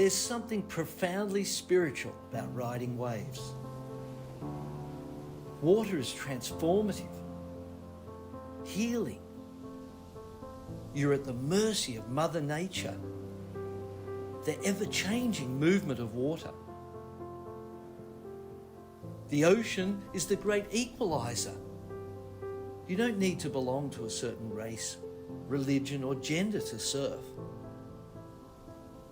There's something profoundly spiritual about riding waves. Water is transformative, healing. You're at the mercy of Mother Nature, the ever-changing movement of water. The ocean is the great equalizer. You don't need to belong to a certain race, religion, or gender to surf.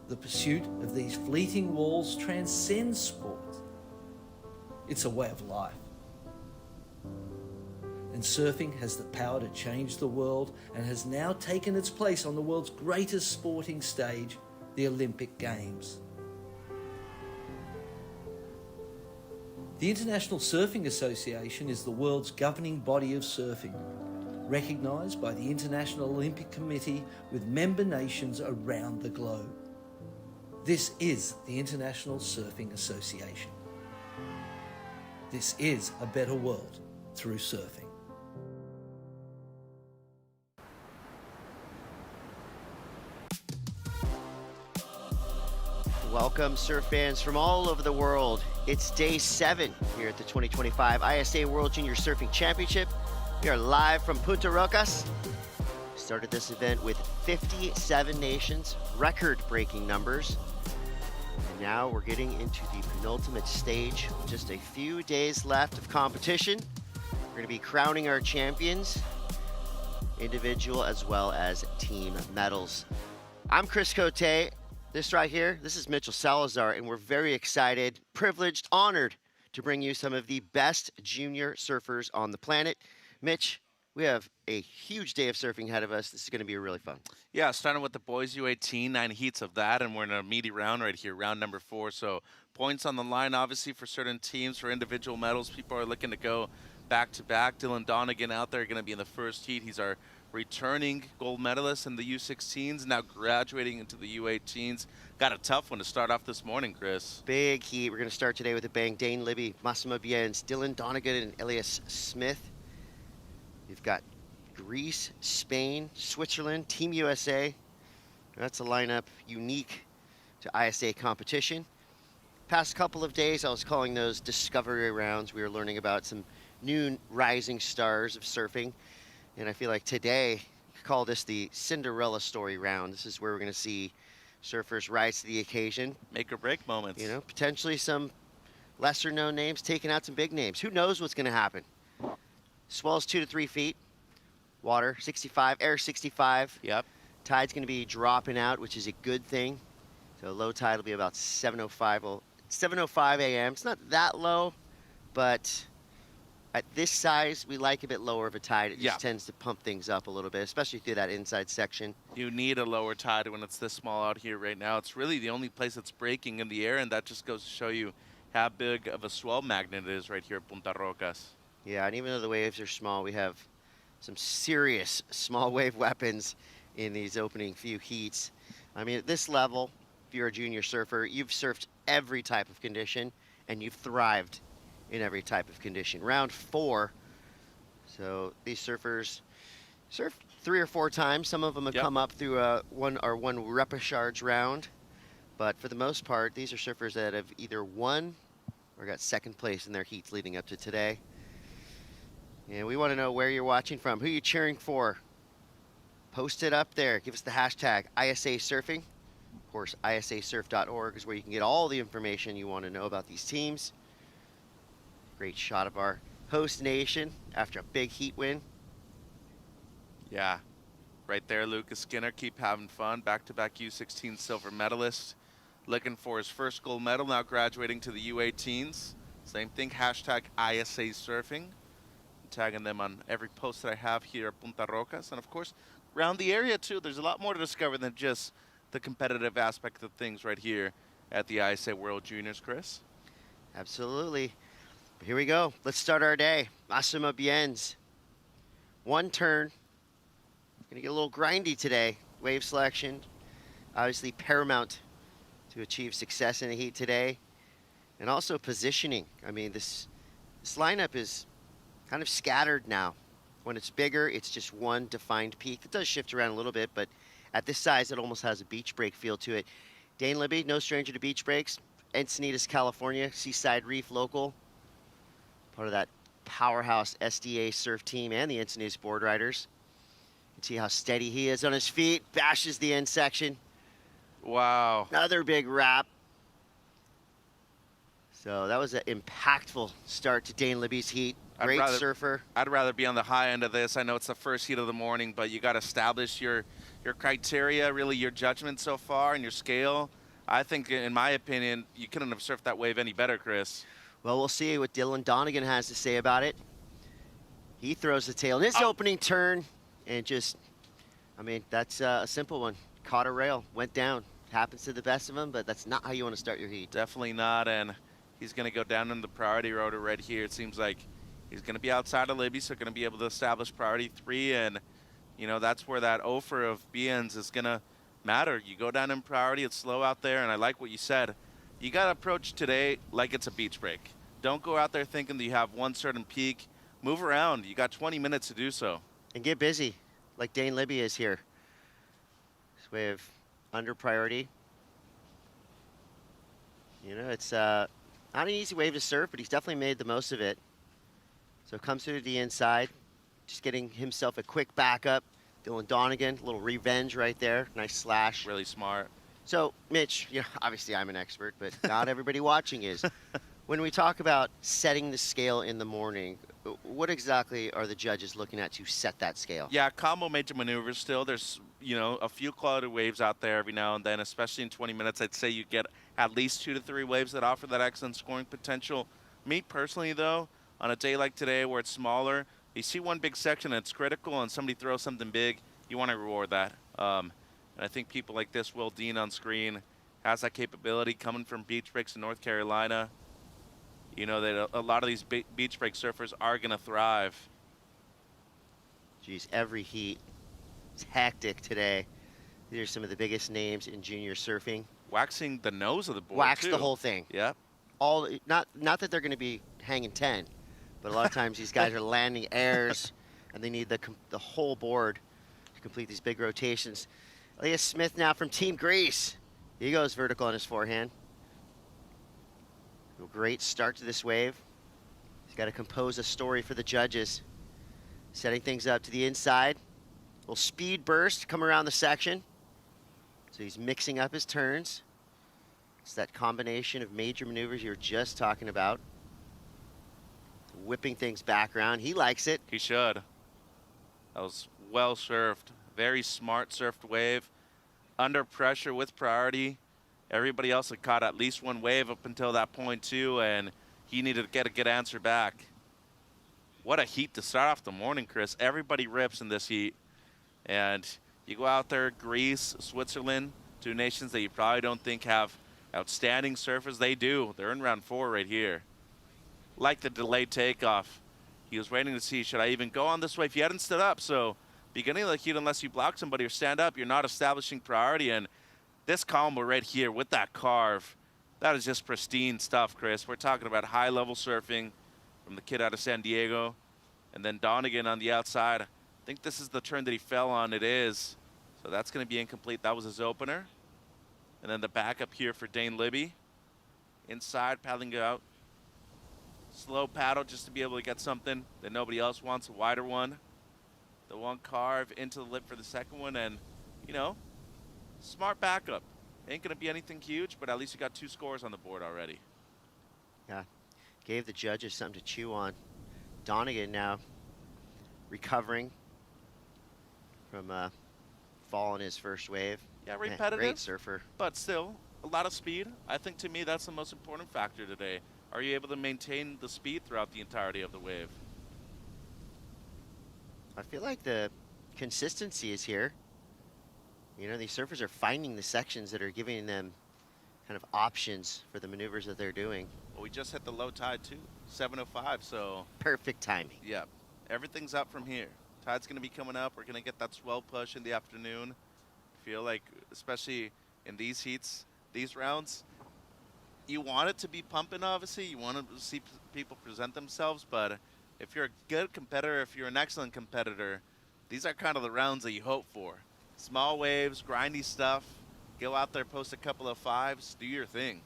The pursuit of these fleeting walls transcends sport. It's a way of life. And surfing has the power to change the world and has now taken its place on the world's greatest sporting stage, the Olympic Games. The International Surfing Association is the world's governing body of surfing, recognised by the International Olympic Committee with member nations around the globe. This is the International Surfing Association. This is a better world through surfing. Welcome, surf fans from all over the world. It's day 7 here at the 2025 ISA World Junior Surfing Championship. We are live from Punta Rocas. Started this event with 57 nations, record-breaking numbers. And now we're getting into the penultimate stage. Just a few days left of competition. We're going to be crowning our champions, individual as well as team medals. I'm Chris Cote. This right here, this is Mitchell Salazar, and we're very excited, privileged, honored to bring you some of the best junior surfers on the planet. Mitch, we have a huge day of surfing ahead of us. This is going to be really fun. Yeah, starting with the boys U18, 9 heats of that, and we're in a meaty round right here, round number 4. So points on the line, obviously, for certain teams, for individual medals. People are looking to go back-to-back. Dylan Donegan out there going to be in the first heat. He's our returning gold medalist in the U16s, now graduating into the U18s. Got a tough one to start off this morning, Chris. Big heat. We're going to start today with a bang. Dane Libby, Massimo Biens, Dylan Donegan, and Elias Smith. You've got Greece, Spain, Switzerland, Team USA. That's a lineup unique to ISA competition. Past couple of days, I was calling those discovery rounds. We were learning about some new rising stars of surfing. And I feel like today, you could call this the Cinderella story round. This is where we're going to see surfers rise to the occasion. Make or break moments. You know, potentially some lesser known names taking out some big names. Who knows what's going to happen? Swells 2 to 3 feet. Water 65, air 65. Yep. Tide's going to be dropping out, which is a good thing. So low tide will be about 7:05 a.m. It's not that low, but at this size, we like a bit lower of a tide. It just tends to pump things up a little bit, especially through that inside section. You need a lower tide when it's this small out here right now. It's really the only place that's breaking in the air, and that just goes to show you how big of a swell magnet it is right here at Punta Rocas. Yeah, and even though the waves are small, we have some serious small wave weapons in these opening few heats. I mean, at this level, if you're a junior surfer, you've surfed every type of condition, and you've thrived in every type of condition. Round 4, so these surfers surfed 3 or 4 times. Some of them have come up through one repechage round, but for the most part, these are surfers that have either won or got second place in their heats leading up to today. And we want to know where you're watching from, who you're cheering for. Post it up there. Give us the hashtag ISAsurfing. Of course, isasurf.org is where you can get all the information you want to know about these teams. Great shot of our host nation after a big heat win. Yeah, right there, Lucas Skinner. Keep having fun. Back-to-back U16 silver medalist. Looking for his first gold medal, now graduating to the U18s. Same thing, hashtag ISAsurfing. Tagging them on every post that I have here at Punta Rocas. And of course, around the area too, there's a lot more to discover than just the competitive aspect of things right here at the ISA World Juniors, Chris. Absolutely. But here we go. Let's start our day. Massimo Biens. One turn. Gonna get a little grindy today. Wave selection, obviously paramount to achieve success in the heat today. And also positioning. I mean, this lineup is kind of scattered now. When it's bigger, it's just one defined peak. It does shift around a little bit, but at this size, it almost has a beach break feel to it. Dane Libby, no stranger to beach breaks. Encinitas, California, Seaside Reef local. Part of that powerhouse SDA surf team and the Encinitas board riders. You can see how steady he is on his feet. Bashes the end section. Wow. Another big wrap. So that was an impactful start to Dane Libby's heat. Great surfer. I'd rather be on the high end of this. I know it's the first heat of the morning, but you got to establish your criteria, really your judgment so far and your scale. I think, in my opinion, you couldn't have surfed that wave any better, Chris. Well, we'll see what Dylan Donegan has to say about it. He throws the tail in his opening turn and just, I mean, that's a simple one. Caught a rail, went down. Happens to the best of them, but that's not how you want to start your heat. Definitely not, and he's going to go down in the priority rotor right here. It seems like he's going to be outside of Libby, so going to be able to establish priority 3, and, you know, that's where that offer of BNs is going to matter. You go down in priority, it's slow out there, and I like what you said. You got to approach today like it's a beach break. Don't go out there thinking that you have one certain peak. Move around. You got 20 minutes to do so. And get busy, like Dane Libby is here. This wave under priority. You know, it's not an easy wave to surf, but he's definitely made the most of it. So comes through to the inside, just getting himself a quick backup. Dylan Donegan, a little revenge right there. Nice slash. Really smart. So, Mitch, you know, obviously I'm an expert, but not everybody watching is. When we talk about setting the scale in the morning, what exactly are the judges looking at to set that scale? Yeah, combo major maneuvers still. There's, you know, a few quality waves out there every now and then, especially in 20 minutes. I'd say you get at least 2 to 3 waves that offer that excellent scoring potential. Me personally, though, on a day like today where it's smaller, you see one big section and it's critical and somebody throws something big, you want to reward that. And I think people like this, Will Dean on screen, has that capability coming from beach breaks in North Carolina. You know that a lot of these beach break surfers are going to thrive. Geez, every heat is hectic today. These are some of the biggest names in junior surfing. Waxing the nose of the board, Wax too. the whole thing. Yep. Not that they're going to be hanging 10, but a lot of times these guys are landing airs, and they need the whole board to complete these big rotations. Elias Smith now from Team Greece. He goes vertical on his forehand. Great start to this wave. He's got to compose a story for the judges. Setting things up to the inside. Little speed burst, come around the section. So he's mixing up his turns. It's that combination of major maneuvers you were just talking about. Whipping things back around. He likes it. He should. That was well surfed. Very smart surfed wave. Under pressure with priority. Everybody else had caught at least one wave up until that point, too, and he needed to get a good answer back. What a heat to start off the morning, Chris. Everybody rips in this heat. And you go out there, Greece, Switzerland, 2 nations that you probably don't think have outstanding surfers. They do. They're in round 4 right here. Like the delayed takeoff. He was waiting to see, should I even go on this wave? He hadn't stood up, so beginning of the heat, unless you block somebody or stand up, you're not establishing priority. And this combo right here with that carve, that is just pristine stuff, Chris. We're talking about high-level surfing from the kid out of San Diego. And then Donegan on the outside. I think this is the turn that he fell on. It is. So that's going to be incomplete. That was his opener. And then the backup here for Dane Libby. Inside, paddling out. Slow paddle just to be able to get something that nobody else wants, a wider one. The one carve into the lip for the second one, and, you know, smart backup. Ain't going to be anything huge, but at least you got 2 scores on the board already. Yeah, gave the judges something to chew on. Donegan now recovering from fall in his first wave. Yeah, repetitive. Great surfer. But still, a lot of speed. I think, to me, that's the most important factor today. Are you able to maintain the speed throughout the entirety of the wave? I feel like the consistency is here. You know, these surfers are finding the sections that are giving them kind of options for the maneuvers that they're doing. Well, we just hit the low tide, too. 7:05, so... Perfect timing. Yeah. Everything's up from here. Tide's going to be coming up. We're going to get that swell push in the afternoon. I feel like, especially in these heats, these rounds, you want it to be pumping, obviously. You want to see people present themselves, but if you're a good competitor, if you're an excellent competitor, these are kind of the rounds that you hope for. Small waves, grindy stuff, Go out there, post a couple of fives, do your thing.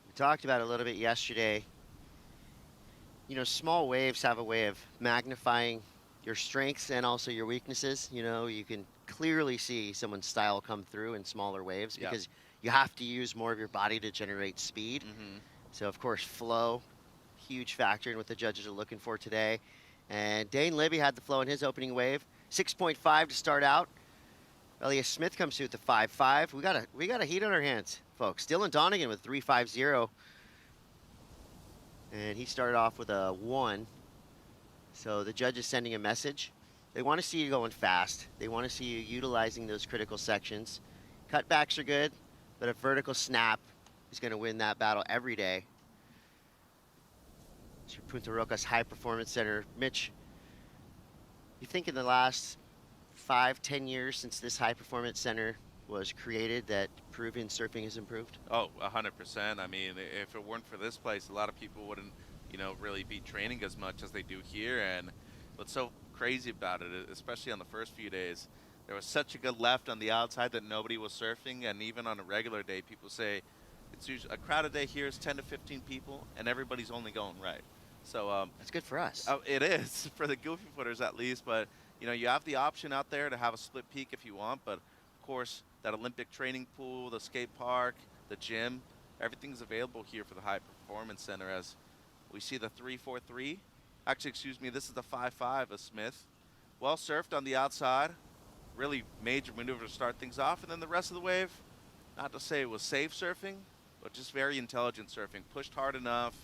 We talked about it a little bit yesterday. You know, small waves have a way of magnifying your strengths and also your weaknesses. You know, you can clearly see someone's style come through in smaller waves Yep. because you have to use more of your body to generate speed. So, of course, flow, huge factor in what the judges are looking for today. And Dane Libby had the flow in his opening wave. 6.5 to start out. Elias Smith comes through with the 5.5. We got a heat on our hands, folks. Dylan Donegan with 3.50. And he started off with a 1. So the judge is sending a message. They want to see you going fast. They want to see you utilizing those critical sections. Cutbacks are good, but a vertical snap is going to win that battle every day. It's your Punta Rocas High Performance Center. Mitch, you think in the last 5-10 years since this high performance center was created that Peruvian surfing has improved? Oh, 100%. I mean, if it weren't for this place, a lot of people wouldn't, you know, really be training as much as they do here. And what's so crazy about it, especially on the first few days, there was such a good left on the outside that nobody was surfing. And even on a regular day, people say it's usually a crowded day here is 10 to 15 people, and everybody's only going right. So that's good for us. It is for the goofy footers at least. But you know, you have the option out there to have a split peak if you want. But of course, that Olympic training pool, the skate park, the gym, everything's available here for the High Performance Center. As we see the 3.43. Actually, excuse me, this is the 5.5 of Smith. Well surfed on the outside. Really major maneuver to start things off. And then the rest of the wave, not to say it was safe surfing, but just very intelligent surfing. Pushed hard enough,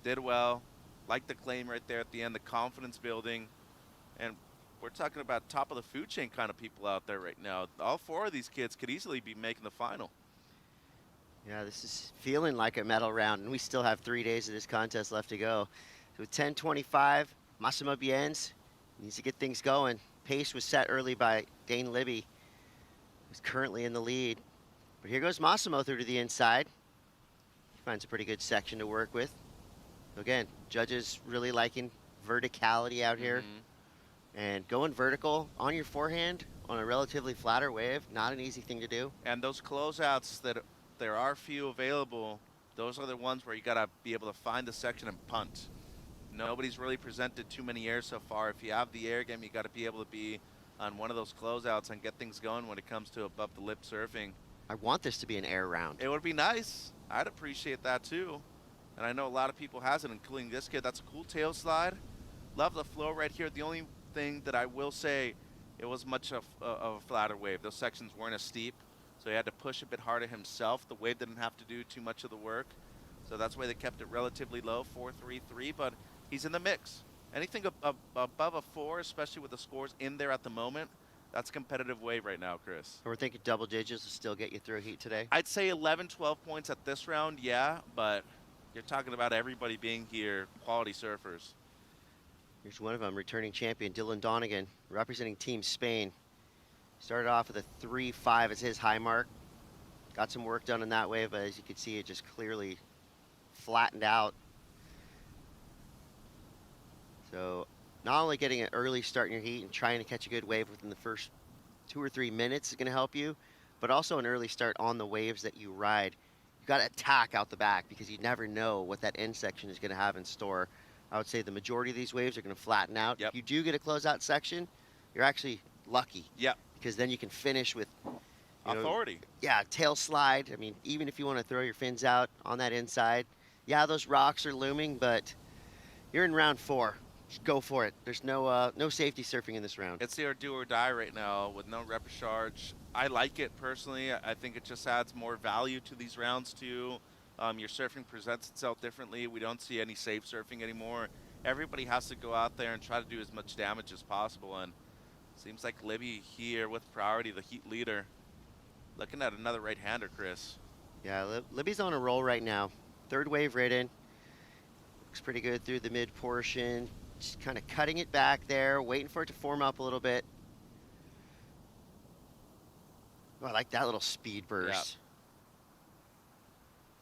did well. Like the claim right there at the end, the confidence building. And we're talking about top of the food chain kind of people out there right now. All 4 of these kids could easily be making the final. Yeah, this is feeling like a medal round, and we still have 3 days of this contest left to go. So with 10:25, Massimo Bienz needs to get things going. Pace was set early by Dane Libby, who's currently in the lead. But here goes Massimo through to the inside. He finds a pretty good section to work with. Again, judges really liking verticality out here. And going vertical on your forehand on a relatively flatter wave, not an easy thing to do. And those closeouts that there are few available, those are the ones where you got to be able to find the section and punt. Nobody's really presented too many airs so far. If you have the air game, you got to be able to be on one of those closeouts and get things going when it comes to above the lip surfing. I want this to be an air round. It would be nice. I'd appreciate that too. And I know a lot of people has it, including this kid. That's a cool tail slide. Love the flow right here. The only thing that I will say, it was much of a flatter wave. Those sections weren't as steep, so he had to push a bit harder himself. The wave didn't have to do too much of the work, so that's why they kept it relatively low, 4.33, but he's in the mix. Anything above a 4, especially with the scores in there at the moment, that's a competitive wave right now, Chris. We're thinking double digits will still get you through a heat today? I'd say 11, 12 points at this round, yeah, but you're talking about everybody being here, quality surfers. Here's one of them, returning champion Dylan Donegan, representing Team Spain. Started off with a 3.5 as his high mark. Got some work done in that wave, but as you can see, it just clearly flattened out. So not only getting an early start in your heat and trying to catch a good wave within the first 2 or 3 minutes is going to help you, but also an early start on the waves that you ride. You got to attack out the back because you never know what that end section is going to have in store. I would say the majority of these waves are going to flatten out. Yep. If you do get a closeout section, you're actually lucky. Yep. Because then you can finish with authority. Yeah, tail slide. I mean, even if you want to throw your fins out on that inside, yeah, those rocks are looming, but you're in round 4. Just go for it. There's no safety surfing in this round. It's your do or die right now with no repecharge. I like it personally. I think it just adds more value to these rounds too. Your surfing presents itself differently. We don't see any safe surfing anymore. Everybody has to go out there and try to do as much damage as possible. And seems like Libby here with priority, the heat leader. Looking at another right-hander, Chris. Yeah, Libby's on a roll right now. 3rd wave ridden. Looks pretty good through the mid portion. Just kind of cutting it back there, waiting for it to form up a little bit. Oh, I like that little speed burst. Yeah.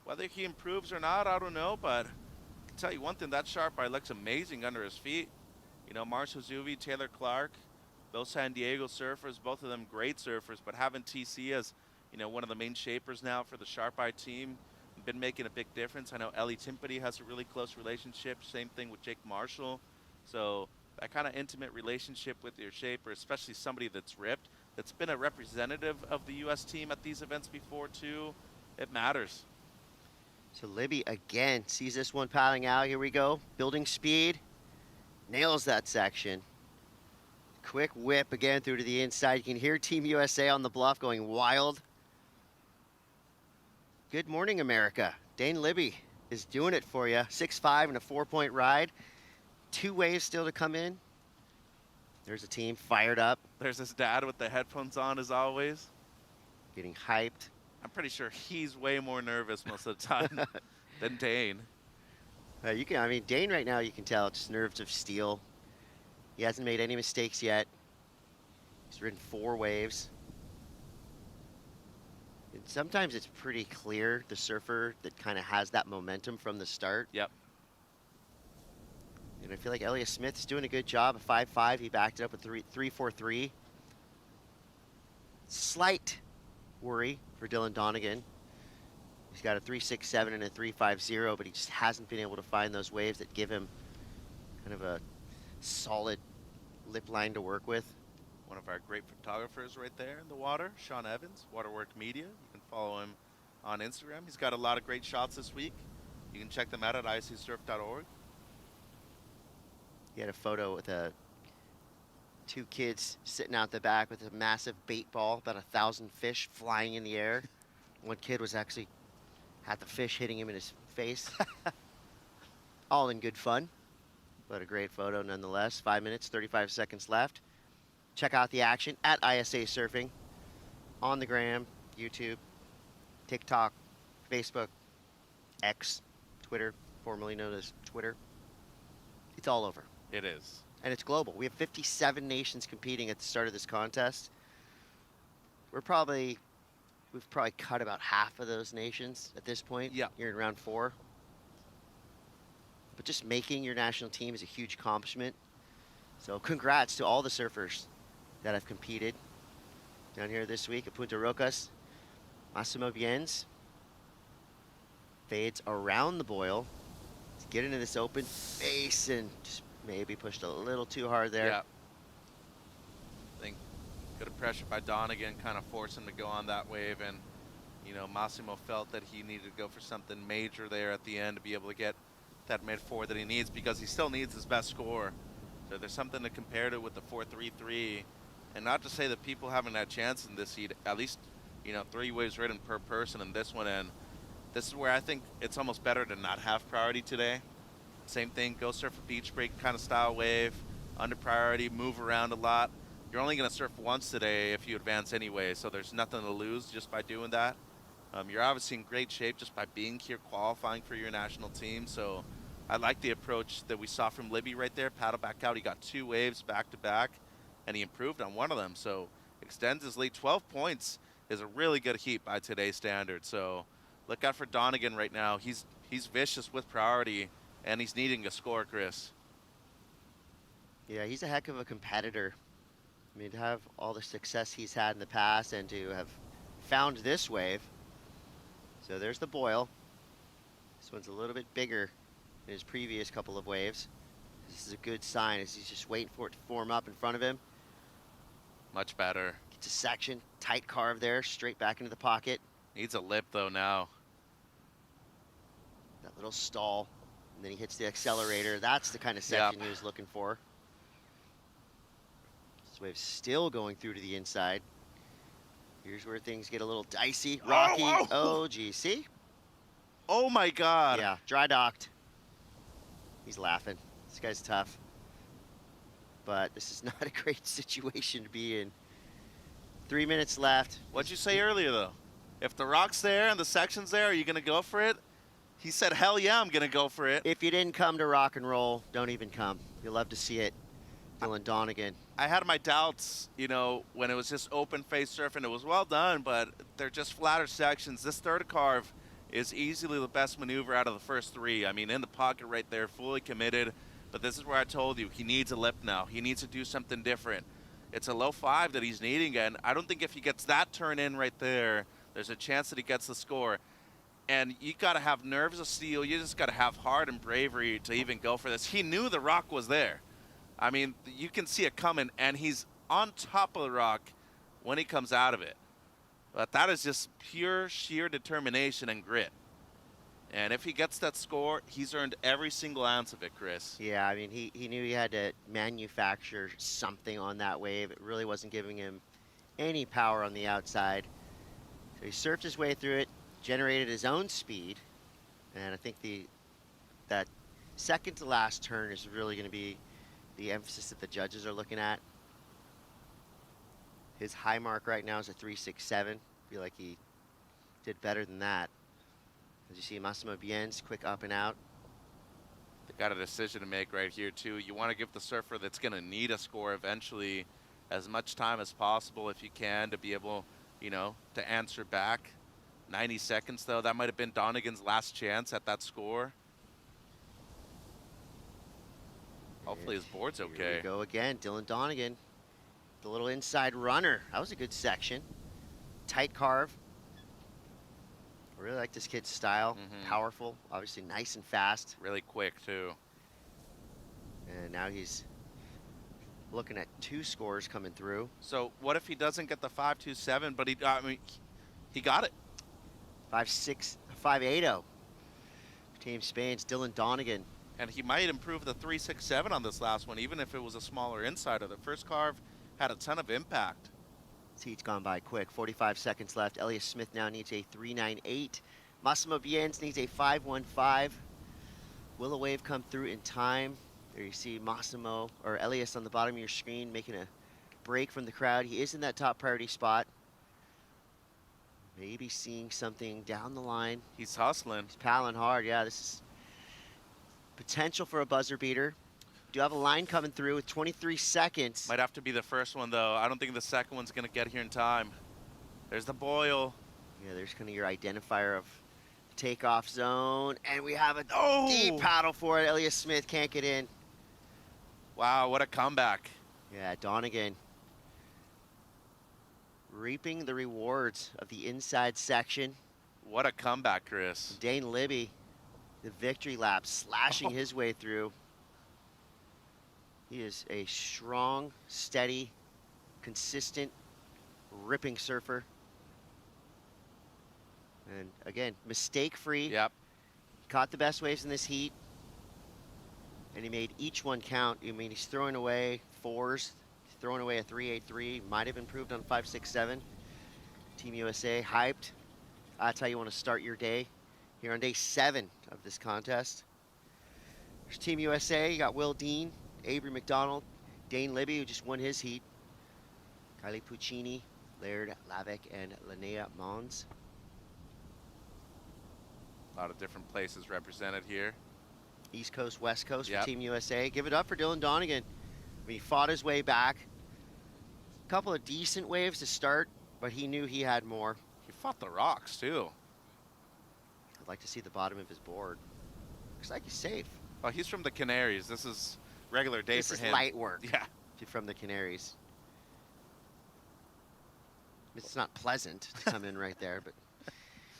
Whether he improves or not, I don't know, but I can tell you one thing, that sharp eye looks amazing under his feet. You know, Marshall Zuvi, Taylor Clark, those San Diego surfers, both of them great surfers, but having TC as you know, one of the main shapers now for the Sharp Eye team. Been making a big difference. I know Ellie Timpany has a really close relationship. Same thing with Jake Marshall. So that kind of intimate relationship with your shaper, especially somebody that's ripped, that's been a representative of the U.S. team at these events before too, it matters. So Libby again sees this one paddling out. Here we go. Building speed. Nails that section. Quick whip again through to the inside. You can hear Team USA on the bluff going wild. Good morning, America. Dane Libby is doing it for you. 6.5 and a 4-point ride. 2 waves still to come in. There's a team fired up. There's his dad with the headphones on as always. Getting hyped. I'm pretty sure he's way more nervous most of the time than Dane. I mean, Dane right now, you can tell, just nerves of steel. He hasn't made any mistakes yet. He's ridden 4 waves. And sometimes it's pretty clear, the surfer that kind of has that momentum from the start. Yep. And I feel like Elliot Smith's doing a good job. At 5.5, he backed it up with 3.43. Slight worry for Dylan Donegan. He's got a 3.67 and a 3.50, but he just hasn't been able to find those waves that give him kind of a solid lip line to work with. One of our great photographers right there in the water, Sean Evans, Waterwork Media. You can follow him on Instagram. He's got a lot of great shots this week. You can check them out at ISAsurf.org. He had a photo with 2 kids sitting out the back with a massive bait ball, about 1,000 fish flying in the air. One kid was actually had the fish hitting him in his face. All in good fun. But a great photo nonetheless. 5 minutes, 35 seconds left. Check out the action at ISAsurfing on the gram, YouTube, TikTok, Facebook, X, Twitter, formerly known as Twitter. It's all over. It is. And it's global. We have 57 nations competing at the start of this contest. We've probably cut about half of those nations at this point. Yeah. You're in round 4. But just making your national team is a huge accomplishment. So congrats to all the surfers that have competed down here this week at Punta Rocas. Massimo Bienz fades around the boil to get into this open face and just maybe pushed a little too hard there. Yeah. I think good pressure by Donegan kind of forced him to go on that wave, and you know, Massimo felt that he needed to go for something major there at the end to be able to get that mid-4 that he needs, because he still needs his best score. So there's something to compare to with the 4.33, and not to say that people haven't had a chance in this heat. At least, you know, 3 waves ridden per person in this one, and this is where I think it's almost better to not have priority today. Same thing, go surf a beach break kind of style wave, under priority, move around a lot. You're only going to surf once today if you advance anyway, so there's nothing to lose just by doing that. You're obviously in great shape just by being here qualifying for your national team, so I like the approach that we saw from Libby right there. Paddle back out, he got 2 waves back to back, and he improved on one of them, so extends his lead. 12 points is a really good heat by today's standards, so look out for Donegan right now. He's vicious with priority, and he's needing a score, Chris. Yeah, he's a heck of a competitor. I mean, to have all the success he's had in the past and to have found this wave. So there's the boil. This one's a little bit bigger than his previous couple of waves. This is a good sign as he's just waiting for it to form up in front of him. Much better. Gets a section, tight carve there, straight back into the pocket. Needs a lip though now. That little stall, and then he hits the accelerator. That's the kind of section he was looking for. This wave's still going through to the inside. Here's where things get a little dicey. Rocky. Oh, gee, see? Oh my God. Yeah, dry docked. He's laughing. This guy's tough. But this is not a great situation to be in. 3 minutes left. What'd you say earlier though? If the rock's there and the section's there, are you gonna go for it? He said, hell yeah, I'm gonna go for it. If you didn't come to rock and roll, don't even come. You'll love to see it. Dylan Donegan. I had my doubts, you know, when it was just open face surfing. It was well done, but they're just flatter sections. This third carve is easily the best maneuver out of the first 3. I mean, in the pocket right there, fully committed. But this is where I told you, he needs a lip now. He needs to do something different. It's a low 5 that he's needing, and I don't think if he gets that turn in right there, There's a chance that he gets the score. And you got to have nerves of steel. You just got to have heart and bravery to even go for this. He knew the rock was there. I mean, you can see it coming, and he's on top of the rock when he comes out of it. But that is just pure, sheer determination and grit. And if he gets that score, he's earned every single ounce of it, Chris. Yeah, I mean, he knew he had to manufacture something on that wave. It really wasn't giving him any power on the outside. So he surfed his way through it, generated his own speed, and I think that second to last turn is really going to be the emphasis that the judges are looking at. His high mark right now is a 3.67. I feel like he did better than that. As you see, Massimo Bien's quick up and out. They got a decision to make right here too. You want to give the surfer that's going to need a score eventually as much time as possible if you can to be able, you know, to answer back. 90 seconds though, that might have been Donegan's last chance at that score. Hopefully his board's okay. Here we go again, Dylan Donegan. The little inside runner. That was a good section. Tight carve. I really like this kid's style. Powerful, obviously nice and fast. Really quick too. And now he's looking at 2 scores coming through. So what if he doesn't get the 5.27, but he got it. 5.6, 5.80. Team Spain's Dylan Donegan. And he might improve the 3.67 on this last one, even if it was a smaller insider. The first carve had a ton of impact. This heat's gone by quick. 45 seconds left. Elias Smith now needs a 3.98. Massimo Biens needs a 5.15. Will a wave come through in time? There you see Massimo, or Elias on the bottom of your screen, making a break from the crowd. He is in that top priority spot. Maybe seeing something down the line. He's hustling. He's paddling hard. Yeah, this is potential for a buzzer beater. Do have a line coming through with 23 seconds. Might have to be the first one, though. I don't think the second one's going to get here in time. There's the boil. Yeah, there's kind of your identifier of takeoff zone. And we have a deep paddle for it. Elias Smith can't get in. Wow, what a comeback. Yeah, Donegan reaping the rewards of the inside section. What a comeback, Chris. Dane Libby, the victory lap, slashing his way through. He is a strong, steady, consistent, ripping surfer. And again, mistake-free. Yep. Caught the best waves in this heat. And he made each one count. I mean, he's throwing away 4s. He's throwing away a 3.83. Might have improved on 5.67. Team USA hyped. That's how you want to start your day. Here on day 7 of this contest. There's Team USA. You got Will Dean, Avery McDonald, Dane Libby, who just won his heat. Kylie Puccini, Laird Lavick, and Linnea Mons. A lot of different places represented here. East Coast, West Coast Yep. for Team USA. Give it up for Dylan Donegan. I mean, he fought his way back. A couple of decent waves to start, but he knew he had more. He fought the rocks, too. I'd like to see the bottom of his board. Looks like he's safe. Well, he's from the Canaries. This is regular day This for is him. light work. Yeah. From the Canaries. It's not pleasant to come in right there, but.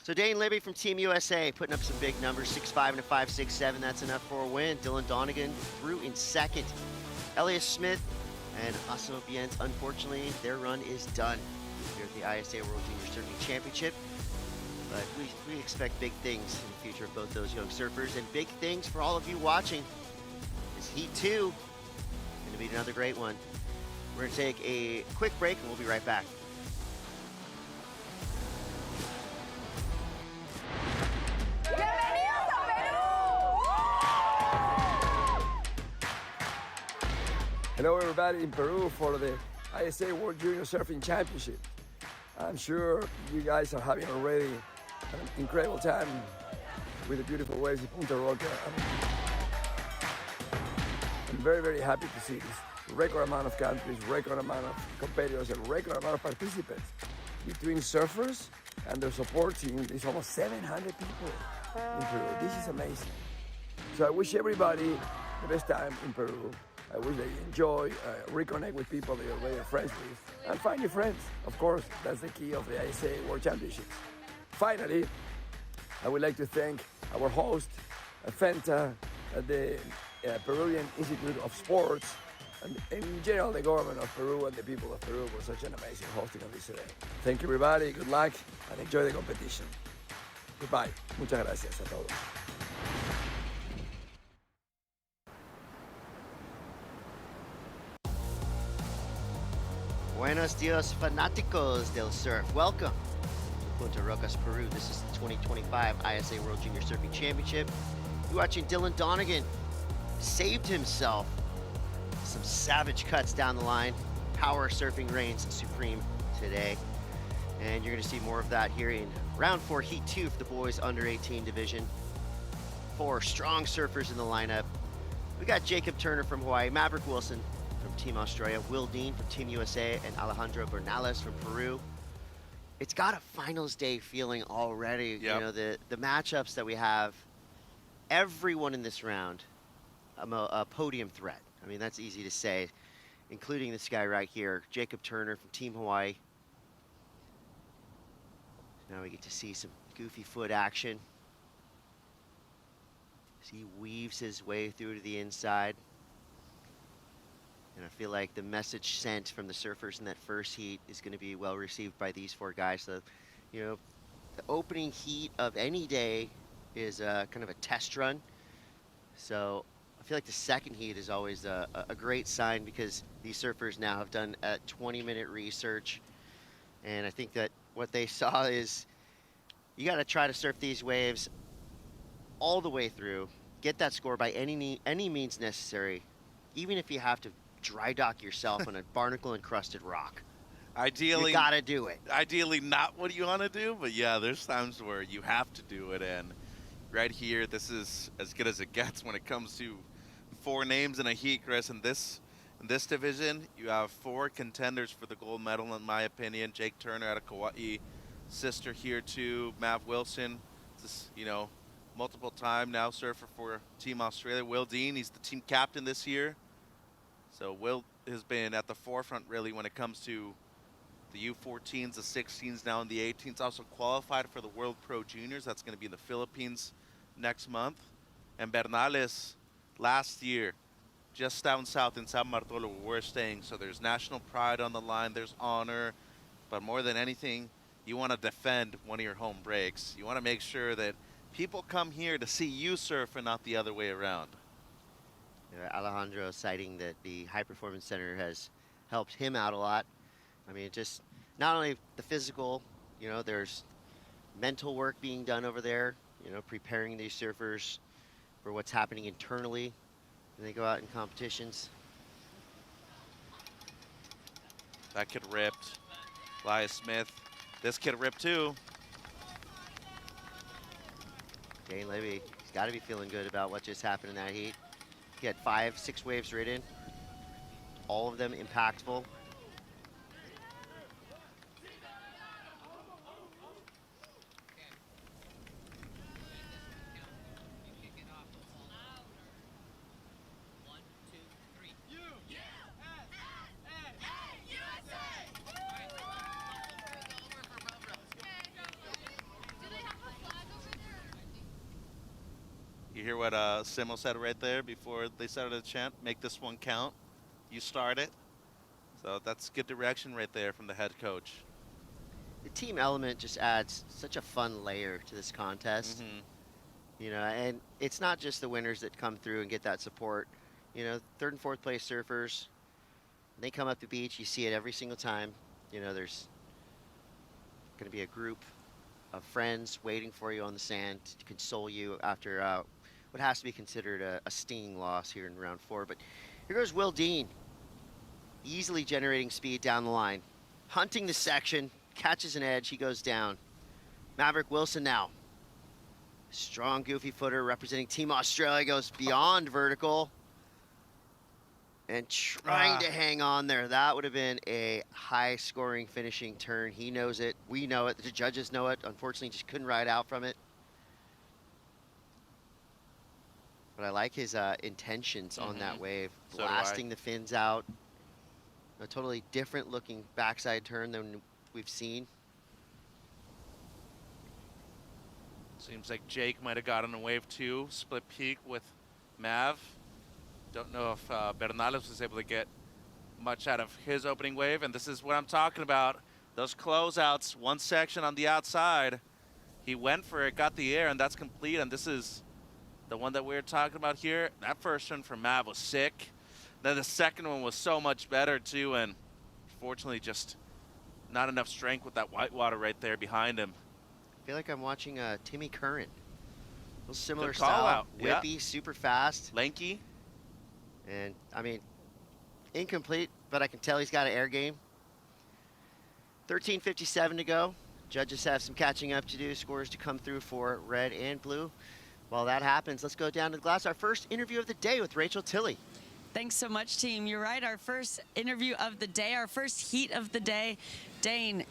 So Dane Libby from Team USA putting up some big numbers, 6.5 and a 5.67. That's enough for a win. Dylan Donegan through in second. Elias Smith and Massimo Biens, unfortunately, their run is done here at the ISA World Junior Surfing Championship. But we expect big things in the future of both those young surfers, and big things for all of you watching. This Heat 2 going to be another great one. We're going to take a quick break, and we'll be right back. ¡Bienvenidos a Perú! Hello everybody in Peru for the ISA World Junior Surfing Championship. I'm sure you guys are having already an incredible time with the beautiful waves in Punta Rocas. I'm very, very happy to see this record amount of countries, record amount of competitors, and record amount of participants. Between surfers and their support team, there's almost 700 people in Peru. This is amazing. So I wish everybody the best time in Peru. I wish they enjoy, reconnect with people they already are friends with, and find new friends. Of course, that's the key of the ISA World Championships. Finally, I would like to thank our host, Fenta, the Peruvian Institute of Sports, and in general the government of Peru and the people of Peru for such an amazing hosting of this event. Thank you everybody, good luck, and enjoy the competition. Goodbye. Muchas gracias a todos. Buenos dias, fanáticos del surf. Welcome to Punta, Rocas, Peru. This is the 2025 ISA World Junior Surfing Championship. You're watching Dylan Donegan. Saved himself some savage cuts down the line. Power surfing reigns supreme today. And you're going to see more of that here in round 4, heat 2 for the boys under 18 division. 4 strong surfers in the lineup. We got Jacob Turner from Hawaii, Maverick Wilson from Team Australia, Will Dean from Team USA, and Alejandro Bernales from Peru. It's got a finals day feeling already. Yep. You know, the matchups that we have, everyone in this round, a podium threat. I mean, that's easy to say, including this guy right here, Jacob Turner from Team Hawaii. Now we get to see some goofy foot action as he weaves his way through to the inside. And I feel like the message sent from the surfers in that first heat is going to be well received by these 4 guys. So, you know, the opening heat of any day is kind of a test run. So I feel like the second heat is always a great sign, because these surfers now have done a 20-minute research. And I think that what they saw is you got to try to surf these waves all the way through, get that score by any means necessary, even if you have to dry dock yourself on a barnacle-encrusted rock. Ideally, you gotta do it. Ideally not what you want to do, but yeah, there's times where you have to do it. And right here, this is as good as it gets when it comes to 4 names in a heat, Chris. In this division, you have 4 contenders for the gold medal, in my opinion. Jake Turner out of Kauai, sister here too, Mav Wilson, this, you know, multiple time now surfer for Team Australia. Will Dean, he's the team captain this year. So Will has been at the forefront really when it comes to the U14s, the 16s, now in the 18s. Also qualified for the World Pro Juniors. That's going to be in the Philippines next month. And Bernales, last year, just down south in San Bartolo where we're staying. So there's national pride on the line, there's honor, but more than anything, you want to defend one of your home breaks. You want to make sure that people come here to see you surf and not the other way around. Alejandro citing that the High Performance Center has helped him out a lot. I mean, just not only the physical, you know, there's mental work being done over there, you know, preparing these surfers for what's happening internally when they go out in competitions. That kid ripped. Elias Smith. This kid ripped too. Dane Levy, he's got to be feeling good about what just happened in that heat. He had 5, 6 waves ridden, all of them impactful. You hear what Simo said right there before they started to chant, make this one count. You start it. So that's good direction right there from the head coach. The team element just adds such a fun layer to this contest. You know, and it's not just the winners that come through and get that support. You know, 3rd and 4th place surfers, they come up the beach, you see it every single time. You know, there's going to be a group of friends waiting for you on the sand to console you after what has to be considered a stinging loss here in round 4. But here goes Will Dean, easily generating speed down the line, hunting the section, catches an edge, he goes down. Maverick Wilson now, strong goofy footer representing Team Australia, goes beyond vertical and trying to hang on there. That would have been a high scoring finishing turn. He knows it, we know it, the judges know it. Unfortunately, just couldn't ride out from it. but I like his intentions on that wave. So do I. Blasting the fins out. A totally different looking backside turn than we've seen. Seems like Jake might have gotten a wave 2, split peak with Mav. Don't know if Bernales was able to get much out of his opening wave, and this is what I'm talking about. Those closeouts, one section on the outside. He went for it, got the air, and that's complete, and this is the one that we're talking about here. That first one from Mav was sick. Then the second one was so much better too, and fortunately just not enough strength with that whitewater right there behind him. I feel like I'm watching Timmy Curran. A little similar Good call style. out, yeah. Whippy, super fast. Lanky. And, I mean, incomplete, but I can tell he's got an air game. 13:57 to go. Judges have some catching up to do, scores to come through for red and blue. While that happens, let's go down to the glass. Our first interview of the day with Rachel Tilley. Thanks so much, team. You're right. Our first interview of the day, our first heat of the day. Dane,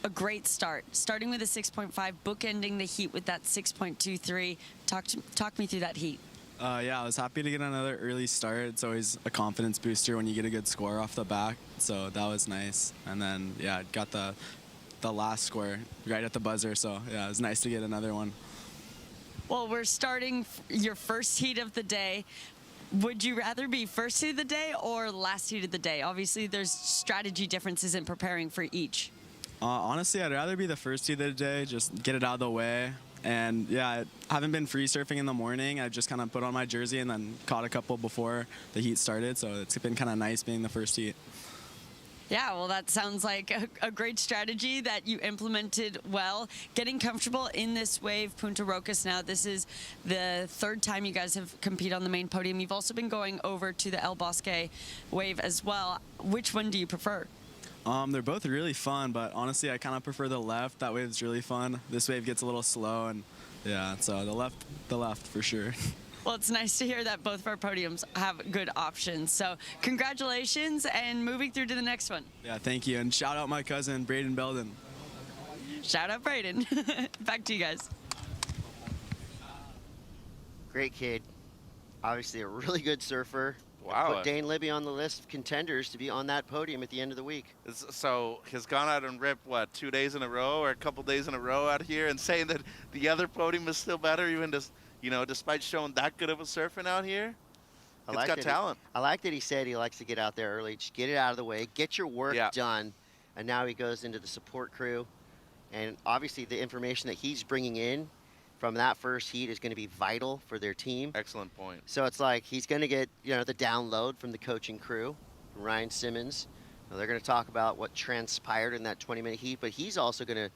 a great start. Starting with a 6.5, bookending the heat with that 6.23. Talk me through that heat. Yeah, I was happy to get another early start. It's always a confidence booster when you get a good score off the back, so that was nice. And then, yeah, got the last score right at the buzzer, so yeah, it was nice to get another one. Well, we're starting your first heat of the day. Would you rather be first heat of the day or last heat of the day? Obviously, there's strategy differences in preparing for each. Honestly, I'd rather be the first heat of the day, just get it out of the way. And yeah, I haven't been free surfing in the morning. I just kind of put on my jersey and then caught a couple before the heat started, so it's been kind of nice being the first heat. Yeah, well, that sounds like a great strategy that you implemented well. Getting comfortable in this wave, Punta Rocas now. This is the third time you guys have competed on the main podium. You've also been going over to the El Bosque wave as well. Which one do you prefer? They're both really fun, but honestly, I kind of prefer the left. That wave's really fun. This wave gets a little slow, and yeah, so the left for sure. Well, it's nice to hear that both of our podiums have good options. So congratulations, and moving through to the next one. Yeah, thank you, and shout out my cousin, Braden Belden. Shout out Braden. Back to you guys. Great kid. Obviously a really good surfer. Wow. Put Dane Libby on the list of contenders to be on that podium at the end of the week. So he's gone out and ripped, what, 2 days in a row or a couple days in a row out here and saying that the other podium is still better, even just, despite showing that good of a surfing out here. It's got talent. I like that he said he likes to get out there early, just get it out of the way, get your work done. And now he goes into the support crew. And obviously the information that he's bringing in from that first heat is going to be vital for their team. Excellent point. So it's like he's going to get, the download from the coaching crew, from Ryan Simmons. Now they're going to talk about what transpired in that 20-minute heat, but he's also going to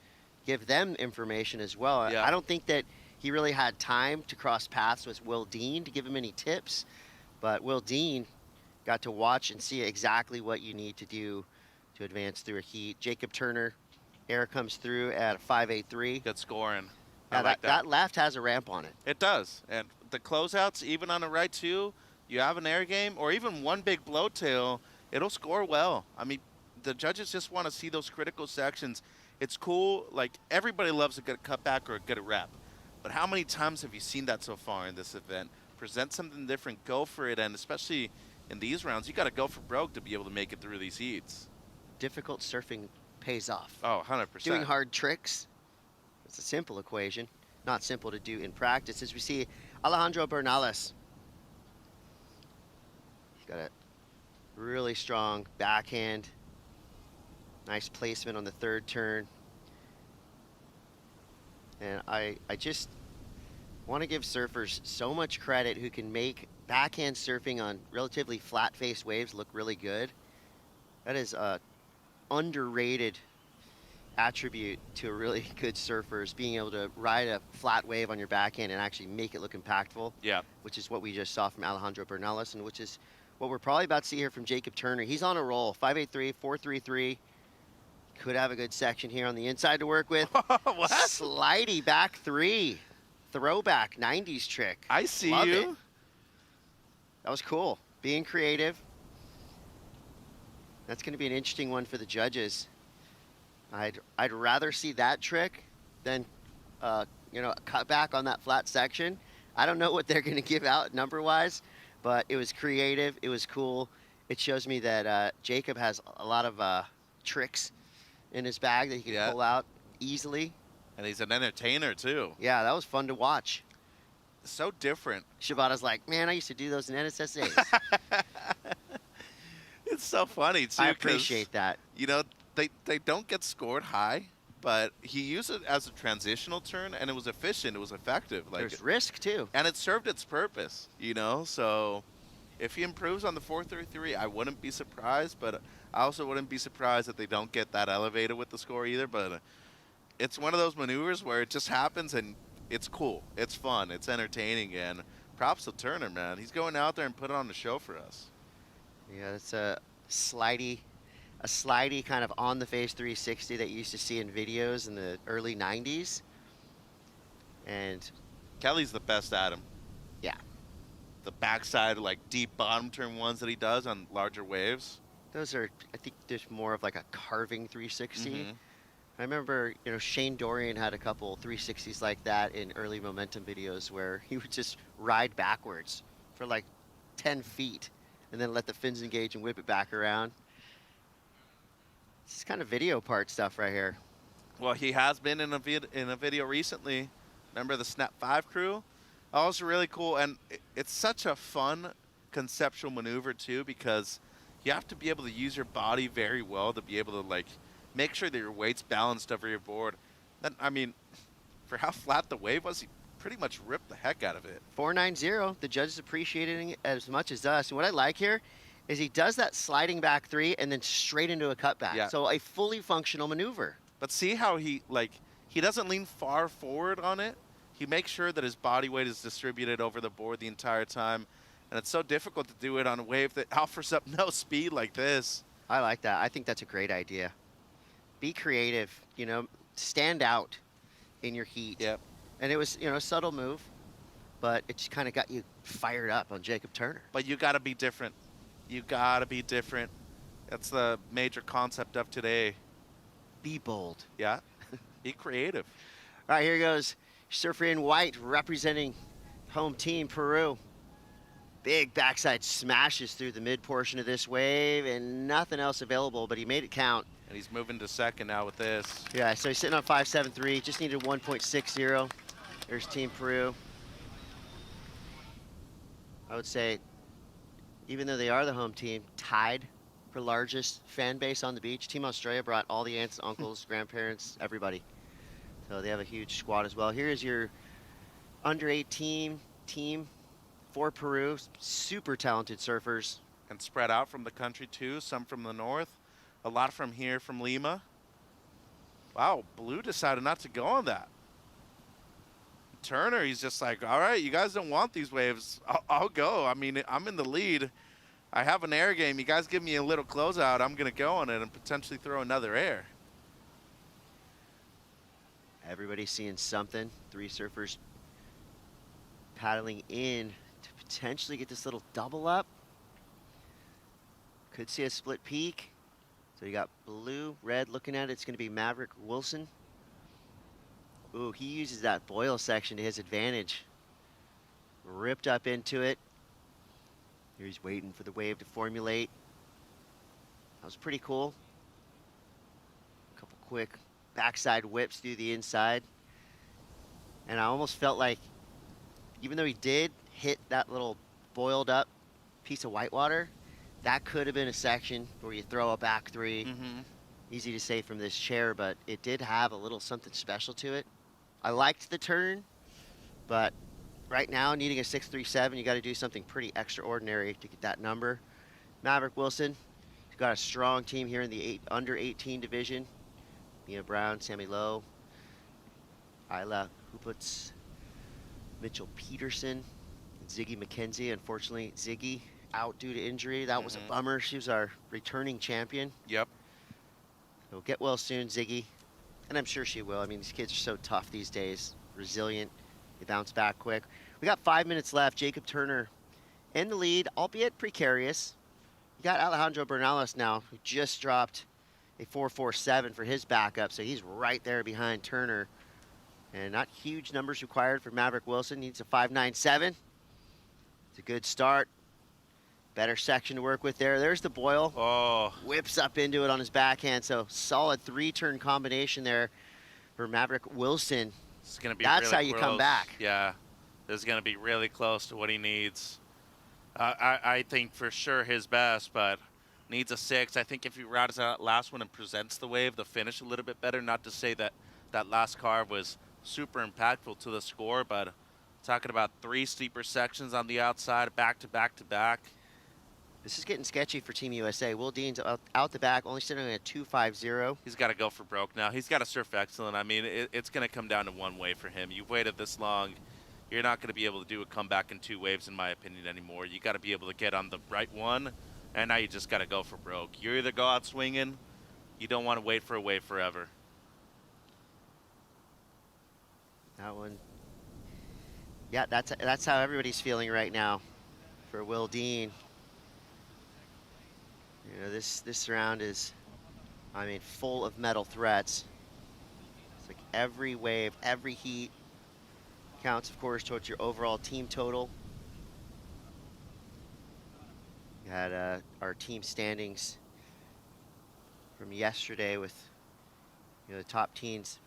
give them information as well. Yeah. I don't think that he really had time to cross paths with Will Dean to give him any tips, but Will Dean got to watch and see exactly what you need to do to advance through a heat. Jacob Turner, air comes through at a 5.83. Good scoring. Yeah, like that left has a ramp on it. It does. And the closeouts, even on the right too, you have an air game or even one big blowtail, it'll score well. I mean, the judges just want to see those critical sections. It's cool. Like, everybody loves a good cutback or a good rep. But how many times have you seen that so far in this event? Present something different, go for it, and especially in these rounds, you got to go for broke to be able to make it through these heats. Difficult surfing pays off. Oh, 100%. Doing hard tricks, it's a simple equation, not simple to do in practice. As we see Alejandro Bernales, he's got a really strong backhand, nice placement on the third turn. And I just want to give surfers so much credit who can make backhand surfing on relatively flat-faced waves look really good. That is a underrated attribute to a really good surfer, is being able to ride a flat wave on your backhand and actually make it look impactful. Yeah. Which is what we just saw from Alejandro Bernales, and which is what we're probably about to see here from Jacob Turner. He's on a roll, 5.83, 4.33. Could have a good section here on the inside to work with. What? Slidey back three. Throwback 90s trick. I see Love you. it. That was cool. Being creative. That's going to be an interesting one for the judges. I'd rather see that trick than, a cut back on that flat section. I don't know what they're going to give out number-wise, but it was creative. It was cool. It shows me that Jacob has a lot of tricks in his bag that he can pull out easily. And he's an entertainer, too. Yeah, that was fun to watch. So different. Shibata's like, man, I used to do those in NSSAs. It's so funny, too. I appreciate that. You know, they don't get scored high, but he used it as a transitional turn, and it was efficient. It was effective. Like, There's risk, too. And it served its purpose, you know? So if he improves on the 433, I wouldn't be surprised, but I also wouldn't be surprised that they don't get that elevated with the score either. But it's one of those maneuvers where it just happens, and it's cool. It's fun. It's entertaining. And props to Turner, man. He's going out there and putting on the show for us. Yeah, it's a slidey kind of on-the-face 360 that you used to see in videos in the early 90s. And Kelly's the best at him. yeah, The backside, like, deep bottom turn ones that he does on larger waves. those are, I think there's more of like a carving 360. Mhm. I remember, you know, Shane Dorian had a couple 360s like that in early momentum videos where he would just ride backwards for like 10 feet and then let the fins engage and whip it back around. This is kind of video part stuff right here. Well, he has been in a video recently. Remember the Snap 5 crew? Also really cool, and it's such a fun conceptual maneuver too, because you have to be able to use your body very well to be able to, like, make sure that your weight's balanced over your board. Then, I mean, for how flat the wave was, he pretty much ripped the heck out of it. 490, the judges appreciating it as much as us. And what I like here is he does that sliding back 3 and then straight into a cutback. Yeah. So a fully functional maneuver. But see how he doesn't lean far forward on it. He makes sure that his body weight is distributed over the board the entire time. And it's so difficult to do it on a wave that offers up no speed like this. I like that. I think that's a great idea. Be creative, you know, stand out in your heat. Yep. And it was, you know, a subtle move, but it just kind of got you fired up on Jacob Turner. But you got to be different. You got to be different. That's the major concept of today. Be bold. Yeah. Be creative. All right, here goes Surfer in white representing home team Peru. Big backside smashes through the mid portion of this wave and nothing else available, but he made it count. And he's moving to second now with this. Yeah, so he's sitting on 5.73, just needed 1.60. There's Team Peru. I would say, even though they are the home team, tied for largest fan base on the beach. Team Australia brought all the aunts, uncles, grandparents, everybody. So they have a huge squad as well. Here's your under 18 team for Peru. Super talented surfers. And spread out from the country too, some from the north. A lot from here, from Lima. Wow, Blue decided not to go on that. Turner, he's just like, all right, you guys don't want these waves. I'll go. I mean, I'm in the lead. I have an air game. You guys give me a little closeout, I'm going to go on it and potentially throw another air. Everybody's seeing something. 3 surfers paddling in to potentially get this little double up. Could see a split peak. So you got blue, red looking at it. It's going to be Maverick Wilson. Ooh, he uses that boil section to his advantage. Ripped up into it. Here he's waiting for the wave to formulate. That was pretty cool. A couple quick backside whips through the inside. And I almost felt like, even though he did hit that little boiled up piece of whitewater, that could have been a section where you throw a back 3. Mm-hmm. Easy to say from this chair, but it did have a little something special to it. I liked the turn, but right now, needing a 637, you got to do something pretty extraordinary to get that number. Maverick Wilson, he's got a strong team here in the under 18 division. Mia Brown, Sammy Lowe, Isla Huputz, Mitchell Peterson, and Ziggy McKenzie. Unfortunately, Ziggy out due to injury. That was a bummer. She was our returning champion. Yep. So get well soon, Ziggy. And I'm sure she will. I mean, these kids are so tough these days, resilient. They bounce back quick. We got 5 minutes left. Jacob Turner in the lead, albeit precarious. You got Alejandro Bernales now, who just dropped a 4.47 for his backup, so he's right there behind Turner. And not huge numbers required for Maverick Wilson. Needs a 5.97. It's a good start. Better section to work with there. There's the Boyle. Oh, Whips up into it on his backhand. So solid 3-turn combination there for Maverick Wilson. it's going to be That's really how you come close. back. Yeah, this is going to be really close to what he needs. I think for sure his best, but needs a 6. I think if he routes that last one and presents the wave, the finish a little bit better. Not to say that that last carve was super impactful to the score, but talking about 3 steeper sections on the outside, back to back to back. This is getting sketchy for Team USA. Will Dean's out the back, only sitting at 2.50. He's got to go for broke now. He's got to surf excellent. I mean, it's going to come down to one wave for him. You've waited this long. You're not going to be able to do a comeback in 2 waves, in my opinion, anymore. You got to be able to get on the right one, and now you just got to go for broke. You either go out swinging, you don't want to wait for a wave forever. That one. Yeah, that's how everybody's feeling right now for Will Dean. You know, this round is, I mean, full of medal threats. It's like every wave, every heat counts, of course, towards your overall team total. We had our team standings from yesterday with, you know, the top teams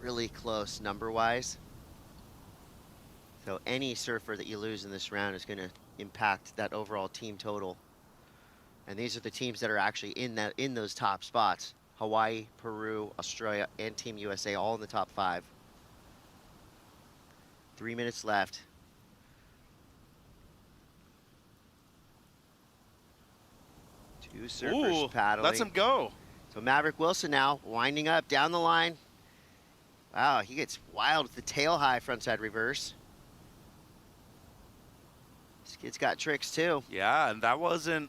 really close number-wise. So any surfer that you lose in this round is going to impact that overall team total. And these are the teams that are actually in those top spots. Hawaii, Peru, Australia, and Team USA all in the top 5. 3 minutes left. Two surfers Ooh, paddling. lets him go. So Maverick Wilson now winding up down the line. Wow, he gets wild with the tail high frontside reverse. This kid's got tricks too. Yeah, and that wasn't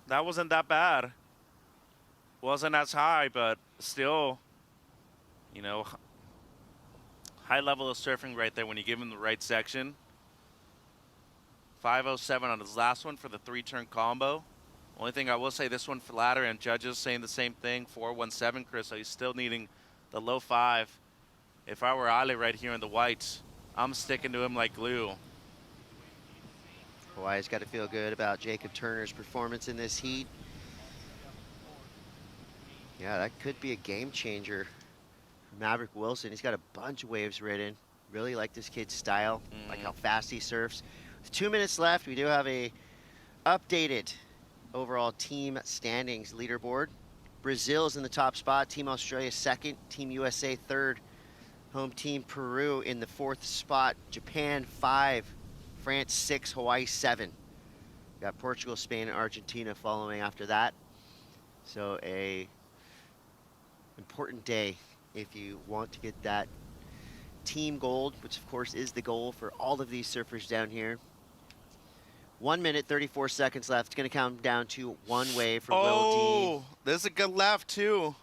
that bad. Wasn't as high, but still, you know, high level of surfing right there when you give him the right section. 5.07 on his last one for the 3-turn combo. Only thing I will say, this one flatter, and judges saying the same thing. 4.17, Chris, so he's still needing the low 5. If I were Ali right here in the whites, I'm sticking to him like glue. Hawaii's got to feel good about Jacob Turner's performance in this heat. Yeah, that could be a game changer for Maverick Wilson. He's got a bunch of waves ridden. Really like this kid's style, like how fast he surfs. With 2 minutes left, we do have a updated overall team standings leaderboard. Brazil's in the top spot, Team Australia 2nd, Team USA 3rd, home team Peru in the 4th spot, Japan 5, France 6, Hawaii 7. Got Portugal, Spain, and Argentina following after that. So a important day if you want to get that team gold, which of course is the goal for all of these surfers down here. 1 minute, 34 seconds left. It's going to come down to one wave for Will Dean. Oh, there's a good left too.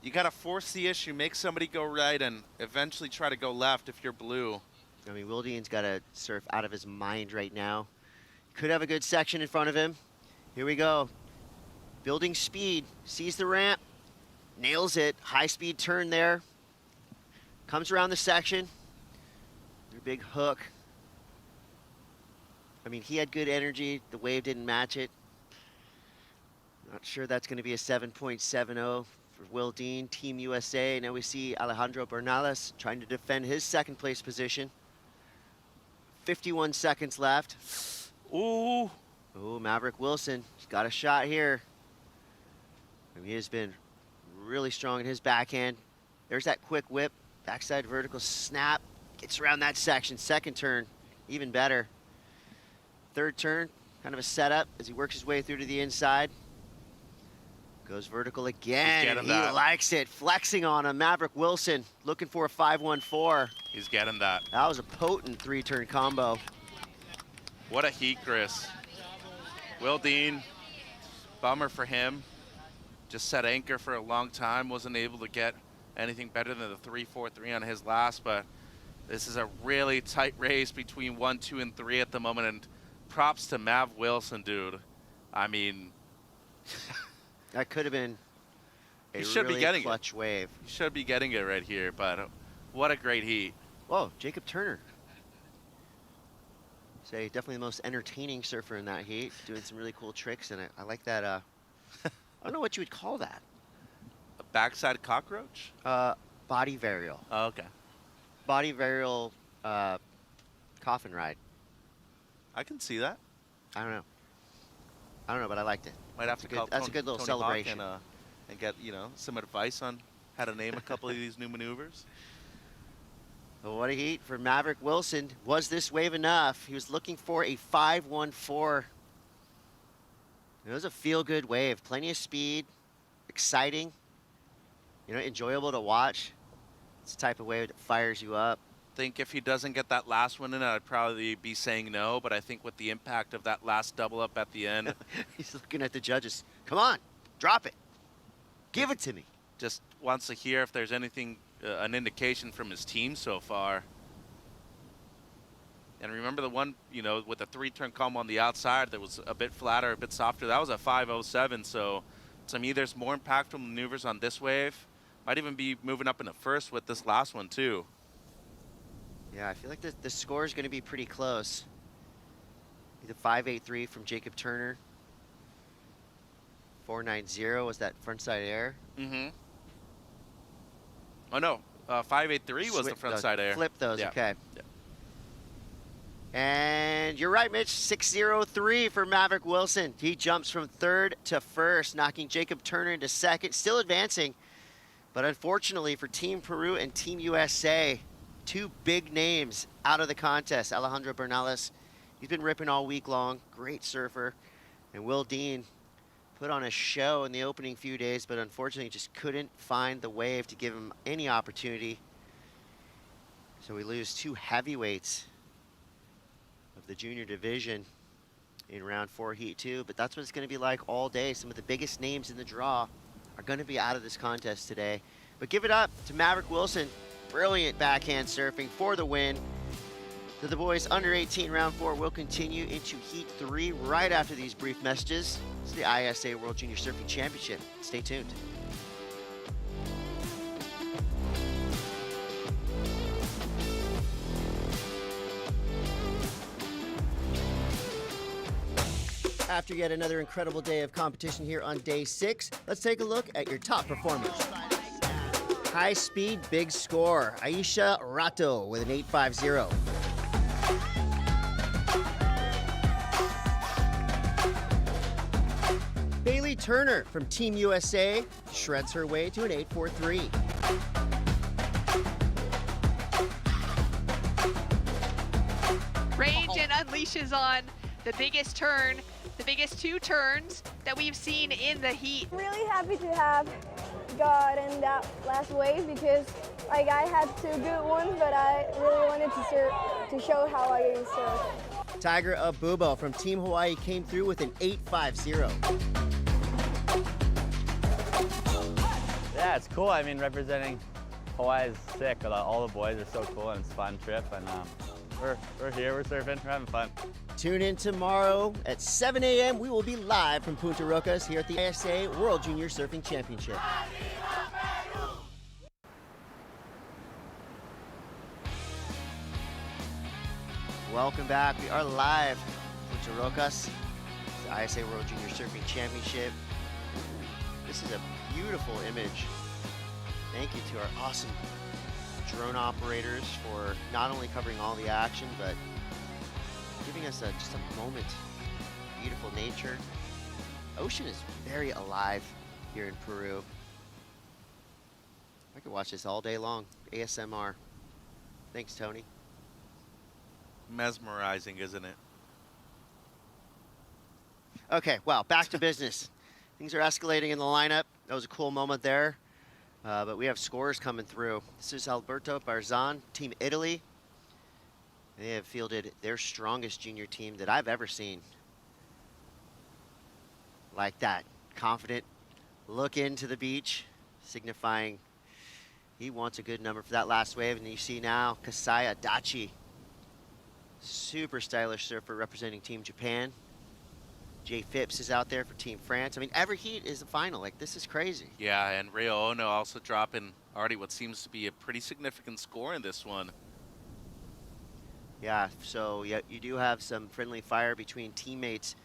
You got to force the issue, make somebody go right, and eventually try to go left if you're blue. I mean, Will Dean's got to surf out of his mind right now. Could have a good section in front of him. Here we go. Building speed, sees the ramp, nails it. High speed turn there. Comes around the section. Their big hook. I mean, he had good energy. The wave didn't match it. Not sure that's going to be a 7.70 for Will Dean, Team USA. Now we see Alejandro Bernales trying to defend his 2nd place position. 51 seconds left. Ooh. Oh, Maverick Wilson, he's got a shot here. I mean, he has been really strong in his backhand. There's that quick whip, backside vertical snap. Gets around that section. 2nd turn, even better. 3rd turn, kind of a setup as he works his way through to the inside. Goes vertical again. He likes it. Flexing on him. Maverick Wilson looking for a 5.14. He's getting that. That was a potent 3-turn combo. What a heat, Chris. Will Dean, bummer for him. Just set anchor for a long time. Wasn't able to get anything better than the 3.43 on his last, but this is a really tight race between 1, 2, and 3 at the moment, and props to Mav Wilson, dude. I mean, that could have been A He should really be getting clutch wave. You should be getting it right here, but what a great heat. Whoa, Jacob Turner. Say definitely the most entertaining surfer in that heat, doing some really cool tricks, and I like that. I don't know what you would call that. A backside cockroach? Body varial. Oh, okay. Body varial coffin ride. I can see that. I don't know, but I liked it. Might have to call That's a good little Tony Hawk celebration. and get, some advice on how to name a couple of these new maneuvers. Well, what a heat for Maverick Wilson. Was this wave enough? He was looking for a 5.14. It was a feel-good wave. Plenty of speed, exciting, enjoyable to watch. It's the type of wave that fires you up. Think if he doesn't get that last one in, I'd probably be saying no, but I think with the impact of that last double up at the end, He's looking at the judges. Come on, drop it. Give it to me. just wants to hear if there's anything, an indication from his team so far. And remember the one, with the 3-turn combo on the outside that was a bit flatter, a bit softer. That was a 5.07, so to me there's more impactful maneuvers on this wave. Might even be moving up in the first with this last one too. Yeah, I feel like the score is going to be pretty close. The 5.83 from Jacob Turner. 4.90 was that frontside air. Mm-hmm. Oh no, 5.83 was the frontside air. Flip those, Yeah. okay. Yeah. And you're right, Mitch. 6.03 for Maverick Wilson. He jumps from third to first, knocking Jacob Turner into second. Still advancing, but unfortunately for Team Peru and Team USA, two big names out of the contest. Alejandro Bernales, he's been ripping all week long. Great surfer. And Will Dean put on a show in the opening few days, but unfortunately just couldn't find the wave to give him any opportunity. So we lose two heavyweights of the junior division in round 4, heat 2, but that's what it's going to be like all day. Some of the biggest names in the draw are going to be out of this contest today. But give it up to Maverick Wilson. Brilliant backhand surfing for the win. To the boys under 18, round 4 will continue into heat 3 right after these brief messages. It's the ISA World Junior Surfing Championship. Stay tuned. After yet another incredible day of competition here on day 6, let's take a look at your top performers. High speed, big score. Aisha Rato with an 8.50. Bailey Turner from Team USA shreds her way to an 8.43. Range and unleashes on the biggest turn, the biggest 2 turns that we've seen in the heat. I'm really happy to have gotten that last wave because I had 2 good ones, but I really wanted to show how I surf. Tiger Abubo from Team Hawaii came through with an 8.50. Yeah, it's cool. I mean, representing Hawaii is sick. All the boys are so cool and it's a fun trip. And we're here, we're surfing, we're having fun. Tune in tomorrow at 7 a.m. We will be live from Punta Rocas here at the ISA World Junior Surfing Championship. Welcome back. We are live from Punta Rocas, the ISA World Junior Surfing Championship. This is a beautiful image. Thank you to our awesome drone operators for not only covering all the action, but giving us just a moment. Beautiful nature. Ocean is very alive here in Peru. I could watch this all day long. ASMR. Thanks, Tony. Mesmerizing, isn't it? Okay, well, back to business. Things are escalating in the lineup. That was a cool moment there. But we have scores coming through. This is Alberto Barzan, Team Italy. They have fielded their strongest junior team that I've ever seen. Like that, confident look into the beach, signifying he wants a good number for that last wave. And you see now Kasaya Dachi, super stylish surfer representing Team Japan. Jay Phipps is out there for Team France. I mean, every heat is a final. Like, this is crazy. Yeah, and Rio Ono also dropping already what seems to be a pretty significant score in this one. Yeah, so you do have some friendly fire between teammates.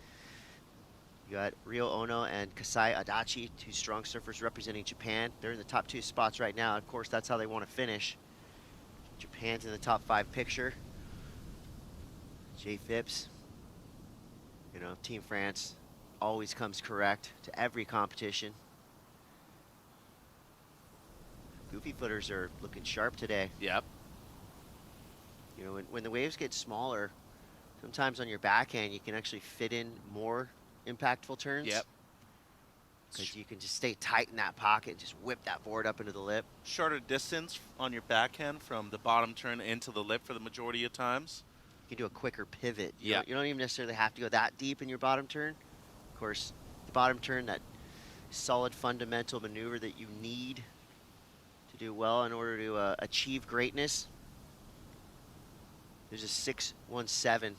You got Rio Ono and Kasai Adachi, 2 strong surfers representing Japan. They're in the top 2 spots right now. Of course, that's how they want to finish. Japan's in the top 5 picture. Jay Phipps, you know, Team France always comes correct to every competition. Goofy footers are looking sharp today. Yep. You know, when the waves get smaller, sometimes on your backhand, you can actually fit in more impactful turns. Yep. Because you can just stay tight in that pocket and just whip that board up into the lip. Shorter distance on your backhand from the bottom turn into the lip for the majority of times. You can do a quicker pivot. Yeah. You don't even necessarily have to go that deep in your bottom turn. Of course, the bottom turn, that solid fundamental maneuver that you need to do well in order to achieve greatness. There's a 617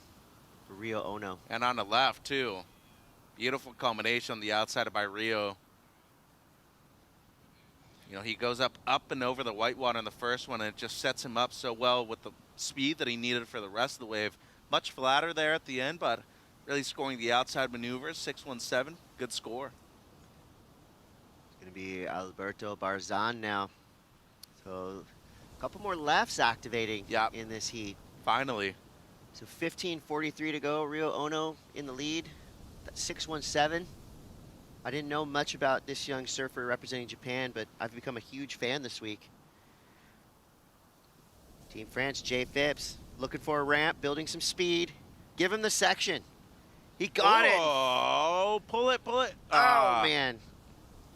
for Rio Ono. And on the left, too. Beautiful combination on the outside by Rio. You know, he goes up and over the whitewater in the first one, and it just sets him up so well with the speed that he needed for the rest of the wave. Much flatter there at the end, but really scoring the outside maneuvers. 617, good score. It's going to be Alberto Barzan now. So a couple more lefts activating in this heat. Finally. So 15:43 to go. Rio Ono in the lead. That's 617. I didn't know much about this young surfer representing Japan, but I've become a huge fan this week. Team France, Jay Phipps, looking for a ramp, building some speed. Give him the section. He got it. Oh, pull it. Oh, man.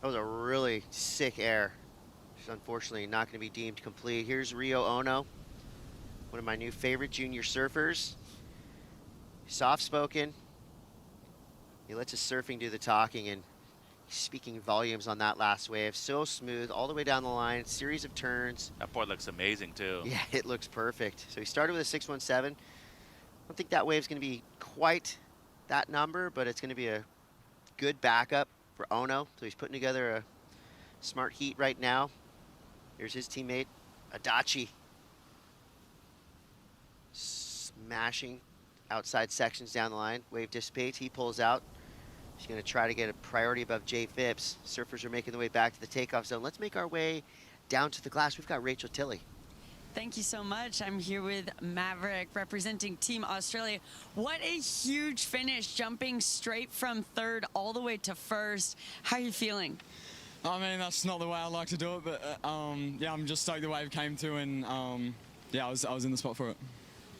That was a really sick air. Just unfortunately not going to be deemed complete. Here's Rio Ono, one of my new favorite junior surfers. Soft-spoken. He lets his surfing do the talking, and he's speaking volumes on that last wave. So smooth, all the way down the line, series of turns. That board looks amazing, too. Yeah, it looks perfect. So he started with a 617. I don't think that wave's going to be quite that number, but it's going to be a good backup for Ono. So he's putting together a smart heat right now. Here's his teammate, Adachi. Smashing outside sections down the line. Wave dissipates, he pulls out. He's going to try to get a priority above Jay Phipps. Surfers are making their way back to the takeoff zone. Let's make our way down to the glass. We've got Rachel Tilley. Thank you so much. I'm here with Maverick representing Team Australia. What a huge finish, jumping straight from third all the way to first. How are you feeling? I mean, that's not the way I like to do it, but yeah, I'm just stoked the wave came through, and yeah, I was in the spot for it.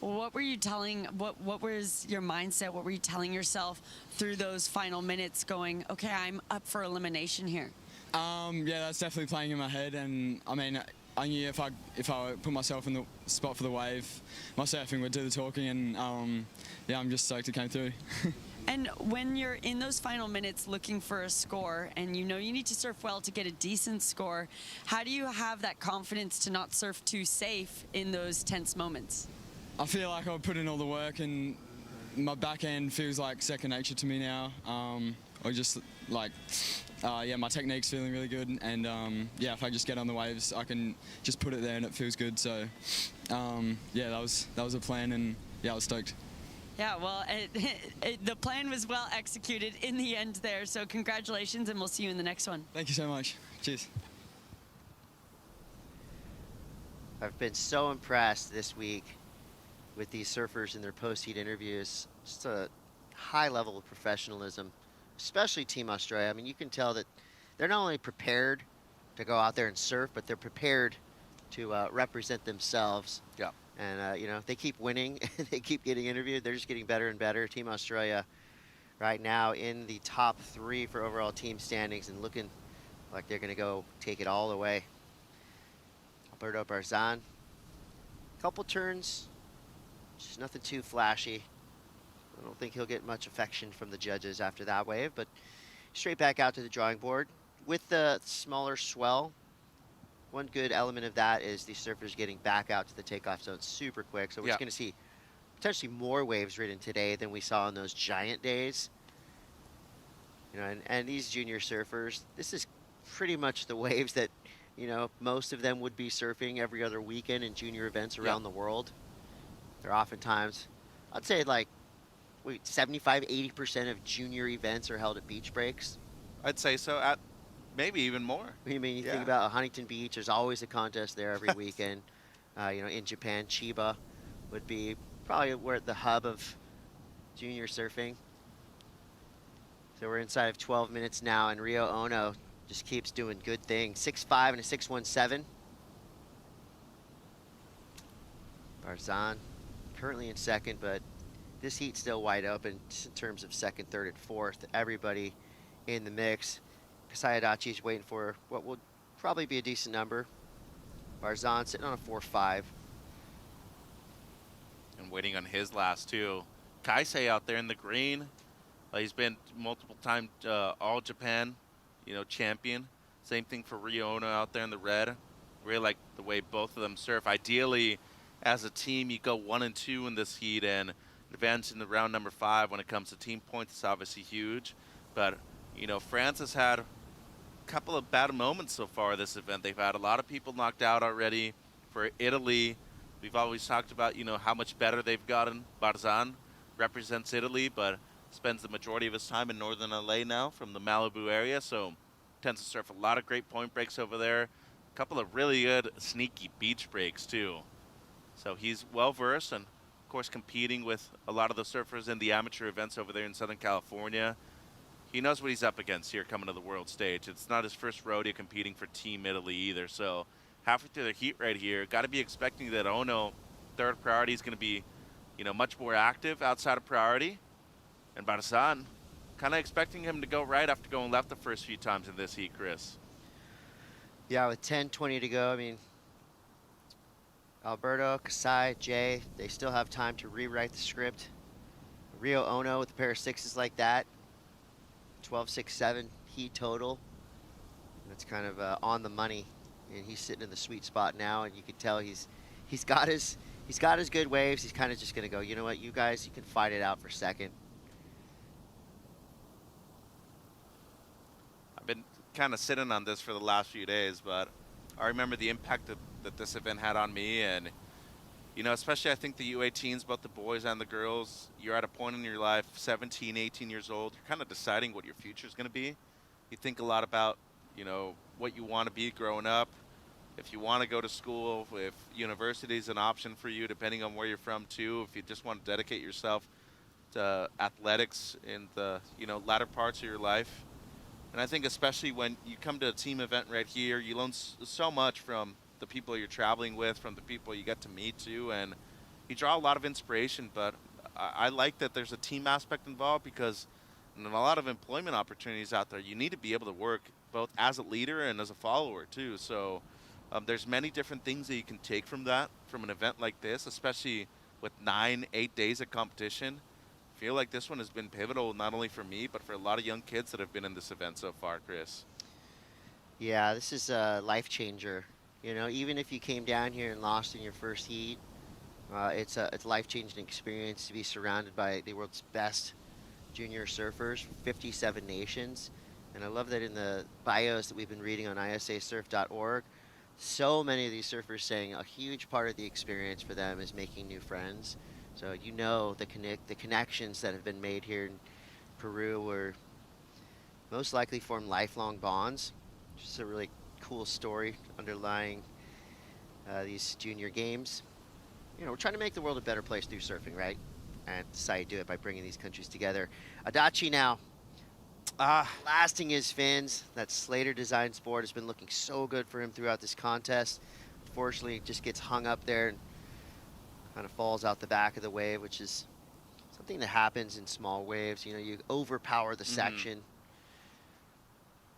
What were you telling, what was your mindset? What were you telling yourself through those final minutes going, okay, I'm up for elimination here? Yeah, that's definitely playing in my head, and I mean, I knew if I put myself in the spot for the wave, my surfing would do the talking, and yeah, I'm just stoked it came through. And when you're in those final minutes looking for a score, and you know you need to surf well to get a decent score, how do you have that confidence to not surf too safe in those tense moments? I feel like I've put in all the work, and my backhand feels like second nature to me now. Or just like, yeah, my technique's feeling really good, and yeah, if I just get on the waves, I can just put it there and it feels good. So yeah, that was a plan, and yeah, I was stoked. Yeah, well, the plan was well executed in the end there, so congratulations, and we'll see you in the next one. Thank you so much. Cheers. I've been so impressed this week with these surfers in their post-heat interviews. Just a high level of professionalism, especially Team Australia. I mean, you can tell that they're not only prepared to go out there and surf, but they're prepared to represent themselves. Yeah. And, you know, they keep winning. They keep getting interviewed. They're just getting better and better. Team Australia right now in the top 3 for overall team standings and looking like they're going to go take it all the way. Alberto Barzan. Couple turns. Just nothing too flashy. I don't think he'll get much affection from the judges after that wave, but straight back out to the drawing board. With the smaller swell, one good element of that is the surfers getting back out to the takeoff zone super quick. So we're just going to see potentially more waves ridden today than we saw on those giant days. You know, and these junior surfers, this is pretty much the waves that, you know, most of them would be surfing every other weekend in junior events around the world. They're oftentimes, I'd say like, 75–80% of junior events are held at beach breaks. I'd say so. At maybe even more. I mean, you think about Huntington Beach, there's always a contest there every weekend. You know, in Japan, Chiba would be probably where the hub of junior surfing. So we're inside of 12 minutes now, and Ryo Ono just keeps doing good things. 6'5" and a 6'17". Barzan currently in second, but this heat's still wide open in terms of second, third, and fourth. Everybody in the mix. Kasayadachi is waiting for what will probably be a decent number. Barzan sitting on a 4.5. And waiting on his last two. Kaisei out there in the green. He's been multiple time All Japan, you know, champion. Same thing for Ryo Ono out there in the red. Really like the way both of them surf. Ideally, as a team, you go 1 and 2 in this heat and advance in the round number 5 when it comes to team points. It's obviously huge. But, you know, France has had a couple of bad moments so far this event. They've had a lot of people knocked out already. For Italy, we've always talked about, you know, how much better they've gotten. Barzan represents Italy, but spends the majority of his time in northern LA now from the Malibu area, so tends to surf a lot of great point breaks over there. A couple of really good sneaky beach breaks too. So he's well versed and of course competing with a lot of the surfers in the amateur events over there in Southern California. He knows what he's up against here coming to the world stage. It's not his first rodeo competing for Team Italy either, so halfway through the heat right here, got to be expecting that Ono, third priority, is going to be, you know, much more active outside of priority. And Barzan, kind of expecting him to go right after going left the first few times in this heat, Chris. Yeah, with 10:20 to go, I mean, Alberto, Kasai, Jay, they still have time to rewrite the script. Ryo Ono with a pair of sixes like that, 12.67 heat total. That's kind of on the money, and he's sitting in the sweet spot now, and you can tell he's got his good waves. He's kind of just gonna go, you know what, you guys, you can fight it out for second. I've been kind of sitting on this for the last few days, but I remember the impact that this event had on me. And, you know, especially I think the U18s, both the boys and the girls, you're at a point in your life, 17, 18 years old, you're kind of deciding what your future is going to be. You think a lot about, you know, what you want to be growing up. If you want to go to school, if university is an option for you, depending on where you're from too, if you just want to dedicate yourself to athletics in the, you know, latter parts of your life. And I think especially when you come to a team event right here, you learn so much from the people you're traveling with, from the people you get to meet too, and you draw a lot of inspiration. But I like that there's a team aspect involved, because in a lot of employment opportunities out there, you need to be able to work both as a leader and as a follower too. So there's many different things that you can take from that, from an event like this, especially with 9-8 days of competition. I feel like this one has been pivotal, not only for me, but for a lot of young kids that have been in this event so far, Chris. Yeah, this is a life changer. You know, even if you came down here and lost in your first heat, it's a life-changing experience to be surrounded by the world's best junior surfers from 57 nations. And I love that in the bios that we've been reading on ISAsurf.org, so many of these surfers saying a huge part of the experience for them is making new friends. So you know the connections that have been made here in Peru were most likely form lifelong bonds. Just a really cool story underlying these junior games. You know, we're trying to make the world a better place through surfing, right? And that's how you do it, by bringing these countries together. Adachi now, blasting his fins. That Slater design sport has been looking so good for him throughout this contest. Unfortunately, just gets hung up there and kind of falls out the back of the wave, which is something that happens in small waves. You know, you overpower the section,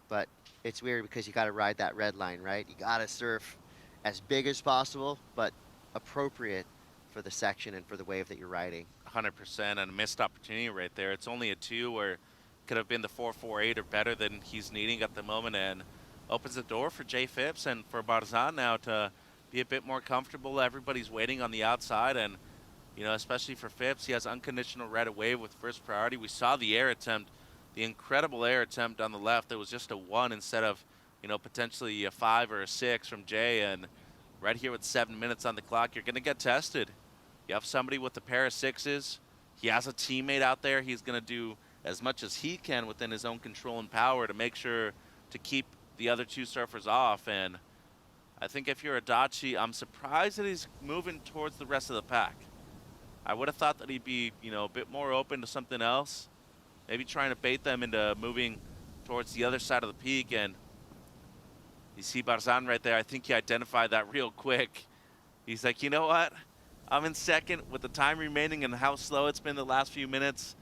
but it's weird because you got to ride that red line, right? You got to surf as big as possible, but appropriate for the section and for the wave that you're riding. 100%, and a missed opportunity right there. It's only a 2 where could have been the 4.48 or better than he's needing at the moment, and opens the door for Jay Phipps and for Barzan now to be a bit more comfortable. Everybody's waiting on the outside, and, you know, especially for Phipps, he has unconditional right of wave with first priority. We saw the air attempt the incredible air attempt on the left. It was just a 1 instead of, you know, potentially a 5 or a 6 from Jay. And right here with 7 minutes on the clock, you're going to get tested. You have somebody with a pair of 6s. He has a teammate out there. He's going to do as much as he can within his own control and power to make sure to keep the other 2 surfers off. And I think if you're Adachi, I'm surprised that he's moving towards the rest of the pack. I would have thought that he'd be, you know, a bit more open to something else. Maybe trying to bait them into moving towards the other side of the peak. And you see Barzan right there. I think he identified that real quick. He's like, you know what? I'm in second with the time remaining and how slow it's been the last few minutes.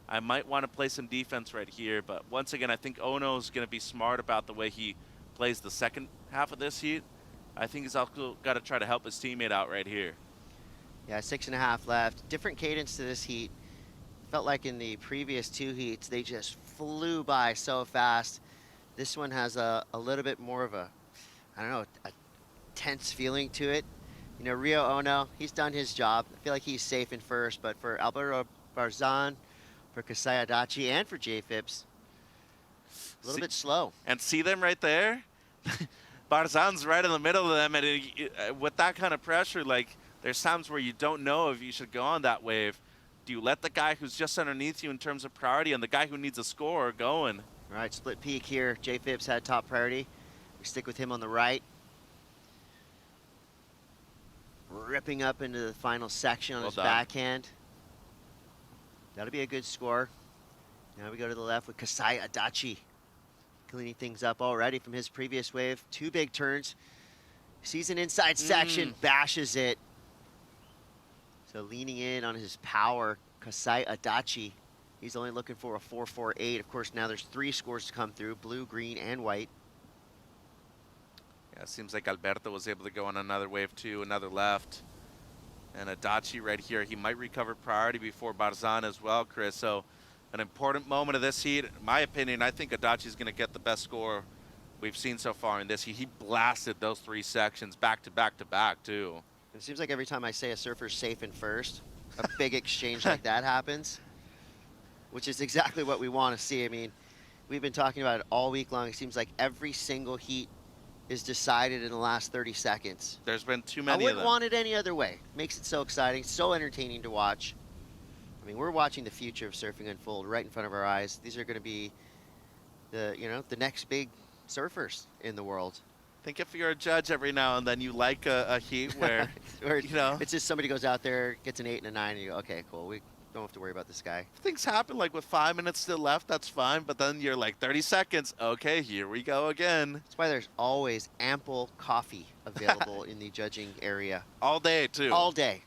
I might want to play some defense right here. But once again, I think Ono's going to be smart about the way he plays the second half of this heat. I think he's also got to try to help his teammate out right here. Yeah, 6.5 left. Different cadence to this heat. Felt like in the previous 2 heats, they just flew by so fast. This one has a little bit more of a, I don't know, a tense feeling to it. You know, Rio Ono, he's done his job. I feel like he's safe in first, but for Alberto Barzan, for Kasai Adachi, and for J-Phipps, a little bit slow. And see them right there? Barzan's right in the middle of them, and with that kind of pressure, like, there's times where you don't know if you should go on that wave. Do you let the guy who's just underneath you in terms of priority and the guy who needs a score going? All right, split peak here. J-Phipps had top priority. We stick with him on the right. Ripping up into the final section on his backhand. That'll be a good score. Now we go to the left with Kasai Adachi. Cleaning things up already from his previous wave. 2 big turns. Sees an inside section, bashes it. So leaning in on his power, Kasai Adachi. He's only looking for a 4.48. Of course, now there's 3 scores to come through, blue, green, and white. Yeah, it seems like Alberto was able to go on another wave too, another left. And Adachi right here, he might recover priority before Barzan as well, Chris. So an important moment of this heat. In my opinion, I think Adachi's going to get the best score we've seen so far in this heat. He blasted those 3 sections back to back to back too. It seems like every time I say a surfer's safe in first, a big exchange like that happens, which is exactly what we want to see. I mean, we've been talking about it all week long. It seems like every single heat is decided in the last 30 seconds. There's been too many of them. I wouldn't want it any other way. Makes it so exciting, so entertaining to watch. I mean, we're watching the future of surfing unfold right in front of our eyes. These are going to be the, you know, the next big surfers in the world. I think if you're a judge every now and then, you like a heat where, you know. It's just somebody goes out there, gets an 8 and a 9, and you go, okay, cool. We don't have to worry about this guy. Things happen, like with 5 minutes still left, that's fine. But then you're like 30 seconds. Okay, here we go again. That's why there's always ample coffee available in the judging area. All day, too. All day.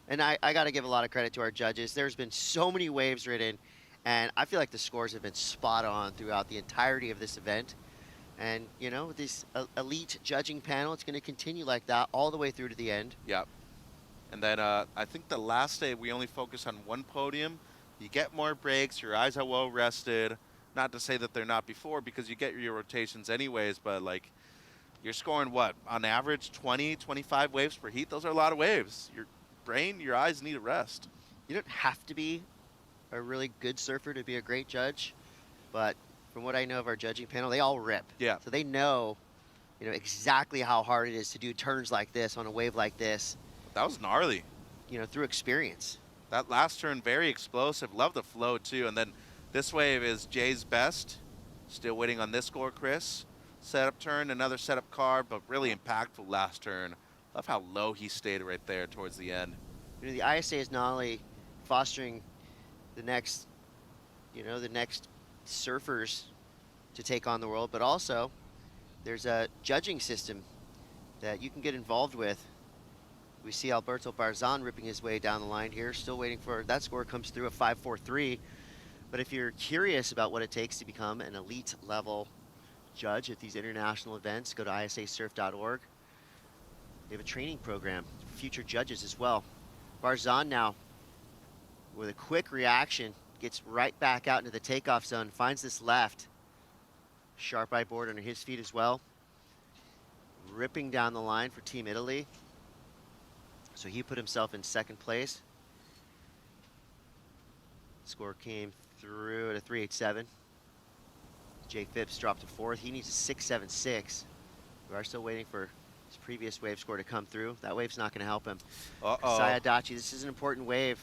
And I got to give a lot of credit to our judges. There's been so many waves ridden, and I feel like the scores have been spot on throughout the entirety of this event. And, you know, with this elite judging panel, it's going to continue like that all the way through to the end. Yep. And then I think the last day we only focus on 1 podium. You get more breaks. Your eyes are well rested. Not to say that they're not before, because you get your rotations anyways, but, like, you're scoring, what, on average 20, 25 waves per heat? Those are a lot of waves. Your brain, your eyes need a rest. You don't have to be a really good surfer to be a great judge, but from what I know of our judging panel, they all rip. Yeah. So they know, you know, exactly how hard it is to do turns like this on a wave like this. That was gnarly. You know, through experience. That last turn, very explosive. Love the flow, too. And then this wave is Jay's best. Still waiting on this score, Chris. Setup turn, another setup card, but really impactful last turn. Love how low he stayed right there towards the end. You know, the ISA is not only fostering the next, you know, the next surfers to take on the world, but also there's a judging system that you can get involved with. We see Alberto Barzan ripping his way down the line here, still waiting for that score comes through a 5.43. But if you're curious about what it takes to become an elite level judge at these international events, go to isasurf.org. They have a training program for future judges as well. Barzan now, with a quick reaction, gets right back out into the takeoff zone, finds this left. Sharp eye board under his feet as well. Ripping down the line for Team Italy. So he put himself in second place. Score came through at a 3.87. Jay Phipps dropped to 4th. He needs a 6.76. We are still waiting for his previous wave score to come through. That wave's not going to help him. Kasai Adachi, this is an important wave.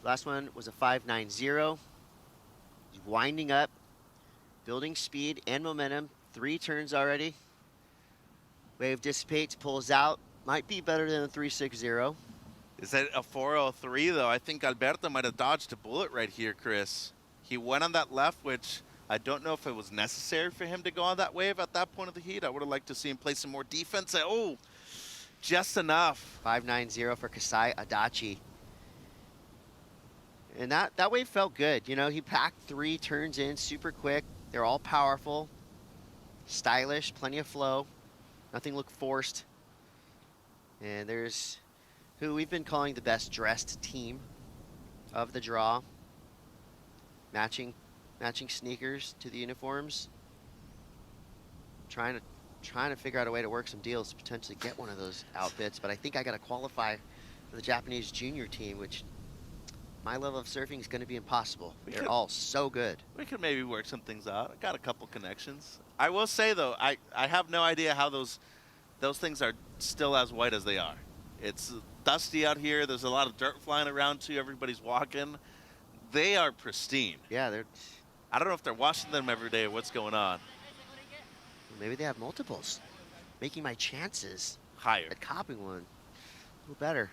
Last one was a 5.90. He's winding up, building speed and momentum. 3 turns already. Wave dissipates, pulls out. Might be better than a 3.60. Is that a 4.03 though? I think Alberto might have dodged a bullet right here, Chris. He went on that left, which I don't know if it was necessary for him to go on that wave at that point of the heat. I would have liked to see him play some more defense. Oh, just enough. 5.90 for Kasai Adachi. And that wave felt good. You know, he packed 3 turns in super quick. They're all powerful, stylish, plenty of flow. Nothing looked forced. And there's who we've been calling the best dressed team of the draw. Matching sneakers to the uniforms. Trying to figure out a way to work some deals to potentially get one of those outfits, but I think I got to qualify for the Japanese junior team, which my level of surfing is going to be impossible. They're all so good. We could maybe work some things out. I got a couple connections. I will say though, I have no idea how those things are still as white as they are. It's dusty out here. There's a lot of dirt flying around too. Everybody's walking. They are pristine. Yeah, I don't know if they're washing them every day or what's going on. Maybe they have multiples, making my chances higher at copping one a little better.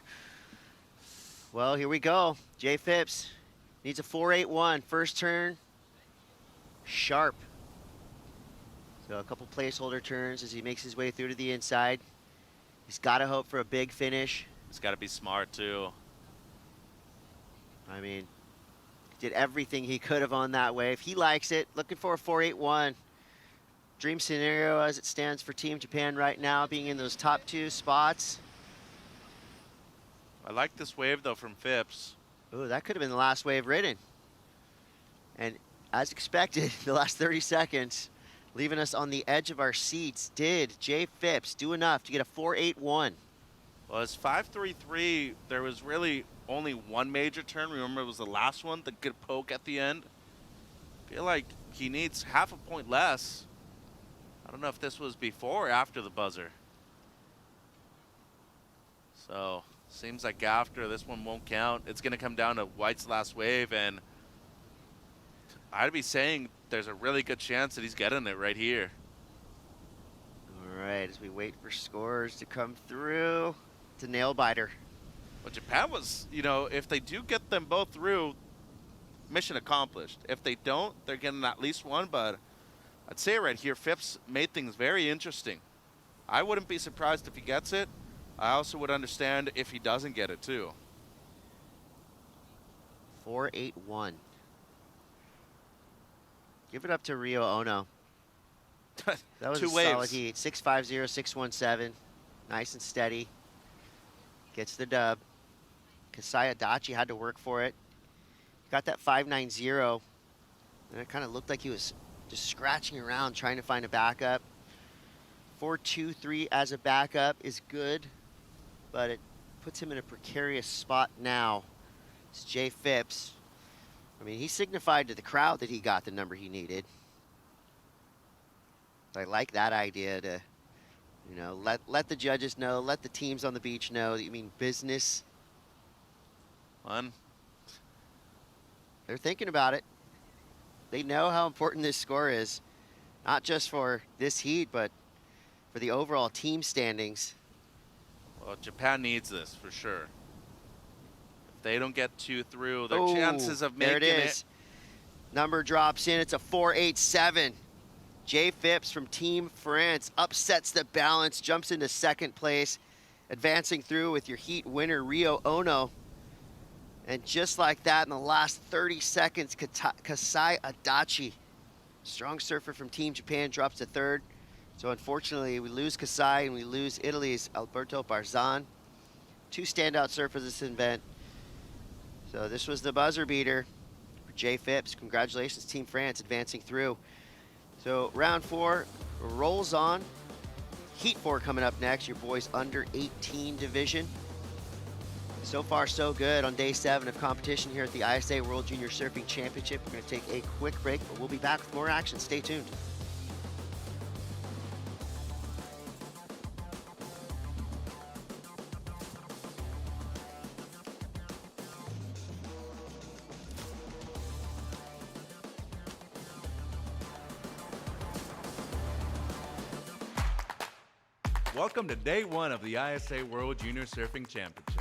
Well, here we go. Jay Phipps needs a 4.81. First turn, sharp. So a couple placeholder turns as he makes his way through to the inside. He's got to hope for a big finish. He's got to be smart too. I mean, did everything he could have on that wave. He likes it. Looking for a 4.81. Dream scenario as it stands for Team Japan right now, being in those top 2 spots. I like this wave though from Phipps. Ooh, that could have been the last wave ridden. And as expected, the last 30 seconds, leaving us on the edge of our seats. Did Jay Phipps do enough to get a 4.81? Well, his 5.33, there was really only one major turn. Remember, it was the last one, the good poke at the end. I feel like he needs half a point less. I don't know if this was before or after the buzzer. So, seems like after, this one won't count. It's going to come down to White's last wave, and I'd be saying there's a really good chance that he's getting it right here. All right, as we wait for scores to come through, it's a nail biter. Well, Japan was, you know, if they do get them both through, mission accomplished. If they don't, they're getting at least one, but I'd say right here, Phipps made things very interesting. I wouldn't be surprised if he gets it. I also would understand if he doesn't get it too. 4.81. Give it up to Ryo Ono. That was 2 a waves. solid heat. 6.50, 6.17. Nice and steady. Gets the dub. Kasai Adachi had to work for it. Got that 5.90. And it kind of looked like he was just scratching around trying to find a backup. 4.23 as a backup is good, but it puts him in a precarious spot now. It's Jay Phipps. I mean, he signified to the crowd that he got the number he needed. I like that idea to, you know, let the judges know, let the teams on the beach know that you mean business. One. They're thinking about it. They know how important this score is, not just for this heat, but for the overall team standings. Well, Japan needs this for sure. If they don't get 2 through, their Oh, chances of making there it is. Number drops in. It's a 4.87. Jay Phipps from Team France upsets the balance, jumps into second place, advancing through with your heat winner, Ryo Ono. And just like that, in the last 30 seconds, Kasai Adachi, strong surfer from Team Japan, drops to 3rd. So unfortunately, we lose Kasai and we lose Italy's Alberto Barzan. 2 standout surfers this event. So this was the buzzer beater for Jay Phipps. Congratulations, Team France, advancing through. So round 4 rolls on. Heat 4 coming up next, your boys under 18 division. So far, so good on day 7 of competition here at the ISA World Junior Surfing Championship. We're going to take a quick break, but we'll be back with more action. Stay tuned. Welcome to day 1 of the ISA World Junior Surfing Championships.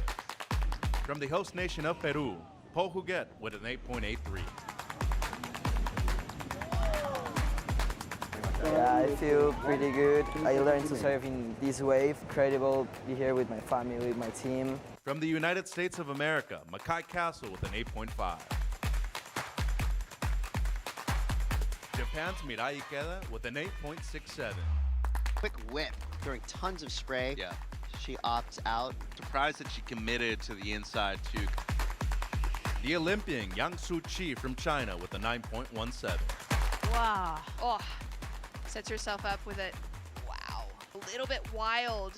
From the host nation of Peru, Paul Huguet with an 8.83. Yeah, I feel pretty good. I learned to surf in this wave. Incredible to be here with my family, with my team. From the United States of America, Makai Castle with an 8.5. Japan's Mirai Ikeda with an 8.67. Quick whip, throwing tons of spray. Yeah. She opts out. Surprised that she committed to the inside too. The Olympian Yang Su Chi from China with a 9.17. Wow. Oh, sets herself up with it. Wow. A little bit wild.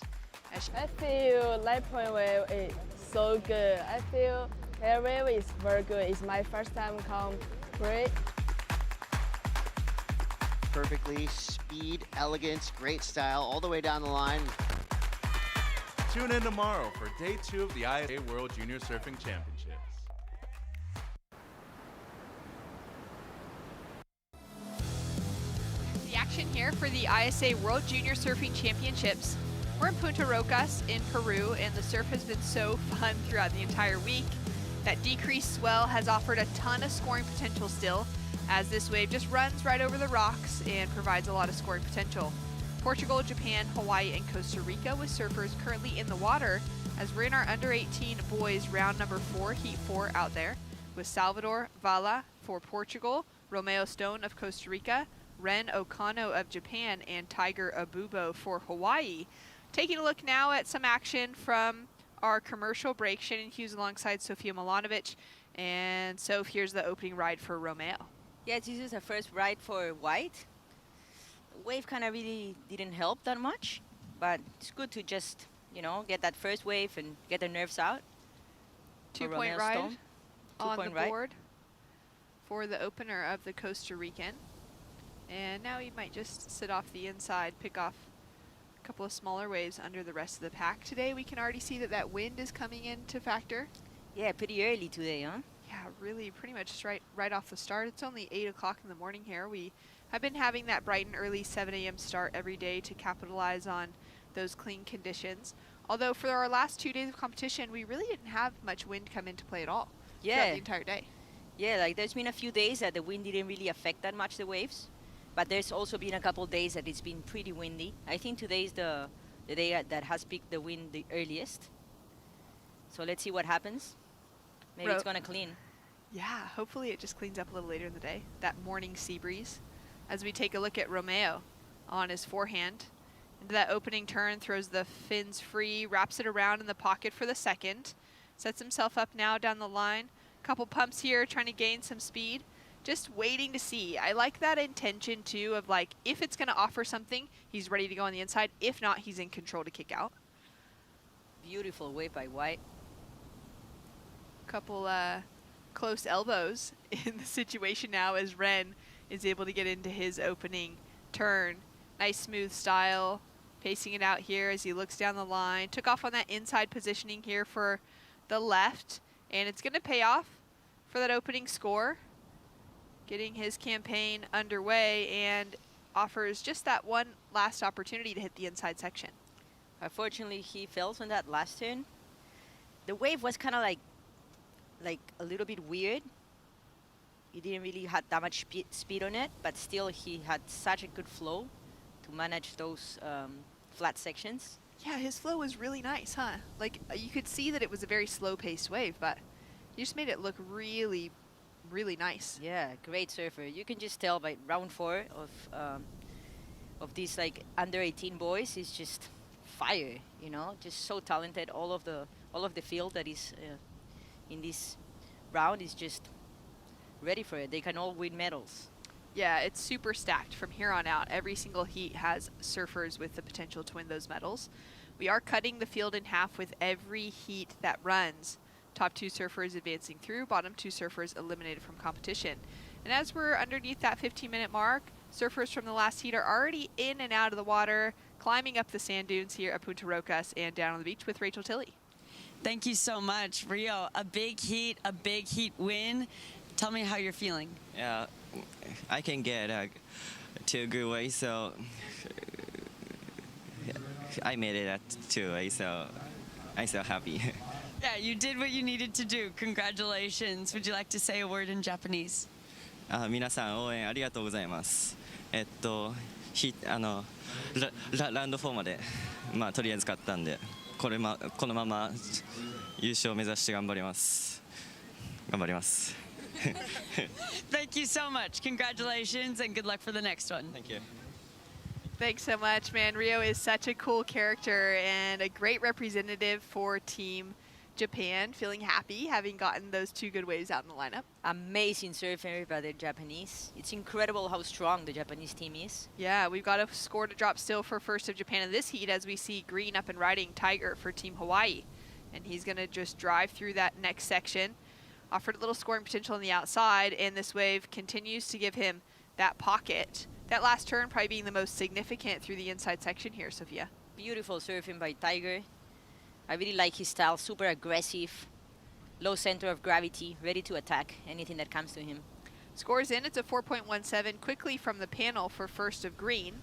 I feel light point wave is so good. I feel air wave is very good. It's my first time come great. Perfectly, speed, elegance, great style, all the way down the line. Tune in tomorrow for day 2 of the ISA World Junior Surfing Championships. The action here for the ISA World Junior Surfing Championships. We're in Punta Rocas in Peru, and the surf has been so fun throughout the entire week. That decreased swell has offered a ton of scoring potential still, as this wave just runs right over the rocks and provides a lot of scoring potential. Portugal, Japan, Hawaii, and Costa Rica with surfers currently in the water, as we're in our under 18 boys round number 4, heat 4 out there, with Salvador Vala for Portugal, Romeo Stone of Costa Rica, Ren Okano of Japan, and Tiger Abubo for Hawaii. Taking a look now at some action from our commercial break. Shannon Hughes alongside Sofia Milanovic, and so here's the opening ride for Romeo. Yes, this is the first ride for white. The wave kind of really didn't help that much, but it's good to just, you know, get that first wave and get the nerves out. 2-point ride on the board for the opener of the Costa Rican. And now he might just sit off the inside, pick off a couple of smaller waves under the rest of the pack. Today we can already see that that wind is coming into factor. Yeah, pretty early today, huh? Yeah, really pretty much right off the start. It's only 8 o'clock in the morning here. We have been having that bright and early 7 a.m. start every day to capitalize on those clean conditions. Although for our last 2 days of competition, we really didn't have much wind come into play at all throughout the entire day. Yeah, like there's been a few days that the wind didn't really affect that much the waves, but there's also been a couple days that it's been pretty windy. I think today is the day that has picked the wind the earliest. So let's see what happens. Maybe it's gonna clean. Yeah, hopefully it just cleans up a little later in the day. That morning sea breeze. As we take a look at Romeo on his forehand. Into that opening turn, throws the fins free, wraps it around in the pocket for the second. Sets himself up now down the line. Couple pumps here, trying to gain some speed. Just waiting to see. I like that intention too of like, if it's gonna offer something, he's ready to go on the inside. If not, he's in control to kick out. Beautiful wave by white. Couple close elbows in the situation now as Ren is able to get into his opening turn. Nice smooth style, pacing it out here as he looks down the line. Took off on that inside positioning here for the left, and it's gonna pay off for that opening score. Getting his campaign underway and offers just that one last opportunity to hit the inside section. Unfortunately, he fails on that last turn. The wave was kind of like a little bit weird. He didn't really have that much speed on it, but still he had such a good flow to manage those flat sections. Yeah, his flow was really nice, huh? Like, you could see that it was a very slow-paced wave, but you just made it look really, really nice. Yeah, great surfer. You can just tell by round 4 of these like under 18 boys is just fire. You know, just so talented. All of the field that is in this round is just ready for it. They can all win medals. Yeah, it's super stacked from here on out. Every single heat has surfers with the potential to win those medals. We are cutting the field in half with every heat that runs. Top 2 surfers advancing through, bottom 2 surfers eliminated from competition. And as we're underneath that 15-minute mark, surfers from the last heat are already in and out of the water, climbing up the sand dunes here at Punta Rocas and down on the beach with Rachel Tilley. Thank you so much, Rio. A big heat win. Tell me how you're feeling. Yeah, I can get 2 good waves, so I made it at 2 waves, so I'm so happy. Yeah, you did what you needed to do. Congratulations. Would you like to say a word in Japanese? 皆さん応援ありがとうございます。ラウンド4まで、とりあえず勝ったんで、このまま優勝を目指して頑張ります。頑張ります。Thank you so much. Congratulations and good luck for the next one. Thank you. Thanks so much, man. Rio is such a cool character and a great representative for Team Japan. Feeling happy having gotten those 2 good waves out in the lineup. Amazing surfing by the Japanese. It's incredible how strong the Japanese team is. Yeah, we've got a score to drop still for first of Japan in this heat as we see green up and riding Tiger for Team Hawaii. And he's going to just drive through that next section. Offered a little scoring potential on the outside, and this wave continues to give him that pocket. That last turn probably being the most significant through the inside section here, Sophia. Beautiful surfing by Tiger. I really like his style, super aggressive, low center of gravity, ready to attack anything that comes to him. Scores in, it's a 4.17 quickly from the panel for first of green.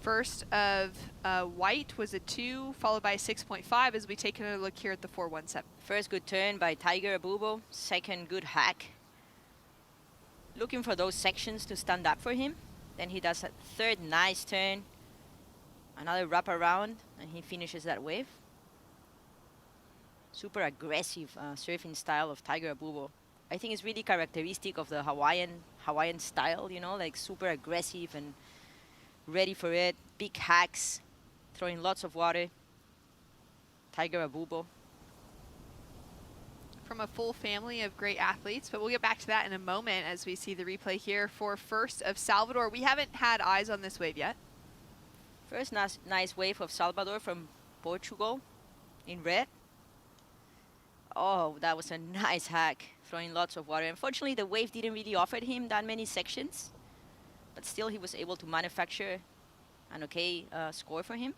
First of white was a 2, followed by a 6.5 as we take another look here at the 4.17. First good turn by Tiger Abubo, second good hack. Looking for those sections to stand up for him. Then he does a third nice turn, another wrap around, and he finishes that wave. Super aggressive surfing style of Tiger Abubo. I think it's really characteristic of the Hawaiian style, you know, like super aggressive and ready for it. Big hacks, throwing lots of water. Tiger Abubo. From a full family of great athletes, but we'll get back to that in a moment as we see the replay here for first of Salvador. We haven't had eyes on this wave yet. First nice wave of Salvador from Portugal in red. Oh, that was a nice hack, throwing lots of water. Unfortunately, the wave didn't really offer him that many sections, but still he was able to manufacture an okay score for him.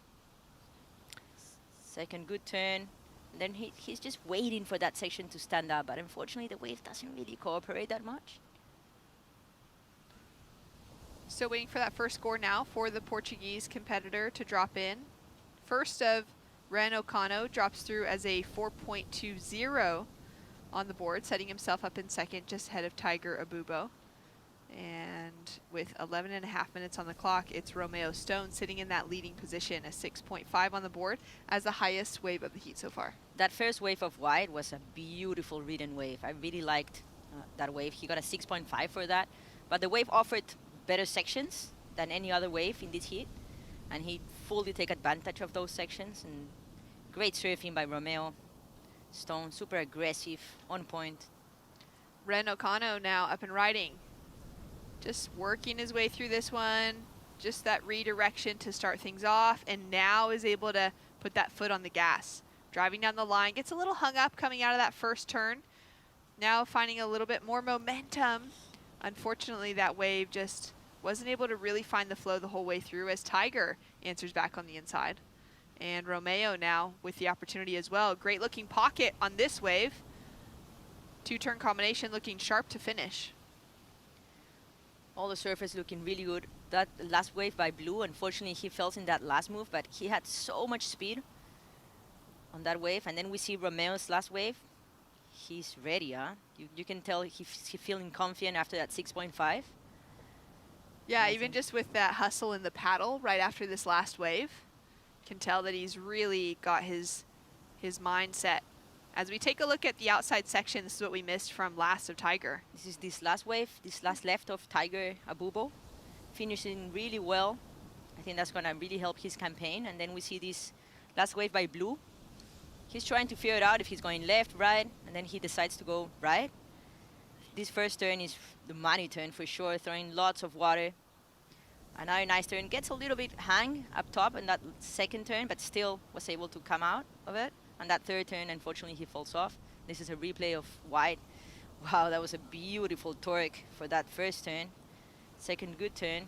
Second good turn. And then he's just waiting for that section to stand up, but unfortunately the wave doesn't really cooperate that much. Still waiting for that first score now for the Portuguese competitor to drop in. First of Ren Okano drops through as a 4.20 on the board, setting himself up in second just ahead of Tiger Abubo. And with 11.5 minutes on the clock, it's Romeo Stone sitting in that leading position, a 6.5 on the board as the highest wave of the heat so far. That first wave of white was a beautiful ridden wave. I really liked that wave. He got a 6.5 for that, but the wave offered better sections than any other wave in this heat, and he fully took advantage of those sections. And great surfing by Romeo Stone, super aggressive, on point. Ren Okano now up and riding. Just working his way through this one, just that redirection to start things off, and now is able to put that foot on the gas. Driving down the line, gets a little hung up coming out of that first turn. Now finding a little bit more momentum. Unfortunately, that wave just wasn't able to really find the flow the whole way through as Tiger answers back on the inside. And Romeo now with the opportunity as well. Great looking pocket on this wave. 2-turn combination looking sharp to finish. All the surfers looking really good. That last wave by Blue, unfortunately he fell in that last move, but he had so much speed on that wave. And then we see Romeo's last wave. He's ready, huh? You can tell he's feeling confident after that 6.5. Yeah, even just with that hustle in the paddle right after this last wave, can tell that he's really got his mindset. As we take a look at the outside section, this is what we missed from last of Tiger. This is this last wave, this last left of Tiger Abubo, finishing really well. I think that's gonna really help his campaign. And then we see this last wave by Blue. He's trying to figure it out if he's going left, right, and then he decides to go right. This first turn is the money turn for sure, throwing lots of water. Another nice turn. Gets a little bit hang up top in that second turn, but still was able to come out of it. On that third turn, unfortunately, he falls off. This is a replay of White. Wow, that was a beautiful torque for that first turn. Second good turn.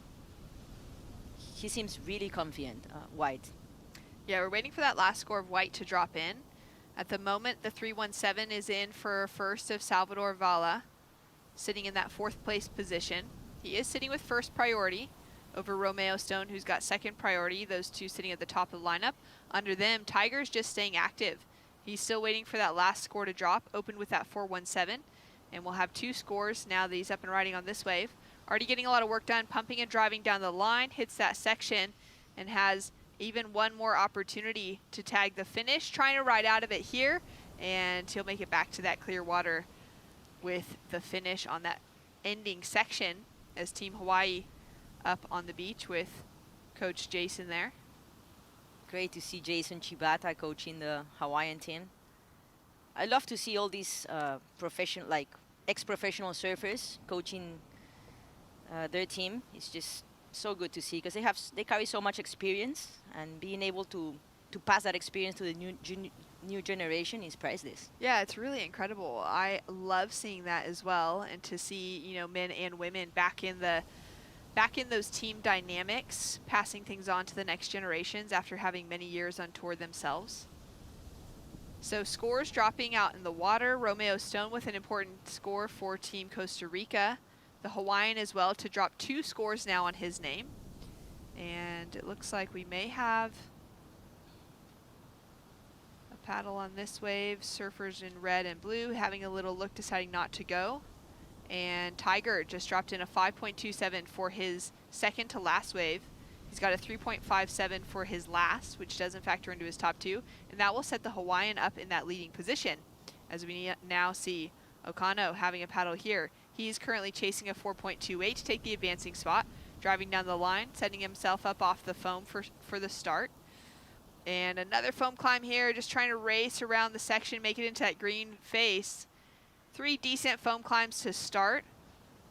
He seems really confident, White. Yeah, we're waiting for that last score of White to drop in. At the moment, the 317 is in for first of Salvador Vala, sitting in that 4th place position. He is sitting with first priority over Romeo Stone, who's got second priority, those two sitting at the top of the lineup. Under them, Tiger's just staying active. He's still waiting for that last score to drop, opened with that 417, and we'll have 2 scores now that he's up and riding on this wave. Already getting a lot of work done, pumping and driving down the line, hits that section, and has even one more opportunity to tag the finish, trying to ride out of it here, and he'll make it back to that clear water with the finish on that ending section as Team Hawaii up on the beach with Coach Jason there. Great to see Jason Chibata coaching the Hawaiian team. I love to see all these ex-professional surfers coaching their team. It's just so good to see because they carry so much experience, and being able to pass that experience to the new generation is priceless. Yeah, it's really incredible. I love seeing that as well, and to see men and women back in those team dynamics, passing things on to the next generations after having many years on tour themselves. So scores dropping out in the water. Romeo Stone with an important score for Team Costa Rica. The Hawaiian as well to drop 2 scores now on his name. And it looks like we may have a paddle on this wave. Surfers in red and blue having a little look, deciding not to go. And Tiger just dropped in a 5.27 for his second to last wave. He's got a 3.57 for his last, which doesn't factor into his top 2. And that will set the Hawaiian up in that leading position. As we now see Okano having a paddle here. He's currently chasing a 4.28 to take the advancing spot, driving down the line, setting himself up off the foam for the start. And another foam climb here, just trying to race around the section, make it into that green face. 3 decent foam climbs to start,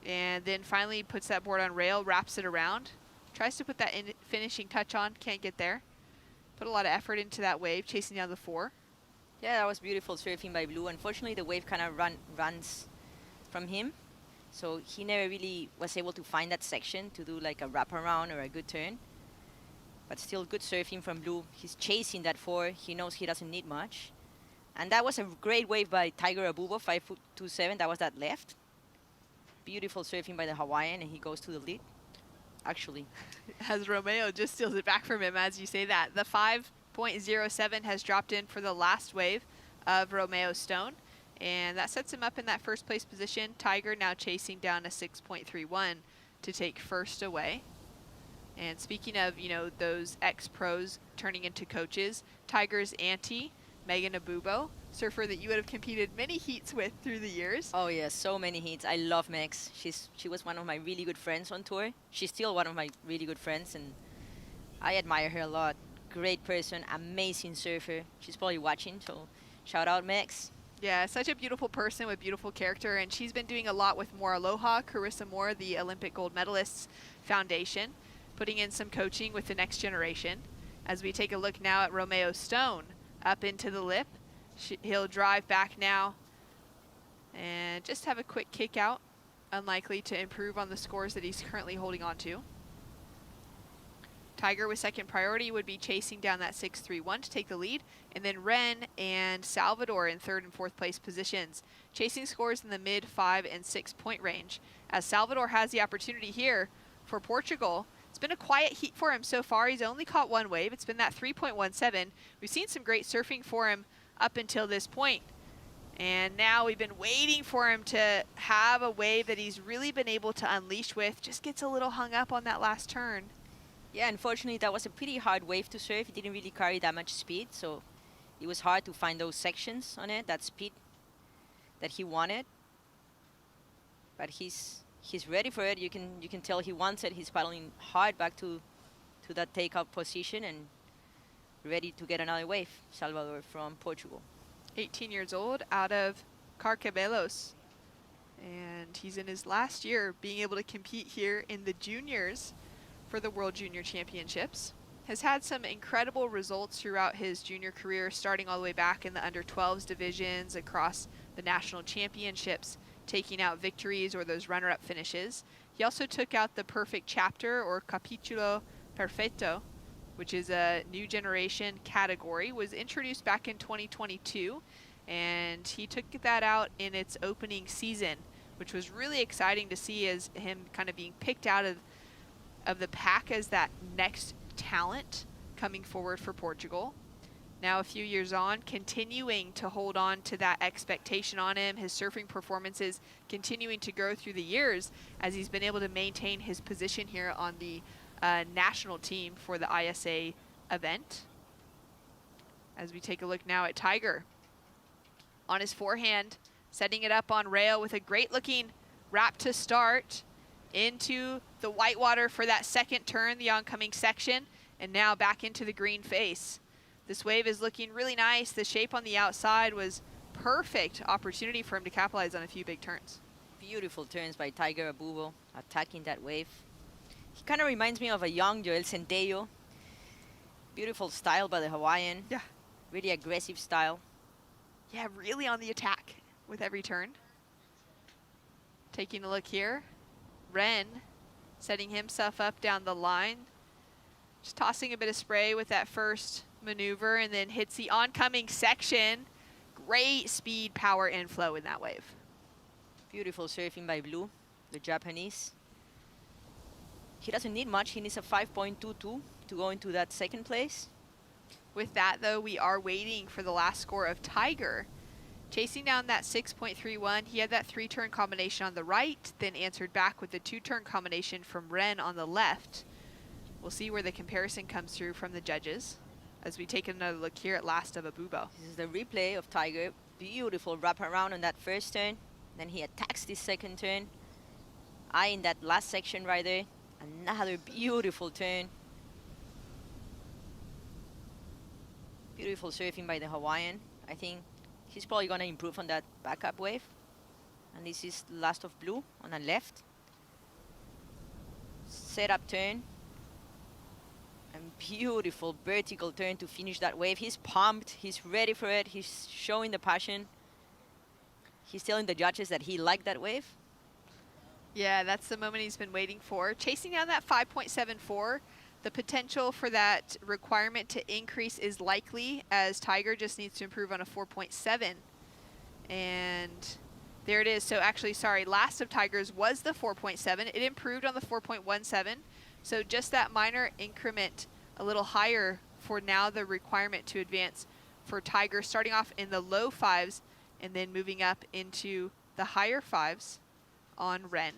and then finally puts that board on rail, wraps it around. Tries to put that finishing touch on, can't get there. Put a lot of effort into that wave, chasing down the 4. Yeah, that was beautiful surfing by Blue. Unfortunately, the wave kind of runs from him. So he never really was able to find that section to do like a wraparound or a good turn. But still good surfing from Blue. He's chasing that 4. He knows he doesn't need much. And that was a great wave by Tiger Abubo, 5.27. That was that left. Beautiful surfing by the Hawaiian, and he goes to the lead. Actually. As Romeo just steals it back from him as you say that. The 5.07 has dropped in for the last wave of Romeo Stone. And that sets him up in that first place position. Tiger now chasing down a 6.31 to take first away. And speaking of, those ex-pros turning into coaches, Tiger's auntie, Megan Abubo, surfer that you would have competed many heats with through the years. Oh yeah, so many heats. I love Mex. She was one of my really good friends on tour. She's still one of my really good friends, and I admire her a lot. Great person, amazing surfer. She's probably watching, so shout out Mex. Yeah, such a beautiful person with beautiful character, and she's been doing a lot with More Aloha, Carissa Moore, the Olympic Gold Medalists Foundation, putting in some coaching with the next generation. As we take a look now at Romeo Stone, up into the lip. He'll drive back now and just have a quick kick out. Unlikely to improve on the scores that he's currently holding on to. Tiger with second priority would be chasing down that 6.31 to take the lead. And then Ren and Salvador in 3rd and 4th place positions, chasing scores in the mid 5 and 6 point range. As Salvador has the opportunity here for Portugal. It's been a quiet heat for him so far. He's only caught 1 wave. It's been that 3.17. We've seen some great surfing for him up until this point. And now we've been waiting for him to have a wave that he's really been able to unleash with. Just gets a little hung up on that last turn. Yeah, unfortunately, that was a pretty hard wave to surf. It didn't really carry that much speed, so it was hard to find those sections on it, that speed that he wanted. But he's ready for it. You can tell he wants it. He's paddling hard back to that takeout position and ready to get another wave. Salvador from Portugal. 18 years old, out of Carcabelos. And he's in his last year being able to compete here in the juniors for the World Junior Championships. Has had some incredible results throughout his junior career, starting all the way back in the under-12s divisions across the national championships, taking out victories or those runner-up finishes. He also took out the perfect chapter or capítulo perfecto, which is a new generation category, was introduced back in 2022, and he took that out in its opening season, which was really exciting to see as him kind of being picked out of the pack as that next talent coming forward for Portugal. Now a few years on, continuing to hold on to that expectation on him, his surfing performances continuing to grow through the years as he's been able to maintain his position here on the national team for the ISA event. As we take a look now at Tiger. On his forehand, setting it up on rail with a great looking wrap to start into the whitewater for that second turn, the oncoming section, and now back into the green face. This wave is looking really nice. The shape on the outside was perfect opportunity for him to capitalize on a few big turns. Beautiful turns by Tiger Abubo, attacking that wave. He kind of reminds me of a young Joel Centello. Beautiful style by the Hawaiian. Yeah. Really aggressive style. Yeah, really on the attack with every turn. Taking a look here. Ren setting himself up down the line. Just tossing a bit of spray with that first maneuver and then hits the oncoming section. Great speed, power, and flow in that wave. Beautiful surfing by Blue, the Japanese. He doesn't need much. He needs a 5.22 to go into that second place. With that, though, we are waiting for the last score of Tiger. Chasing down that 6.31, he had that 3-turn combination on the right, then answered back with the 2-turn combination from Ren on the left. We'll see where the comparison comes through from the judges as we take another look here at last of Abubo. This is the replay of Tiger. Beautiful wraparound on that first turn. Then he attacks this second turn. Eyeing that last section right there. Another beautiful turn. Beautiful surfing by the Hawaiian. I think he's probably going to improve on that backup wave. And this is the last of Blue on the left. Setup turn. And beautiful vertical turn to finish that wave. He's pumped. He's ready for it. He's showing the passion. He's telling the judges that he liked that wave. Yeah, that's the moment he's been waiting for. Chasing down that 5.74. The potential for that requirement to increase is likely, as Tiger just needs to improve on a 4.7. And there it is. So actually, sorry, last of Tiger's was the 4.7. It improved on the 4.17. So just that minor increment a little higher for now the requirement to advance for Tiger, starting off in the low 5s and then moving up into the higher 5s on Ren.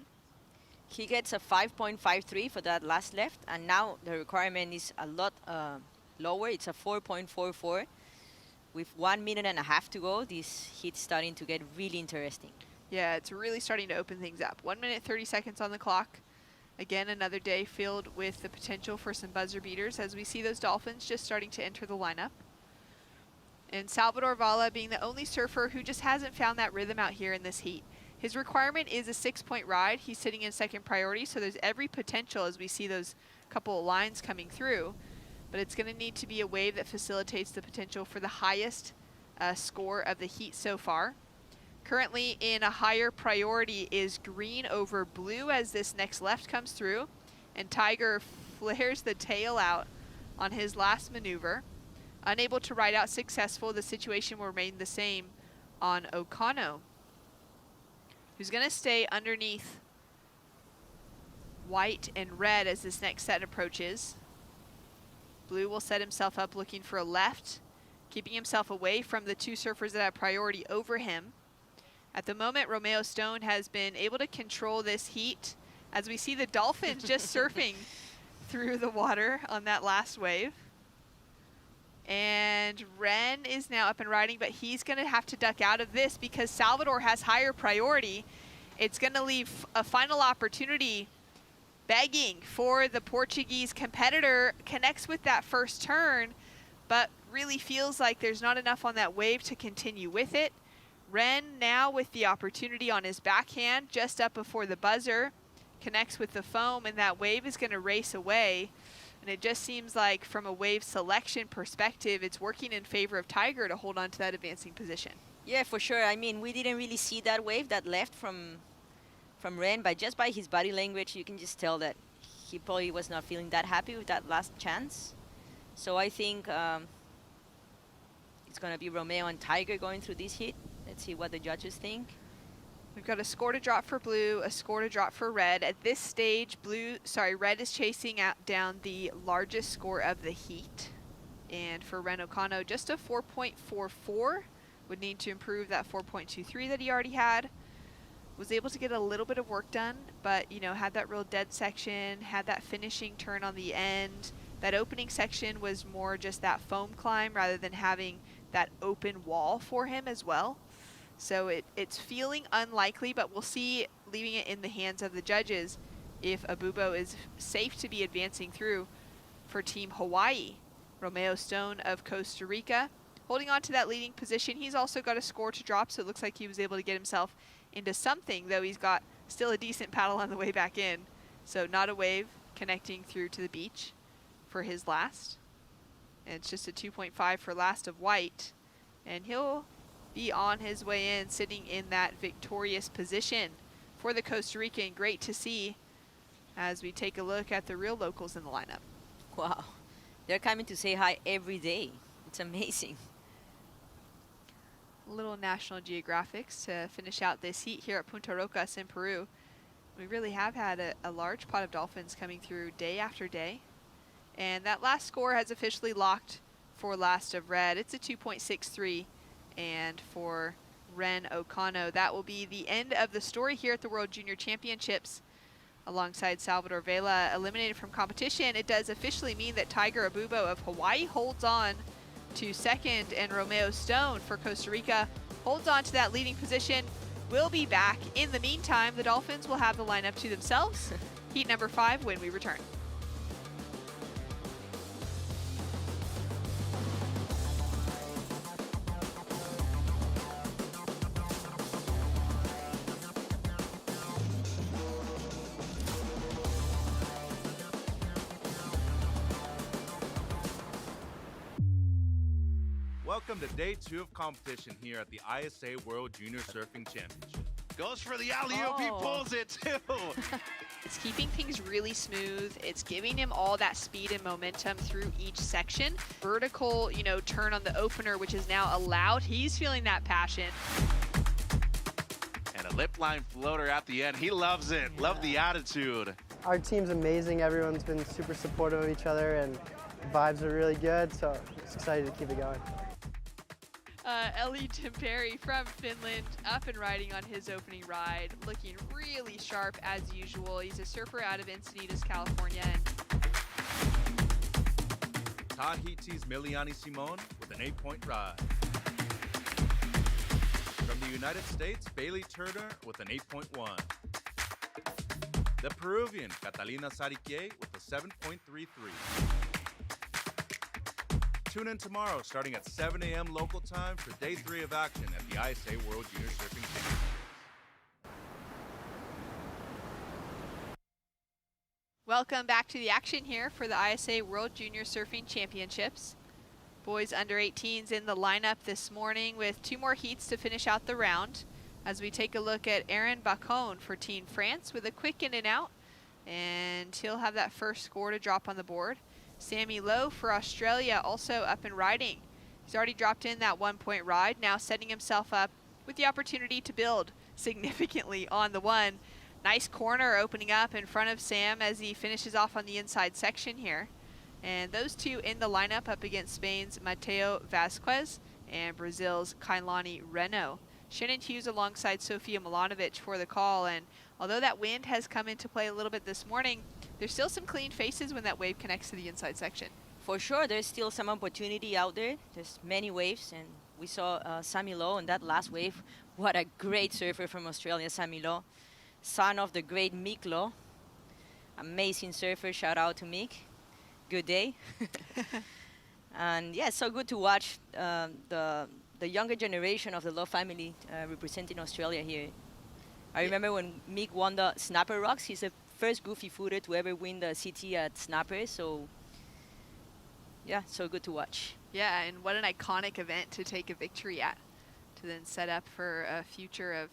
He gets a 5.53 for that last left, and now the requirement is a lot lower. It's a 4.44. With 1.5 minutes to go, this heat's starting to get really interesting. Yeah, it's really starting to open things up. 1 minute, 30 seconds on the clock. Again, another day filled with the potential for some buzzer beaters as we see those dolphins just starting to enter the lineup. And Salvador Vala being the only surfer who just hasn't found that rhythm out here in this heat. His requirement is a 6-point ride. He's sitting in second priority, so there's every potential as we see those couple of lines coming through. But it's going to need to be a wave that facilitates the potential for the highest score of the heat so far. Currently in a higher priority is green over blue as this next left comes through. And Tiger flares the tail out on his last maneuver. Unable to ride out successful, the situation will remain the same on Okano, who's going to stay underneath white and red as this next set approaches. Blue will set himself up looking for a left, keeping himself away from the two surfers that have priority over him. At the moment, Romeo Stone has been able to control this heat as we see the dolphins just surfing through the water on that last wave. And Ren is now up and riding, but he's going to have to duck out of this because Salvador has higher priority. It's going to leave a final opportunity begging for the Portuguese competitor. Connects with that first turn, but really feels like there's not enough on that wave to continue with it. Ren now with the opportunity on his backhand just up before the buzzer, connects with the foam, and that wave is going to race away. And it just seems like from a wave selection perspective, it's working in favor of Tiger to hold on to that advancing position. Yeah, for sure. I mean, we didn't really see that wave that left from Ren, but just by his body language, you can just tell that he probably was not feeling that happy with that last chance. So I think it's going to be Romeo and Tiger going through this heat. Let's see what the judges think. We've got a score to drop for blue, a score to drop for red. At this stage, red is chasing down the largest score of the heat. And for Ren Okano, just a 4.44. Would need to improve that 4.23 that he already had. Was able to get a little bit of work done, but you know, had that real dead section, had that finishing turn on the end. That opening section was more just that foam climb rather than having that open wall for him as well. So it's feeling unlikely, but we'll see, leaving it in the hands of the judges, if Abubo is safe to be advancing through for Team Hawaii. Romeo Stone of Costa Rica holding on to that leading position. He's also got a score to drop, so it looks like he was able to get himself into something, though he's got still a decent paddle on the way back in. So not a wave connecting through to the beach for his last. And it's just a 2.5 for last of white. And he'll be on his way in, sitting in that victorious position for the Costa Rican. Great to see as we take a look at the real locals in the lineup. Wow, they're coming to say hi every day. It's amazing. Little National Geographics to finish out this heat here at Punta Rocas in Peru. We really have had a large pot of dolphins coming through day after day. And that last score has officially locked for last of red. It's a 2.63. And for Ren Okano, that will be the end of the story here at the World Junior Championships. Alongside Salvador Vela eliminated from competition, it does officially mean that Tiger Abubo of Hawaii holds on to second, and Romeo Stone for Costa Rica holds on to that leading position. We'll be back. In the meantime, the Dolphins will have the lineup to themselves. Heat number 5 when we return. Welcome to day 2 of competition here at the ISA World Junior Surfing Championship. Goes for the alley-oop, he pulls it too. It's keeping things really smooth. It's giving him all that speed and momentum through each section. Vertical, you know, turn on the opener, which is now allowed. He's feeling that passion. And a lip line floater at the end. He loves it. Yeah. Love the attitude. Our team's amazing. Everyone's been super supportive of each other, and the vibes are really good, so just excited to keep it going. Ellie Timperi from Finland, up and riding on his opening ride, looking really sharp as usual. He's a surfer out of Encinitas, California. Tahiti's Miliani Simon with an 8-point ride. From the United States, Bailey Turner with an 8.1. The Peruvian Catalina Sarique with a 7.33. Tune in tomorrow starting at 7 a.m. local time for day 3 of action at the ISA World Junior Surfing Championship. Welcome back to the action here for the ISA World Junior Surfing Championships. Boys under 18s in the lineup this morning with 2 more heats to finish out the round. As we take a look at Aaron Bacon for Team France with a quick in and out, and he'll have that first score to drop on the board. Sammy Lowe for Australia also up and riding. He's already dropped in that 1-point ride, now setting himself up with the opportunity to build significantly on the one. Nice corner opening up in front of Sam as he finishes off on the inside section here. And those two in the lineup up against Spain's Mateo Vasquez and Brazil's Kailani Reno. Shannon Hughes alongside Sofia Milanovic for the call, and although that wind has come into play a little bit this morning, there's still some clean faces when that wave connects to the inside section. For sure, there's still some opportunity out there. There's many waves, and we saw Sammy Lowe in that last wave. What a great surfer from Australia, Sammy Lowe. Son of the great Mick Lowe. Amazing surfer, shout out to Mick. Good day. And yeah, so good to watch the younger generation of the Lowe family representing Australia here. I remember when Mick won the Snapper Rocks, he's the first goofy footer to ever win the CT at Snapper. So yeah, so good to watch. Yeah, and what an iconic event to take a victory at, to then set up for a future of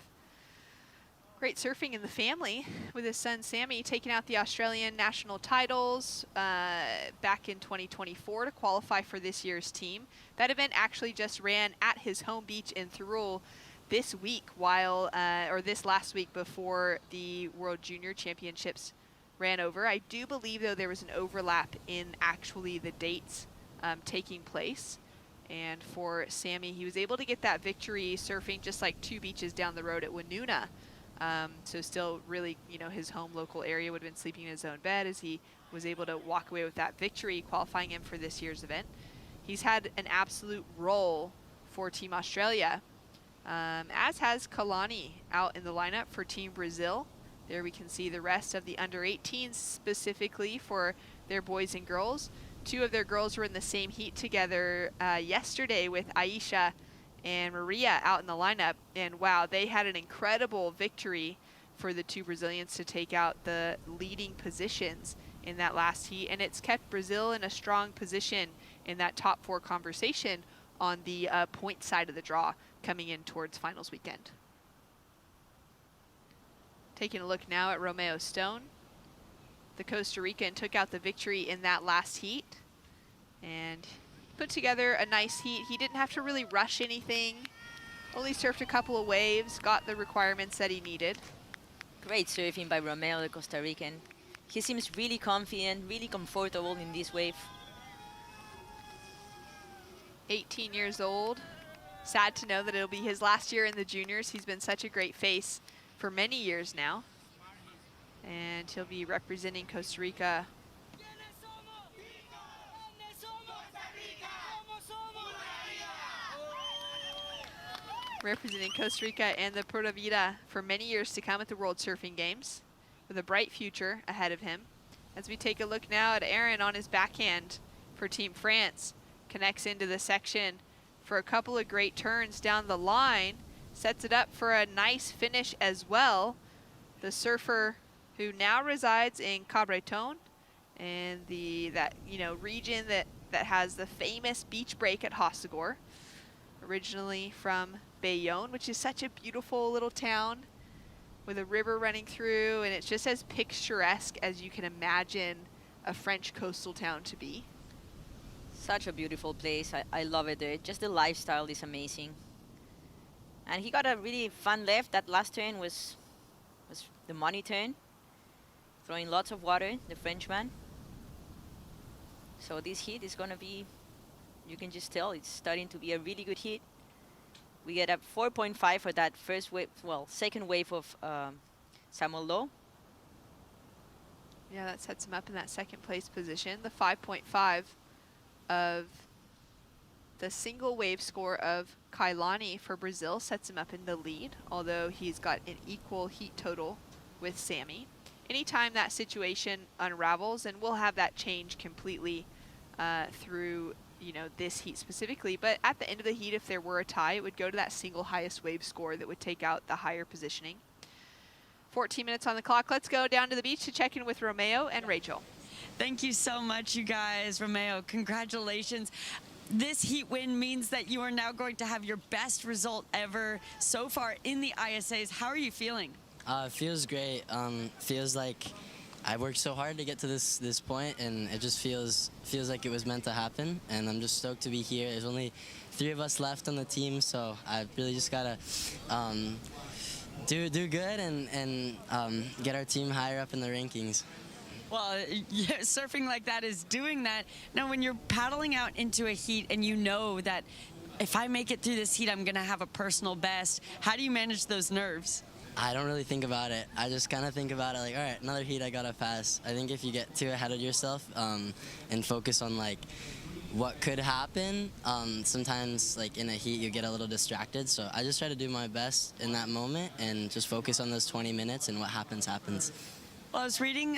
great surfing in the family, with his son Sammy taking out the Australian national titles back in 2024 to qualify for this year's team. That event actually just ran at his home beach in Thurul this week, or this last week before the World Junior Championships ran over. I do believe, though, there was an overlap in actually the dates taking place. And for Sammy, he was able to get that victory surfing just like 2 beaches down the road at Winuna. So still really, his home local area, would have been sleeping in his own bed as he was able to walk away with that victory, qualifying him for this year's event. He's had an absolute role for Team Australia, as has Kalani out in the lineup for Team Brazil. There we can see the rest of the under-18s specifically for their boys and girls. 2 of their girls were in the same heat together yesterday with Aisha and Maria out in the lineup, and wow, they had an incredible victory for the 2 Brazilians to take out the leading positions in that last heat, and it's kept Brazil in a strong position in that top 4 conversation on the point side of the draw coming in towards finals weekend. Taking a look now at Romeo Stone. The Costa Rican took out the victory in that last heat and put together a nice heat. He didn't have to really rush anything, only surfed a couple of waves, got the requirements that he needed. Great surfing by Romeo, the Costa Rican. He seems really confident, really comfortable in this wave. 18 years old. Sad to know that it'll be his last year in the juniors. He's been such a great face for many years now. And he'll be representing Costa Rica and the Pura Vida for many years to come at the World Surfing Games, with a bright future ahead of him. As we take a look now at Aaron on his backhand for Team France, connects into the section for a couple of great turns down the line, sets it up for a nice finish as well. The surfer who now resides in Cabreton, and that region that has the famous beach break at Hossegor, originally from Bayonne, which is such a beautiful little town with a river running through, and it's just as picturesque as you can imagine a French coastal town to be. Such a beautiful place. I love it there. Just the lifestyle is amazing. And he got a really fun left. That last turn was the money turn. Throwing lots of water, the Frenchman. So this heat is going to be, you can just tell, it's starting to be a really good heat. We get a 4.5 for that first wave, second wave of Samuel Lowe. Yeah, that sets him up in that second place position. The 5.5 of the single wave score of Kailani for Brazil sets him up in the lead, although he's got an equal heat total with Sammy. Anytime that situation unravels, and we'll have that change completely through this heat specifically, but at the end of the heat, if there were a tie, it would go to that single highest wave score that would take out the higher positioning. 14 minutes on the clock. Let's go down to the beach to check in with Romeo and Rachel. Thank you so much, you guys. Romeo, congratulations. This heat win means that you are now going to have your best result ever so far in the ISAs. How are you feeling? Feels great. Feels like I worked so hard to get to this point, and it just feels like it was meant to happen. And I'm just stoked to be here. There's only 3 of us left on the team, so I really just gotta do good and get our team higher up in the rankings. Well, yeah, surfing like that is doing that. Now, when you're paddling out into a heat and you know that if I make it through this heat, I'm going to have a personal best, how do you manage those nerves? I don't really think about it. I just kind of think about it like, all right, another heat, I got to pass. I think if you get too ahead of yourself and focus on, like, what could happen, sometimes, like, in a heat, you get a little distracted. So I just try to do my best in that moment and just focus on those 20 minutes, and what happens, happens. Well, I was reading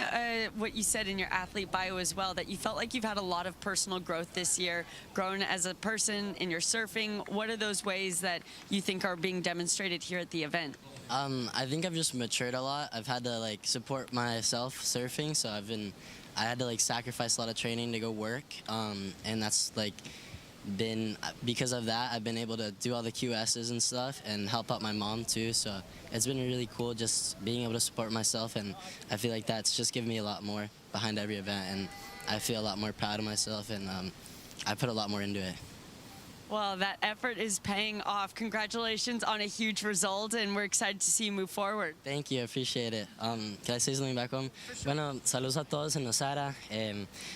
what you said in your athlete bio as well, that you felt like you've had a lot of personal growth this year, grown as a person in your surfing. What are those ways that you think are being demonstrated here at the event? I think I've just matured a lot. I've had to like support myself surfing, so I had to like sacrifice a lot of training to go work, and that's like because of that, I've been able to do all the QSs and stuff and help out my mom too. So it's been really cool just being able to support myself, and I feel like that's just given me a lot more behind every event, and I feel a lot more proud of myself, and I put a lot more into it. Well, that effort is paying off. Congratulations on a huge result, and we're excited to see you move forward. Thank you, appreciate it. Can I say something back home? Bueno, saludos a todos en Nosara.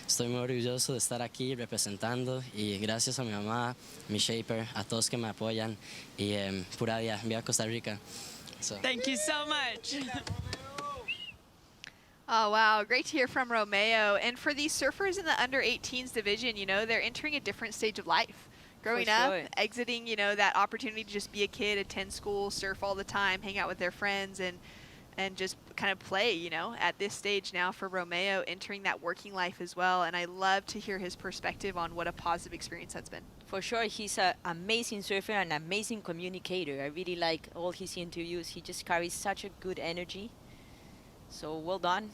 Estoy muy orgulloso de estar aquí representando, y gracias a mi mamá, mi shaper, a todos que me apoyan, y pura vida, viva Costa Rica. So. Thank you so much. Oh, wow. Great to hear from Romeo. And for these surfers in the under-18s division, you know, they're entering a different stage of life. Growing up, exiting, you know, that opportunity to just be a kid, attend school, surf all the time, hang out with their friends, and just kind of play, you know, at this stage now for Romeo, entering that working life as well. And I love to hear his perspective on what a positive experience that's been. For sure, he's an amazing surfer and an amazing communicator. I really like all his interviews. He just carries such a good energy. So well done.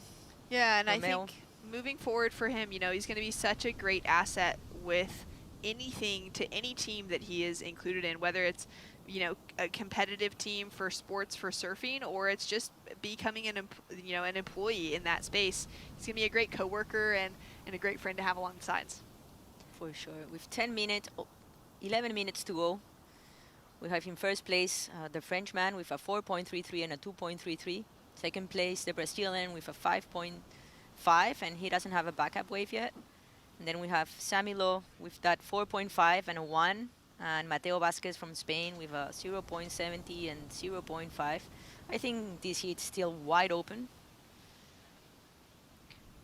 Yeah, and Romeo. I think moving forward for him, you know, he's going to be such a great asset with anything to any team that he is included in, whether it's, you know, a competitive team for sports for surfing, or it's just becoming an employee in that space. He's gonna be a great coworker and a great friend to have along the sides. For sure. With 11 minutes to go, we have in first place the Frenchman with a 4.33 and a 2.33. Second place, the Brazilian with a 5.5, and he doesn't have a backup wave yet. And then we have Samilo with that 4.5 and a 1, and Mateo Vasquez from Spain with a 0.70 and 0.5. I think this heat's still wide open.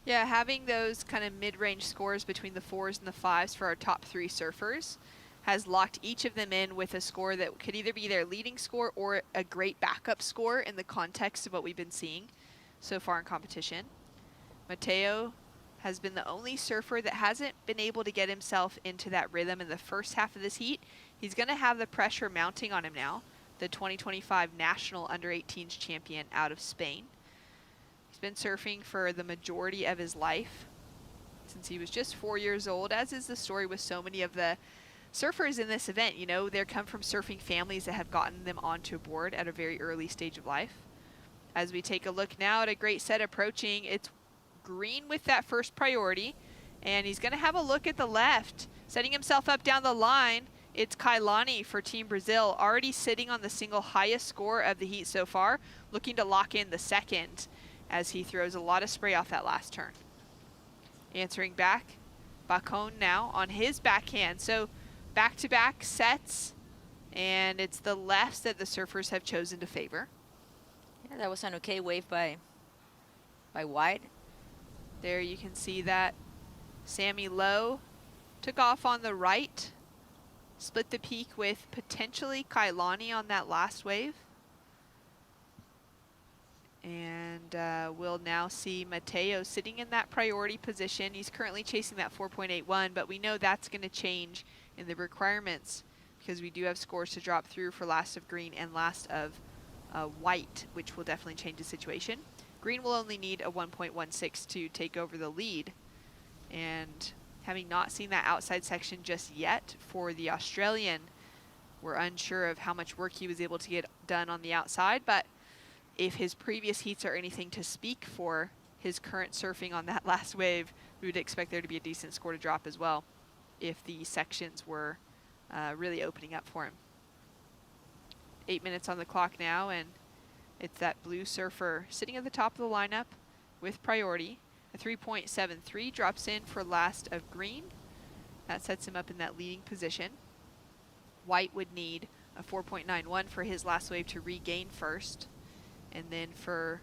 Yeah, having those kind of mid-range scores between the 4s and the 5s for our top 3 surfers has locked each of them in with a score that could either be their leading score or a great backup score in the context of what we've been seeing so far in competition. Mateo has been the only surfer that hasn't been able to get himself into that rhythm in the first half of this heat. He's going to have the pressure mounting on him now, the 2025 National Under-18s champion out of Spain. He's been surfing for the majority of his life, since he was just 4 years old, as is the story with so many of the surfers in this event. You know, they come from surfing families that have gotten them onto a board at a very early stage of life. As we take a look now at a great set approaching, it's green with that first priority, and he's going to have a look at the left, setting himself up down the line. It's Kailani for Team Brazil, already sitting on the single highest score of the heat so far, looking to lock in the second as he throws a lot of spray off that last turn. Answering back, Bacon now on his backhand. So back-to-back sets, and it's the lefts that the surfers have chosen to favor. Yeah, that was an okay wave by White. There you can see that Sammy Lowe took off on the right, split the peak with potentially Kailani on that last wave. And we'll now see Mateo sitting in that priority position. He's currently chasing that 4.81, but we know that's going to change in the requirements because we do have scores to drop through for last of green and last of white, which will definitely change the situation. Green will only need a 1.16 to take over the lead. And having not seen that outside section just yet for the Australian, we're unsure of how much work he was able to get done on the outside, but if his previous heats are anything to speak for his current surfing on that last wave, we would expect there to be a decent score to drop as well if the sections were really opening up for him. 8 minutes on the clock now, and it's that blue surfer sitting at the top of the lineup with priority. A 3.73 drops in for last of green. That sets him up in that leading position. White would need a 4.91 for his last wave to regain first. And then for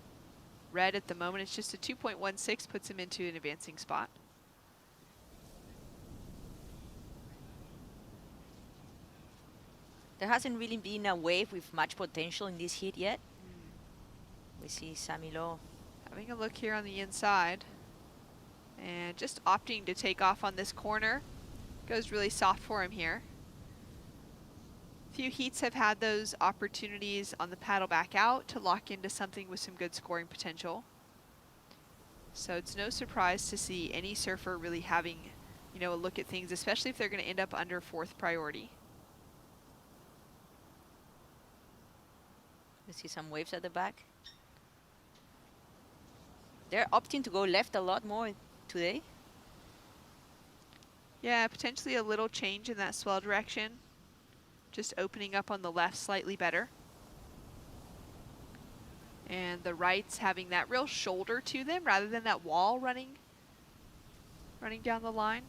red at the moment, it's just a 2.16 puts him into an advancing spot. There hasn't really been a wave with much potential in this heat yet. We see Samilo. Having a look here on the inside. And just opting to take off on this corner. Goes really soft for him here. Few heats have had those opportunities on the paddle back out to lock into something with some good scoring potential. So it's no surprise to see any surfer really having, you know, a look at things, especially if they're going to end up under 4th priority. You see some waves at the back. They're opting to go left a lot more today. Yeah, potentially a little change in that swell direction. Just opening up on the left slightly better. And the rights having that real shoulder to them rather than that wall running down the line.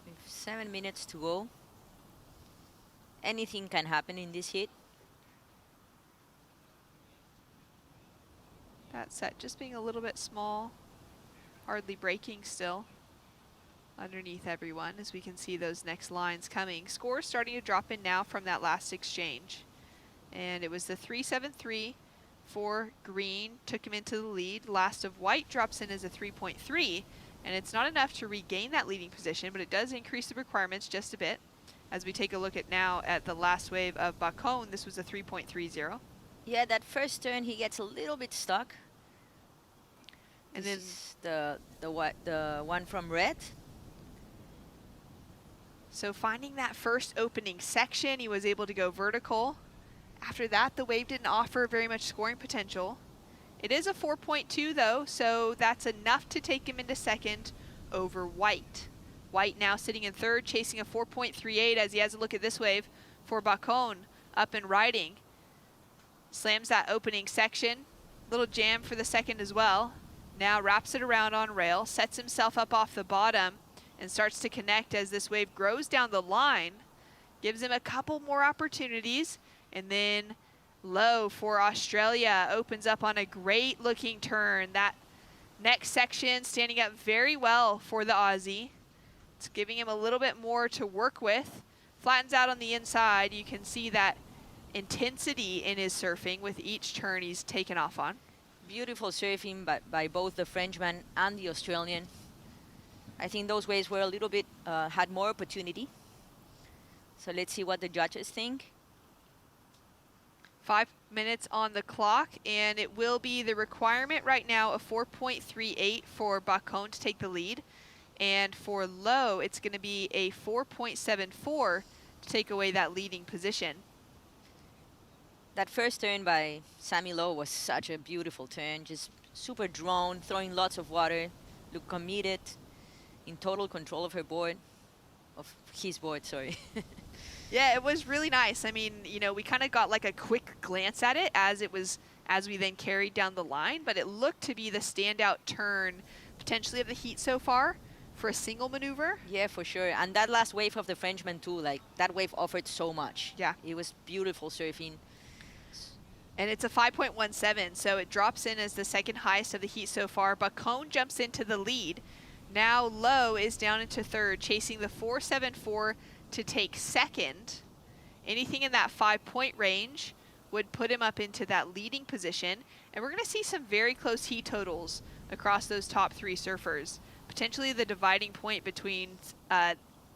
With 7 minutes to go. Anything can happen in this heat. That set just being a little bit small, hardly breaking still underneath everyone as we can see those next lines coming. Scores starting to drop in now from that last exchange. And it was the 3.73 for green, took him into the lead. Last of white drops in as a 3.3, and it's not enough to regain that leading position, but it does increase the requirements just a bit. As we take a look at now at the last wave of Bacone, this was a 3.30. Yeah, that first turn he gets a little bit stuck. And this then the one from red. So finding that first opening section, he was able to go vertical. After that, the wave didn't offer very much scoring potential. It is a 4.2 though, so that's enough to take him into second over white. White now sitting in third, chasing a 4.38 as he has a look at this wave for Bacone up and riding. Slams that opening section. Little jam for the second as well. Now wraps it around on rail, sets himself up off the bottom, and starts to connect as this wave grows down the line. Gives him a couple more opportunities, and then low for Australia opens up on a great looking turn. That next section standing up very well for the Aussie. It's giving him a little bit more to work with. Flattens out on the inside. You can see that intensity in his surfing with each turn he's taken off on. Beautiful surfing by both the Frenchman and the Australian. I think those waves were a little bit, had more opportunity. So let's see what the judges think. 5 minutes on the clock, and it will be the requirement right now of 4.38 for Bacone to take the lead. And for low, it's going to be a 4.74 to take away that leading position. That first turn by Sammy Lowe was such a beautiful turn, just super drawn, throwing lots of water, looked committed, in total control of her board, of his board, sorry. Yeah, it was really nice. I mean, you know, we kind of got like a quick glance at it as we then carried down the line, but it looked to be the standout turn potentially of the heat so far for a single maneuver. Yeah, for sure. And that last wave of the Frenchman too, like that wave offered so much. Yeah. It was beautiful surfing. And it's a 5.17, so it drops in as the second highest of the heat so far. Bacone jumps into the lead. Now Lowe is down into third, chasing the 4.74 to take second. Anything in that 5-point range would put him up into that leading position. And we're going to see some very close heat totals across those top three surfers. Potentially the dividing point between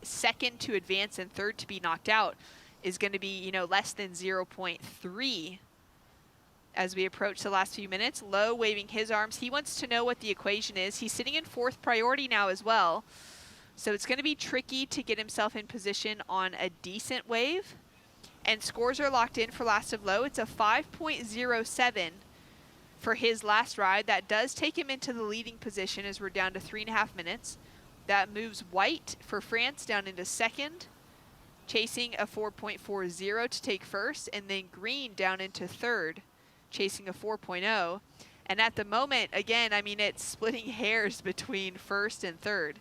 second to advance and third to be knocked out is going to be, you know, less than 0.3. As we approach the last few minutes. Lowe waving his arms. He wants to know what the equation is. He's sitting in 4th priority now as well. So it's going to be tricky to get himself in position on a decent wave. And scores are locked in for last of Lowe. It's a 5.07 for his last ride. That does take him into the leading position as we're down to 3.5 minutes. That moves white for France down into second, chasing a 4.40 to take first, and then green down into third, chasing a 4.0. And at the moment, again, I mean, it's splitting hairs between first and third.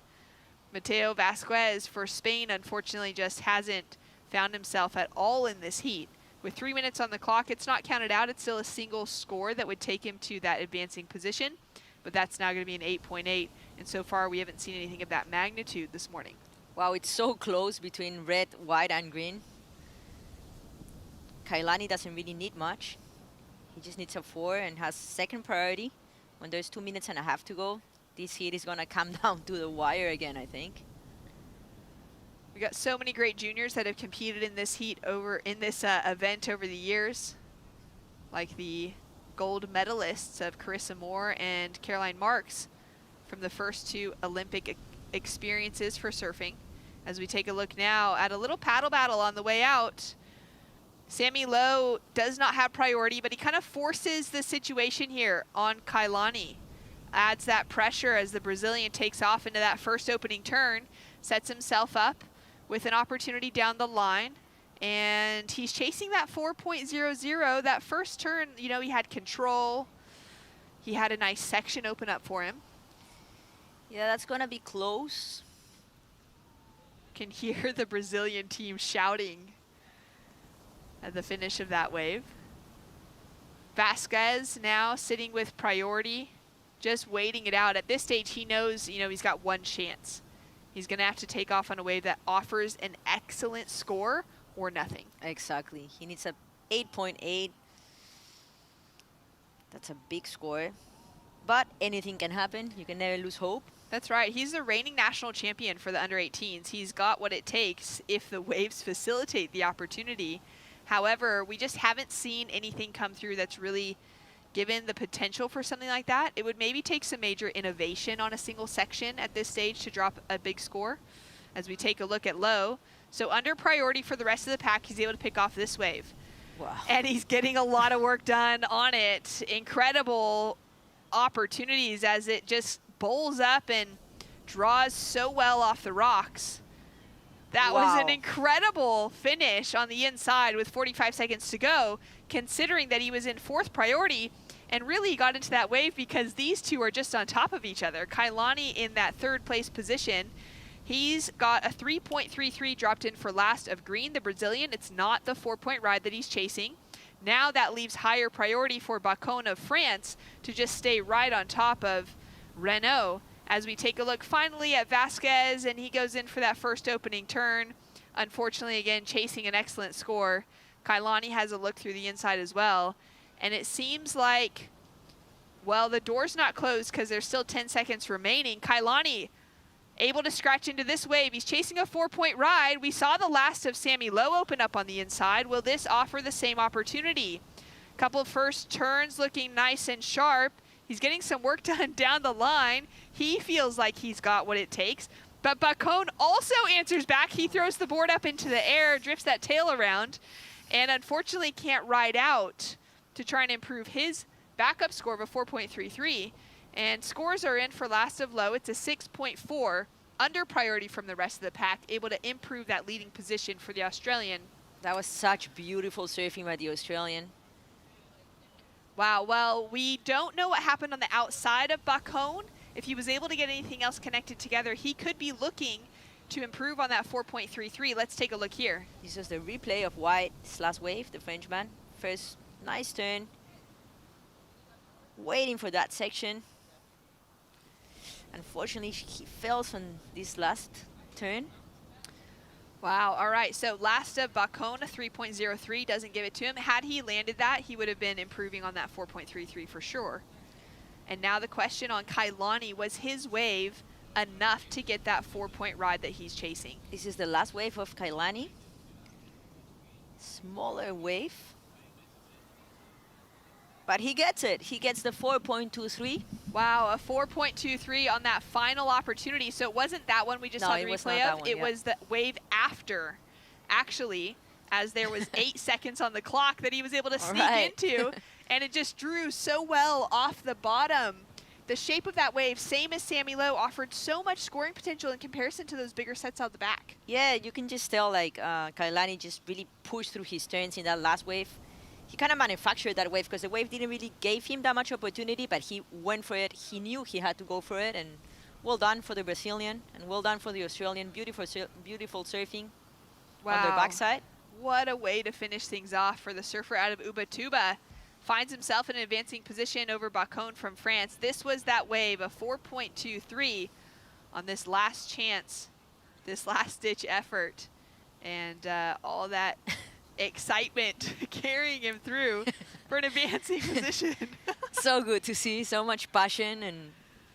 Mateo Vasquez for Spain, unfortunately, just hasn't found himself at all in this heat. With 3 minutes on the clock, it's not counted out. It's still a single score that would take him to that advancing position, but that's now going to be an 8.8. And so far, we haven't seen anything of that magnitude this morning. Wow, it's so close between red, white, and green. Kailani doesn't really need much. He just needs a 4 and has second priority. When there's 2.5 minutes to go, this heat is gonna come down to the wire again, I think. We got so many great juniors that have competed in this heat in this event over the years, like the gold medalists of Carissa Moore and Caroline Marks from the first 2 Olympic experiences for surfing. As we take a look now at a little paddle battle on the way out, Sammy Lowe does not have priority, but he kind of forces the situation here on Kailani. Adds that pressure as the Brazilian takes off into that first opening turn, sets himself up with an opportunity down the line, and he's chasing that 4.00. That first turn, you know, he had control. He had a nice section open up for him. Yeah, that's gonna be close. Can hear the Brazilian team shouting at the finish of that wave. Vasquez now sitting with priority, just waiting it out. At this stage, he knows, you know, he's got one chance. He's gonna have to take off on a wave that offers an excellent score or nothing. Exactly. He needs a 8.8. That's a big score. But anything can happen. You can never lose hope. That's right. He's the reigning national champion for the under-18s. He's got what it takes if the waves facilitate the opportunity. However, we just haven't seen anything come through that's really given the potential for something like that. It would maybe take some major innovation on a single section at this stage to drop a big score. As we take a look at Lowe. So under priority for the rest of the pack, he's able to pick off this wave. Wow. And he's getting a lot of work done on it. Incredible opportunities as it just bowls up and draws so well off the rocks. That was an incredible finish on the inside with 45 seconds to go, considering that he was in 4th priority and really got into that wave because these two are just on top of each other. Kailani in that 3rd place position. He's got a 3.33 dropped in for last of green, the Brazilian. It's not the 4-point ride that he's chasing. Now that leaves higher priority for Bacon of France to just stay right on top of Renault. As we take a look finally at Vasquez, and he goes in for that first opening turn. Unfortunately, again, chasing an excellent score. Kailani has a look through the inside as well. And it seems like, well, the door's not closed because there's still 10 seconds remaining. Kailani able to scratch into this wave. He's chasing a 4-point ride. We saw the last of Sammy Lowe open up on the inside. Will this offer the same opportunity? Couple of first turns looking nice and sharp. He's getting some work done down the line. He feels like he's got what it takes. But Bacon also answers back. He throws the board up into the air, drifts that tail around, and unfortunately can't ride out to try and improve his backup score of a 4.33. And scores are in for last of Lowe. It's a 6.4, under priority from the rest of the pack, able to improve that leading position for the Australian. That was such beautiful surfing by the Australian. Wow, well, we don't know what happened on the outside of Bacon. If he was able to get anything else connected together, he could be looking to improve on that 4.33. Let's take a look here. This is the replay of White's last wave, the Frenchman. First nice turn. Waiting for that section. Unfortunately, he fails on this last turn. Wow, all right, so last of Bacon, a 3.03, doesn't give it to him. Had he landed that, he would have been improving on that 4.33 for sure. And now the question on Kailani, was his wave enough to get that 4-point ride that he's chasing? This is the last wave of Kailani. Smaller wave. But he gets it. He gets the 4.23. Wow, a 4.23 on that final opportunity. So it wasn't that one we just saw the replay of. It was the wave after, actually, as there was 8 seconds on the clock that he was able to sneak into. And it just drew so well off the bottom. The shape of that wave, same as Sammy Lowe, offered so much scoring potential in comparison to those bigger sets out the back. Yeah, you can just tell, like, Kailani just really pushed through his turns in that last wave. He kind of manufactured that wave because the wave didn't really give him that much opportunity, but he went for it. He knew he had to go for it, and well done for the Brazilian, and well done for the Australian. Beautiful surfing on their backside. What a way to finish things off for the surfer out of Ubatuba. Finds himself in an advancing position over Bacon from France. This was that wave, a 4.23 on this last chance, this last-ditch effort, and all that excitement carrying him through for an advancing position. So good to see, so much passion, and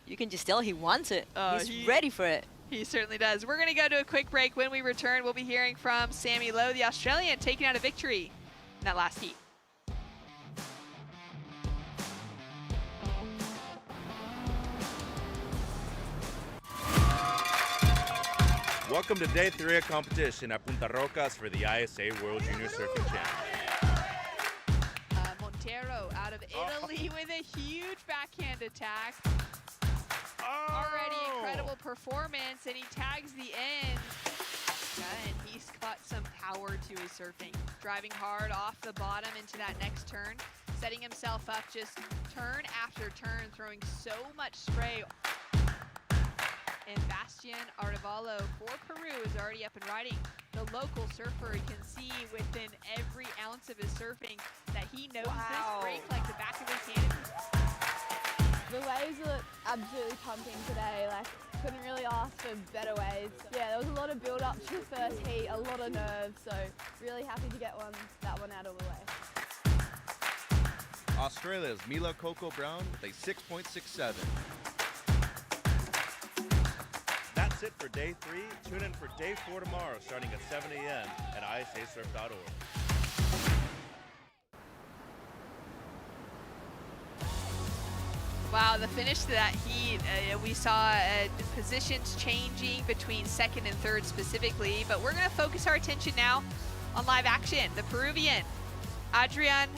you can just tell he wants it. He's ready for it. He certainly does. We're going to go to a quick break. When we return, we'll be hearing from Sammy Lowe, the Australian, taking out a victory in that last heat. Welcome to day 3 of competition at Punta Rocas for the ISA World Junior Surfing Championship. Montero out of Italy with a huge backhand attack. Already incredible performance, and he tags the end. And he's got some power to his surfing. Driving hard off the bottom into that next turn, setting himself up just turn after turn, throwing so much spray. And Bastian Arevalo for Peru is already up and riding. The local surfer can see within every ounce of his surfing that he knows this break like the back of his hand. The waves are absolutely pumping today. Like, couldn't really ask for better waves. Yeah, there was a lot of build up to the first heat, a lot of nerves, so really happy to get that one out of the way. Australia's Mila Coco Brown with a 6.67. That's it for day 3. Tune in for day 4 tomorrow, starting at 7 a.m. at ISAsurf.org. Wow, the finish to that heat, we saw positions changing between second and third specifically, but we're going to focus our attention now on live action. The Peruvian, Adrian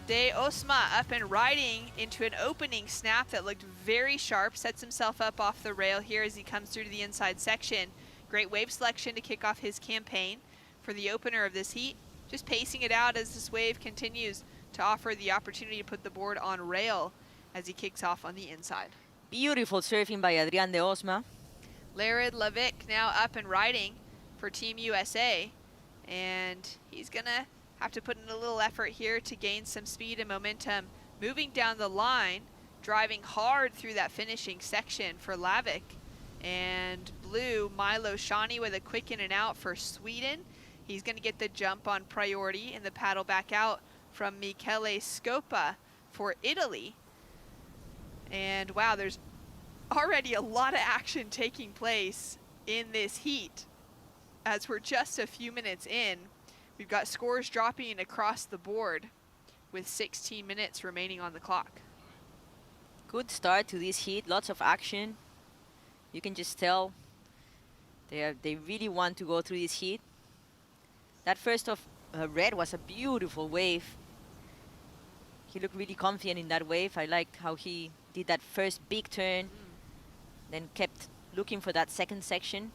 de Osma, up and riding into an opening snap that looked very sharp, sets himself up off the rail here as he comes through to the inside section. Great wave selection to kick off his campaign for the opener of this heat. Just pacing it out as this wave continues to offer the opportunity to put the board on rail as he kicks off on the inside. Beautiful surfing by Adrian de Osma. Larid Lavic now up and riding for Team USA, and he's gonna have to put in a little effort here to gain some speed and momentum. Moving down the line, driving hard through that finishing section for Lavic. And blue, Milo Shani with a quick in and out for Sweden. He's gonna get the jump on priority and the paddle back out from Michele Scopa for Italy. And wow, there's already a lot of action taking place in this heat. As we're just a few minutes in, we've got scores dropping across the board with 16 minutes remaining on the clock. Good start to this heat, lots of action. You can just tell they really want to go through this heat. That first of red was a beautiful wave. He looked really confident in that wave. I liked how he did that first big turn, then kept looking for that second section.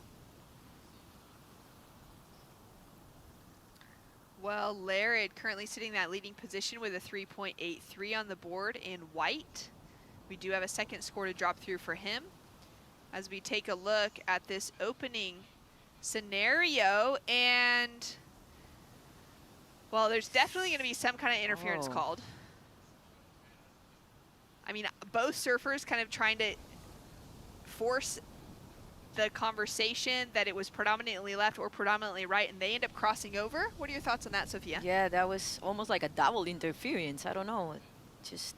Well, Larid currently sitting in that leading position with a 3.83 on the board in white. We do have a second score to drop through for him. As we take a look at this opening scenario, and well, there's definitely going to be some kind of interference called. I mean, both surfers kind of trying to force the conversation that it was predominantly left or predominantly right, and they end up crossing over. What are your thoughts on that, Sophia? Yeah, that was almost like a double interference. I don't know. Just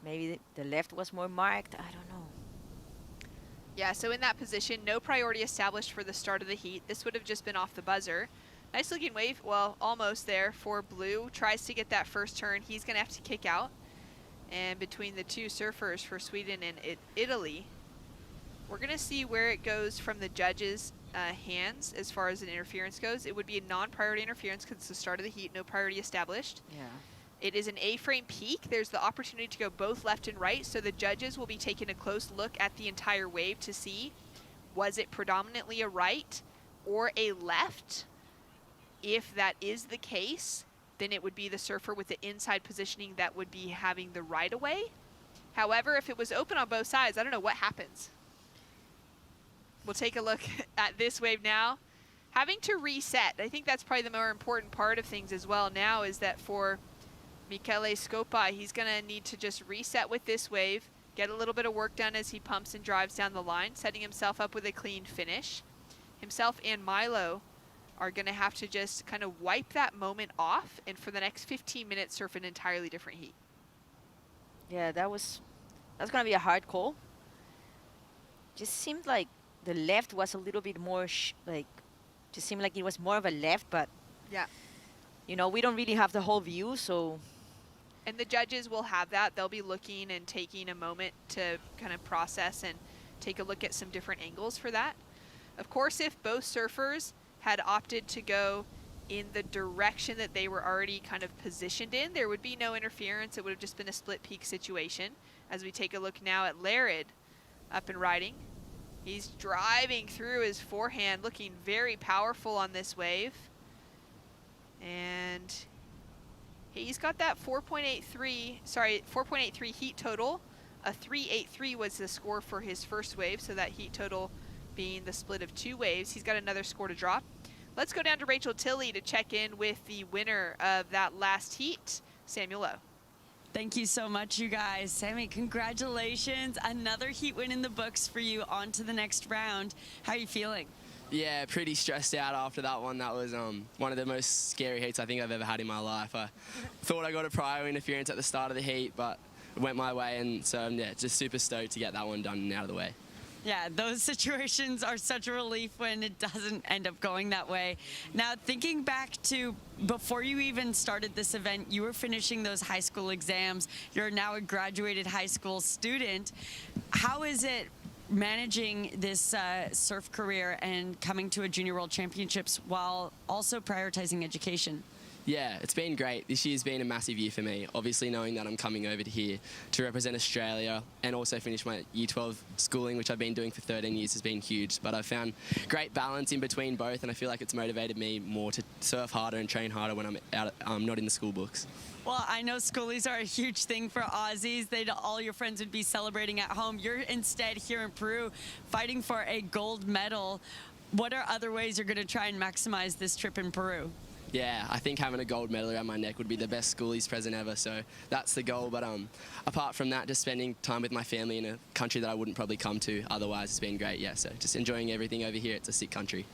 maybe the left was more marked. I don't know. Yeah, so in that position, no priority established for the start of the heat. This would have just been off the buzzer. Nice looking wave, well, almost there for blue. Tries to get that first turn. He's gonna have to kick out. And between the two surfers for Sweden and Italy, we're gonna see where it goes from the judges' hands as far as an interference goes. It would be a non-priority interference because it's the start of the heat, no priority established. Yeah. It is an A-frame peak. There's the opportunity to go both left and right, so the judges will be taking a close look at the entire wave to see, was it predominantly a right or a left? If that is the case, then it would be the surfer with the inside positioning that would be having the right of way. However, if it was open on both sides, I don't know what happens. We'll take a look at this wave now. Having to reset, I think that's probably the more important part of things as well now, is that for Michele Scopa, he's gonna need to just reset with this wave, get a little bit of work done as he pumps and drives down the line, setting himself up with a clean finish. Himself and Milo are going to have to just kind of wipe that moment off and for the next 15 minutes surf an entirely different heat. Yeah, that's going to be a hard call. Just seemed like the left was a little bit more, just seemed like it was more of a left, but, yeah, you know, we don't really have the whole view, so. And the judges will have that. They'll be looking and taking a moment to kind of process and take a look at some different angles for that. Of course, if both surfers had opted to go in the direction that they were already kind of positioned in, there would be no interference. It would have just been a split peak situation. As we take a look now at Larid up and riding. He's driving through his forehand, looking very powerful on this wave. And he's got that 4.83 heat total. A 3.83 was the score for his first wave, so that heat total being the split of 2 waves. He's got another score to drop. Let's go down to Rachel Tilley to check in with the winner of that last heat, Samuel Lowe. Thank you so much, you guys. Sammy, congratulations. Another heat win in the books for you. On to the next round. How are you feeling? Yeah, pretty stressed out after that one. That was one of the most scary heats I think I've ever had in my life. I thought I got a prior interference at the start of the heat, but it went my way, and so yeah, just super stoked to get that one done and out of the way. Yeah, those situations are such a relief when it doesn't end up going that way. Now, thinking back to before you even started this event, you were finishing those high school exams. You're now a graduated high school student. How is it managing this surf career and coming to a Junior World Championships while also prioritizing education? Yeah, it's been great. This year's been a massive year for me. Obviously knowing that I'm coming over to here to represent Australia and also finish my Year 12 schooling, which I've been doing for 13 years, has been huge. But I've found great balance in between both, and I feel like it's motivated me more to surf harder and train harder when I'm out, not in the school books. Well, I know schoolies are a huge thing for Aussies. All your friends would be celebrating at home. You're instead here in Peru fighting for a gold medal. What are other ways you're going to try and maximize this trip in Peru? Yeah, I think having a gold medal around my neck would be the best schoolies present ever, so that's the goal. But apart from that, just spending time with my family in a country that I wouldn't probably come to otherwise has been great, yeah. So just enjoying everything over here. It's a sick country.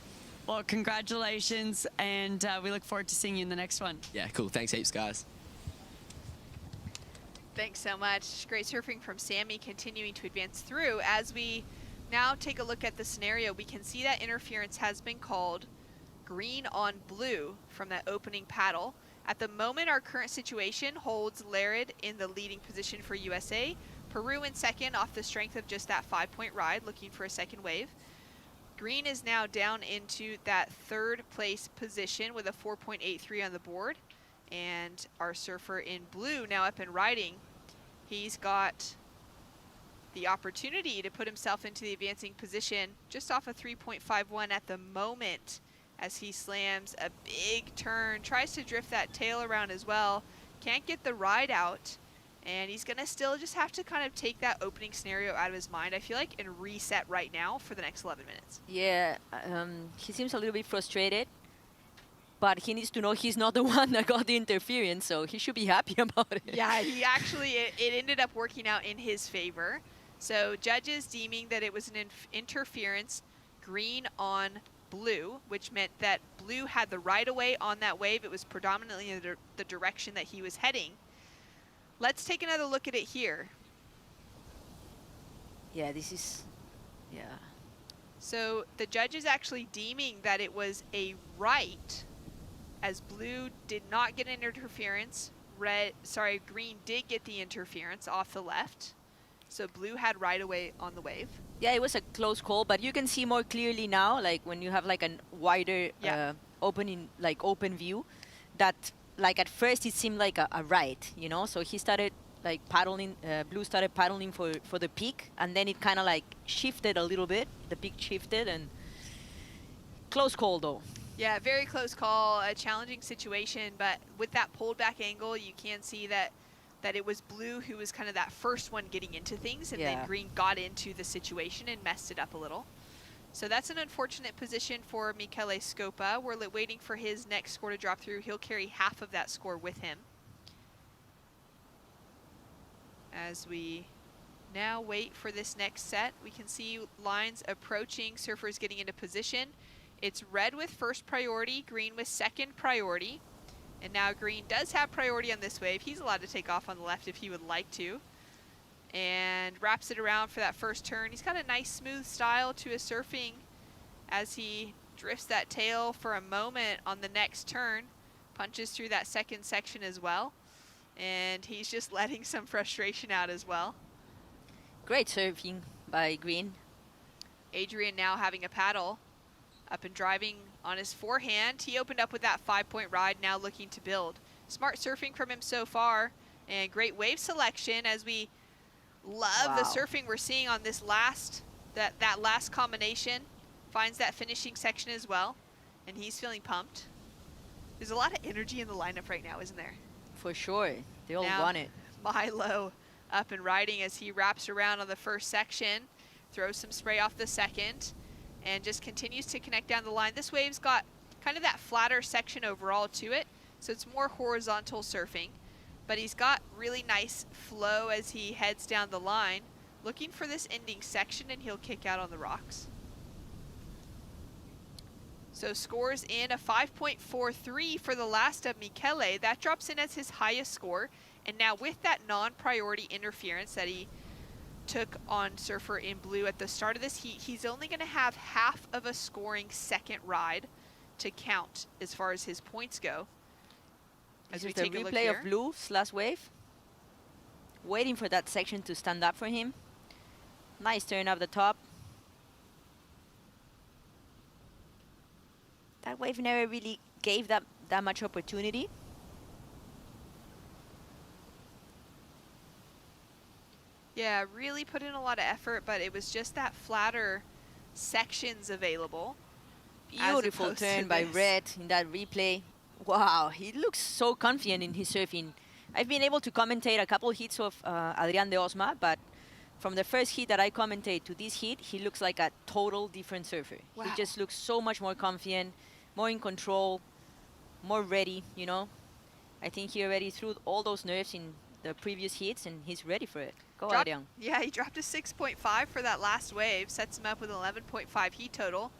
Well, congratulations, and we look forward to seeing you in the next one. Yeah, cool. Thanks heaps, guys. Thanks so much. Great surfing from Sammy, continuing to advance through. As we now take a look at the scenario, we can see that interference has been called. Green on blue from that opening paddle. At the moment, our current situation holds Larid in the leading position for USA. Peru in second off the strength of just that 5-point ride, looking for a second wave. Green is now down into that third place position with a 4.83 on the board. And our surfer in blue now up and riding. He's got the opportunity to put himself into the advancing position just off a 3.51 at the moment, as he slams a big turn, tries to drift that tail around as well, can't get the ride out, and he's gonna still just have to kind of take that opening scenario out of his mind, I feel like, and reset right now for the next 11 minutes. Yeah, he seems a little bit frustrated, but he needs to know he's not the one that got the interference, so he should be happy about it. Yeah, he actually, it ended up working out in his favor. So judges deeming that it was an interference, green on blue, which meant that blue had the right of way on that wave. It was predominantly in the direction that he was heading. Let's take another look at it here. Yeah, this is, yeah. So the judge is actually deeming that it was a right, as blue did not get an interference. Green did get the interference off the left. So blue had right of way on the wave. Yeah, it was a close call, but you can see more clearly now, like when you have like a wider open view, that like at first it seemed like a right, you know. So he started like paddling, blue started paddling for the peak, and then it kind of like shifted a little bit. The peak shifted, and close call though. Yeah, very close call, a challenging situation, but with that pulled back angle, you can see that it was blue who was kind of that first one getting into things, and then green got into the situation and messed it up a little. So that's an unfortunate position for Michele Scopa. We're waiting for his next score to drop through. He'll carry half of that score with him. As we now wait for this next set, we can see lines approaching, surfers getting into position. It's red with first priority, green with second priority. And now green does have priority on this wave. He's allowed to take off on the left if he would like to. And wraps it around for that first turn. He's got a nice smooth style to his surfing as he drifts that tail for a moment on the next turn. Punches through that second section as well. And he's just letting some frustration out as well. Great surfing by Green. Adrian now having a paddle. Up and driving on his forehand. He opened up with that 5-point ride, now looking to build. Smart surfing from him so far, and great wave selection as we love the surfing we're seeing on this that last combination. Finds that finishing section as well, and he's feeling pumped. There's a lot of energy in the lineup right now, isn't there? For sure, they all now, want it. Milo up and riding as he wraps around on the first section, throws some spray off the second, and just continues to connect down the line. This wave's got kind of that flatter section overall to it, so it's more horizontal surfing. But he's got really nice flow as he heads down the line, looking for this ending section, and he'll kick out on the rocks. So scores in a 5.43 for the last of Michele. That drops in as his highest score. And now with that non-priority interference that he took on Surfer in blue at the start of this heat, he's only going to have half of a scoring second ride to count as far as his points go. This is the replay of Blue's last wave. Waiting for that section to stand up for him. Nice turn up the top. That wave never really gave that much opportunity. Yeah, really put in a lot of effort, but it was just that flatter sections available. Beautiful turn by Red in that replay. Wow, he looks so confident in his surfing. I've been able to commentate a couple hits of Adrián de Osma, but from the first hit that I commentate to this hit, he looks like a total different surfer. Wow. He just looks so much more confident, more in control, more ready, you know. I think he already threw all those nerves in the previous hits, and he's ready for it. Go, Adrián. Yeah, he dropped a 6.5 for that last wave, sets him up with an 11.5 heat total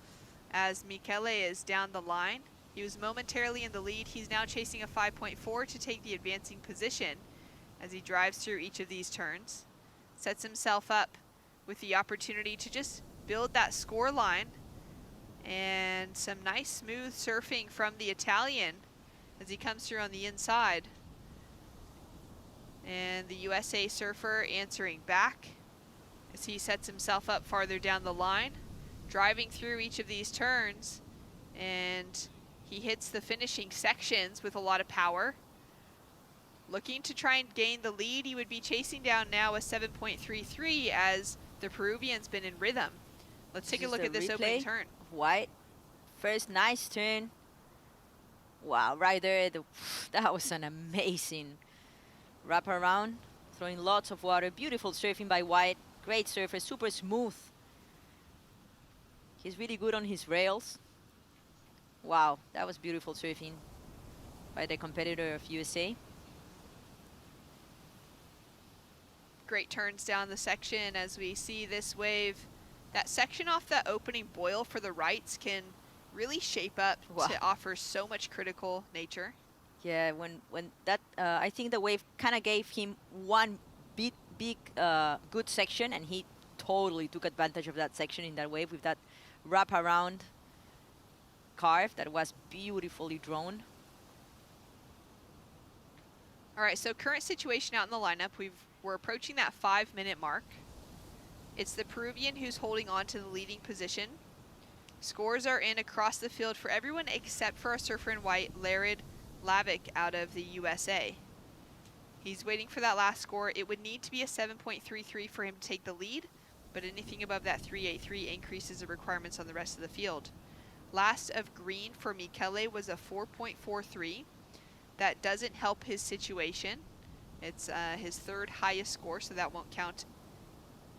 as Michele is down the line. He was momentarily in the lead. He's now chasing a 5.4 to take the advancing position as he drives through each of these turns. Sets himself up with the opportunity to just build that score line, and some nice smooth surfing from the Italian as he comes through on the inside. And the USA surfer answering back as he sets himself up farther down the line, driving through each of these turns, and he hits the finishing sections with a lot of power. Looking to try and gain the lead, he would be chasing down now a 7.33 as the Peruvian's been in rhythm. Let's take a look at this opening turn. White, first nice turn. Wow, right there, that was an amazing wrap around, throwing lots of water. Beautiful surfing by White. Great surfer, super smooth. He's really good on his rails. Wow, that was beautiful surfing by the competitor of USA. Great turns down the section as we see this wave. That section off that opening boil for the rights can really shape up to offer so much critical nature. Yeah, when that, I think the wave kind of gave him one big good section, and he totally took advantage of that section in that wave with that wrap around carve that was beautifully drawn. All right, so current situation out in the lineup, we're approaching that 5-minute mark. It's the Peruvian who's holding on to the leading position. Scores are in across the field for everyone except for our surfer in white, Larid Lavic out of the USA. He's waiting for that last score. It would need to be a 7.33 for him to take the lead, but anything above that 3.83 increases the requirements on the rest of the field. Last of green for Michele was a 4.43. That doesn't help his situation. It's his third highest score, so that won't count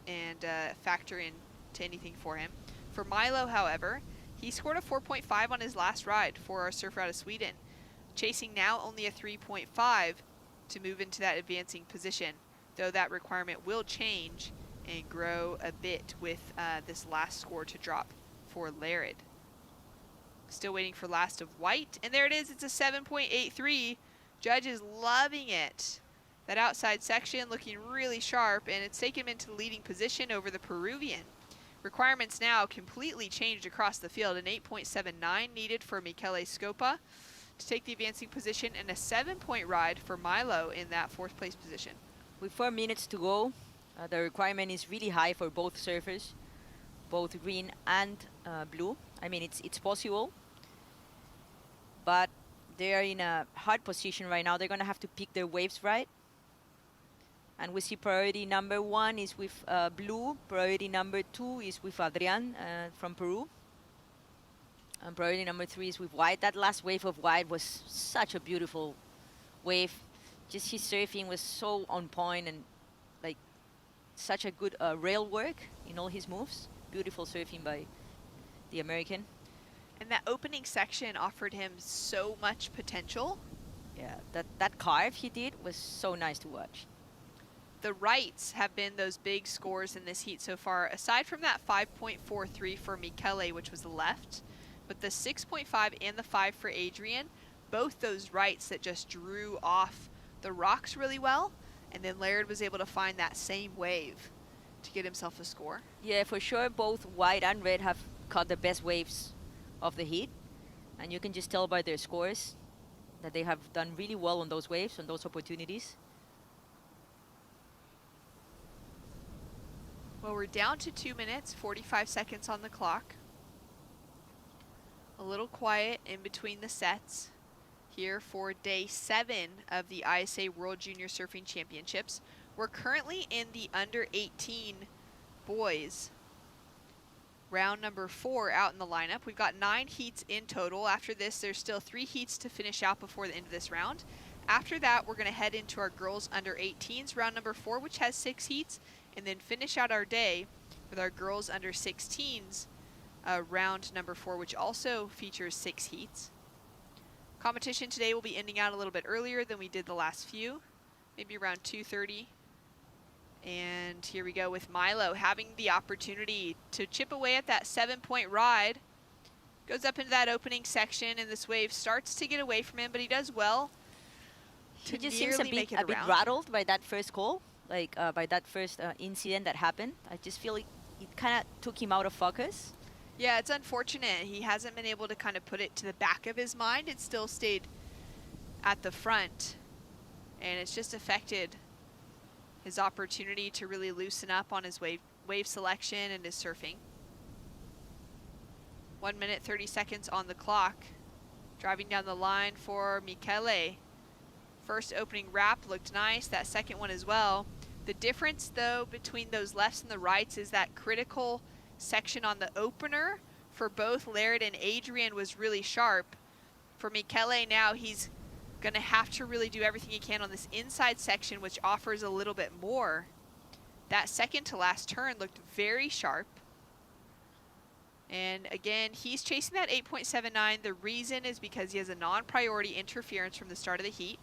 and factor in to anything for him. For Milo, however, he scored a 4.5 on his last ride for our surfer out of Sweden, chasing now only a 3.5 to move into that advancing position, though that requirement will change and grow a bit with this last score to drop for Larid. Still waiting for last of white. And there it is. It's a 7.83. Judges loving it. That outside section looking really sharp, and it's taken him into the leading position over the Peruvian. Requirements now completely changed across the field. An 8.79 needed for Michele Scopa to take the advancing position, and a 7-point ride for Milo in that 4th place position. With 4 minutes to go, the requirement is really high for both surfers, both green and blue. I mean, it's possible, but they are in a hard position right now. They're going to have to pick their waves right. And we see priority number 1 is with blue. Priority number 2 is with Adrian from Peru. And priority number 3 is with white. That last wave of white was such a beautiful wave. Just his surfing was so on point, and like such a good rail work in all his moves. Beautiful surfing by the American. And that opening section offered him so much potential. Yeah, that carve he did was so nice to watch. The rights have been those big scores in this heat so far, aside from that 5.43 for Michele, which was the left, but the 6.5 and the 5 for Adrian, both those rights that just drew off the rocks really well, and then Laird was able to find that same wave to get himself a score. Yeah, for sure, both white and red have caught the best waves of the heat, and you can just tell by their scores that they have done really well on those waves, on those opportunities. Well, we're down to 2 minutes, 45 seconds on the clock. A little quiet in between the sets here for day 7 of the ISA World Junior Surfing Championships. We're currently in the under 18 boys. Round number 4 out in the lineup. We've got 9 heats in total. After this, there's still 3 heats to finish out before the end of this round. After that, we're going to head into our girls under 18s, round number 4, which has 6 heats, and then finish out our day with our girls under 16s, round number 4, which also features 6 heats. Competition today will be ending out a little bit earlier than we did the last few, maybe around 2:30. And here we go with Milo having the opportunity to chip away at that 7-point ride. Goes up into that opening section, and this wave starts to get away from him, but he does well. He just seems a bit rattled by that first call, like by that first incident that happened. I just feel like it kind of took him out of focus. Yeah, it's unfortunate. He hasn't been able to kind of put it to the back of his mind. It still stayed at the front, and it's just affected his opportunity to really loosen up on his wave selection and his surfing. 1 minute, 30 seconds on the clock. Driving down the line for Michele. First opening wrap looked nice, that second one as well. The difference though between those lefts and the rights is that critical section on the opener for both Laird and Adrian was really sharp. For Michele now, he's gonna have to really do everything he can on this inside section, which offers a little bit more. That second to last turn looked very sharp. And again, he's chasing that 8.79. The reason is because he has a non-priority interference from the start of the heat.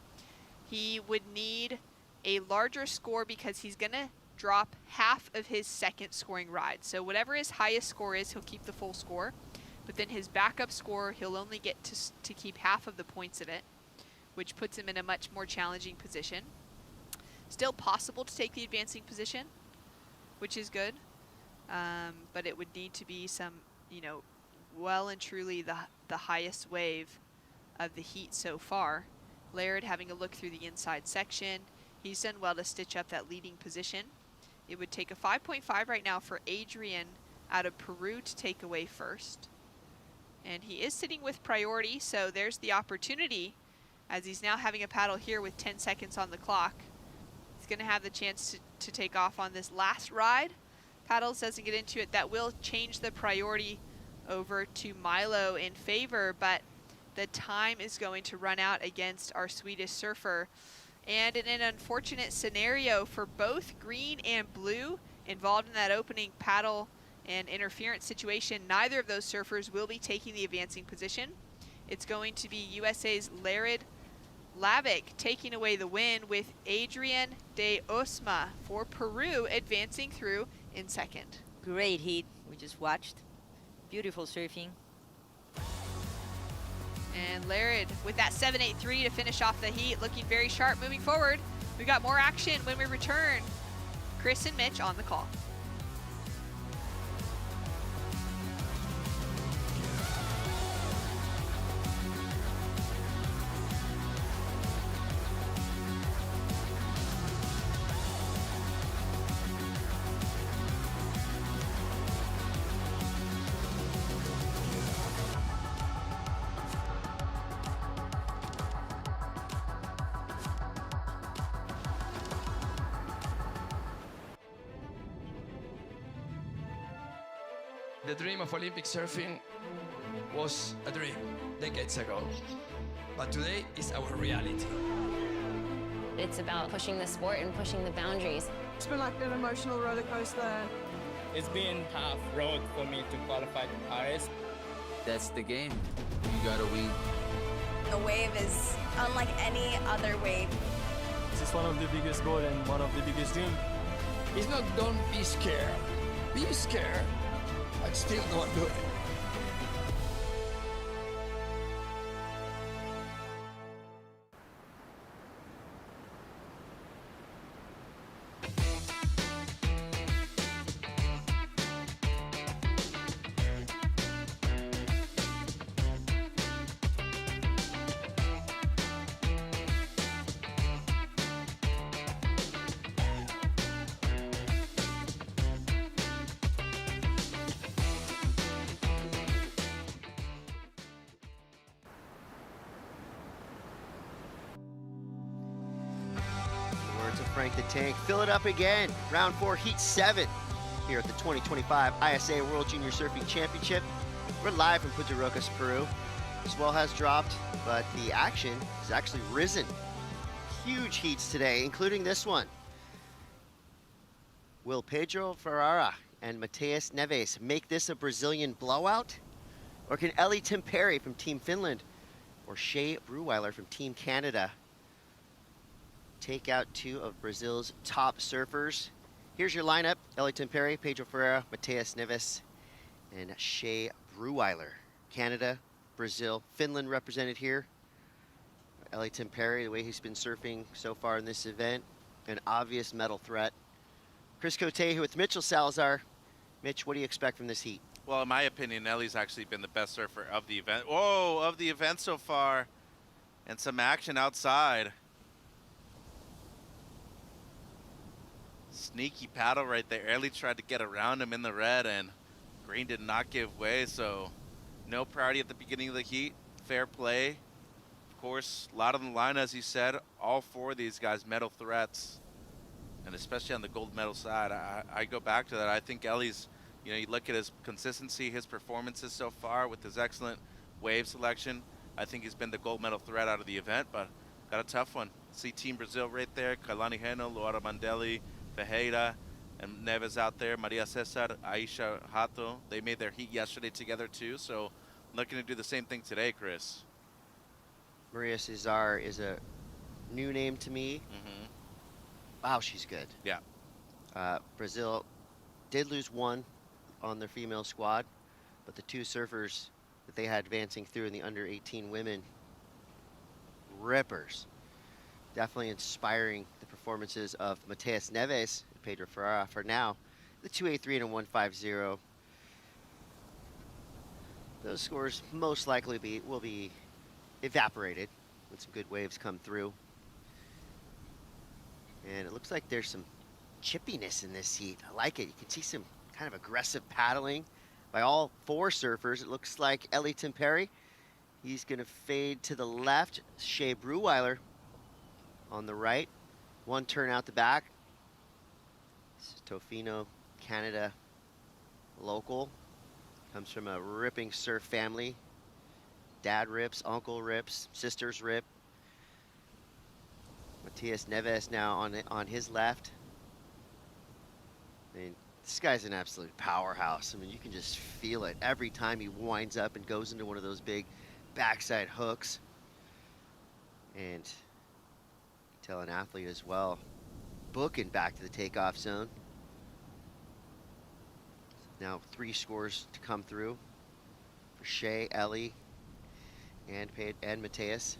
He would need a larger score because he's gonna drop half of his second scoring ride. So whatever his highest score is, he'll keep the full score. But then his backup score, he'll only get to keep half of the points of it, which puts him in a much more challenging position. Still possible to take the advancing position, which is good. But it would need to be some, you know, well and truly the highest wave of the heat so far. Laird having a look through the inside section. He's done well to stitch up that leading position. It would take a 5.5 right now for Adrian out of Peru to take away first. And he is sitting with priority, so there's the opportunity as he's now having a paddle here with 10 seconds on the clock. He's gonna have the chance to take off on this last ride. Paddles doesn't get into it. That will change the priority over to Milo in favor, but the time is going to run out against our Swedish surfer. And in an unfortunate scenario for both green and blue involved in that opening paddle and interference situation, neither of those surfers will be taking the advancing position. It's going to be USA's Laird Lavick taking away the win, with Adrian de Osma for Peru advancing through in second. Great heat we just watched. Beautiful surfing. And Laird with that 7.83 to finish off the heat, looking very sharp moving forward. We got more action when we return. Chris and Mitch on the call. The dream of Olympic surfing was a dream decades ago, but today is our reality. It's about pushing the sport and pushing the boundaries. It's been like an emotional roller coaster. It's been tough road for me to qualify to Paris. That's the game. You gotta win. The wave is unlike any other wave. This is one of the biggest goals and one of the biggest dreams. It's not don't be scared. Be scared, but still don't do it. Frank the Tank. Fill it up again. Round 4, Heat 7 here at the 2025 ISA World Junior Surfing Championship. We're live from Punta Rocas, Peru. Swell has dropped, but the action has actually risen. Huge heats today, including this one. Will Pedro Ferreira and Mateus Neves make this a Brazilian blowout? Or can Ellie Timperi from Team Finland or Shea Bruweiler from Team Canada take out two of Brazil's top surfers? Here's your lineup: Ellie Timperi, Pedro Ferreira, Mateus Neves, and Shea Bruweiler. Canada, Brazil, Finland represented here. Ellie Timperi, the way he's been surfing so far in this event, an obvious medal threat. Chris Cote here with Mitchell Salazar. Mitch, what do you expect from this heat? Well, in my opinion, Ellie's actually been the best surfer of the event. Whoa, of the event so far. And some action outside. Sneaky paddle right there. Ellie tried to get around him in the red, and green did not give way, so no priority at the beginning of the heat. Fair play. Of course, a lot on the line, as you said. All four of these guys medal threats, and especially on the gold medal side. I go back to that. I think Ellie's, you look at his consistency, his performances so far with his excellent wave selection. I think he's been the gold medal threat out of the event, but got a tough one. See Team Brazil right there. Kailani Heno, Laura Mandelli, Ferreira, and Neves out there. Maria Cesar, Aisha Hato. They made their heat yesterday together too, so looking to do the same thing today, Chris. Maria Cesar is a new name to me. Wow, she's good. Yeah. Brazil did lose one on their female squad, but the two surfers that they had advancing through in the under 18 women, rippers. Definitely inspiring the performances of Mateus Neves and Pedro Ferreira for now. The 283 and a 150. Those scores most likely will be evaporated when some good waves come through. And it looks like there's some chippiness in this heat. I like it. You can see some kind of aggressive paddling by all four surfers. It looks like Ellie Timperi. He's going to fade to the left. Shea Bruweiler on the right. One turn out the back. This is Tofino, Canada local. Comes from a ripping surf family. Dad rips, uncle rips, sisters rip. Mateus Neves now on his left. I mean, this guy's an absolute powerhouse. I mean, you can just feel it every time he winds up and goes into one of those big backside hooks. And tell an athlete as well, booking back to the takeoff zone. Now 3 scores to come through for Shea, Ellie, and Mateus.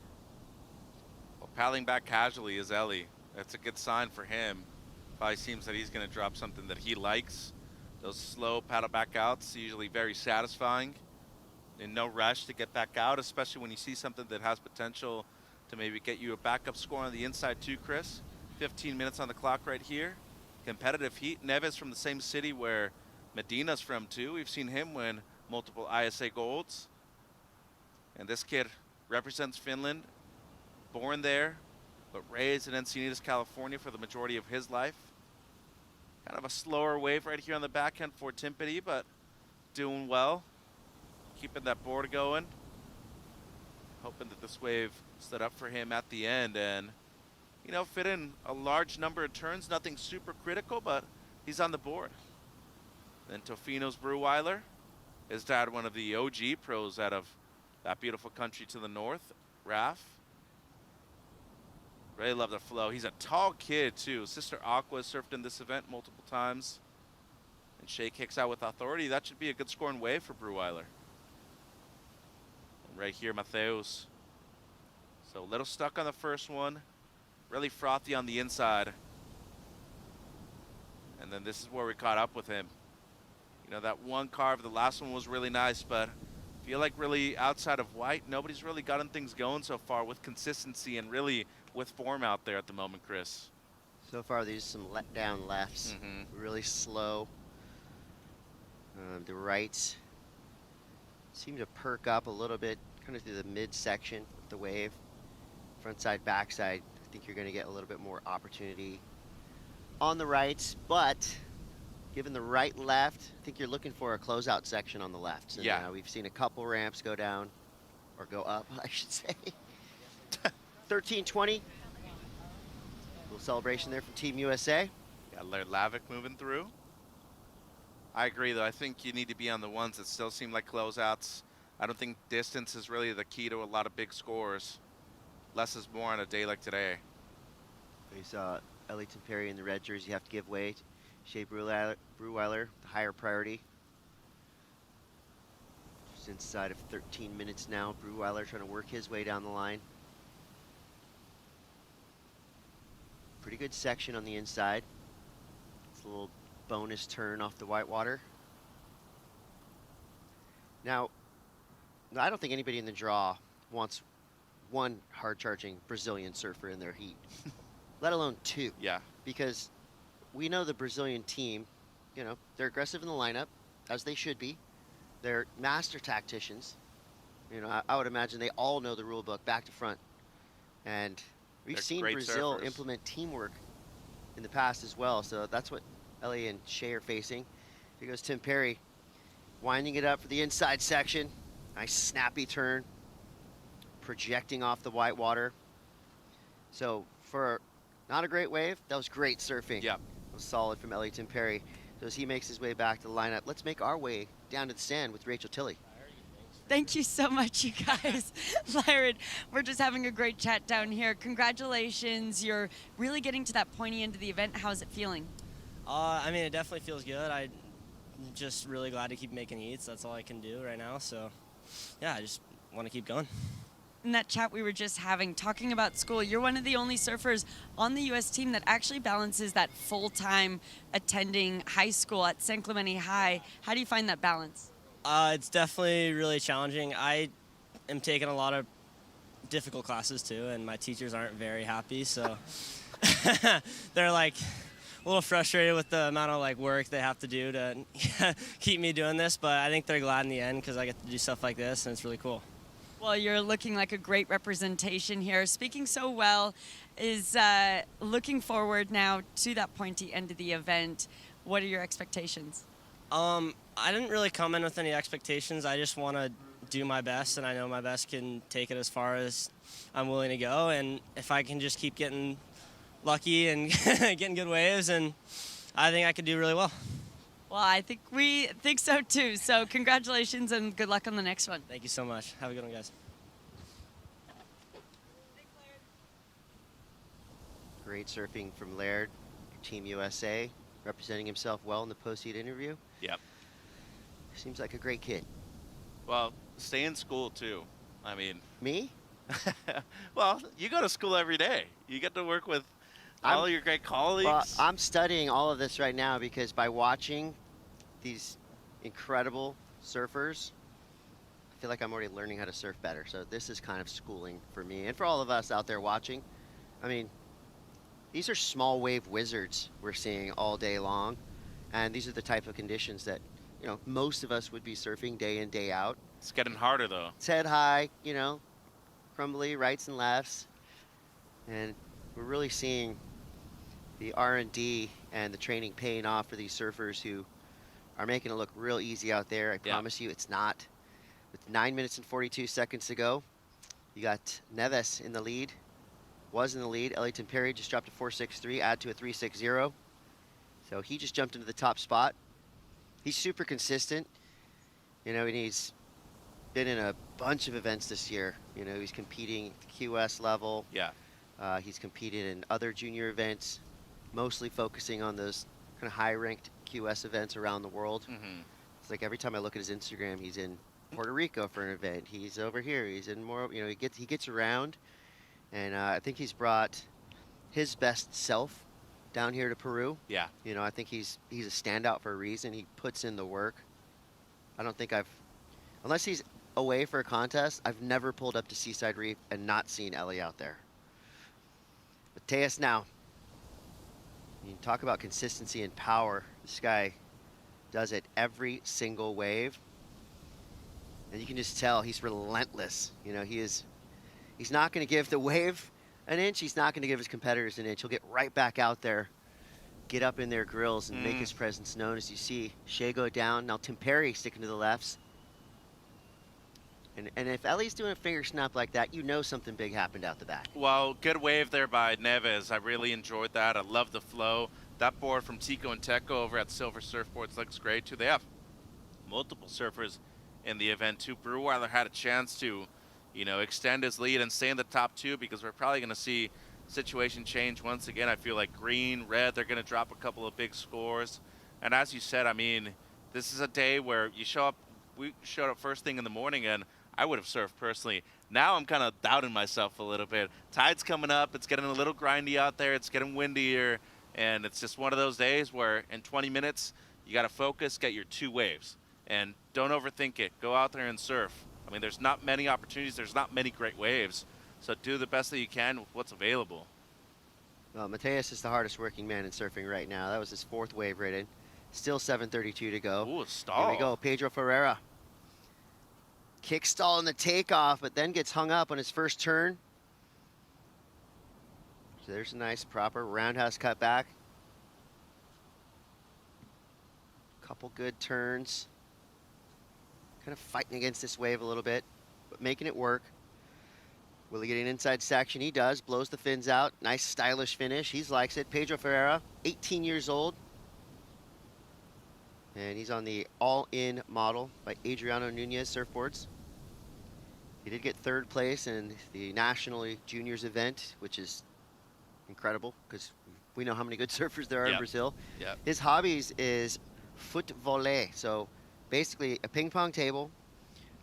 Well, paddling back casually is Ellie. That's a good sign for him. Probably seems that he's going to drop something that he likes. Those slow paddle back outs usually very satisfying. In no rush to get back out, especially when you see something that has potential to maybe get you a backup score on the inside too, Chris. 15 minutes on the clock right here. Competitive heat. Neves from the same city where Medina's from too. We've seen him win multiple ISA golds. And this kid represents Finland. Born there, but raised in Encinitas, California for the majority of his life. Kind of a slower wave right here on the backhand for Timpany, but doing well. Keeping that board going. Hoping that this wave stood up for him at the end and, you know, fit in a large number of turns. Nothing super critical, but he's on the board. Then Tofino's Breweiler. His dad, one of the OG pros out of that beautiful country to the north, Raf. Really love the flow. He's a tall kid, too. Sister Aqua surfed in this event multiple times. And Shea kicks out with authority. That should be a good scoring wave for Breweiler. And right here, Mateus. So a little stuck on the first one. Really frothy on the inside. And then this is where we caught up with him. You know, that one carve, the last one was really nice, but I feel like really outside of white, nobody's really gotten things going so far with consistency and really with form out there at the moment, Chris. So far, these are some letdown lefts. Really slow. The rights seem to perk up a little bit, kind of through the midsection of the wave. Front side, back side, I think you're going to get a little bit more opportunity on the rights, but given the right left, I think you're looking for a closeout section on the left. So yeah. We've seen a couple ramps go down, or go up, I should say. 13:20. Little celebration there from Team USA. Yeah, Laird Lavick moving through. I agree, though. I think you need to be on the ones that still seem like closeouts. I don't think distance is really the key to a lot of big scores. Less is more on a day like today. We saw Ellie Timpany in the red jersey. You have to give way to Shea Breweiler, the higher priority. Just inside of 13 minutes now. Breweiler trying to work his way down the line. Pretty good section on the inside. It's a little bonus turn off the whitewater. Now, I don't think anybody in the draw wants one hard-charging Brazilian surfer in their heat, let alone two. Yeah. Because we know the Brazilian team, you know, they're aggressive in the lineup, as they should be. They're master tacticians. You know, I would imagine they all know the rule book back to front. And we've They're seen great Brazil surfers. implement teamwork in the past as well. So that's what Ellie and Shea are facing. Here goes Timpany, winding it up for the inside section. Nice snappy turn, projecting off the whitewater. So for not a great wave, that was great surfing. Yeah. It was solid from Ellie Timpany. So as he makes his way back to the lineup, let's make our way down to the sand with Rachel Tilley. Thank you so much, you guys. Laird, we're just having a great chat down here. Congratulations. You're really getting to that pointy end of the event. How's it feeling? I mean, it definitely feels good. I'm just really glad to keep making heats. That's all I can do right now. So, yeah, I just want to keep going. In that chat we were just having, talking about school, you're one of the only surfers on the U.S. team that actually balances that full-time attending high school at San Clemente High. How do you find that balance? It's definitely really challenging. I am taking a lot of difficult classes too, and my teachers aren't very happy, so they're like a little frustrated with the amount of like work they have to do to keep me doing this, but I think they're glad in the end because I get to do stuff like this, and it's really cool. Well, you're looking like a great representation here. Speaking so well, is looking forward now to that pointy end of the event. What are your expectations? I didn't really come in with any expectations. I just want to do my best, and I know my best can take it as far as I'm willing to go. And if I can just keep getting lucky and getting good waves, and I think I could do really well. Well, I think we think so too. So congratulations and good luck on the next one. Thank you so much. Have a good one, guys. Great surfing from Laird, Team USA, representing himself well in the post-heat interview. Yep. Seems like a great kid. Well, stay in school too. I mean, Me? well, you go to school every day. You get to work with all your great colleagues. Well, I'm studying all of this right now because by watching these incredible surfers, I feel like I'm already learning how to surf better. So this is kind of schooling for me and for all of us out there watching. I mean, these are small wave wizards we're seeing all day long. And these are the type of conditions that, you know, most of us would be surfing day in, day out. It's getting harder, though. It's head high, you know, crumbly rights and lefts. And we're really seeing the R&D and the training paying off for these surfers who are making it look real easy out there. I promise you it's not. With 9 minutes and 42 seconds to go, you got Neves in the lead. Was in the lead. Ellington Perry just dropped a 4.63, add to a 3.60. So he just jumped into the top spot. He's super consistent. You know, and he's been in a bunch of events this year. You know, he's competing at the QS level. Yeah. He's competed in other junior events, mostly focusing on those kind of high-ranked QS events around the world. It's like every time I look at his Instagram, he's in Puerto Rico for an event. He's over here. He's in more. You know, he gets around, and I think he's brought his best self down here to Peru. Yeah. You know, I think he's a standout for a reason. He puts in the work. I don't think unless he's away for a contest, I've never pulled up to Seaside Reef and not seen Ellie out there. Mateus now. You talk about consistency and power. This guy does it every single wave. And you can just tell he's relentless. You know, he's not going to give the wave an inch. He's not going to give his competitors an inch. He'll get right back out there, get up in their grills, and make his presence known. As you see Shea go down. Now Tim Perry sticking to the lefts. And if Ellie's doing a finger snap like that, you know something big happened out the back. Well, good wave there by Neves. I really enjoyed that. I love the flow. That board from Tico and Teco over at Silver Surfboards looks great, too. They have multiple surfers in the event, too. Breweiler had a chance to, you know, extend his lead and stay in the top two because we're probably going to see situation change once again. I feel like green, red, they're going to drop a couple of big scores. And as you said, I mean, this is a day where you show up. We showed up first thing in the morning, and I would have surfed personally. Now I'm kind of doubting myself a little bit. Tide's coming up. It's getting a little grindy out there. It's getting windier. And it's just one of those days where in 20 minutes, you got to focus, get your two waves. And don't overthink it. Go out there and surf. I mean, there's not many opportunities. There's not many great waves. So do the best that you can with what's available. Well, Mateus is the hardest working man in surfing right now. That was his fourth wave rated. Still 7:32 to go. Ooh, a stall. Here we go. Pedro Ferreira. Kick stall in the takeoff, but then gets hung up on his first turn. So there's a nice proper roundhouse cut back. Couple good turns. Kind of fighting against this wave a little bit, but making it work. Will he get an inside section? He does. Blows the fins out. Nice stylish finish. He likes it. Pedro Ferreira, 18 years old. And he's on the all-in model by Adriano Nunez Surfboards. He did get third place in the National Juniors event, which is incredible because we know how many good surfers there are in Brazil. Yep. His hobbies is foot volley. So basically a ping pong table,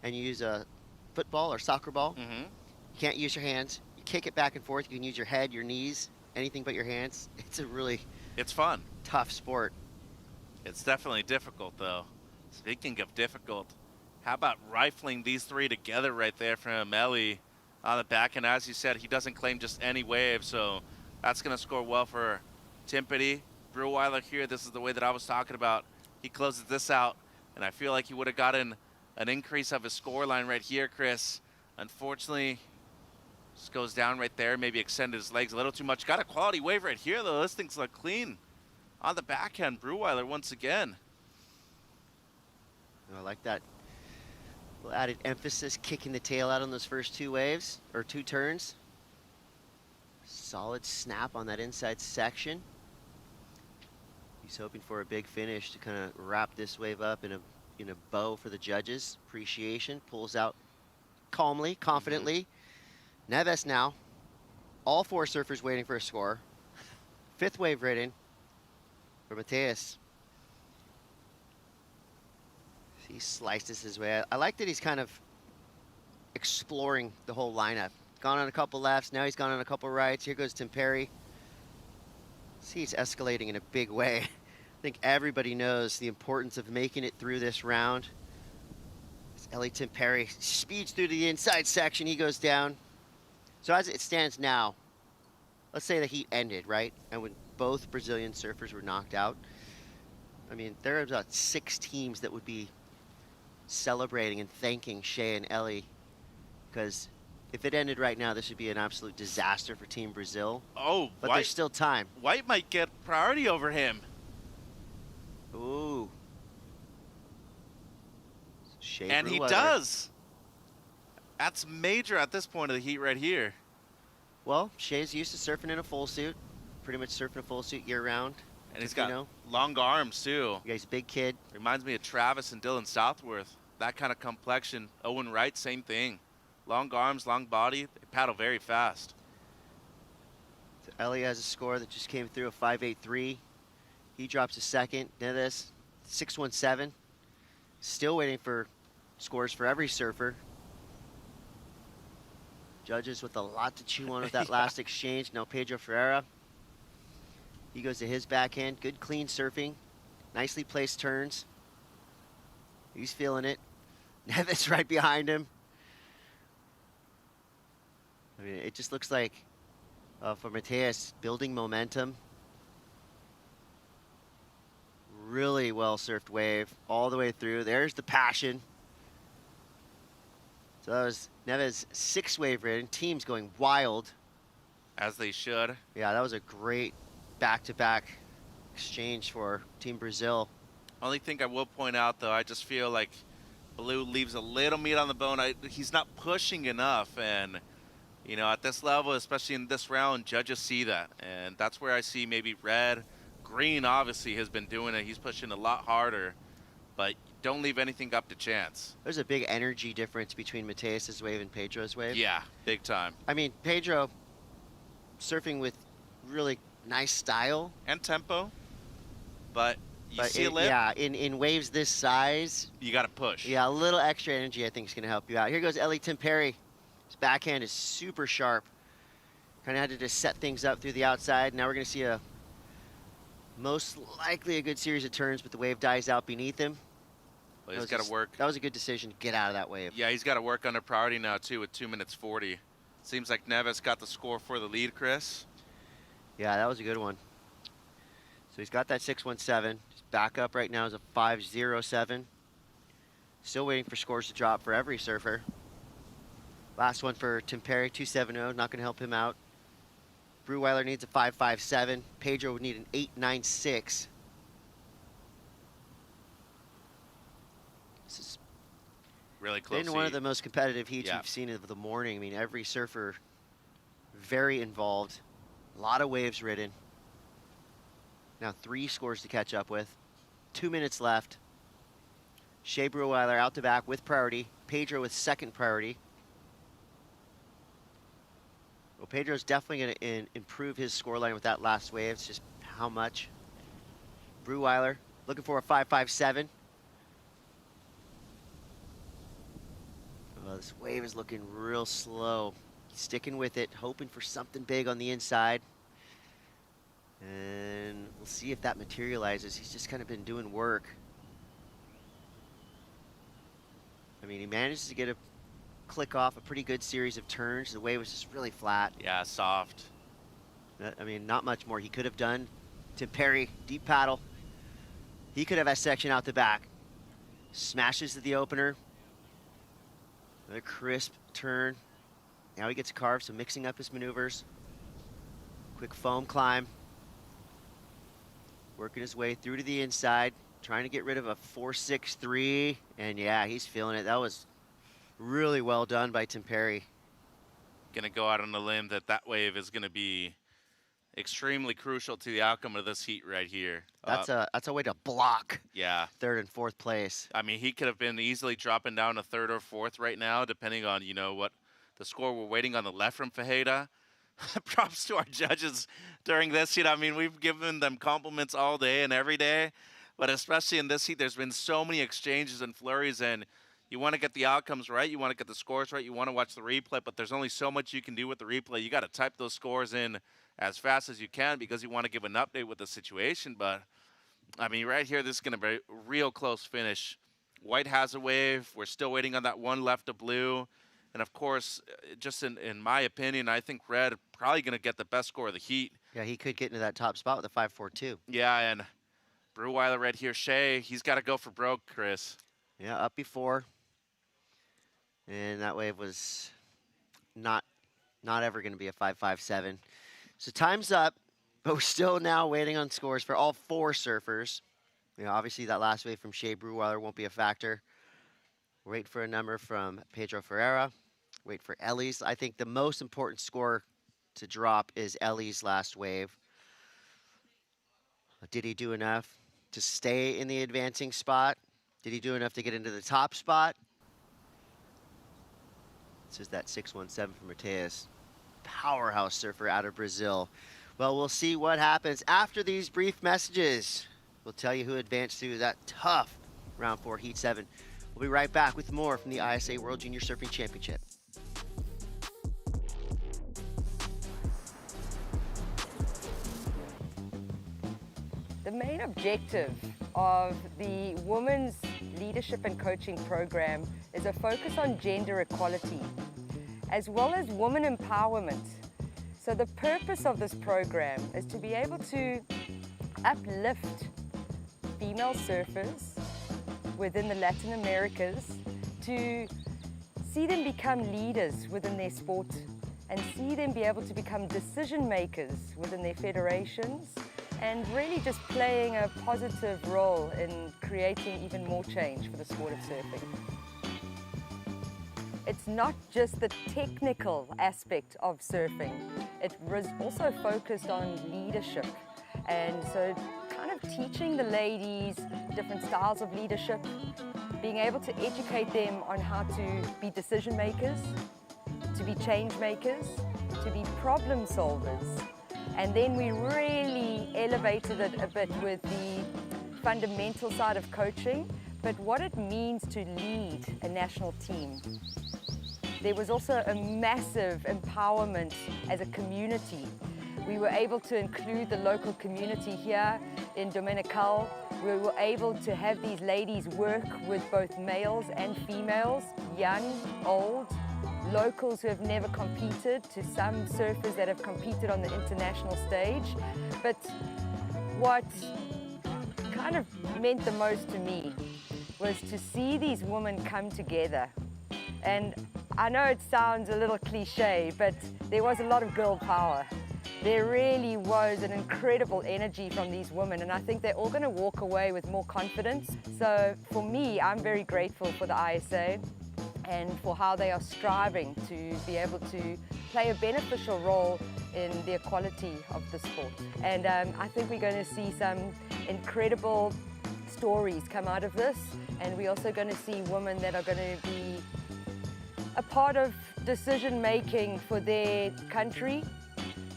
and you use a football or soccer ball. You can't use your hands. You kick it back and forth. You can use your head, your knees, anything but your hands. It's a really fun, tough sport. It's definitely difficult, though. Speaking of difficult, how about rifling these three together right there from Ellie on the back? And as you said, he doesn't claim just any wave, so that's going to score well for Timpany. Breweiler here, this is the way that I was talking about. He closes this out, and I feel like he would have gotten an increase of his score line right here, Chris. Unfortunately, just goes down right there, maybe extended his legs a little too much. Got a quality wave right here, though. This thing's look clean. On the backhand, Breweiler once again. I like that little added emphasis, kicking the tail out on those first two waves, or two turns. Solid snap on that inside section. He's hoping for a big finish to kind of wrap this wave up in a bow for the judges. Appreciation, pulls out calmly, confidently. Neves now. All four surfers waiting for a score. Fifth wave rating for Mateus. He slices his way. I like that he's kind of exploring the whole lineup. Gone on a couple lefts, now he's gone on a couple rights. Here goes Tim Perry. See, he's escalating in a big way. I think everybody knows the importance of making it through this round. Eli Tim Perry speeds through to the inside section. He goes down. So as it stands now, let's say the heat ended, right? And when both Brazilian surfers were knocked out, I mean, there are about 6 teams that would be celebrating and thanking Shea and Ellie, because if it ended right now, this would be an absolute disaster for Team Brazil. Oh, but there's still time. White might get priority over him. Ooh. Shea And he does. That's major at this point of the heat right here. Well, Shea's used to surfing in a full suit. Pretty much surfing a full suit year-round. And he's got long arms, too. Yeah, he's a big kid. Reminds me of Travis and Dylan Southworth. That kind of complexion. Owen Wright, same thing. Long arms, long body. They paddle very fast. So Ellie has a score that just came through, a 5.83. He drops a second. Neves, 6.17. Still waiting for scores for every surfer. Judges with a lot to chew on with that last exchange. Now Pedro Ferreira. He goes to his backhand. Good clean surfing. Nicely placed turns. He's feeling it. Neves right behind him. I mean, it just looks like for Mateus, building momentum. Really well surfed wave all the way through. There's the passion. So that was Neves' 6 wave ridden. Team's going wild. As they should. Yeah, that was a great back-to-back exchange for Team Brazil. Only thing I will point out, though, I just feel like Blue leaves a little meat on the bone. He's not pushing enough. And, you know, at this level, especially in this round, judges see that. And that's where I see maybe red. Green, obviously, has been doing it. He's pushing a lot harder. But don't leave anything up to chance. There's a big energy difference between Mateus's wave and Pedro's wave. Yeah, big time. I mean, Pedro surfing with really nice style. And tempo. But you see a lip. Yeah, in waves this size. You got to push. Yeah, a little extra energy I think is going to help you out. Here goes Eli Tim Perry. His backhand is super sharp. Kind of had to just set things up through the outside. Now we're going to see a most likely a good series of turns, but the wave dies out beneath him. Well, he's got to work. That was a good decision to get out of that wave. Yeah, he's got to work under priority now, too, with 2 minutes 40. Seems like Neves got the score for the lead, Chris. Yeah, that was a good one. So he's got that 6.17. His backup right now is a 5.07. Still waiting for scores to drop for every surfer. Last one for Tim Perry, 2.70. Not going to help him out. Breweiler needs a 5.57. Pedro would need an 8.96. This is really close. been one of the most competitive heats Yeah. we've seen of the morning. I mean, every surfer very involved. A lot of waves ridden. Now 3 scores to catch up with. 2 minutes left. Shea Breweiler out to back with priority. Pedro with second priority. Well, Pedro's definitely going to improve his scoreline with that last wave. It's just how much. Breweiler looking for a 5.57. Oh, this wave is looking real slow. He's sticking with it, hoping for something big on the inside. And we'll see if that materializes. He's just kind of been doing work. I mean, he manages to get a click off a pretty good series of turns. The wave was just really flat. Yeah, soft. I mean, not much more he could have done. Tim Perry, deep paddle. He could have that section out the back. Smashes to the opener. Another crisp turn. Now he gets carved, so mixing up his maneuvers. Quick foam climb. Working his way through to the inside. Trying to get rid of a 4.63. And yeah, he's feeling it. That was really well done by Tim Perry. Gonna go out on a limb that wave is gonna be extremely crucial to the outcome of this heat right here. That's a way to block. Yeah. 3rd and 4th place. I mean, he could have been easily dropping down to 3rd or 4th right now, depending on, you know, what the score we're waiting on the left from Fajeda. Props to our judges during this heat. I mean, we've given them compliments all day and every day, but especially in this heat, there's been so many exchanges and flurries, and you want to get the outcomes right, you want to get the scores right, you want to watch the replay, but there's only so much you can do with the replay. You got to type those scores in as fast as you can because you want to give an update with the situation. But, I mean, right here, this is going to be a real close finish. White has a wave. We're still waiting on that one left of blue. And, of course, just in my opinion, I think red probably going to get the best score of the heat. Yeah, he could get into that top spot with a 5.42. Yeah, and Breweiler right here, Shea, he's got to go for broke, Chris. Yeah, up before. And that wave was not ever going to be a 5.57. So time's up, but we're still now waiting on scores for all 4 surfers. You know, obviously that last wave from Shea Breweiler won't be a factor. Wait for a number from Pedro Ferreira. Wait for Ellie's. I think the most important score to drop is Ellie's last wave. Did he do enough to stay in the advancing spot? Did he do enough to get into the top spot? This is that 617 from Mateus. Powerhouse surfer out of Brazil. Well, we'll see what happens after these brief messages. We'll tell you who advanced through that tough round 4 heat 7. We'll be right back with more from the ISA World Junior Surfing Championship. The main objective of the Women's Leadership and Coaching Program is a focus on gender equality, as well as women empowerment. So the purpose of this program is to be able to uplift female surfers within the Latin Americas, to see them become leaders within their sport and see them be able to become decision makers within their federations, and really just playing a positive role in creating even more change for the sport of surfing. It's not just the technical aspect of surfing, it was also focused on leadership, and so kind of teaching the ladies different styles of leadership, being able to educate them on how to be decision makers, to be change makers, to be problem solvers. And then we really elevated it a bit with the fundamental side of coaching, but what it means to lead a national team. There was also a massive empowerment as a community. We were able to include the local community here in Dominical. We were able to have these ladies work with both males and females, young, old, locals who have never competed, to some surfers that have competed on the international stage. But what kind of meant the most to me was to see these women come together. And I know it sounds a little cliche, but there was a lot of girl power. There really was an incredible energy from these women, and I think they're all going to walk away with more confidence. So for me, I'm very grateful for the ISA and for how they are striving to be able to play a beneficial role in the equality of the sport. And I think we're going to see some incredible stories come out of this, and we're also going to see women that are going to be a part of decision making for their country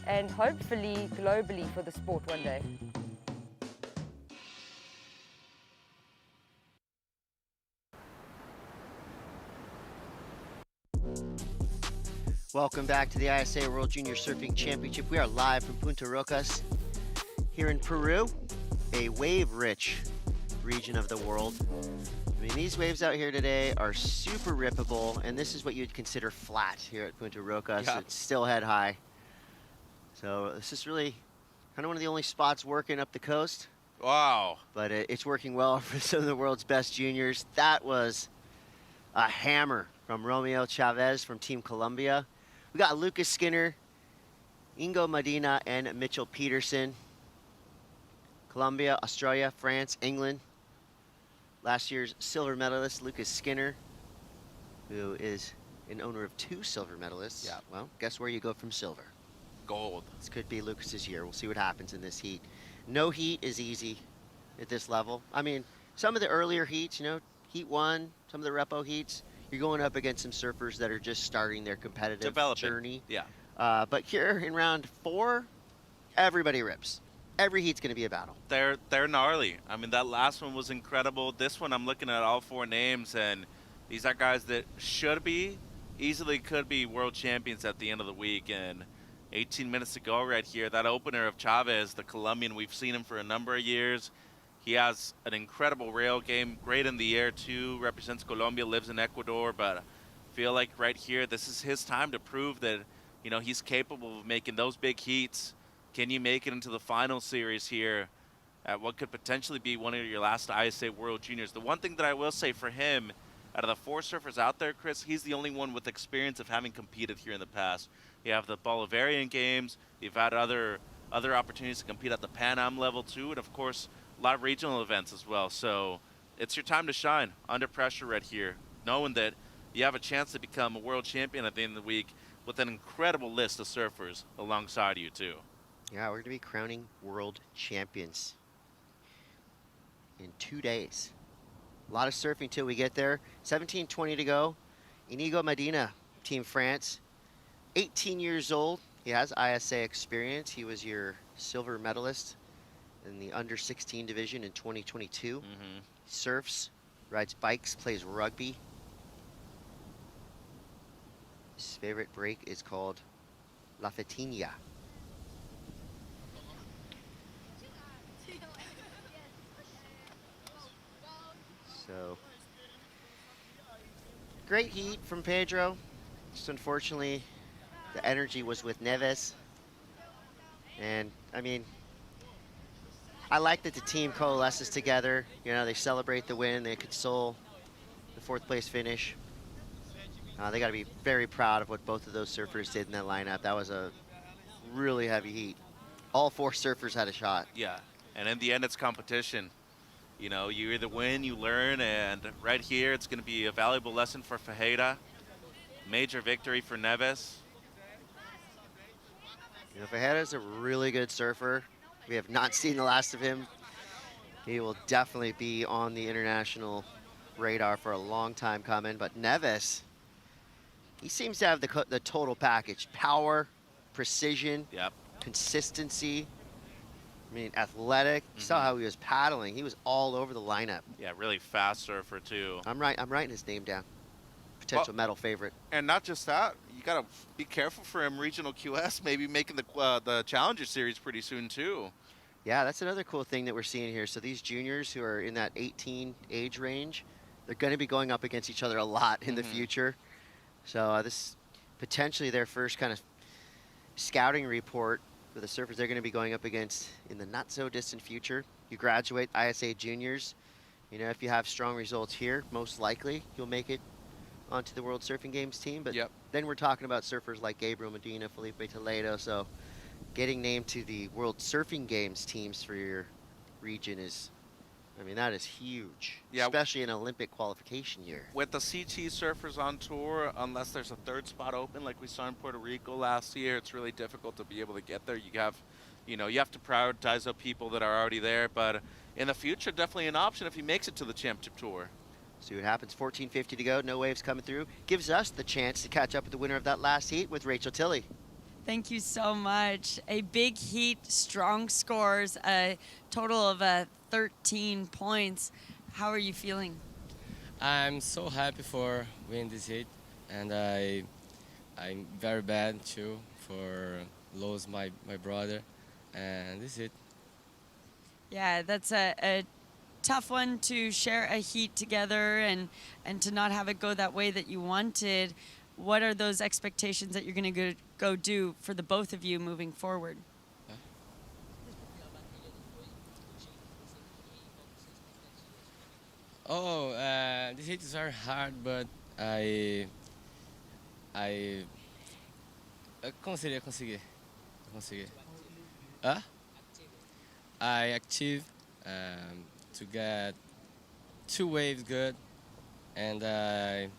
and hopefully globally for the sport one day. Welcome back to the ISA World Junior Surfing Championship. We are live from Punta Rocas here in Peru, a wave-rich region of the world. I mean, these waves out here today are super rippable, and this is what you'd consider flat here at Punta Rocas. Yeah. It's still head high. So this is really kind of one of the only spots working up the coast. Wow. But it's working well for some of the world's best juniors. That was a hammer from Romeo Chavez from Team Colombia. We got Lucas Skinner, Ingo Medina, and Mitchell Peterson. Colombia, Australia, France, England. Last year's silver medalist, Lucas Skinner, who is an owner of 2 silver medalists. Yeah. Well, guess where you go from silver? Gold. This could be Lucas's year. We'll see what happens in this heat. No heat is easy at this level. I mean, some of the earlier heats, you know, heat 1, some of the repo heats, you're going up against some surfers that are just starting their competitive journey. Yeah. But here in round 4, everybody rips. Every heat's going to be a battle. They're gnarly. I mean, that last one was incredible. This one, I'm looking at all 4 names, and These are guys that should be, easily could be world champions at the end of the week. And 18 minutes to go right here. That opener of Chavez, the Colombian, we've seen him for a number of years. He has an incredible rail game, great in the air too, represents Colombia, lives in Ecuador, but I feel like right here, this is his time to prove that, you know, he's capable of making those big heats. Can you make it into the final series here at what could potentially be one of your last ISA World Juniors? The one thing that I will say for him, out of the 4 surfers out there, Chris, he's the only one with experience of having competed here in the past. You have the Bolivarian Games, you've had other opportunities to compete at the Pan Am level too, and of course, a lot of regional events as well. So it's your time to shine under pressure right here, knowing that you have a chance to become a world champion at the end of the week with an incredible list of surfers alongside you too. Yeah, we're going to be crowning world champions in 2 days. A lot of surfing till we get there. 17:20 to go. Inigo Medina, Team France, 18 years old. He has ISA experience. He was your silver medalist in the under 16 division in 2022. Surfs, rides bikes, plays rugby. His favorite break is called La Fetinha. So, great heat from Pedro. Just unfortunately, the energy was with Neves. And, I mean, I like that the team coalesces together. You know, they celebrate the win, they console the 4th place finish. They got to be very proud of what both of those surfers did in that lineup. That was a really heavy heat. All 4 surfers had a shot. Yeah, and in the end, it's competition. You know, you either win, you learn, and right here, it's going to be a valuable lesson for Ferreira. Major victory for Neves. You know, Ferreira's a really good surfer. We have not seen the last of him. He will definitely be on the international radar for a long time coming. But Neves, he seems to have the total package. Power, precision, consistency. I mean, athletic. You saw how he was paddling. He was all over the lineup. Yeah, really fast surfer too. I'm writing his name down. Potential medal favorite. And not just that, you got to be careful for him. Regional QS maybe making the Challenger Series pretty soon too. Yeah, that's another cool thing that we're seeing here. So these juniors who are in that 18 age range, they're going to be going up against each other a lot in the future. So this potentially their first kind of scouting report for the surfers they're going to be going up against in the not so distant future. You graduate ISA juniors, you know, if you have strong results here, most likely you'll make it onto the World Surfing Games team. But then we're talking about surfers like Gabriel Medina, Felipe Toledo. So getting named to the World Surfing Games teams for your region is, I mean, that is huge, especially in an Olympic qualification year. With the CT surfers on tour, unless there's a 3rd spot open like we saw in Puerto Rico last year, it's really difficult to be able to get there. You have, you know, you have to prioritize the people that are already there. But in the future, definitely an option if he makes it to the championship tour. See what happens. 14:50 to go. No waves coming through. Gives us the chance to catch up with the winner of that last heat with Rachel Tilley. Thank you so much. A big heat, strong scores, a total of 13 points. How are you feeling? I'm so happy for winning this heat, and I'm very bad too for lose my brother, and this is it. Yeah, that's a tough one to share a heat together and to not have it go that way that you wanted. What are those expectations that you're going to go do for the both of you moving forward? This heat is very hard, but I consegui. I achieved to get 2 waves good, and I'm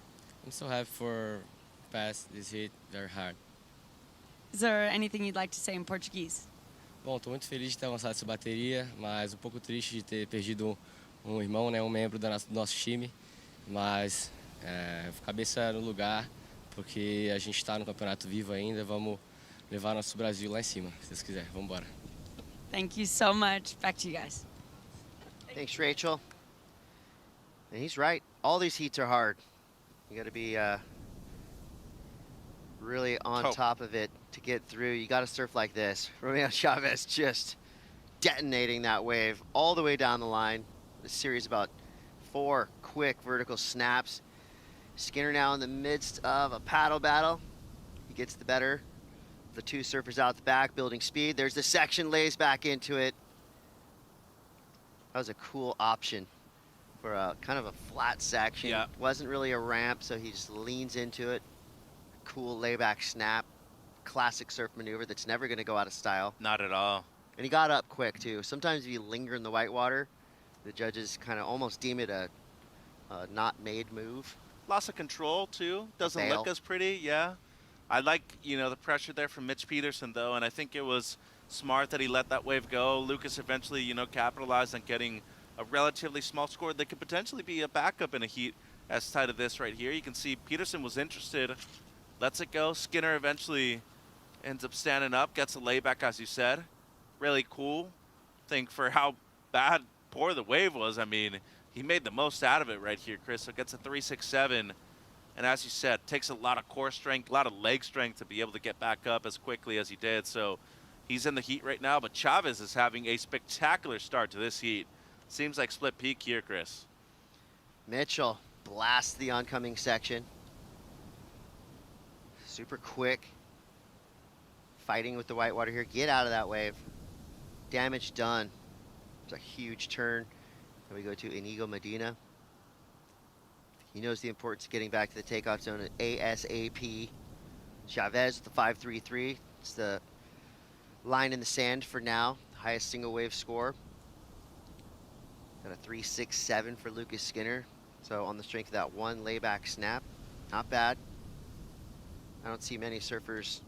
so happy for pass this heat very hard. Is there anything you'd like to say in Portuguese? Bom, estou muito feliz de ter avançado essa bateria, mas um pouco triste de ter perdido um irmão, né, um membro do nosso time, mas cabeça no lugar, porque a gente está no campeonato vivo ainda, vamos levar nosso Brasil lá em cima, se Deus quiser. Vamos embora. Thank you so much. Back to you guys. Thanks, Rachel. And he's right. All these heats are hard. You got to be really on top of it to get through. You got to surf like this. Romeo Chavez just detonating that wave all the way down the line. A series about 4 quick vertical snaps. Skinner now in the midst of a paddle battle. He gets the better. The 2 surfers out the back, building speed. There's the section, lays back into it. That was a cool option for a kind of a flat section. Yeah. Wasn't really a ramp, so he just leans into it. Cool layback snap. Classic surf maneuver that's never going to go out of style. Not at all. And he got up quick, too. Sometimes if you linger in the whitewater, the judges kind of almost deem it a not made move. Loss of control, too. Doesn't Bail. look as pretty, yeah. I like, you know, the pressure there from Mitch Peterson, though, and I think it was smart that he let that wave go. Lucas eventually, you know, capitalized on getting a relatively small score that could potentially be a backup in a heat as tight as this right here. You can see Peterson was interested, lets it go. Skinner eventually ends up standing up, gets a layback, as you said. Really cool. I think for how poor the wave was, I mean, he made the most out of it right here, Chris. So gets a 3.67. And as you said, takes a lot of core strength, a lot of leg strength to be able to get back up as quickly as he did. So he's in the heat right now, but Chavez is having a spectacular start to this heat. Seems like split peak here, Chris. Mitchell blasts the oncoming section. Super quick. Fighting with the whitewater here. Get out of that wave. Damage done. It's a huge turn. Then we go to Inigo Medina. He knows the importance of getting back to the takeoff zone ASAP. Chavez with the 5.33. It's the line in the sand for now. Highest single wave score. Got a 3.67 for Lucas Skinner. So on the strength of that 1 layback snap. Not bad. I don't see many surfers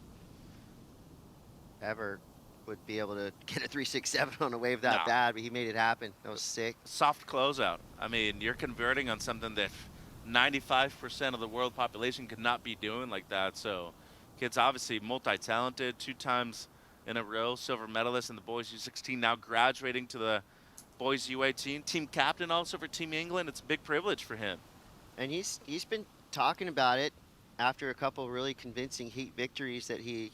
ever would be able to get a 3.67 on a wave that bad, but he made it happen. That was sick. Soft closeout. I mean, you're converting on something that 95% of the world population could not be doing like that. So kid's obviously multi-talented, 2 times in a row, silver medalist in the boys U16, now graduating to the boys U18, team captain also for Team England. It's a big privilege for him. And he's been talking about it after a couple really convincing heat victories that he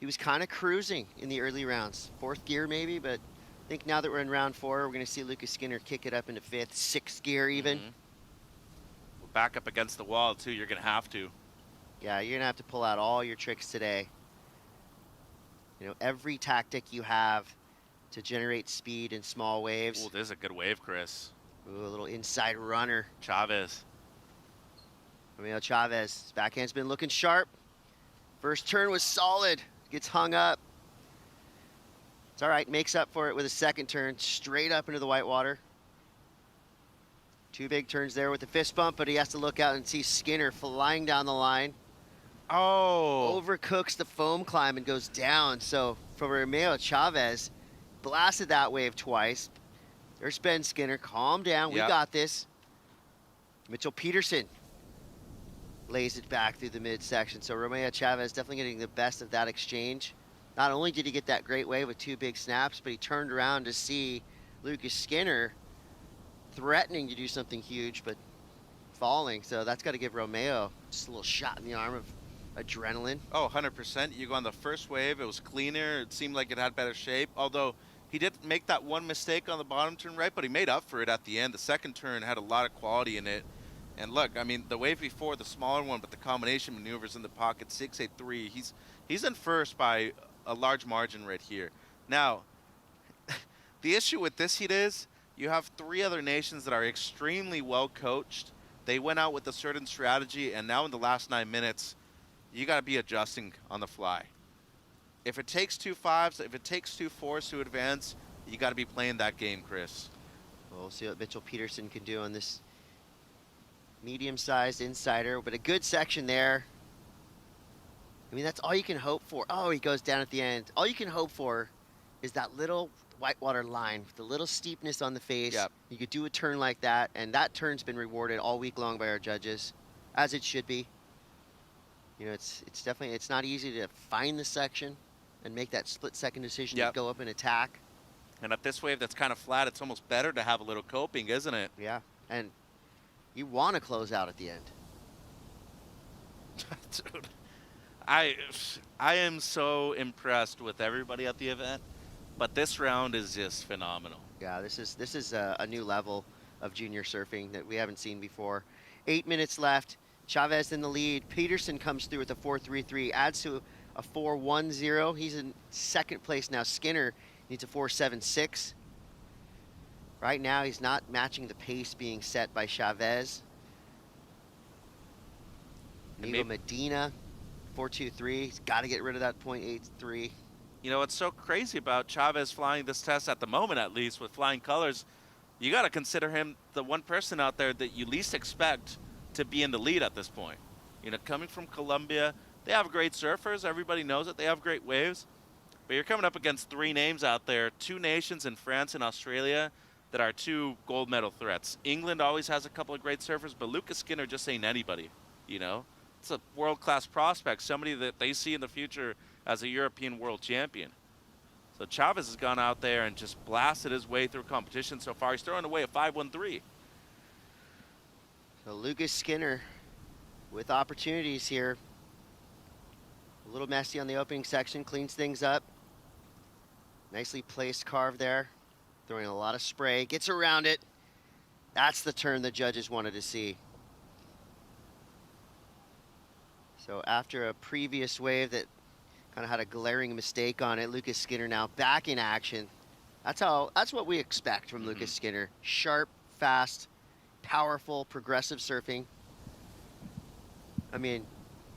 was kind of cruising in the early rounds. 4th gear maybe, but I think now that we're in round 4, we're going to see Lucas Skinner kick it up into 5th, 6th gear even. Back up against the wall too, you're going to have to. Yeah, you're going to have to pull out all your tricks today. You know, every tactic you have to generate speed in small waves. Oh, this is a good wave, Chris. Ooh, a little inside runner. Chavez. Romeo Chavez, his backhand's been looking sharp. First turn was solid. Gets hung up. It's all right, makes up for it with a second turn, straight up into the whitewater. 2 big turns there with the fist bump, but he has to look out and see Skinner flying down the line. Oh. Overcooks the foam climb and goes down. So for Romeo Chavez, blasted that wave twice. There's Ben Skinner, calm down, we got this. Mitchell Peterson lays it back through the midsection. So Romeo Chavez definitely getting the best of that exchange. Not only did he get that great wave with 2 big snaps, but he turned around to see Lucas Skinner threatening to do something huge, but falling. So that's got to give Romeo just a little shot in the arm of adrenaline. Oh, 100%. You go on the first wave, it was cleaner. It seemed like it had better shape, although he did make that 1 mistake on the bottom turn right, but he made up for it at the end. The second turn had a lot of quality in it. And look, I mean, the wave before, the smaller one, but the combination maneuvers in the pocket, 6.83. He's in first by a large margin right here. Now, the issue with this heat is you have 3 other nations that are extremely well coached. They went out with a certain strategy, and now in the last 9 minutes, you got to be adjusting on the fly. If it takes 2 5s, if it takes 2 4s to advance, you got to be playing that game, Chris. We'll see what Mitchell Peterson can do on this medium-sized insider, but a good section there. I mean, that's all you can hope for. Oh, he goes down at the end. All you can hope for is that little whitewater line with the little steepness on the face. Yep. You could do a turn like that, and that turn's been rewarded all week long by our judges, as it should be. You know, it's definitely, it's not easy to find the section and make that split-second decision to go up and attack. And at this wave that's kind of flat, it's almost better to have a little coping, isn't it? Yeah, and you want to close out at the end. Dude, I am so impressed with everybody at the event, but this round is just phenomenal. Yeah, this is a new level of junior surfing that we haven't seen before. 8 minutes left. Chavez in the lead. Peterson comes through with a 4.33, adds to a 4.10. He's in second place now. Skinner needs a 4.76. Right now, he's not matching the pace being set by Chavez. Nico Medina, 4.23. He's got to get rid of that 0.83. You know, what's so crazy about Chavez flying this test at the moment, at least with flying colors, you got to consider him the one person out there that you least expect to be in the lead at this point. You know, coming from Colombia, they have great surfers. Everybody knows it. They have great waves. But you're coming up against 3 names out there, 2 nations in France and Australia that are 2 gold medal threats. England always has a couple of great surfers, but Lucas Skinner just ain't anybody, you know? It's a world-class prospect, somebody that they see in the future as a European world champion. So Chavez has gone out there and just blasted his way through competition so far. He's throwing away a 5.13. So Lucas Skinner with opportunities here. A little messy on the opening section, cleans things up. Nicely placed carve there. Throwing a lot of spray, gets around it. That's the turn the judges wanted to see. So after a previous wave that kind of had a glaring mistake on it, Lucas Skinner now back in action. That's what we expect from Lucas Skinner. Sharp, fast, powerful, progressive surfing. I mean,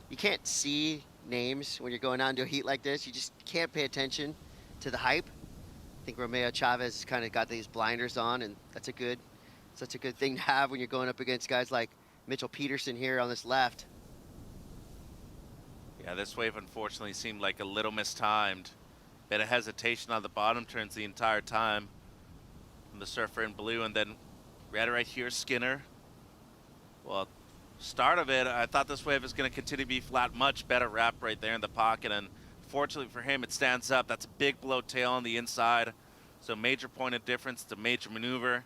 you can't see names when you're going out into a heat like this. You just can't pay attention to the hype. I think Romeo Chavez kind of got these blinders on, and that's a good thing to have when you're going up against guys like Mitchell Peterson here on this left. Yeah, this wave unfortunately seemed like a little mistimed. Bit of hesitation on the bottom turns the entire time from the surfer in blue, and then right here, Skinner. Well, start of it, I thought this wave was going to continue to be flat. Much better wrap right there in the pocket, and fortunately for him, it stands up. That's a big blow tail on the inside, so major point of difference. It's a major maneuver,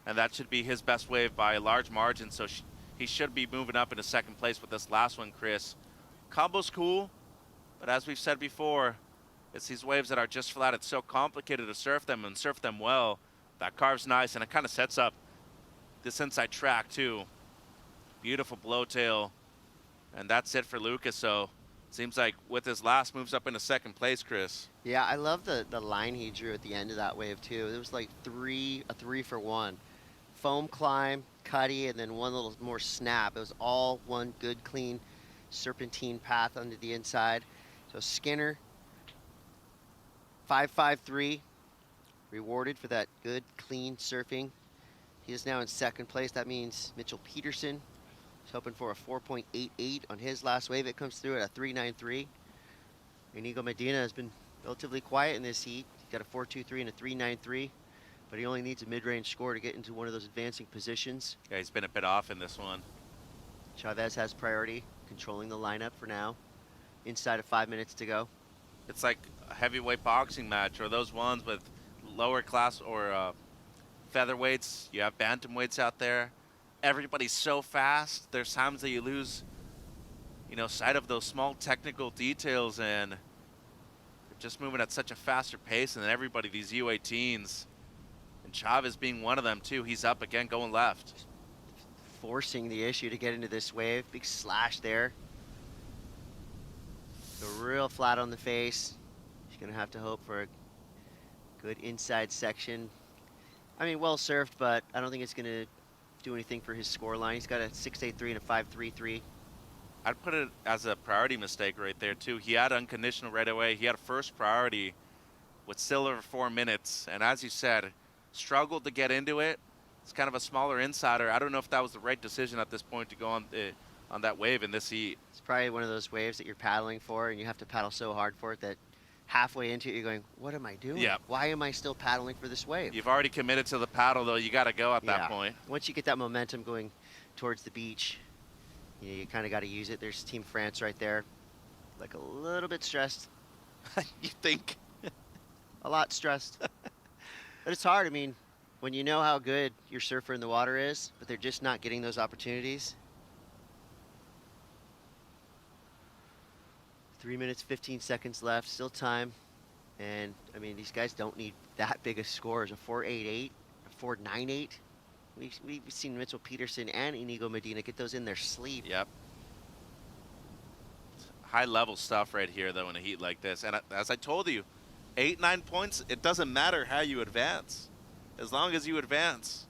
and that should be his best wave by a large margin, so he should be moving up into second place with this last one, Chris. Combo's cool, but as we've said before, it's these waves that are just flat. It's so complicated to surf them and surf them well. That carve's nice, and it kind of sets up this inside track too. Beautiful blow tail, and that's it for Lucas. So seems like with his last moves up into second place, Chris. Yeah, I love the line he drew at the end of that wave too. It was like a 3 for 1. Foam climb, cutty, and then one little more snap. It was all one good, clean serpentine path under the inside. So Skinner, 5.53, rewarded for that good, clean surfing. He is now in second place. That means Mitchell Peterson is hoping for a 4.88 on his last wave. It comes through at a 3.93. Inigo Medina has been relatively quiet in this heat. He's got a 4.23 and a 3.93, but he only needs a mid-range score to get into one of those advancing positions. Yeah, he's been a bit off in this one. Chavez has priority, controlling the lineup for now. Inside of 5 minutes to go. It's like a heavyweight boxing match, or those ones with lower class or featherweights. You have bantamweights out there. Everybody's so fast. There's times that you lose, you know, sight of those small technical details, and they're just moving at such a faster pace. And then everybody, these U18s, and Chavez being one of them too. He's up again, going left. Forcing the issue to get into this wave. Big slash there. So real flat on the face. He's gonna have to hope for a good inside section. I mean, well surfed, but I don't think it's gonna do anything for his score line. He's got a 6.83 and a 5.33. I'd put it as a priority mistake right there too. He had unconditional right away. He had a first priority with still over 4 minutes, and as you said, struggled to get into it. It's kind of a smaller insider. I don't know if that was the right decision at this point to go on that wave in this heat. It's probably one of those waves that you're paddling for, and you have to paddle so hard for it that halfway into it, you're going, what am I doing? Yeah. Why am I still paddling for this wave? You've already committed to the paddle, though. You got to go at that point. Once you get that momentum going towards the beach, you kind of got to use it. There's Team France right there. Like a little bit stressed. You think? A lot stressed. But it's hard. I mean, when you know how good your surfer in the water is, but they're just not getting those opportunities. 3 minutes, 15 seconds left, still time. And, I mean, these guys don't need that big of scores. A 4.88, a 4.98. We've seen Mitchell Peterson and Inigo Medina get those in their sleep. Yep. High-level stuff right here, though, in a heat like this. And as I told you, 8, 9 points, it doesn't matter how you advance, as long as you advance.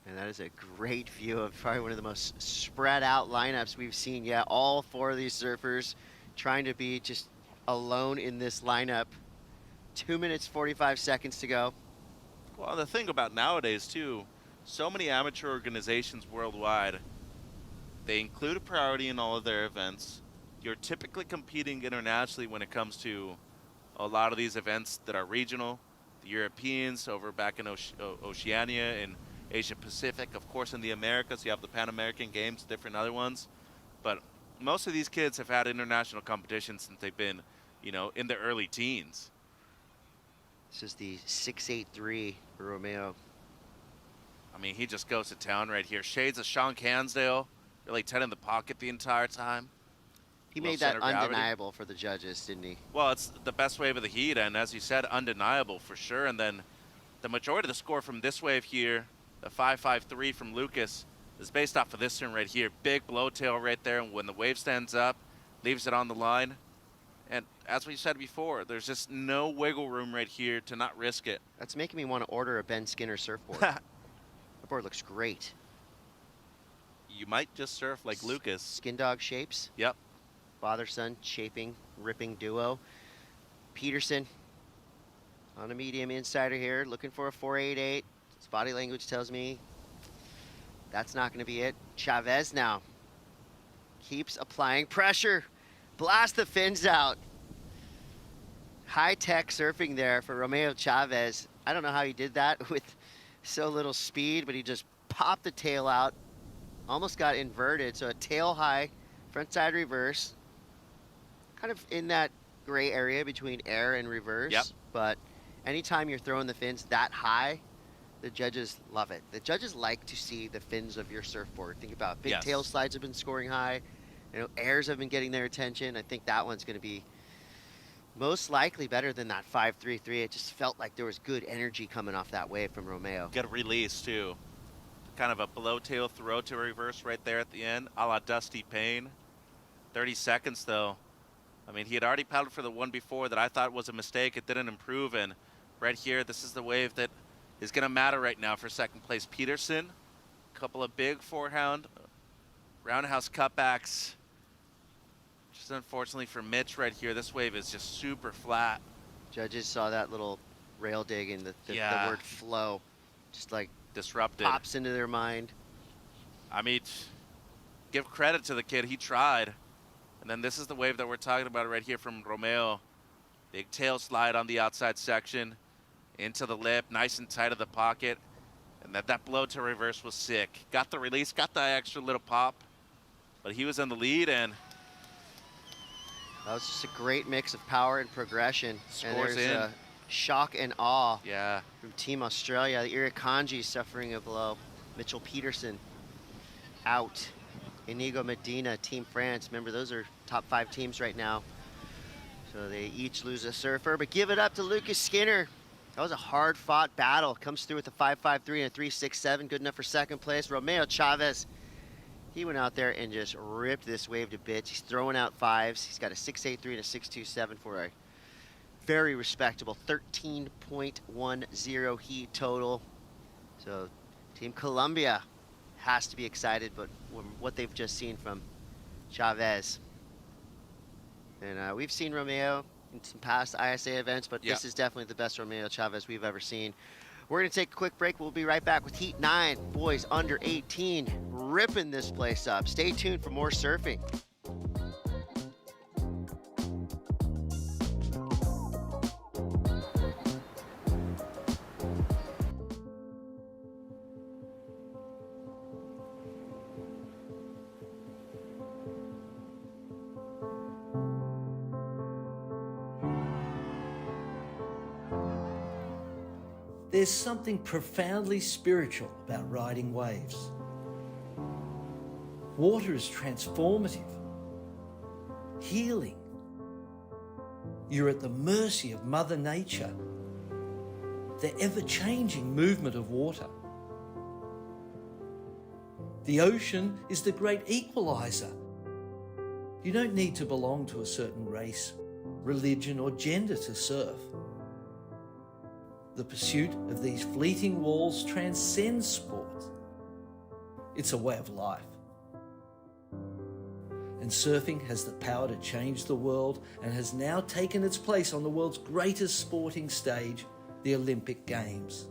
And that is a great view of probably one of the most spread out lineups we've seen yet. All 4 of these surfers trying to be just alone in this lineup. 2 minutes, 45 seconds to go. Well, the thing about nowadays, too, so many amateur organizations worldwide, they include a priority in all of their events. You're typically competing internationally when it comes to a lot of these events that are regional. The Europeans over back in Oceania and Asia Pacific, of course in the Americas, you have the Pan American Games, different other ones. But most of these kids have had international competitions since they've been, you know, in their early teens. This is the 6.83 for Romeo. I mean, he just goes to town right here. Shades of Sean Cansdale, really tight in the pocket the entire time. He made that undeniable for the judges, didn't he? Well, it's the best wave of the heat, and as you said, undeniable for sure. And then the majority of the score from this wave here, the 5.53 from Lucas, is based off of this turn right here. Big blowtail right there, and when the wave stands up, leaves it on the line. And as we said before, there's just no wiggle room right here to not risk it. That's making me want to order a Ben Skinner surfboard. The board looks great. You might just surf like Lucas. Skin dog shapes. Yep. Father-son, shaping, ripping duo. Peterson on a medium insider here, looking for a 4.88. His body language tells me that's not going to be it. Chavez now keeps applying pressure. Blast the fins out. High-tech surfing there for Romeo Chavez. I don't know how he did that with so little speed, but he just popped the tail out. Almost got inverted, so a tail high, front side reverse. Kind of in that gray area between air and reverse. Yep. But anytime you're throwing the fins that high, the judges love it. The judges like to see the fins of your surfboard. Think about big tail slides have been scoring high. You know, airs have been getting their attention. I think that one's going to be most likely better than that 5.33. It just felt like there was good energy coming off that wave from Romeo. Good release, too. Kind of a below tail throw to reverse right there at the end, a la Dusty Payne. 30 seconds, though. I mean, he had already paddled for the one before that I thought was a mistake. It didn't improve, and right here, this is the wave that is going to matter right now for second place. Peterson, a couple of big forehand roundhouse cutbacks. Just unfortunately for Mitch right here, this wave is just super flat. Judges saw that little rail dig and the word flow just like disrupted. Pops into their mind. I mean, give credit to the kid. He tried. And then this is the wave that we're talking about right here from Romeo. Big tail slide on the outside section. Into the lip, nice and tight of the pocket. And that blow to reverse was sick. Got the release, got the extra little pop. But he was in the lead, and that was just a great mix of power and progression. Scores and there's shock and awe Yeah. from Team Australia. The Irakanji suffering a blow. Mitchell Peterson out. Inigo Medina, Team France. Remember, those are top 5 teams right now. So they each lose a surfer, but give it up to Lucas Skinner. That was a hard-fought battle. Comes through with a 5.53 and a 3.67. Good enough for second place. Romeo Chavez, he went out there and just ripped this wave to bits. He's throwing out 5s. He's got a 6.83 and a 6.27 for a very respectable 13.10 heat total. So Team Colombia has to be excited, but what they've just seen from Chavez. And we've seen Romeo in some past ISA events, but this is definitely the best Romeo Chavez we've ever seen. We're going to take a quick break. We'll be right back with Heat 9, boys under 18, ripping this place up. Stay tuned for more surfing. There's something profoundly spiritual about riding waves. Water is transformative, healing. You're at the mercy of Mother Nature, the ever-changing movement of water. The ocean is the great equalizer. You don't need to belong to a certain race, religion, or gender to surf. The pursuit of these fleeting walls transcends sport. It's a way of life. And surfing has the power to change the world and has now taken its place on the world's greatest sporting stage, the Olympic Games.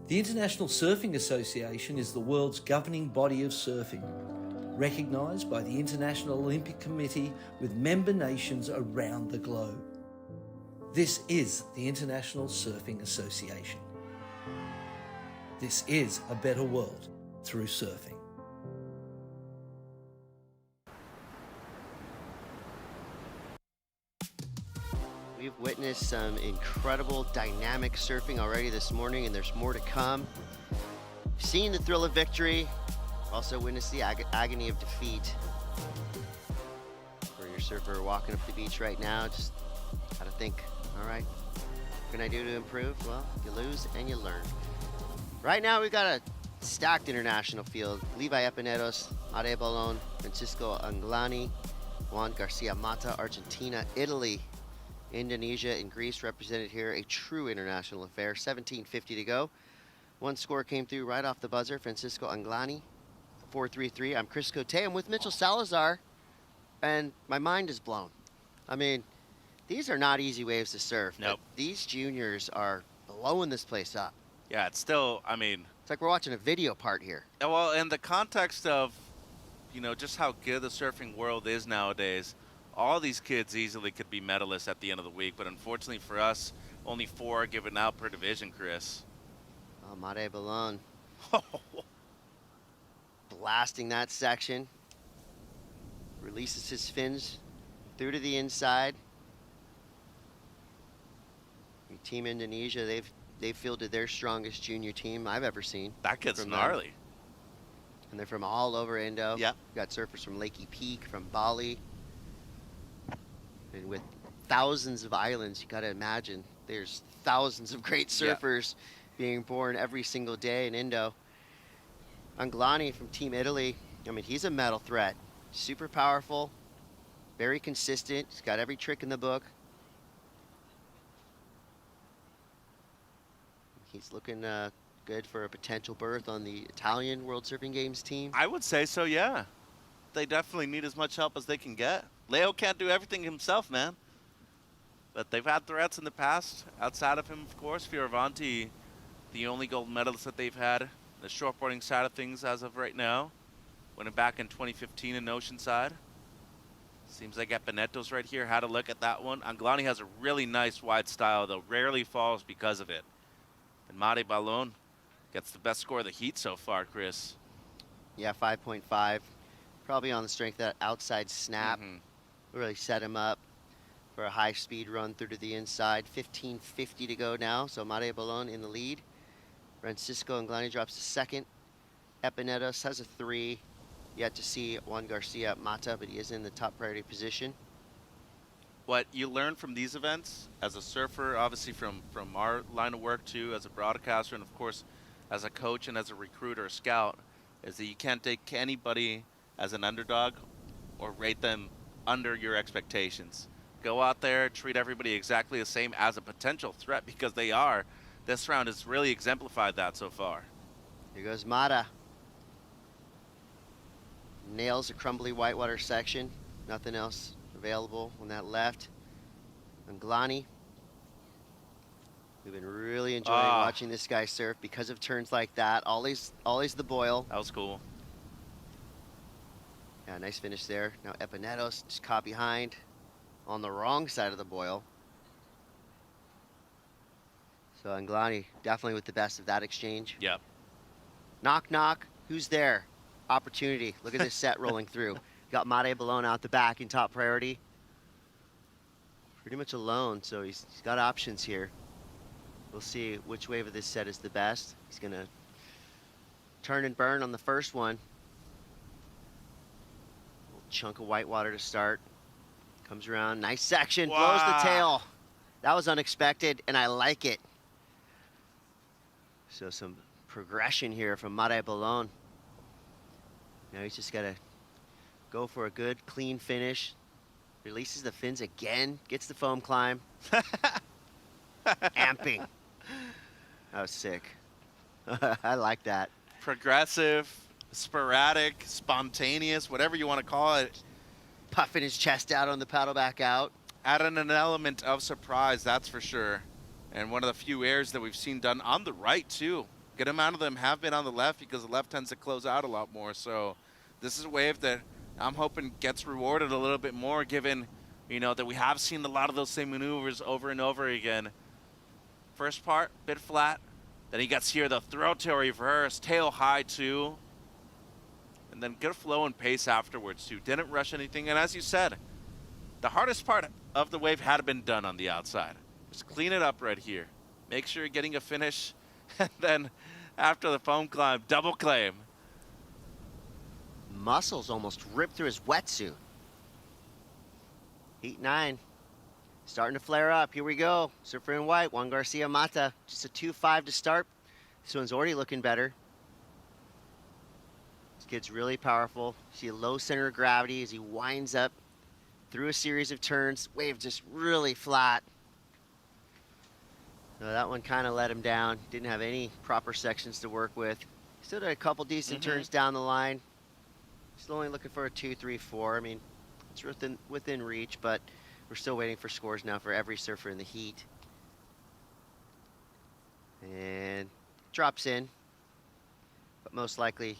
The International Surfing Association is the world's governing body of surfing, recognised by the International Olympic Committee with member nations around the globe. This is the International Surfing Association. This is a better world through surfing. We've witnessed some incredible dynamic surfing already this morning, and there's more to come. Seen the thrill of victory, also witnessed the agony of defeat. For your surfer walking up the beach right now, just gotta think, all right, what can I do to improve? Well, you lose and you learn. Right now we've got a stacked international field. Levi Epinetos, Mare Balon, Francisco Anglani, Juan Garcia Mata, Argentina, Italy, Indonesia, and Greece represented here. A true international affair. 17:50 to go. One score came through right off the buzzer. Francisco Anglani, 4-3-3. I'm Chris Cote. I'm with Mitchell Salazar, and my mind is blown. I mean, these are not easy waves to surf. Nope. These juniors are blowing this place up. Yeah, it's still, I mean... It's like we're watching a video part here. Well, in the context of, you know, just how good the surfing world is nowadays, all these kids easily could be medalists at the end of the week, but unfortunately for us, only 4 are given out per division, Chris. Oh, Mare Balon. Blasting that section. Releases his fins through to the inside. Team Indonesia, they've fielded their strongest junior team I've ever seen. That kid's gnarly. And they're from all over Indo. Yep. Got surfers from Lakey Peak, from Bali. And with thousands of islands, you got to imagine there's thousands of great surfers being born every single day in Indo. Anglani from Team Italy, I mean, he's a medal threat. Super powerful, very consistent. He's got every trick in the book. He's looking good for a potential berth on the Italian World Surfing Games team. I would say so, yeah. They definitely need as much help as they can get. Leo can't do everything himself, man. But they've had threats in the past. Outside of him, of course, Fioravanti, the only gold medalist that they've had. The shortboarding side of things as of right now. Winning back in 2015 in Oceanside. Seems like Epinetos right here had a look at that one. Anglani has a really nice wide style, though. Rarely falls because of it. And Mare Balon gets the best score of the heat so far, Chris. Yeah, 5.5. Probably on the strength of that outside snap. Really set him up for a high-speed run through to the inside. 15:50 to go now, so Mare Balon in the lead. Francisco Anglani drops to second. Epinetos has a 3. Yet to see Juan Garcia Mata, but he is in the top priority position. What you learn from these events as a surfer, obviously from our line of work too, as a broadcaster, and of course as a coach and as a recruiter or scout, is that you can't take anybody as an underdog or rate them under your expectations. Go out there, treat everybody exactly the same as a potential threat, because they are. This round has really exemplified that so far. Here goes Mata. Nails a crumbly whitewater section. Nothing else available on that left. Anglani. We've been really enjoying watching this guy surf because of turns like that. Always the boil. That was cool. Yeah, nice finish there. Now Epinetos just caught behind on the wrong side of the boil. So Anglani definitely with the best of that exchange. Yep. Knock, knock. Who's there? Opportunity. Look at this set rolling through. Got Mare Balon out the back in top priority. Pretty much alone, so he's got options here. We'll see which wave of this set is the best. He's going to turn and burn on the first one. Chunk of white water to start. Comes around, nice section, blows the tail. That was unexpected, and I like it. So some progression here from Mare Balon. Now he's just got to go for a good, clean finish. Releases the fins again, gets the foam climb. Amping. That was sick. I like that. Progressive, sporadic, spontaneous, whatever you want to call it. Puffing his chest out on the paddle back out. Adding an element of surprise, that's for sure. And one of the few airs that we've seen done on the right, too. Good amount of them have been on the left because the left tends to close out a lot more. So this is a wave that I'm hoping gets rewarded a little bit more, given, you know, that we have seen a lot of those same maneuvers over and over again. First part, bit flat. Then he gets here the throw tail reverse, tail high, too. And then good flow and pace afterwards, too. Didn't rush anything. And as you said, the hardest part of the wave had been done on the outside. Just clean it up right here. Make sure you're getting a finish. And then after the foam climb, double claim. Muscles almost ripped through his wetsuit. Heat 9. Starting to flare up. Here we go. Surfer in white, Juan Garcia Mata. Just a 2.5 to start. This one's already looking better. This kid's really powerful. See a low center of gravity as he winds up through a series of turns. Wave just really flat. So that one kind of let him down. Didn't have any proper sections to work with. Still did a couple decent turns down the line. Still only looking for a 2, 3, 4. I mean, it's within reach, but we're still waiting for scores now for every surfer in the heat. And drops in, but most likely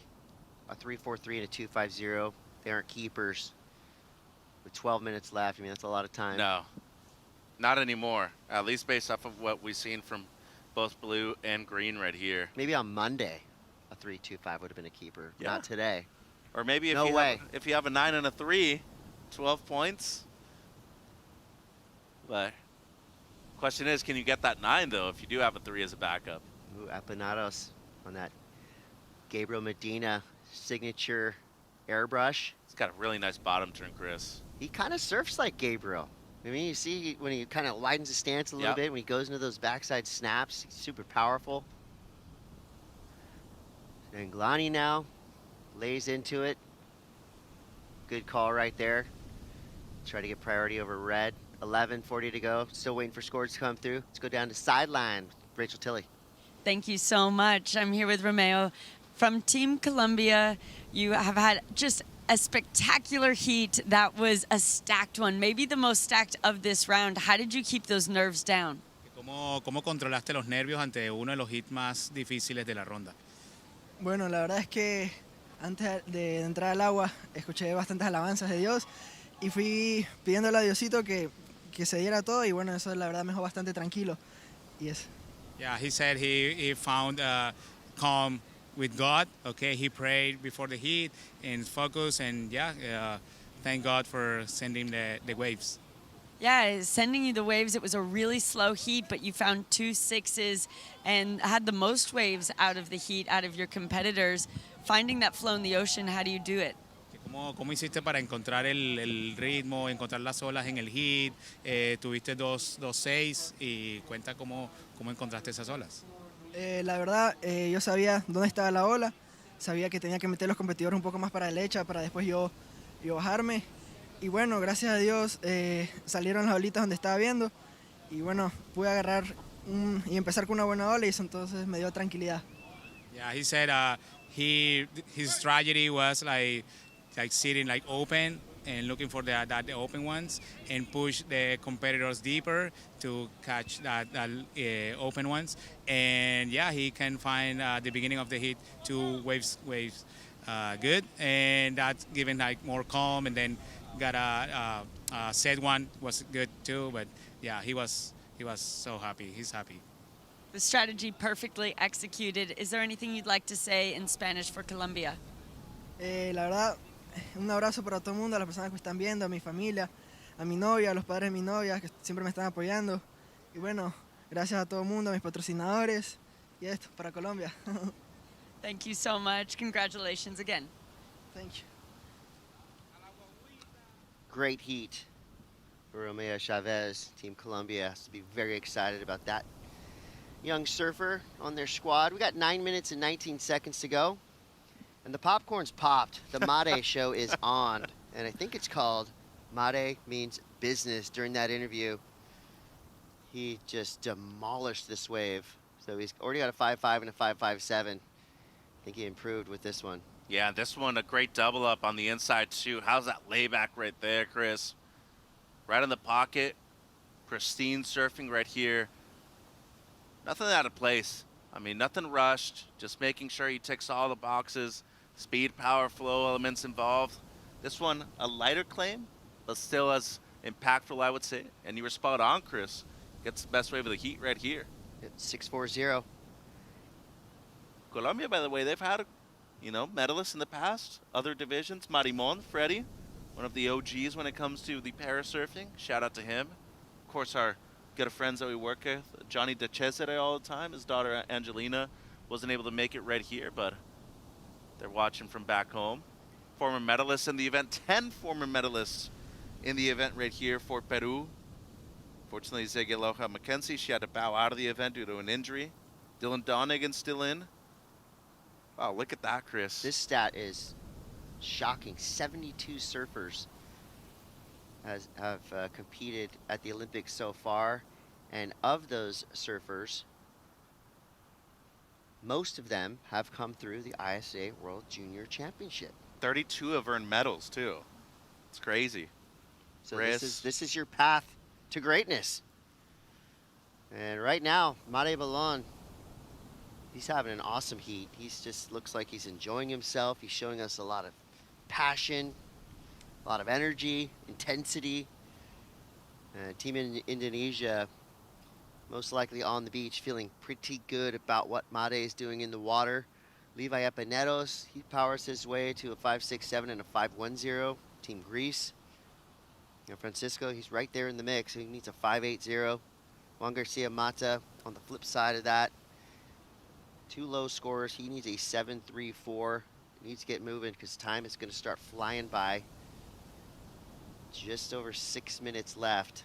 a 3.43 and a 2.50. They aren't keepers. With 12 minutes left, I mean, that's a lot of time. No, not anymore. At least based off of what we've seen from both blue and green right here. Maybe on Monday, a 3.25 would have been a keeper. Yeah. Not today. Or maybe No way. If you have a 9 and a 3, 12 points. But question is, can you get that 9 though if you do have a 3 as a backup? Ooh, Apanados on that Gabriel Medina signature airbrush. It's got a really nice bottom turn, Chris. He kind of surfs like Gabriel. I mean, you see when he kind of widens his stance a little bit, when he goes into those backside snaps, he's super powerful. Anglani now lays into it. Good call right there. Try to get priority over red. 11:40 to go. Still waiting for scores to come through. Let's go down to sideline. Rachel Tilley. Thank you so much. I'm here with Romeo from Team Colombia. You have had just a spectacular heat. That was a stacked one, maybe the most stacked of this round. How did you keep those nerves down? ¿Cómo controlaste los nervios ante uno de los hits más difíciles de la ronda? Bueno, la verdad es que antes de entrar al agua escuché bastantes alabanzas de Dios y fui pidiéndole a Diosito que se diera todo y bueno, eso la verdad me dejó bastante tranquilo. Y eso. Yeah, he said he found calm with God. Okay, he prayed before the heat and focus, and thank God for sending the waves. Yeah, sending you the waves. It was a really slow heat, but you found 2 6s and had the most waves out of the heat, out of your competitors. Finding that flow in the ocean, how do you do it? ¿Cómo hiciste para encontrar el ritmo, encontrar las olas en el heat? Tuviste 2.6 y cuenta cómo encontraste esas olas. La verdad, yo sabía dónde estaba la ola, sabía que tenía que meter los competidores un poco más para la derecha para después yo bajarme. Y bueno, gracias a Dios salieron las olitas donde estaba viendo y bueno, pude agarrar y empezar con una buena ola y eso entonces me dio tranquilidad. Yeah, he said his strategy was like sitting like open and looking for the open ones and push the competitors deeper to catch that open ones. And yeah, he can find the beginning of the heat 2 waves good, and that's given like more calm, and then got a set one was good too. But yeah, he was so happy. He's happy. The strategy perfectly executed. Is there anything you'd like to say in Spanish for Colombia? La verdad, un abrazo para todo el mundo, a las personas que me están viendo, a mi familia, a mi novia, a los padres de mi novia que siempre me están apoyando. Y bueno, gracias a todo el mundo, a mis patrocinadores y esto, para Colombia. Thank you so much. Congratulations again. Thank you. Great heat for Romeo Chavez. Team Colombia has to be very excited about that young surfer on their squad. We got 9 minutes and 19 seconds to go. And the popcorn's popped. The Made show is on. And I think it's called Made Means Business. During that interview, he just demolished this wave. So he's already got a 5.5 and a 5.57. I think he improved with this one. Yeah, this one, a great double up on the inside too. How's that layback right there, Chris? Right in the pocket. Pristine surfing right here. Nothing out of place. I mean, nothing rushed. Just making sure he ticks all the boxes. Speed, power, flow elements involved. This one, a lighter claim, but still as impactful, I would say. And you were spot on, Chris. Gets the best wave of the heat right here. It's 6.40. Colombia, by the way, they've had, medalists in the past. Other divisions. Marimon, Freddie, one of the OGs when it comes to the parasurfing. Shout out to him. Of course, our good friends that we work with, Johnny De Cesare all the time. His daughter, Angelina, wasn't able to make it right here, but they're watching from back home. Former medalists in the event. 10 former medalists in the event right here for Peru. Fortunately, Zegeloja Mackenzie, she had to bow out of the event due to an injury. Dylan Donegan still in. Wow, look at that, Chris. This stat is shocking. 72 surfers have competed at the Olympics so far. And of those surfers, most of them have come through the ISA World Junior Championship. 32 have earned medals, too. It's crazy. So this is your path to greatness. And right now, Made Balon, he's having an awesome heat. He's just looks like he's enjoying himself. He's showing us a lot of passion, a lot of energy, intensity. Team in Indonesia, most likely on the beach, feeling pretty good about what Made is doing in the water. Levi Epineros, he powers his way to a 5.67 and a 5.10. Team Greece. Francisco, he's right there in the mix. He needs a 5.80. Juan Garcia Mata on the flip side of that. Two low scorers. He needs a 7.34. He needs to get moving because time is going to start flying by. Just over 6 minutes left.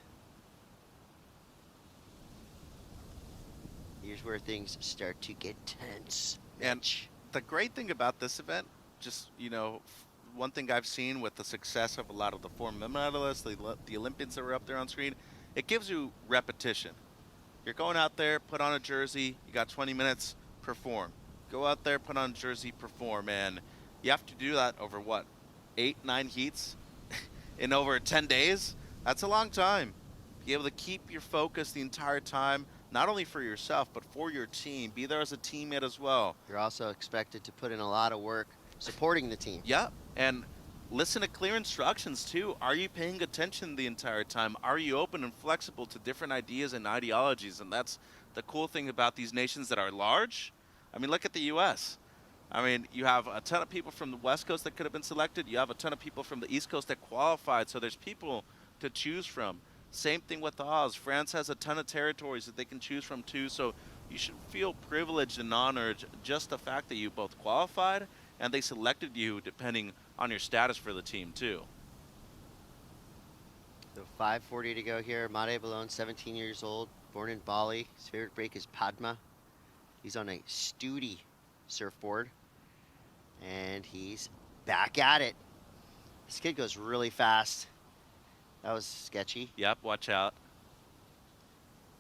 Here's where things start to get tense. And the great thing about this event, just, one thing I've seen with the success of a lot of the former medalists, the Olympians that were up there on screen, it gives you repetition. You're going out there, put on a jersey, you got 20 minutes, perform. Go out there, put on a jersey, perform. And you have to do that over, 8, 9 heats in over 10 days? That's a long time. Be able to keep your focus the entire time, not only for yourself, but for your team. Be there as a teammate as well. You're also expected to put in a lot of work supporting the team. Yep, and listen to clear instructions too. Are you paying attention the entire time? Are you open and flexible to different ideas and ideologies? And that's the cool thing about these nations that are large. I mean, look at the U.S. I mean, you have a ton of people from the West Coast that could have been selected. You have a ton of people from the East Coast that qualified. So there's people to choose from. Same thing with Oz. France has a ton of territories that they can choose from too. So you should feel privileged and honored just the fact that you both qualified and they selected you depending on your status for the team too. So 5:40 to go here. Made Balon, 17 years old, born in Bali. His favorite break is Padma. He's on a Studi surfboard, and he's back at it. This kid goes really fast. That was sketchy. Yep, watch out.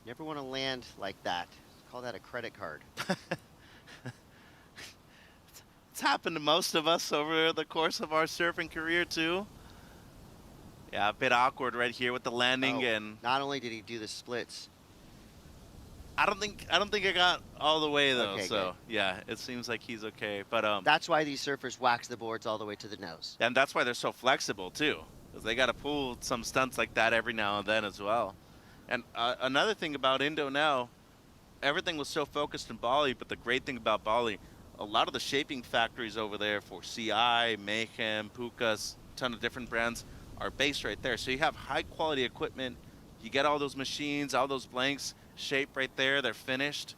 Never want to land like that. Call that a credit card. It's happened to most of us over the course of our surfing career too. Yeah, a bit awkward right here with the landing. And not only did he do the splits, I don't think I got all the way though. Okay, so yeah, it seems like he's okay. But that's why these surfers wax the boards all the way to the nose. And that's why they're so flexible too, because they got to pull some stunts like that every now and then as well. And another thing about Indo now, everything was so focused in Bali, but the great thing about Bali, a lot of the shaping factories over there for CI, Mayhem, Pukas, a ton of different brands are based right there. So you have high quality equipment. You get all those machines, all those blanks shaped right there. They're finished.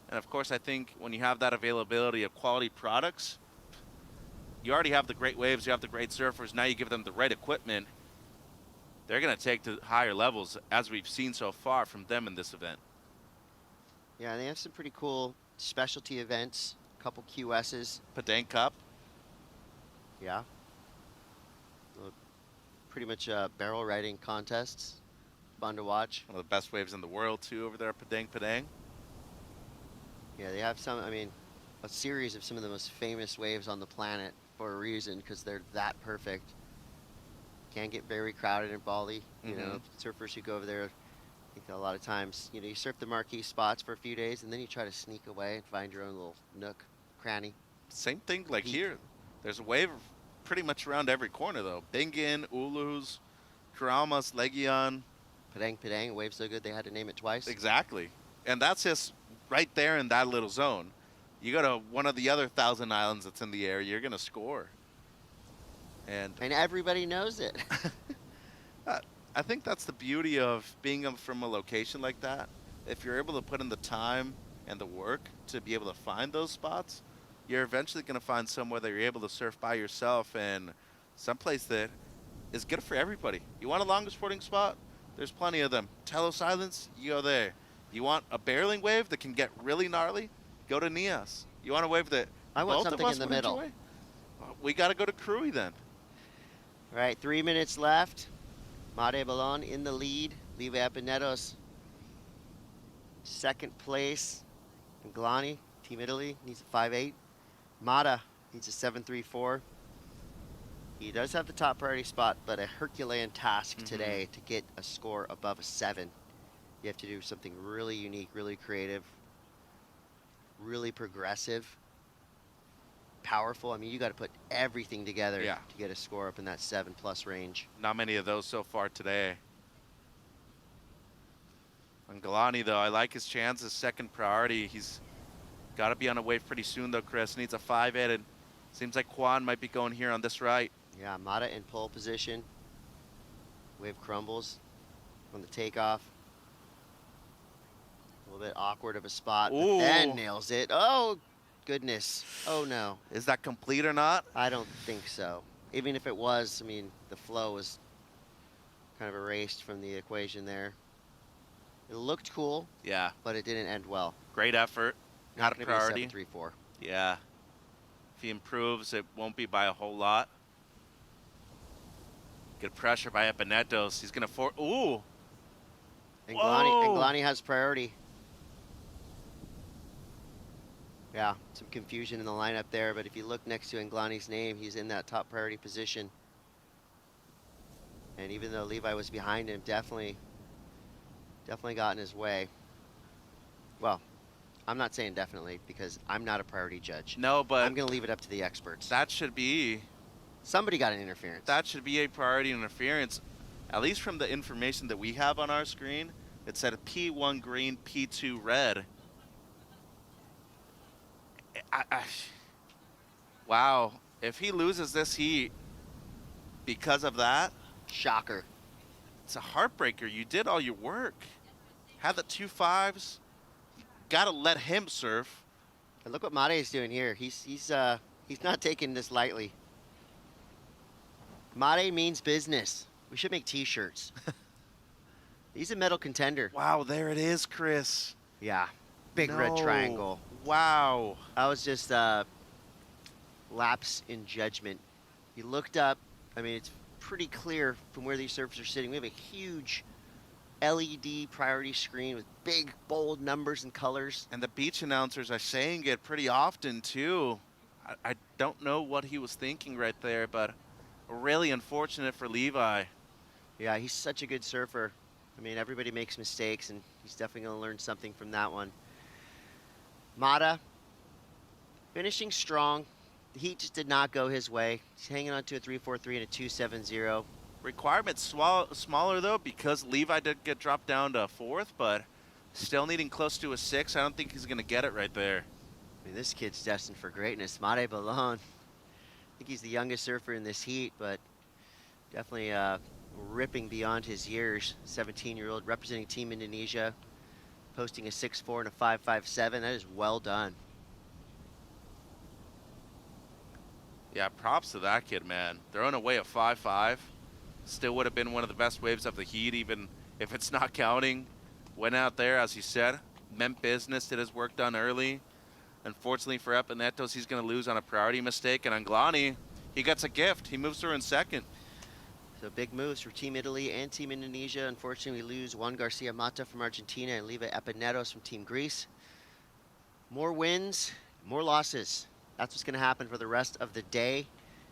And of course, I think when you have that availability of quality products, you already have the great waves, you have the great surfers, now you give them the right equipment, they're going to take to higher levels, as we've seen so far from them in this event. Yeah, they have some pretty cool specialty events, a couple QSs. Padang Cup. Yeah. Pretty much barrel riding contests. Fun to watch. One of the best waves in the world, too, over there at Padang Padang. Yeah, they have some, I mean, a series of some of the most famous waves on the planet for a reason, because they're that perfect. Can get very crowded in Bali. You know, surfers who go over there, I think a lot of times, you know, you surf the marquee spots for a few days, and then you try to sneak away and find your own little nook, cranny. Same thing like here. There's a wave pretty much around every corner, though. Bingin, Ulus, Karamas, Legion. Padang Padang, wave so good they had to name it twice. Exactly. And that's just right there in that little zone. You go to one of the other 1,000 islands that's in the area, you're going to score. And everybody knows it. I think that's the beauty of being from a location like that. If you're able to put in the time and the work to be able to find those spots, you're eventually going to find somewhere that you're able to surf by yourself, and someplace that is good for everybody. You want a longest sporting spot? There's plenty of them. Telos Islands, you go there. You want a barreling wave that can get really gnarly? Go to Nias. You want a wave that I want both something of us in the would middle. enjoy? Well, we got to go to Krui then. All right, 3 minutes left. Mare Balon in the lead. Levi Apinetos, second place. Nglani, Team Italy, needs a 5.8. Mata needs a 7.34. He does have the top priority spot, but a Herculean task today to get a score above a 7. You have to do something really unique, really creative, really progressive, powerful. I mean, you got to put everything together to get a score up in that 7+ range. Not many of those so far today. Nglani, though, I like his chances. Second priority. He's got to be on a wave pretty soon, though, Chris. Needs a 5.8. And seems like Kwan might be going here on this right. Yeah, Mata in pole position. Wave crumbles on the takeoff. A little bit awkward of a spot, but then nails it. Oh, goodness. Oh, no. Is that complete or not? I don't think so. Even if it was, I mean, the flow was kind of erased from the equation there. It looked cool. Yeah. But it didn't end well. Great effort. Not a priority. 7.34. Yeah. If he improves, it won't be by a whole lot. Good pressure by Epinetos. He's going to ooh. Nglani has priority. Yeah, some confusion in the lineup there, but if you look next to Nglani's name, he's in that top priority position. And even though Levi was behind him, definitely got in his way. Well, I'm not saying definitely, because I'm not a priority judge. No, but I'm going to leave it up to the experts. That should be. Somebody got an interference. That should be a priority interference. At least from the information that we have on our screen, it said P1 green, P2 red. Wow. If he loses this heat because of that. Shocker. It's a heartbreaker. You did all your work. Had the 2 5s. You got to let him surf. And look what Mate is doing here. He's not taking this lightly. Mate means business. We should make T-shirts. He's a medal contender. Wow, there it is, Chris. Yeah, big red triangle. Wow. That was just lapse in judgment. He looked up. I mean, it's pretty clear from where these surfers are sitting. We have a huge LED priority screen with big, bold numbers and colors. And the beach announcers are saying it pretty often, too. I don't know what he was thinking right there, but really unfortunate for Levi. Yeah, he's such a good surfer. I mean, everybody makes mistakes, and he's definitely going to learn something from that one. Mata, finishing strong. The heat just did not go his way. He's hanging on to a 3.43 and a 2.70. Requirements smaller, though, because Levi did get dropped down to 4th, but still needing close to a 6. I don't think he's going to get it right there. I mean, this kid's destined for greatness. Mate Balon. I think he's the youngest surfer in this heat, but definitely ripping beyond his years. 17-year-old representing Team Indonesia. posting a 6.4 and a 5.57. That is well done. Yeah, props to that kid, man. Throwing away a 5.5. Still would have been one of the best waves of the heat, even if it's not counting. Went out there, as he said, meant business, did his work done early. Unfortunately for Epinetos, he's going to lose on a priority mistake. And Anglani, he gets a gift. He moves through in second. So big moves for Team Italy and Team Indonesia. Unfortunately, we lose Juan Garcia Mata from Argentina and leave Epinetos from Team Greece. More wins, more losses. That's what's going to happen for the rest of the day.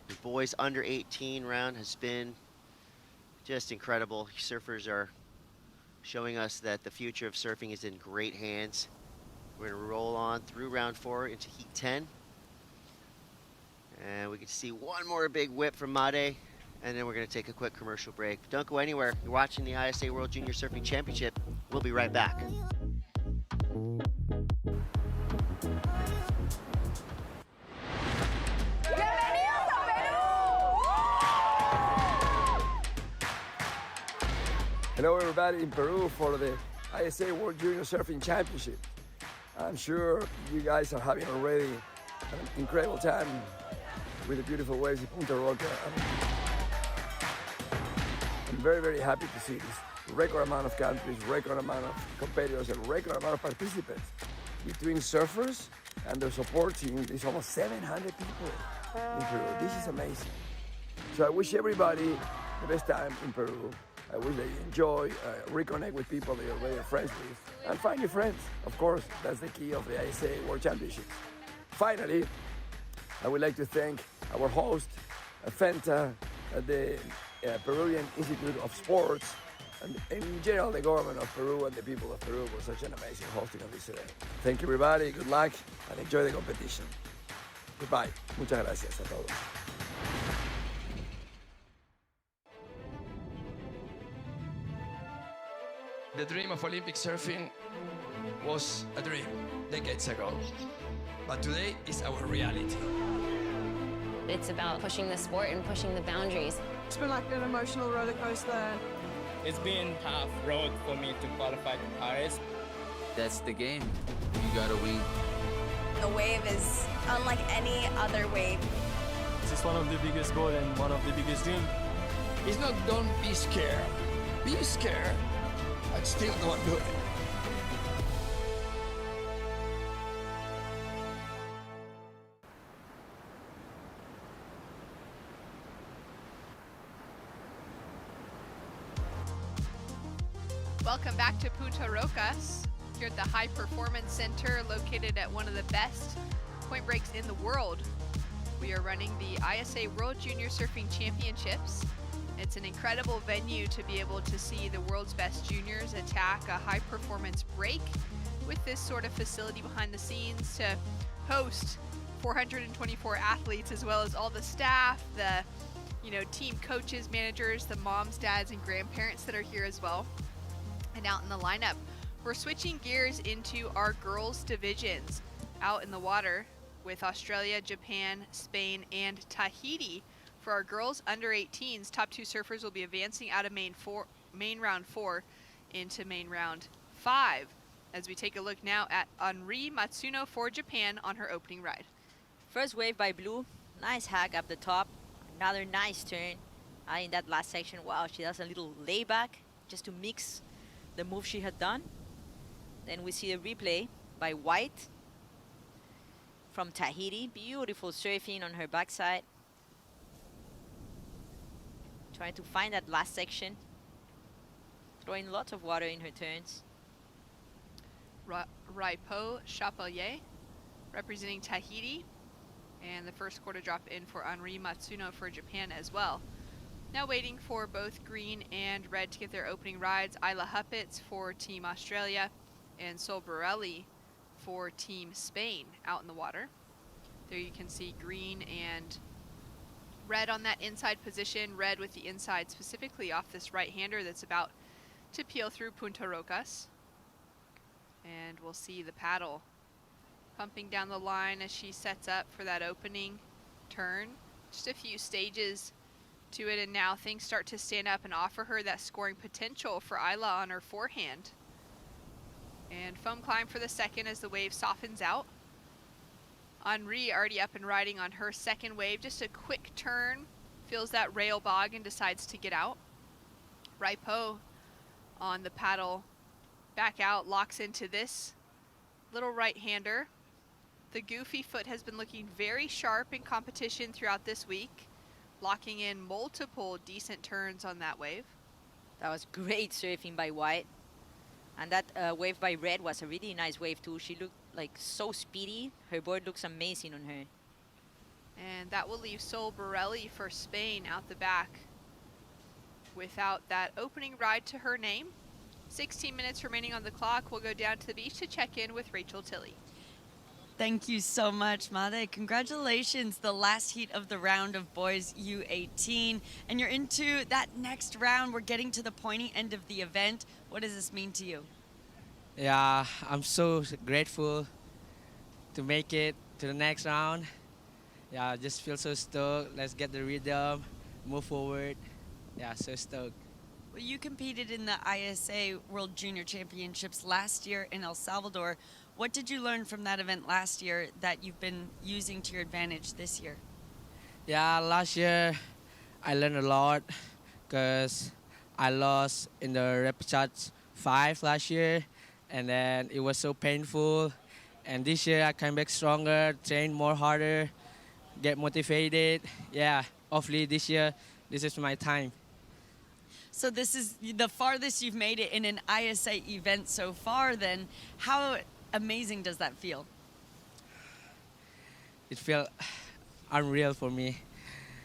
The boys under 18 round has been just incredible. Surfers are showing us that the future of surfing is in great hands. We're going to roll on through round 4 into heat 10. And we can see one more big whip from Made. And then we're going to take a quick commercial break. Don't go anywhere. You're watching the ISA World Junior Surfing Championship. We'll be right back. Hello everybody in Peru for the ISA World Junior Surfing Championship. I'm sure you guys are having already an incredible time with the beautiful waves of Punta Rocas. I'm very, very happy to see this record amount of countries, record amount of competitors, and record amount of participants. Between surfers and their support team, there's almost 700 people in Peru. This is amazing. So I wish everybody the best time in Peru. I wish they enjoy, reconnect with people they already are friends with, and find new friends. Of course, that's the key of the ISA World Championships. Finally, I would like to thank our host, Fenta, the Peruvian Institute of Sports, and in general the government of Peru and the people of Peru for such an amazing hosting of this event. Thank you everybody, good luck, and enjoy the competition. Goodbye. Muchas gracias a todos. The dream of Olympic surfing was a dream decades ago, but today is our reality. It's about pushing the sport and pushing the boundaries. It's been like an emotional roller coaster. It's been a tough road for me to qualify to Paris. That's the game. You gotta win. The wave is unlike any other wave. This is one of the biggest goals and one of the biggest dreams. It's not don't be scared. Be scared, but still go and do it. Welcome back to Punta Rocas. Here at the High Performance Center, located at one of the best point breaks in the world. We are running the ISA World Junior Surfing Championships. It's an incredible venue to be able to see the world's best juniors attack a high performance break with this sort of facility behind the scenes to host 424 athletes, as well as all the staff, the team coaches, managers, the moms, dads, and grandparents that are here as well. And out in the lineup, we're switching gears into our girls divisions out in the water with Australia, Japan, Spain, and Tahiti. For our girls under 18s, top 2 surfers will be advancing out of main round 4 into main round 5. As we take a look now at Henri Matsuno for Japan on her opening ride. First wave by Blue, nice hack up the top, another nice turn. In that last section, wow, she does a little layback just to mix the move she had done. Then we see a replay by White from Tahiti. Beautiful surfing on her backside. Trying to find that last section. Throwing lots of water in her turns. Raipo Chapelier representing Tahiti. And the first quarter drop in for Henri Matsuno for Japan as well. Now waiting for both green and red to get their opening rides. Isla Huppets for Team Australia and Sol Borelli for Team Spain out in the water. There you can see green and red on that inside position, red with the inside specifically off this right-hander that's about to peel through Punta Rocas. And we'll see the paddle pumping down the line as she sets up for that opening turn. Just a few stages to it, and now things start to stand up and offer her that scoring potential for Isla on her forehand. And foam climb for the second as the wave softens out. Henri already up and riding on her second wave. Just a quick turn, feels that rail bog and decides to get out. Raipo on the paddle, back out, locks into this little right-hander. The goofy foot has been looking very sharp in competition throughout this week, locking in multiple decent turns on that wave. That was great surfing by White. And that wave by Red was a really nice wave too. She looked like so speedy. Her board looks amazing on her. And that will leave Sol Borelli for Spain out the back without that opening ride to her name. 16 minutes remaining on the clock. We'll go down to the beach to check in with Rachel Tilley. Thank you so much, Made. Congratulations, the last heat of the round of boys U18. And you're into that next round. We're getting to the pointy end of the event. What does this mean to you? Yeah, I'm so grateful to make it to the next round. Yeah, I just feel so stoked. Let's get the rhythm, move forward. Yeah, so stoked. Well, you competed in the ISA World Junior Championships last year in El Salvador. What did you learn from that event last year that you've been using to your advantage this year? Yeah, last year I learned a lot because I lost in the repechage 5 last year, and then it was so painful. And this year I came back stronger, train more harder, get motivated. Yeah, hopefully this year this is my time. So this is the farthest you've made it in an ISA event so far. Then how amazing does that feel? It felt unreal for me.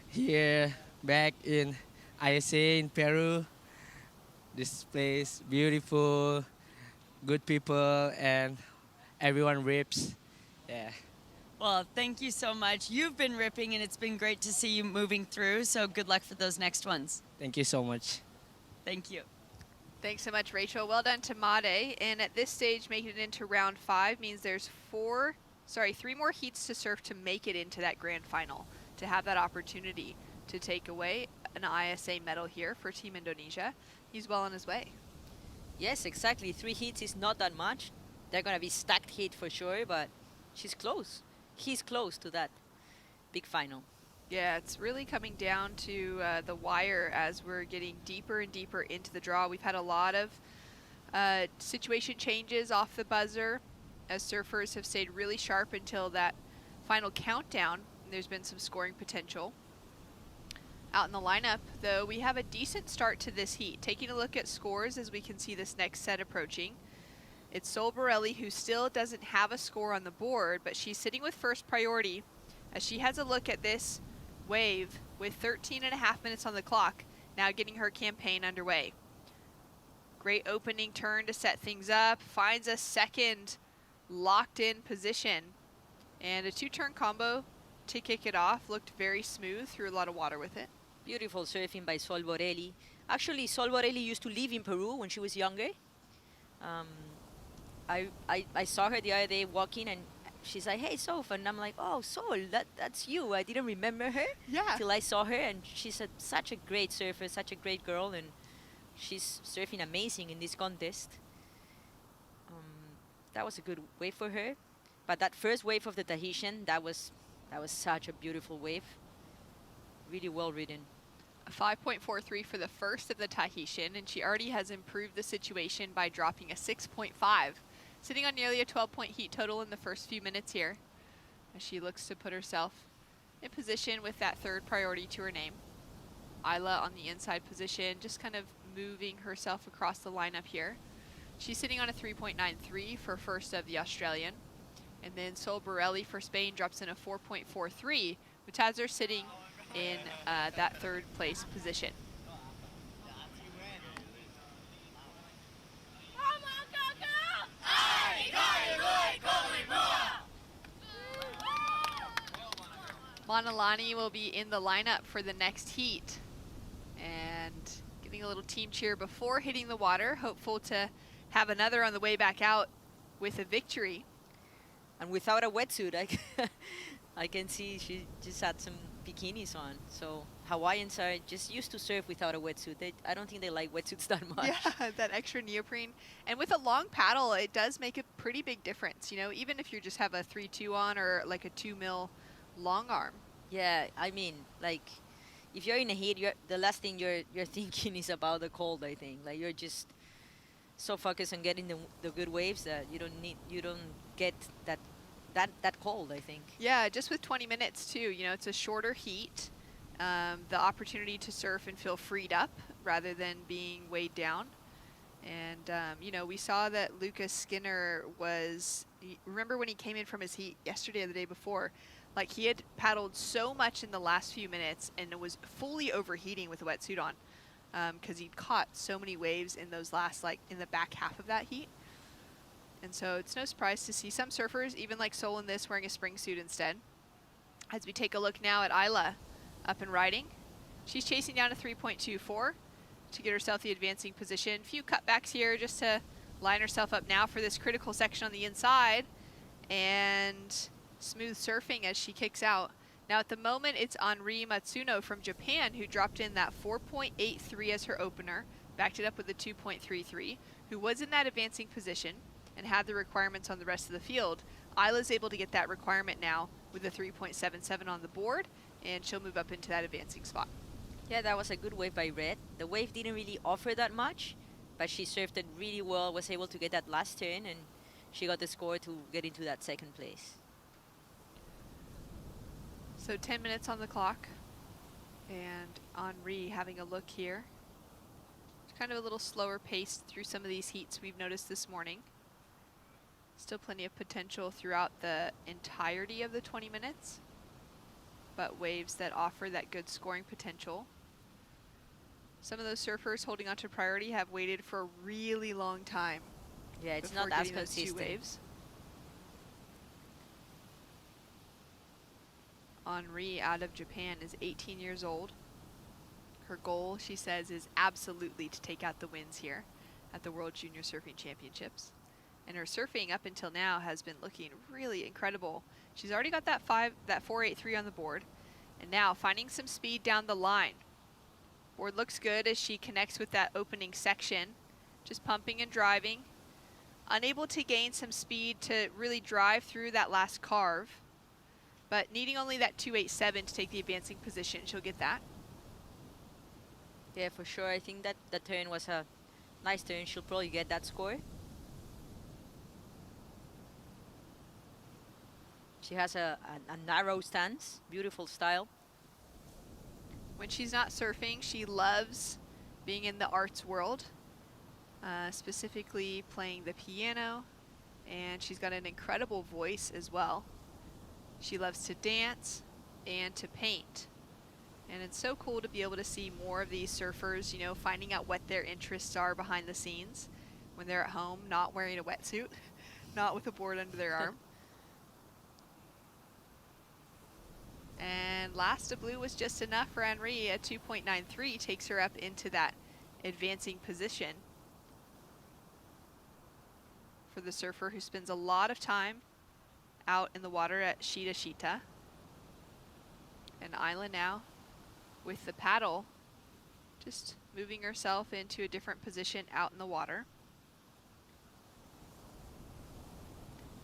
Here, back in ISA in Peru, this place, beautiful, good people, and everyone rips. Yeah. Well, thank you so much. You've been ripping, and it's been great to see you moving through, so good luck for those next ones. Thank you so much. Thank you. Thanks so much, Rachel. Well done to Made. And at this stage, making it into round 5 means there's 3 more heats to surf to make it into that grand final, to have that opportunity to take away an ISA medal here for Team Indonesia. He's well on his way. Yes, exactly. 3 heats is not that much. They're going to be stacked heat for sure, but she's close. He's close to that big final. Yeah, it's really coming down to the wire as we're getting deeper and deeper into the draw. We've had a lot of situation changes off the buzzer as surfers have stayed really sharp until that final countdown. There's been some scoring potential. Out in the lineup, though, we have a decent start to this heat. Taking a look at scores as we can see this next set approaching. It's Sol Borelli, who still doesn't have a score on the board, but she's sitting with first priority as she has a look at this wave with 13.5 minutes on the clock, now getting her campaign underway. Great opening turn to set things up, finds a second locked in position, and a 2-turn combo to kick it off. Looked very smooth, through a lot of water with it. Beautiful surfing by Sol Borelli. Actually, Sol Borelli used to live in Peru when she was younger. I saw her the other day walking, and she's like, "Hey, Soph," and I'm like, "Oh, Sol, that's you." I didn't remember her till I saw her, and she's such a great surfer, such a great girl, and she's surfing amazing in this contest. That was a good wave for her, but that first wave of the Tahitian, that was such a beautiful wave. Really well ridden. A 5.43 for the first of the Tahitian, and she already has improved the situation by dropping a 6.5. Sitting on nearly a 12-point heat total in the first few minutes here, as she looks to put herself in position with that 3rd priority to her name. Isla on the inside position, just kind of moving herself across the lineup here. She's sitting on a 3.93 for first of the Australian. And then Sol Borelli for Spain drops in a 4.43, which has her sitting in that 3rd place position. Manalani will be in the lineup for the next heat. And getting a little team cheer before hitting the water, hopeful to have another on the way back out with a victory. And without a wetsuit, I can see she just had some bikinis on. So Hawaiians are just used to surf without a wetsuit. I don't think they like wetsuits that much. Yeah, that extra neoprene. And with a long paddle, it does make a pretty big difference. You know, even if you just have a 3-2 on or like a 2 mil long arm. Yeah, I mean, like, if you're in a heat, the last thing you're thinking is about the cold. I think, like, you're just so focused on getting the good waves that you don't get that cold. I think. Yeah, just with 20 minutes too. You know, it's a shorter heat. The opportunity to surf and feel freed up rather than being weighed down. And, you know, we saw that Lucas Skinner remember when he came in from his heat yesterday or the day before, like he had paddled so much in the last few minutes and was fully overheating with a wetsuit on because he'd caught so many waves in those last, like in the back half of that heat. And so it's no surprise to see some surfers, even like Sol in this, wearing a spring suit instead. As we take a look now at Isla up and riding. She's chasing down a 3.24 to get herself the advancing position. Few cutbacks here just to line herself up now for this critical section on the inside. And smooth surfing as she kicks out. Now at the moment it's Henri Matsuno from Japan who dropped in that 4.83 as her opener, backed it up with a 2.33, who was in that advancing position and had the requirements on the rest of the field. Isla's able to get that requirement now with a 3.77 on the board, and she'll move up into that advancing spot. Yeah, that was a good wave by Red. The wave didn't really offer that much, but she surfed it really well, was able to get that last turn, and she got the score to get into that second place. So 10 minutes on the clock, and Henri having a look here. It's kind of a little slower pace through some of these heats we've noticed this morning. Still plenty of potential throughout the entirety of the 20 minutes, but waves that offer that good scoring potential. Some of those surfers holding onto priority have waited for a really long time. Yeah, it's not as those two consistent. waves. Henri out of Japan is 18 years old. Her goal, she says, is absolutely to take out the wins here at the World Junior Surfing Championships. And her surfing up until now has been looking really incredible. She's already got that 4.83 on the board, and now finding some speed down the line. Board looks good as she connects with that opening section, just pumping and driving. Unable to gain some speed to really drive through that last carve, but needing only that 2.87 to take the advancing position. She'll get that. Yeah, for sure. I think that the turn was a nice turn. She'll probably get that score. She has a narrow stance, beautiful style. When she's not surfing, she loves being in the arts world, specifically playing the piano, and she's got an incredible voice as well. She loves to dance and to paint. And it's so cool to be able to see more of these surfers, you know, finding out what their interests are behind the scenes when they're at home, not wearing a wetsuit, not with a board under their arm. And last to blue was just enough for Henri. A 2.93 takes her up into that advancing position for the surfer who spends a lot of time out in the water at Shita Shita. And Isla now with the paddle, just moving herself into a different position out in the water.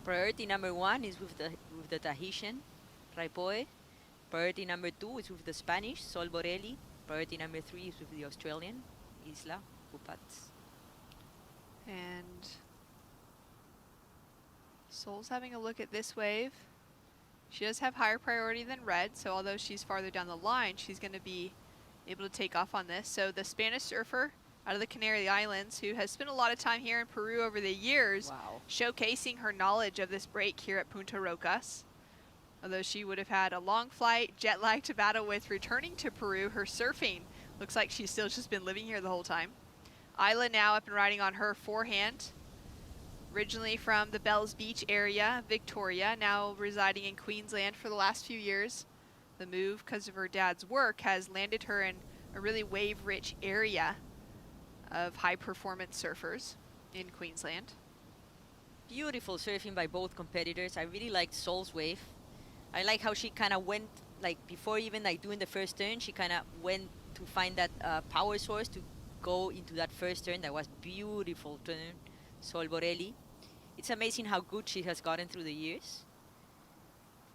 Priority number 1 is with the Tahitian, Raipoe. Priority number 2 is with the Spanish, Sol Borelli. Priority number 3 is with the Australian, Isla Upats. And Sol's having a look at this wave. She does have higher priority than Red, so although she's farther down the line, she's going to be able to take off on this. So the Spanish surfer out of the Canary Islands, who has spent a lot of time here in Peru over the years, showcasing her knowledge of this break here at Punta Rocas. Although she would have had a long flight, jet lag to battle with returning to Peru, her surfing looks like she's still just been living here the whole time. Isla now up and riding on her forehand. Originally from the Bells Beach area, Victoria, now residing in Queensland for the last few years. The move, because of her dad's work, has landed her in a really wave-rich area of high-performance surfers in Queensland. Beautiful surfing by both competitors. I really liked Sol's wave. I like how she kind of went like before even like doing the first turn, she kind of went to find that power source to go into that first turn. That was beautiful turn, Sol Borelli. It's amazing how good she has gotten through the years.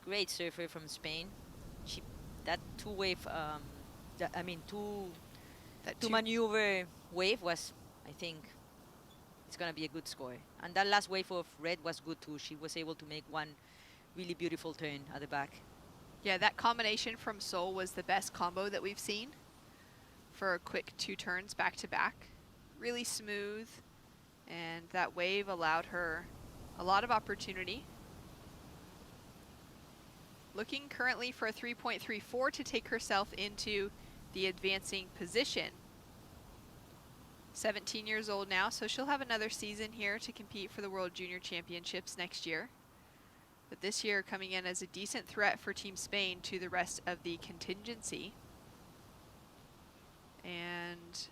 Great surfer from Spain. That two-wave, two maneuver wave was, I think, it's gonna be a good score. And that last wave of red was good too. She was able to make one really beautiful turn at the back. Yeah, that combination from Sol was the best combo that we've seen for a quick 2 turns back to back. Really smooth, and that wave allowed her a lot of opportunity. Looking currently for a 3.34 to take herself into the advancing position. 17 years old now, so she'll have another season here to compete for the World Junior Championships next year. But this year coming in as a decent threat for Team Spain to the rest of the contingency. And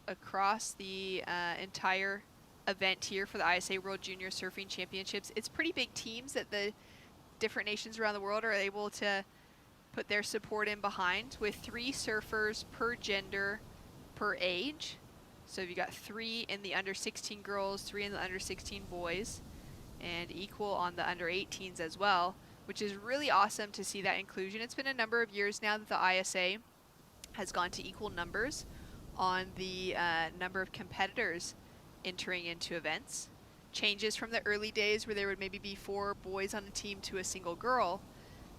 across the entire event here for the ISA World Junior Surfing Championships, it's pretty big teams that the different nations around the world are able to put their support in behind, with 3 surfers per gender per age. So you got 3 in the under 16 girls, 3 in the under 16 boys, and equal on the under 18s as well, which is really awesome to see that inclusion. It's been a number of years now that the ISA has gone to equal numbers on the number of competitors entering into events. Changes from the early days where there would maybe be 4 boys on a team to a single girl,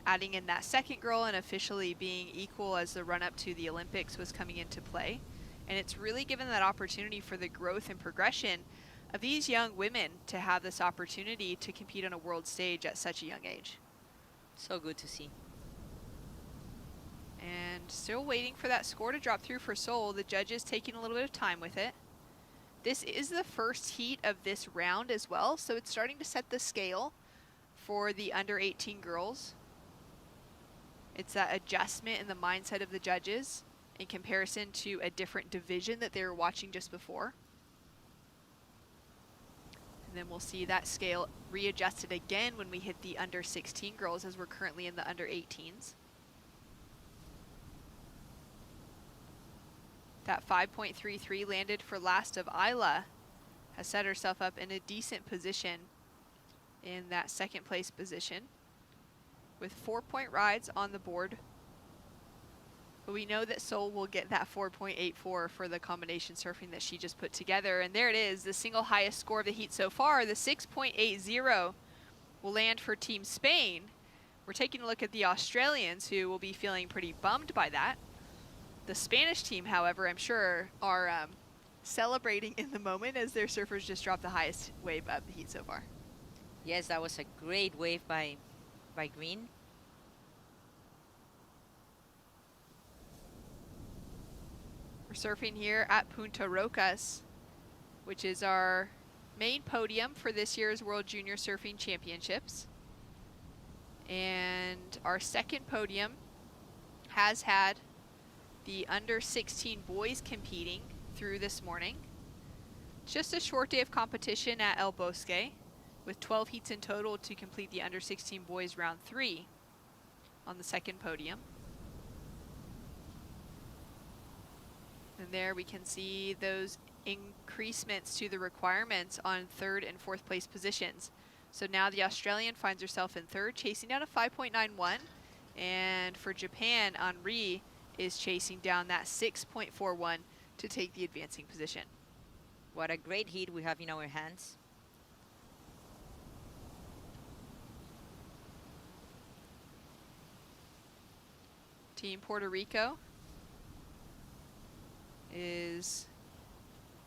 adding in that second girl and officially being equal as the run-up to the Olympics was coming into play. And it's really given that opportunity for the growth and progression of these young women to have this opportunity to compete on a world stage at such a young age. So good to see. And still waiting for that score to drop through for Sol. The judges taking a little bit of time with it. This is the first heat of this round as well, so it's starting to set the scale for the under 18 girls. It's that adjustment in the mindset of the judges in comparison to a different division that they were watching just before. And then we'll see that scale readjusted again when we hit the under 16 girls, as we're currently in the under 18s. That 5.33 landed for last of Isla has set herself up in a decent position in that second place position with 4-point rides on the board. But we know that Sol will get that 4.84 for the combination surfing that she just put together. And there it is, the single highest score of the heat so far. The 6.80 will land for Team Spain. We're taking a look at the Australians, who will be feeling pretty bummed by that. The Spanish team, however, I'm sure are celebrating in the moment as their surfers just dropped the highest wave of the heat so far. Yes, that was a great wave by Green. We're surfing here at Punta Rocas, which is our main podium for this year's World Junior Surfing Championships. And our second podium has had the under 16 boys competing through this morning. Just a short day of competition at El Bosque, with 12 heats in total to complete the under 16 boys round 3 on the second podium. And there we can see those increasements to the requirements on 3rd and 4th place positions. So now the Australian finds herself in 3rd, chasing down a 5.91. And for Japan, Henri is chasing down that 6.41 to take the advancing position. What a great heat we have in our hands. Team Puerto Rico is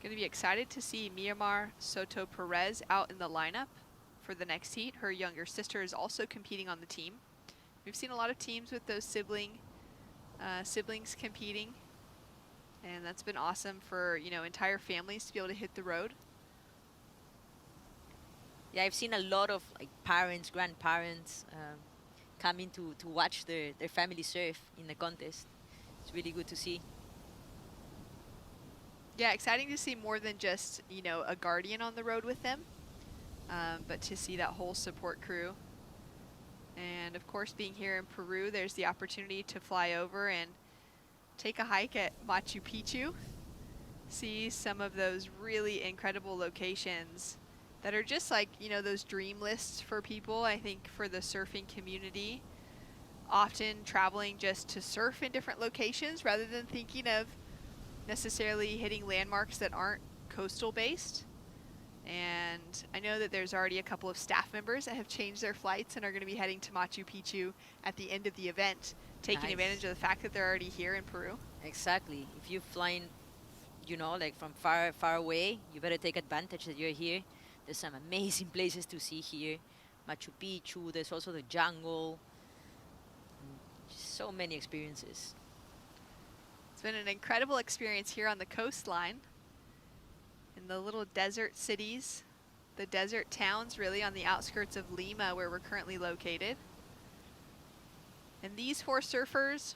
going to be excited to see Miramar Soto Perez out in the lineup for the next heat. Her younger sister is also competing on the team. We've seen a lot of teams with those siblings competing, and that's been awesome for, you know, entire families to be able to hit the road. Yeah, I've seen a lot of like parents, grandparents coming to watch their family surf in the contest. It's really good to see. Yeah, exciting to see more than just, you know, a guardian on the road with them, but to see that whole support crew And of course, being here in Peru, there's the opportunity to fly over and take a hike at Machu Picchu, see some of those really incredible locations that are just like, you know, those dream lists for people, I think, for the surfing community, often traveling just to surf in different locations rather than thinking of necessarily hitting landmarks that aren't coastal based. And I know that there's already a couple of staff members that have changed their flights and are going to be heading to Machu Picchu at the end of the event, taking advantage of the fact that they're already here in Peru. Exactly. If you're flying, you know, like from far away, you better take advantage that you're here. There's some amazing places to see here. Machu Picchu, there's also the jungle. Just so many experiences. It's been an incredible experience here on the coastline, in the little desert cities, the desert towns really on the outskirts of Lima where we're currently located. And these 4 surfers,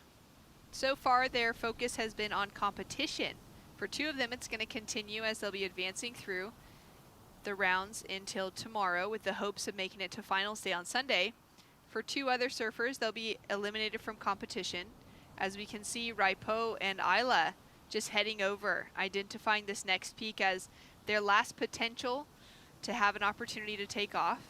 so far their focus has been on competition. For 2 of them, it's going to continue as they'll be advancing through the rounds until tomorrow with the hopes of making it to finals day on Sunday. For 2 other surfers, they'll be eliminated from competition. As we can see, Raipo and Isla just heading over, identifying this next peak as their last potential to have an opportunity to take off.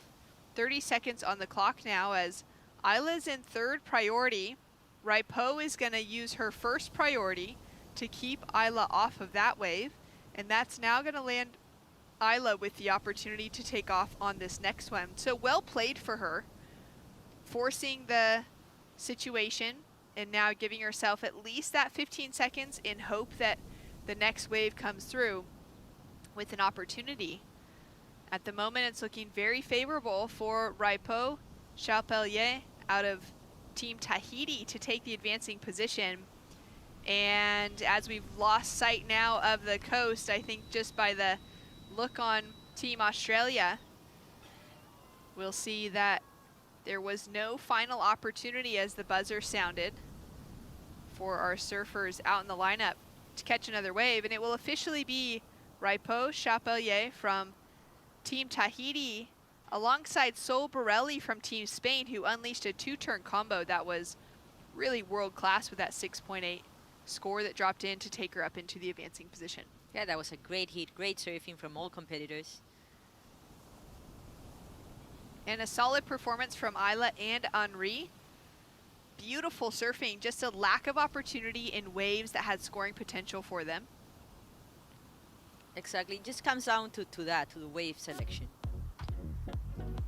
30 seconds on the clock now as Isla's in 3rd priority. Raipo is going to use her 1st priority to keep Isla off of that wave, and that's now going to land Isla with the opportunity to take off on this next one. So well played for her, forcing the situation and now giving herself at least that 15 seconds in hope that the next wave comes through with an opportunity. At the moment, it's looking very favorable for Raipo Chapelier out of Team Tahiti to take the advancing position. And as we've lost sight now of the coast, I think just by the look on Team Australia, we'll see that there was no final opportunity as the buzzer sounded for our surfers out in the lineup to catch another wave, and it will officially be Raipo Chapelier from Team Tahiti alongside Sol Borelli from Team Spain, who unleashed a 2-turn combo that was really world class with that 6.8 score that dropped in to take her up into the advancing position. Yeah, that was a great hit, great surfing from all competitors. And a solid performance from Isla and Henri. Beautiful surfing, just a lack of opportunity in waves that had scoring potential for them. Exactly, it just comes down to the wave selection.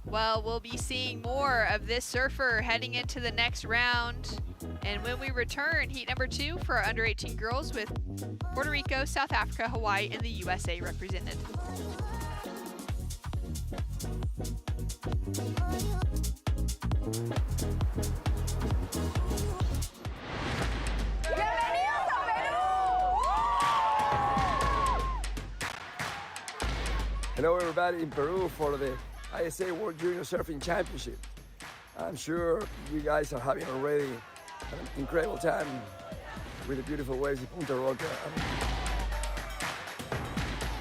Well, we'll be seeing more of this surfer heading into the next round. And when we return, heat number 2 for our under 18 girls with Puerto Rico, South Africa, Hawaii, and the USA represented. Hello everybody in Peru for the ISA World Junior Surfing Championship. I'm sure you guys are having already an incredible time with the beautiful waves of Punta Rocas.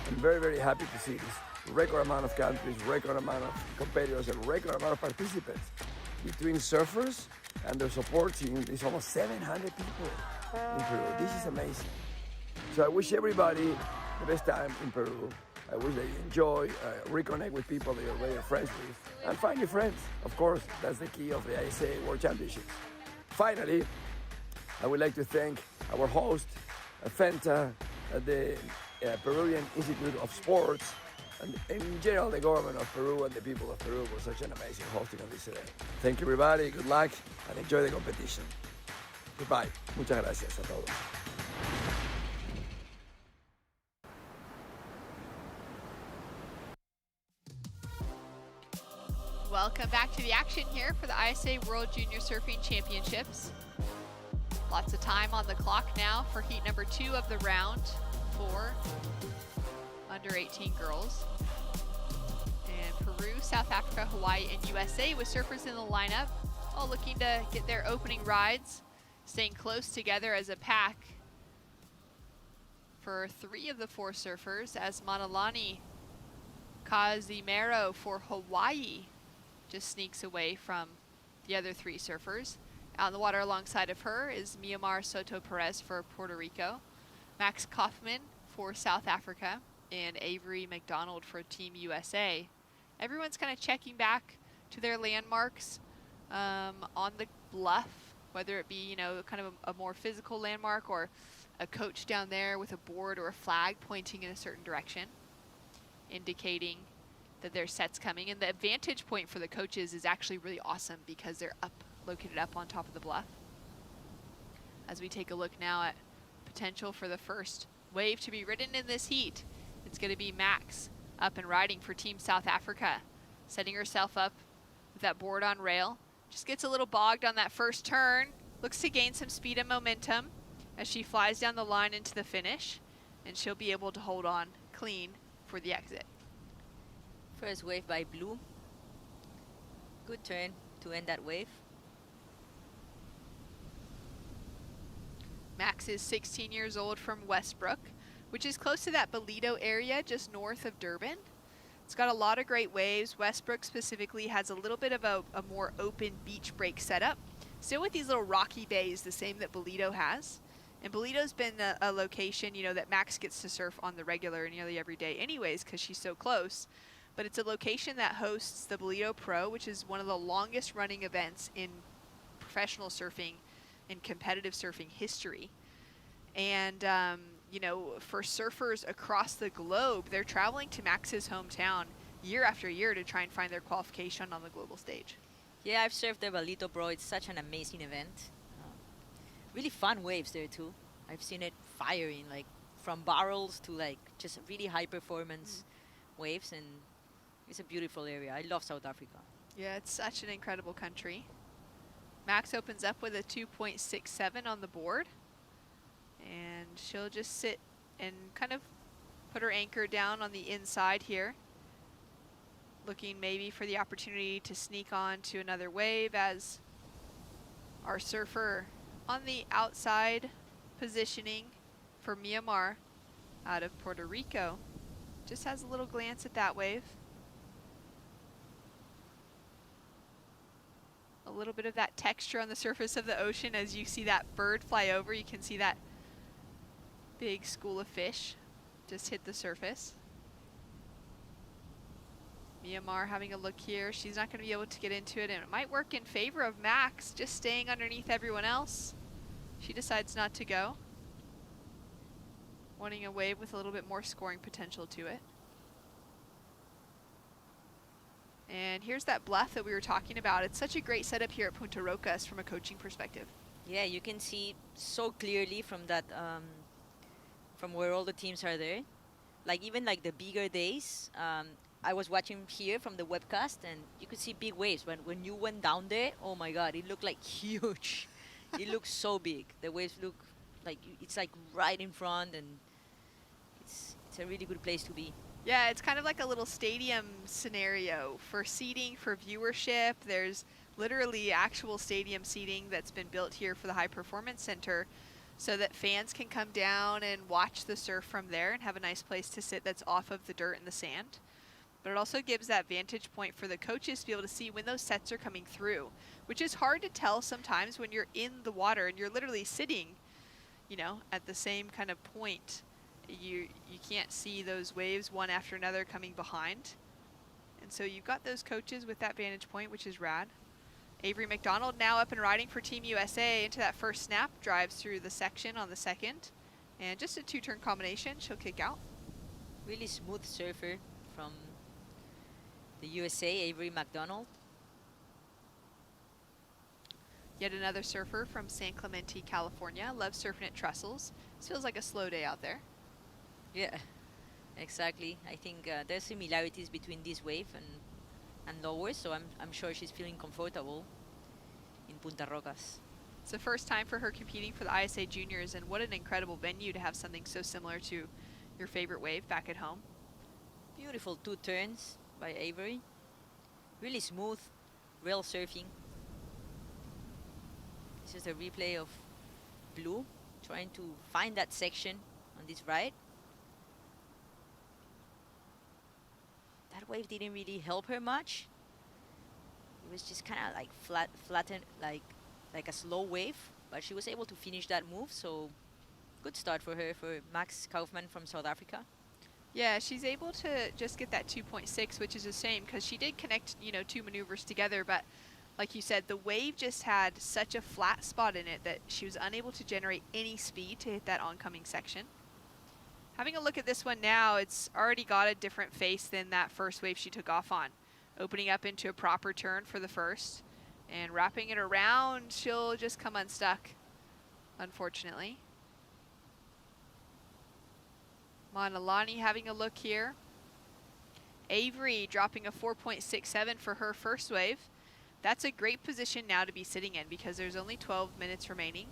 I'm very, very happy to see this record amount of countries, record amount of competitors, and record amount of participants. Between surfers and their support team, there's almost 700 people in Peru. This is amazing. So I wish everybody the best time in Peru. I wish they enjoy, reconnect with people they already are friends with, and find new friends. Of course, that's the key of the ISA World Championships. Finally, I would like to thank our host, Fenta, the Peruvian Institute of Sports, and in general the government of Peru and the people of Peru for such an amazing hosting of this event. Thank you everybody, good luck, and enjoy the competition. Goodbye. Muchas gracias a todos. Welcome back to the action here for the ISA World Junior Surfing Championships. Lots of time on the clock now for heat number 2 of the round for under 18 girls. And Peru, South Africa, Hawaii, and USA with surfers in the lineup, all looking to get their opening rides, staying close together as a pack. For 3 of the 4 surfers, as Manalani Kazimero for Hawaii just sneaks away from the other 3 surfers. Out in the water alongside of her is Myanmar Soto Perez for Puerto Rico, Max Kaufman for South Africa, and Avery McDonald for Team USA. Everyone's kind of checking back to their landmarks on the bluff, whether it be, you know, kind of a more physical landmark or a coach down there with a board or a flag pointing in a certain direction, indicating that their set's coming. And the vantage point for the coaches is actually really awesome because they're located up on top of the bluff. As we take a look now at potential for the first wave to be ridden in this heat, it's going to be Max up and riding for Team South Africa, setting herself up with that board on rail. Just gets a little bogged on that first turn, looks to gain some speed and momentum as she flies down the line into the finish, and she'll be able to hold on clean for the exit. First wave by Blue. Good turn to end that wave. Max is 16 years old from Westbrook, which is close to that Bolito area just north of Durban. It's got a lot of great waves. Westbrook specifically has a little bit of a more open beach break setup, still with these little rocky bays, the same that Bolito has. And Bolito's been a location, you know, that Max gets to surf on the regular nearly every day anyways because she's so close. But it's a location that hosts the Bolito Pro, which is one of the longest running events in professional surfing and competitive surfing history. And, you know, for surfers across the globe, they're traveling to Max's hometown year after year to try and find their qualification on the global stage. Yeah, I've surfed the Bolito Pro. It's such an amazing event. Really fun waves there too. I've seen it firing, like from barrels to like just really high performance waves, and it's a beautiful area. I love South Africa. Yeah, it's such an incredible country. Max opens up with a 2.67 on the board, and she'll just sit and kind of put her anchor down on the inside here, looking maybe for the opportunity to sneak on to another wave as our surfer on the outside positioning for Myanmar out of Puerto Rico just has a little glance at that wave. A little bit of that texture on the surface of the ocean as you see that bird fly over. You can see that big school of fish just hit the surface. Myanmar having a look here. She's not going to be able to get into it, and it might work in favor of Max just staying underneath everyone else. She decides not to go, wanting a wave with a little bit more scoring potential to it. And here's that bluff that we were talking about. It's such a great setup here at Punta Rocas from a coaching perspective. Yeah, you can see so clearly from that, from where all the teams are there. Like even like the bigger days, I was watching here from the webcast, and you could see big waves. When you went down there, oh my God, it looked like huge. It looks so big. The waves look like it's like right in front, and it's a really good place to be. Yeah, it's kind of like a little stadium scenario for seating, for viewership. There's literally actual stadium seating that's been built here for the High Performance Center so that fans can come down and watch the surf from there and have a nice place to sit that's off of the dirt and the sand. But it also gives that vantage point for the coaches to be able to see when those sets are coming through, which is hard to tell sometimes when you're in the water and you're literally sitting, you know, at the same kind of point. You can't see those waves one after another coming behind. And so you've got those coaches with that vantage point, which is rad. Avery McDonald now up and riding for Team USA into that first snap, drives through the section on the second. And just a two-turn combination, she'll kick out. Really smooth surfer from the USA, Avery McDonald. Yet another surfer from San Clemente, California. Loves surfing at Trestles. This feels like a slow day out there. Yeah, exactly. I think there's similarities between this wave and lower, so I'm sure she's feeling comfortable in Punta Rocas. It's the first time for her competing for the ISA Juniors, and what an incredible venue to have something so similar to your favorite wave back at home. Beautiful two turns by Avery. Really smooth rail surfing. This is a replay of Blue trying to find that section on this ride. That wave didn't really help her much. It was just kind of like flattened, like a slow wave, but she was able to finish that move. So good start for her, for Max Kaufman from South Africa. Yeah, she's able to just get that 2.6, which is a shame because she did connect, you know, 2 maneuvers together. But like you said, the wave just had such a flat spot in it that she was unable to generate any speed to hit that oncoming section. Having a look at this one now, it's already got a different face than that first wave she took off on. Opening up into a proper turn for the first and wrapping it around, she'll just come unstuck, unfortunately. Manalani having a look here. Avery dropping a 4.67 for her first wave. That's a great position now to be sitting in because there's only 12 minutes remaining.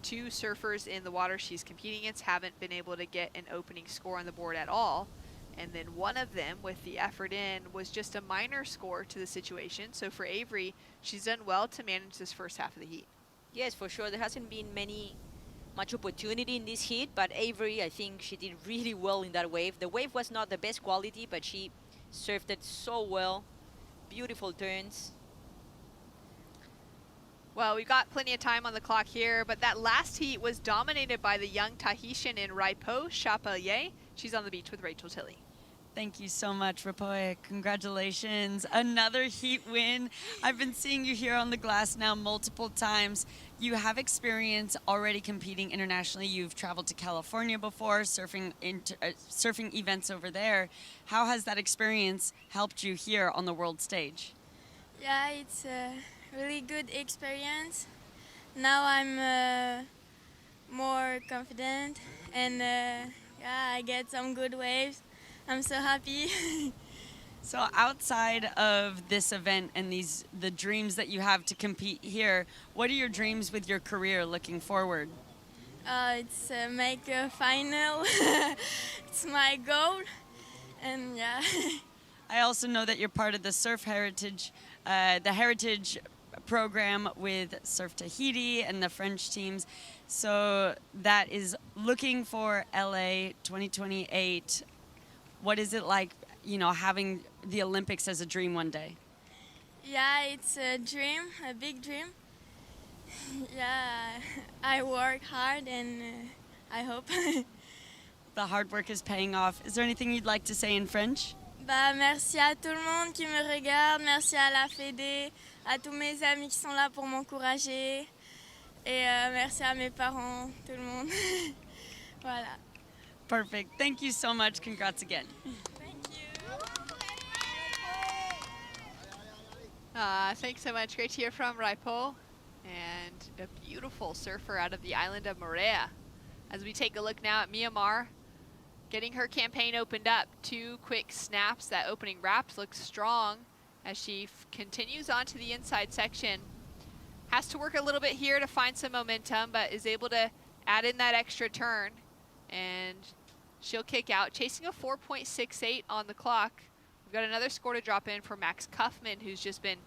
2 surfers in the water she's competing against haven't been able to get an opening score on the board at all. And then one of them, with the effort in, was just a minor score to the situation. So for Avery, she's done well to manage this first half of the heat. Yes, for sure. There hasn't been much opportunity in this heat, but Avery, I think she did really well in that wave. The wave was not the best quality, but she surfed it so well. Beautiful turns. Well, we've got plenty of time on the clock here, but that last heat was dominated by the young Tahitian in Raipo Chapelier. She's on the beach with Rachel Tilley. Thank you so much, Rapoy. Congratulations. Another heat win. I've been seeing you here on the glass now multiple times. You have experience already competing internationally. You've traveled to California before, surfing events over there. How has that experience helped you here on the world stage? Yeah, it's a really good experience. Now I'm more confident and yeah, I get some good waves. I'm so happy. So outside of this event and the dreams that you have to compete here, what are your dreams with your career looking forward? It's make a final. It's my goal, and yeah. I also know that you're part of the Surf Heritage, the Heritage program with Surf Tahiti and the French teams. So that is looking for LA 2028. What is it like, you know, having the Olympics as a dream one day? Yeah, it's a dream, a big dream. Yeah, I work hard and I hope. The hard work is paying off. Is there anything you'd like to say in French? Bah, merci à tout le monde qui me regarde, merci à la Fédé, à tous mes amis qui sont là pour m'encourager et merci à mes parents, tout le monde. Voilà. Perfect. Thank you so much. Congrats again. Thanks so much. Great to hear from Raipo, and a beautiful surfer out of the island of Moorea. As we take a look now at Myanmar, getting her campaign opened up. 2 quick snaps. That opening wrap looks strong as she continues on to the inside section. Has to work a little bit here to find some momentum, but is able to add in that extra turn, and she'll kick out, chasing a 4.68 on the clock. We've got another score to drop in for Max Kaufman, who's just been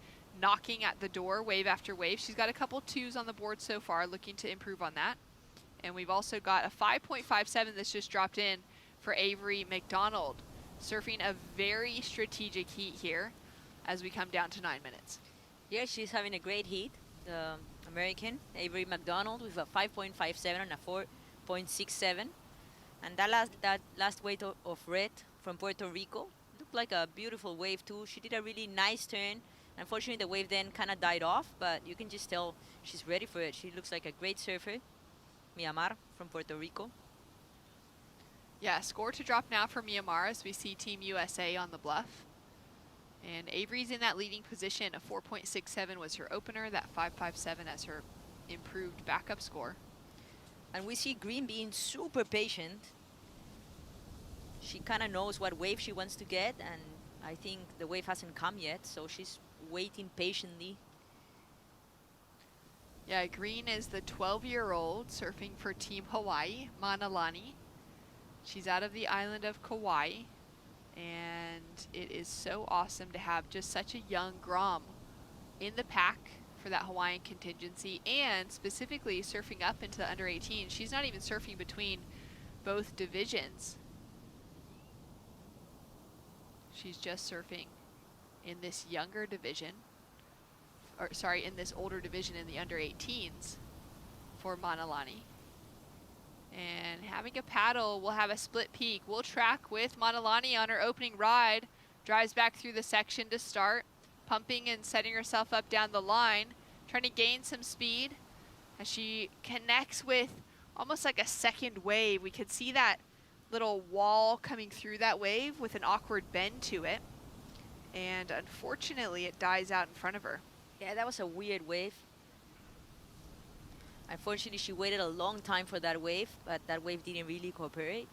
knocking at the door wave after wave. She's got a couple 2s on the board so far, looking to improve on that. And we've also got a 5.57 that's just dropped in for Avery McDonald, surfing a very strategic heat here as we come down to 9 minutes. Yeah, she's having a great heat. The American, Avery McDonald, with a 5.57 and a 4.67. And that last wave of red from Puerto Rico looked like a beautiful wave too. She did a really nice turn. Unfortunately, the wave then kind of died off, but you can just tell she's ready for it. She looks like a great surfer. Myanmar from Puerto Rico. Yeah, score to drop now for Myanmar as we see Team USA on the bluff. And Avery's in that leading position. A 4.67 was her opener, that 5.57 as her improved backup score. And we see Green being super patient. She kind of knows what wave she wants to get, and I think the wave hasn't come yet, so she's waiting patiently. Yeah, Green is the 12-year-old surfing for Team Hawaii, Manalani. She's out of the island of Kauai, and it is so awesome to have just such a young Grom in the pack for that Hawaiian contingency, and specifically surfing up into the under 18. She's not even surfing between both divisions. She's just surfing in this younger division. or sorry, in this older division in the under 18s for Manalani. And having a paddle, we'll have a split peak. We'll track with Manalani on her opening ride. Drives back through the section to start, pumping and setting herself up down the line, trying to gain some speed as she connects with almost like a second wave. We could see that little wall coming through that wave with an awkward bend to it. And unfortunately, it dies out in front of her. Yeah, that was a weird wave. Unfortunately, she waited a long time for that wave, but that wave didn't really cooperate.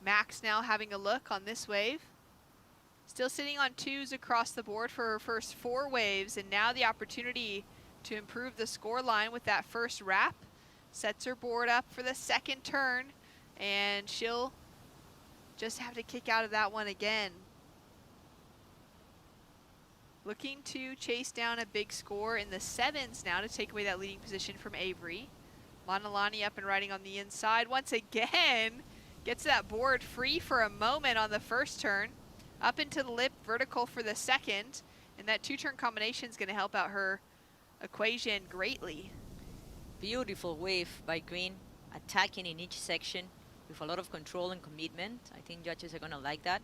Max now having a look on this wave. Still sitting on 2s across the board for her first 4 waves, and now the opportunity to improve the score line with that first wrap. Sets her board up for the second turn, and she'll just have to kick out of that one again. Looking to chase down a big score in the 7s now to take away that leading position from Avery. Manalani up and riding on the inside once again. Gets that board free for a moment on the first turn. Up into the lip, vertical for the second. And that 2-turn combination is going to help out her equation greatly. Beautiful wave by Green, attacking in each section with a lot of control and commitment. I think judges are going to like that.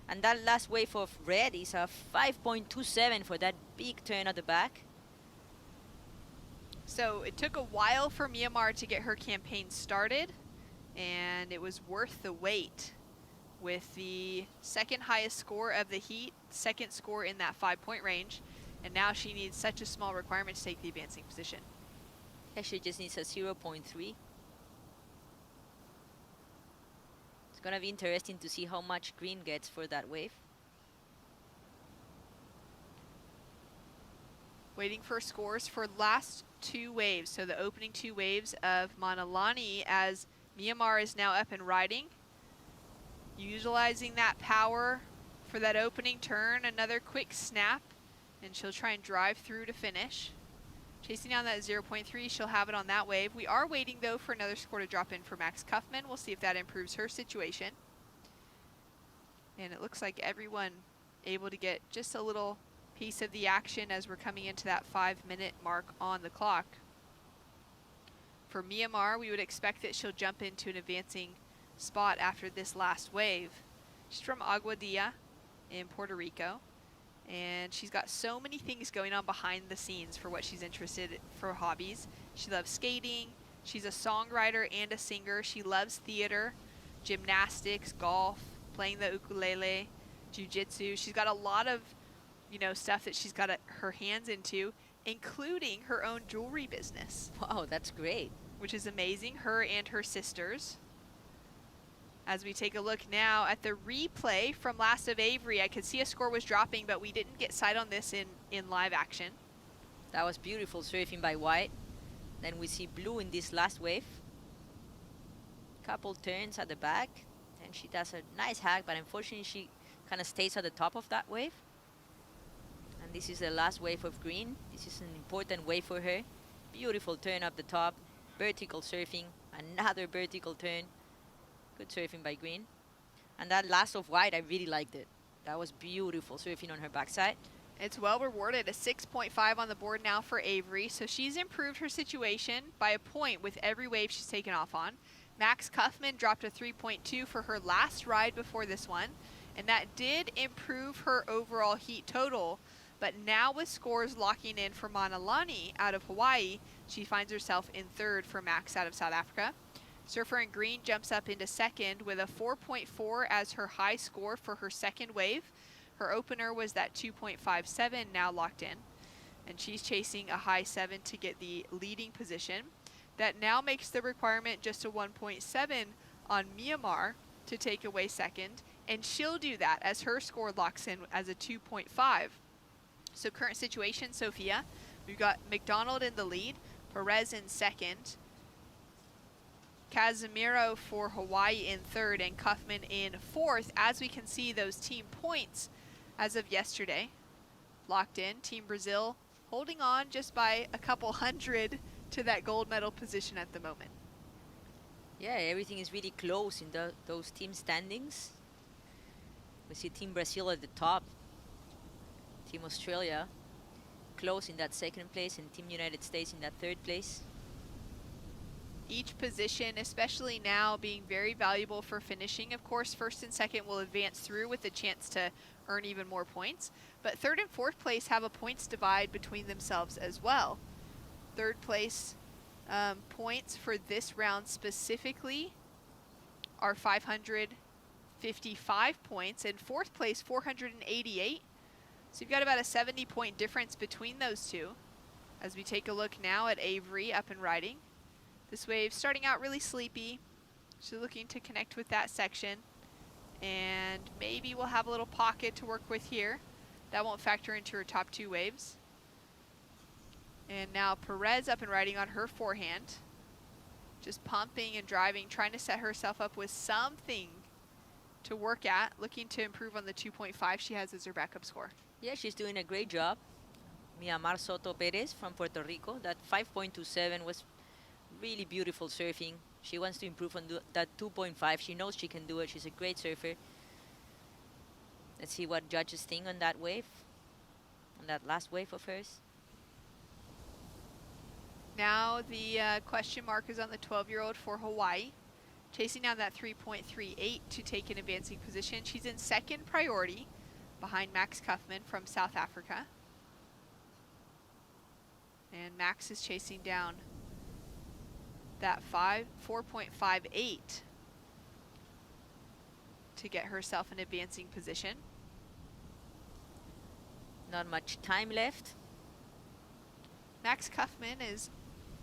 And that last wave of Red is a 5.27 for that big turn at the back. So it took a while for Myanmar to get her campaign started, and it was worth the wait with the second highest score of the heat, second score in that 5-point range, and now she needs such a small requirement to take the advancing position. Yeah, she just needs a 0.3. It's gonna be interesting to see how much Green gets for that wave. Waiting for scores for last 2 waves, so the opening 2 waves of Manalani as Myanmar is now up and riding. Utilizing that power for that opening turn, another quick snap, and she'll try and drive through to finish. Chasing down that 0.3, she'll have it on that wave. We are waiting, though, for another score to drop in for Max Kaufman. We'll see if that improves her situation. And it looks like everyone able to get just a little piece of the action as we're coming into that 5-minute mark on the clock. For Myanmar, we would expect that she'll jump into an advancing spot after this last wave. She's from Aguadilla in Puerto Rico, and she's got so many things going on behind the scenes for what she's interested in for hobbies. She loves skating, she's a songwriter and a singer, she loves theater, gymnastics, golf, playing the ukulele, jiu-jitsu. She's got a lot of, you know, stuff that she's got her hands into, including her own jewelry business. Wow, that's great. Which is amazing, her and her sisters. As we take a look now at the replay from last of Avery, I could see a score was dropping, but we didn't get sight on this in live action. That was beautiful surfing by White. Then we see Blue in this last wave. Couple turns at the back, and she does a nice hack, but unfortunately she kind of stays at the top of that wave. And this is the last wave of Green. This is an important wave for her. Beautiful turn up the top, vertical surfing, another vertical turn. Good surfing by Green. And that last of White, I really liked it. That was beautiful surfing on her backside. It's well rewarded, a 6.5 on the board now for Avery. So she's improved her situation by a point with every wave she's taken off on. Max Kaufman dropped a 3.2 for her last ride before this one. And that did improve her overall heat total. But now with scores locking in for Manalani out of Hawaii, she finds herself in 3rd for Max out of South Africa. Surfer in Green jumps up into 2nd with a 4.4 as her high score for her second wave. Her opener was that 2.57, now locked in. And she's chasing a high 7 to get the leading position. That now makes the requirement just a 1.7 on Myanmar to take away 2nd. And she'll do that as her score locks in as a 2.5. So current situation, Sophia, we've got McDonald in the lead, Perez in 2nd, Casemiro for Hawaii in 3rd, and Kaufman in 4th. As we can see, those team points as of yesterday locked in. Team Brazil holding on just by a couple hundred to that gold medal position at the moment. Yeah, everything is really close in those team standings. We see Team Brazil at the top. Team Australia close in that second place, and Team United States in that third place. Each position, especially now, being very valuable for finishing. Of course, first and second will advance through with a chance to earn even more points. But third and fourth place have a points divide between themselves as well. Third place points for this round specifically are 555 points, and fourth place 488. So you've got about a 70-point difference between those two. As we take a look now at Avery up and riding. This wave starting out really sleepy. She's looking to connect with that section. And maybe we'll have a little pocket to work with here. That won't factor into her top two waves. And now Perez up and riding on her forehand. Just pumping and driving, trying to set herself up with something to work at, looking to improve on the 2.5 she has as her backup score. Yeah, she's doing a great job. Miamar Soto Perez from Puerto Rico. That 5.27 was really beautiful surfing. She wants to improve on that 2.5. She knows she can do it. She's a great surfer. Let's see what judges think on that wave, on that last wave of hers. Now the question mark is on the 12-year-old for Hawaii, chasing down that 3.38 to take an advancing position. She's in second priority behind Max Kuffman from South Africa. And Max is chasing down that 4.58 to get herself an advancing position. Not much time left. Max Kuffman is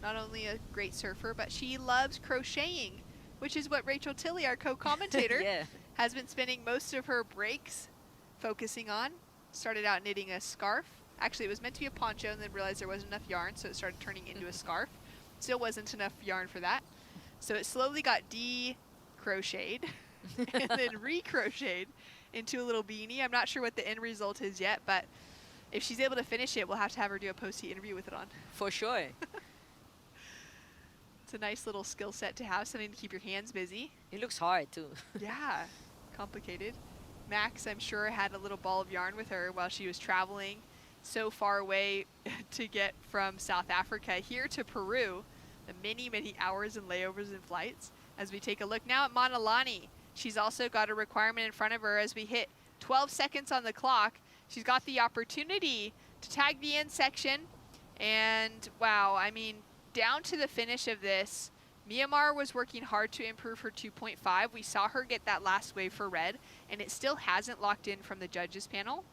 not only a great surfer, but she loves crocheting, which is what Rachel Tilley, our co-commentator, Yeah. has been spending most of her breaks focusing on. Started out knitting a scarf. Actually, it was meant to be a poncho and then realized there wasn't enough yarn, so it started turning into a scarf. Still wasn't enough yarn for that. So it slowly got de-crocheted and then re-crocheted into a little beanie. I'm not sure what the end result is yet, but if she's able to finish it, we'll have to have her do a post-heat interview with it on. For sure. It's a nice little skill set to have, something to keep your hands busy. It looks hard too. Yeah, complicated. Max, I'm sure, had a little ball of yarn with her while she was traveling so far away to get from South Africa here to Peru. The many, many hours and layovers and flights. As we take a look now at Manalani, she's also got a requirement in front of her as we hit 12 seconds on the clock. She's got the opportunity to tag the end section. And wow, I mean, down to the finish of this, Miamar was working hard to improve her 2.5. We saw her get that last wave for red, and it still hasn't locked in from the judges panel.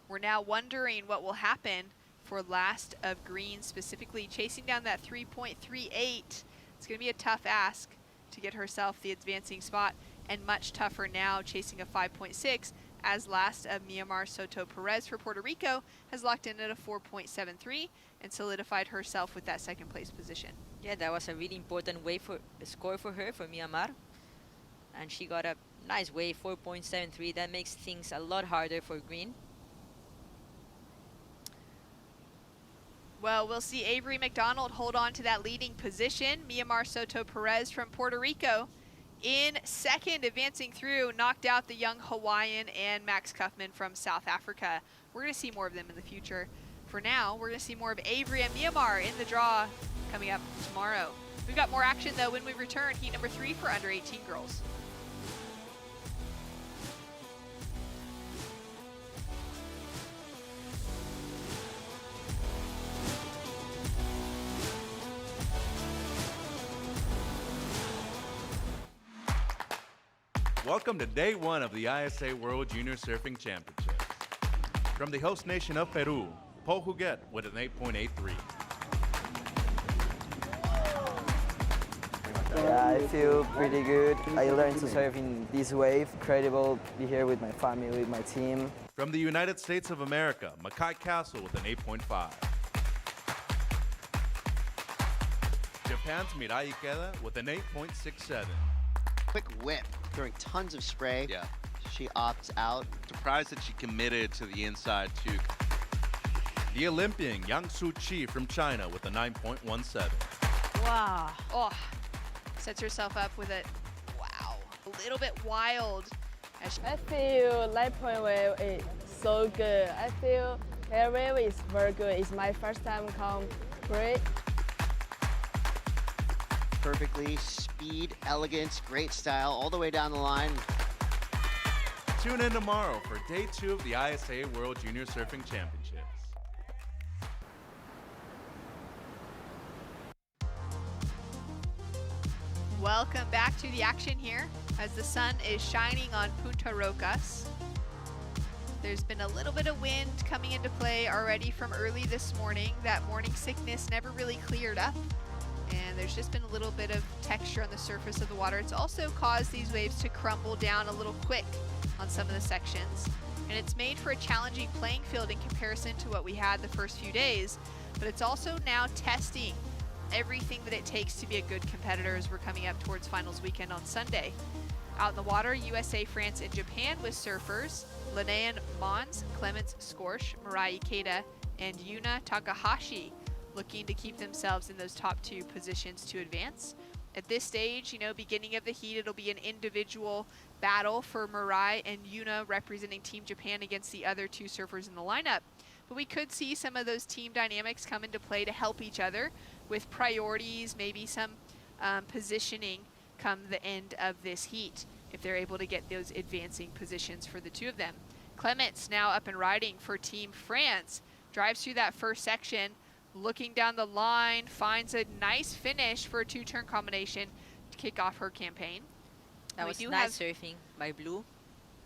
We're now wondering what will happen for last of green, specifically chasing down that 3.38. It's going to be a tough ask to get herself the advancing spot, and much tougher now chasing a 5.6 as last of Miamar Soto Perez for Puerto Rico has locked in at a 4.73 and solidified herself with that second place position. Yeah, that was a really important wave for score for her, for Miamar. And she got a nice wave, 4.73. That makes things a lot harder for green. Well, we'll see Avery McDonald hold on to that leading position. Miamar Soto Perez from Puerto Rico in second, advancing through, knocked out the young Hawaiian and Max Kuffman from South Africa. We're going to see more of them in the future. For now, we're going to see more of Avery and Miamar in the draw coming up tomorrow. We've got more action, though, when we return. Heat number 3 for under 18 girls. Welcome to day 1 of the ISA World Junior Surfing Championships. From the host nation of Peru, Paul Huguet with an 8.83. Yeah, I feel pretty good. I learned to surf in this wave. Incredible to be here with my family, with my team. From the United States of America, Makai Castle with an 8.5. Japan's Mirai Ikeda with an 8.67. Quick whip, throwing tons of spray. Yeah. She opts out. Surprised that she committed to the inside too. The Olympian Yang Su Chi from China with a 9.17. Wow. Oh, sets herself up with it. Wow. A little bit wild. I feel light point wave is so good. I feel air wave is very good. It's my first time come great. Perfectly, speed, elegance, great style, all the way down the line. Tune in tomorrow for day 2 of the ISA World Junior Surfing Championships. Welcome back to the action here as the sun is shining on Punta Rocas. There's been a little bit of wind coming into play already from early this morning. That morning sickness never really cleared up, and there's just been a little bit of texture on the surface of the water. It's also caused these waves to crumble down a little quick on some of the sections, and it's made for a challenging playing field in comparison to what we had the first few days, but it's also now testing everything that it takes to be a good competitor as we're coming up towards finals weekend on Sunday. Out in the water, USA, France, and Japan with surfers Linnea Mons, Clements Skorsh, Mirai Ikeda, and Yuna Takahashi looking to keep themselves in those top 2 positions to advance. At this stage, you know, beginning of the heat, it'll be an individual battle for Mirai and Yuna representing Team Japan against the other 2 surfers in the lineup. But we could see some of those team dynamics come into play to help each other with priorities, maybe some positioning come the end of this heat if they're able to get those advancing positions for the 2 of them. Clements now up and riding for Team France, drives through that first section, looking down the line, finds a nice finish for a 2-turn combination to kick off her campaign. That was nice surfing by Blue.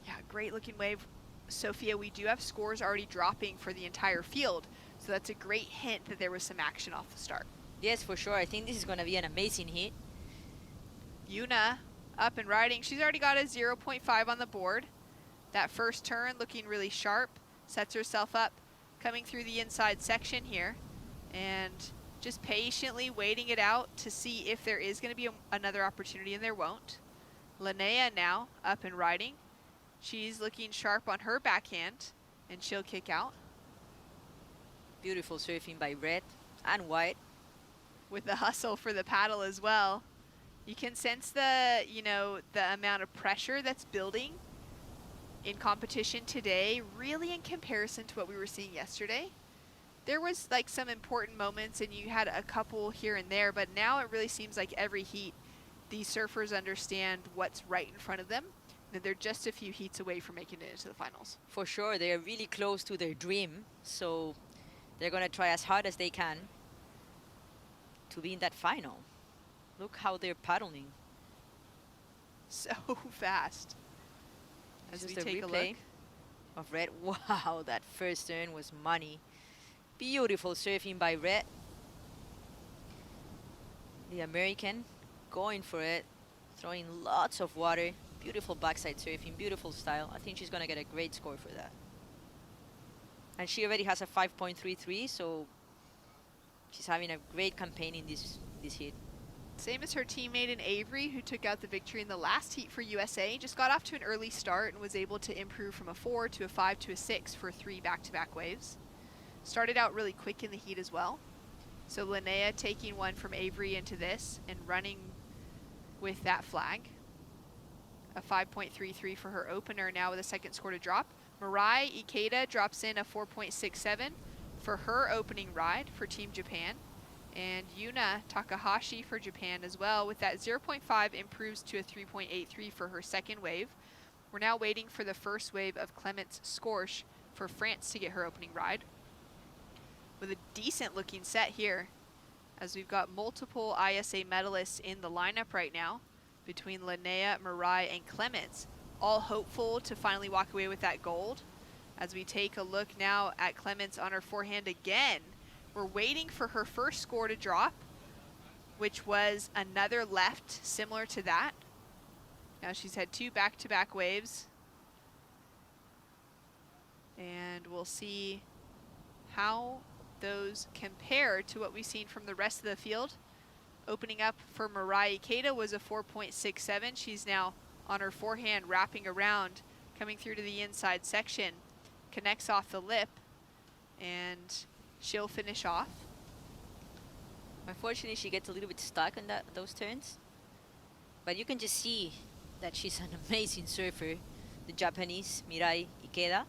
Yeah, great looking wave. Sophia, we do have scores already dropping for the entire field, so that's a great hint that there was some action off the start. Yes, for sure. I think this is going to be an amazing hit. Yuna up and riding. She's already got a 0.5 on the board. That first turn looking really sharp, sets herself up, coming through the inside section here, and just patiently waiting it out to see if there is going to be another opportunity, and there won't. Linnea now up and riding. She's looking sharp on her backhand, and she'll kick out. Beautiful surfing by red and white. With the hustle for the paddle as well. You can sense the, you know, the amount of pressure that's building in competition today, really in comparison to what we were seeing yesterday. There was like some important moments and you had a couple here and there, but now it really seems like every heat, these surfers understand what's right in front of them, and they're just a few heats away from making it into the finals. For sure, they are really close to their dream, so they're going to try as hard as they can to be in that final. Look how they're paddling. So fast. As we Just take a replay look. of red. Wow, that first turn was money. Beautiful surfing by red. The American going for it, throwing lots of water. Beautiful backside surfing, beautiful style. I think she's going to get a great score for that. And she already has a 5.33, so she's having a great campaign in this heat. Same as her teammate in Avery, who took out the victory in the last heat for USA. Just got off to an early start and was able to improve from a 4 to a 5 to a 6 for 3 back-to-back waves. Started out really quick in the heat as well. So Linnea taking one from Avery into this and running with that flag. A 5.33 for her opener now with a second score to drop. Mirai Ikeda drops in a 4.67 for her opening ride for Team Japan. And Yuna Takahashi for Japan as well with that 0.5 improves to a 3.83 for her second wave. We're now waiting for the first wave of Clements Skorsh for France to get her opening ride. With a decent looking set here, as we've got multiple ISA medalists in the lineup right now between Linnea, Mirai, and Clements, all hopeful to finally walk away with that gold. As we take a look now at Clements on her forehand again, we're waiting for her first score to drop, which was another left similar to that. Now she's had 2 back-to-back waves. And we'll see how those compare to what we've seen from the rest of the field. Opening up for Mirai Ikeda was a 4.67. She's now on her forehand wrapping around, coming through to the inside section, connects off the lip, and she'll finish off. Unfortunately, she gets a little bit stuck on those turns. But you can just see that she's an amazing surfer, the Japanese Mirai Ikeda.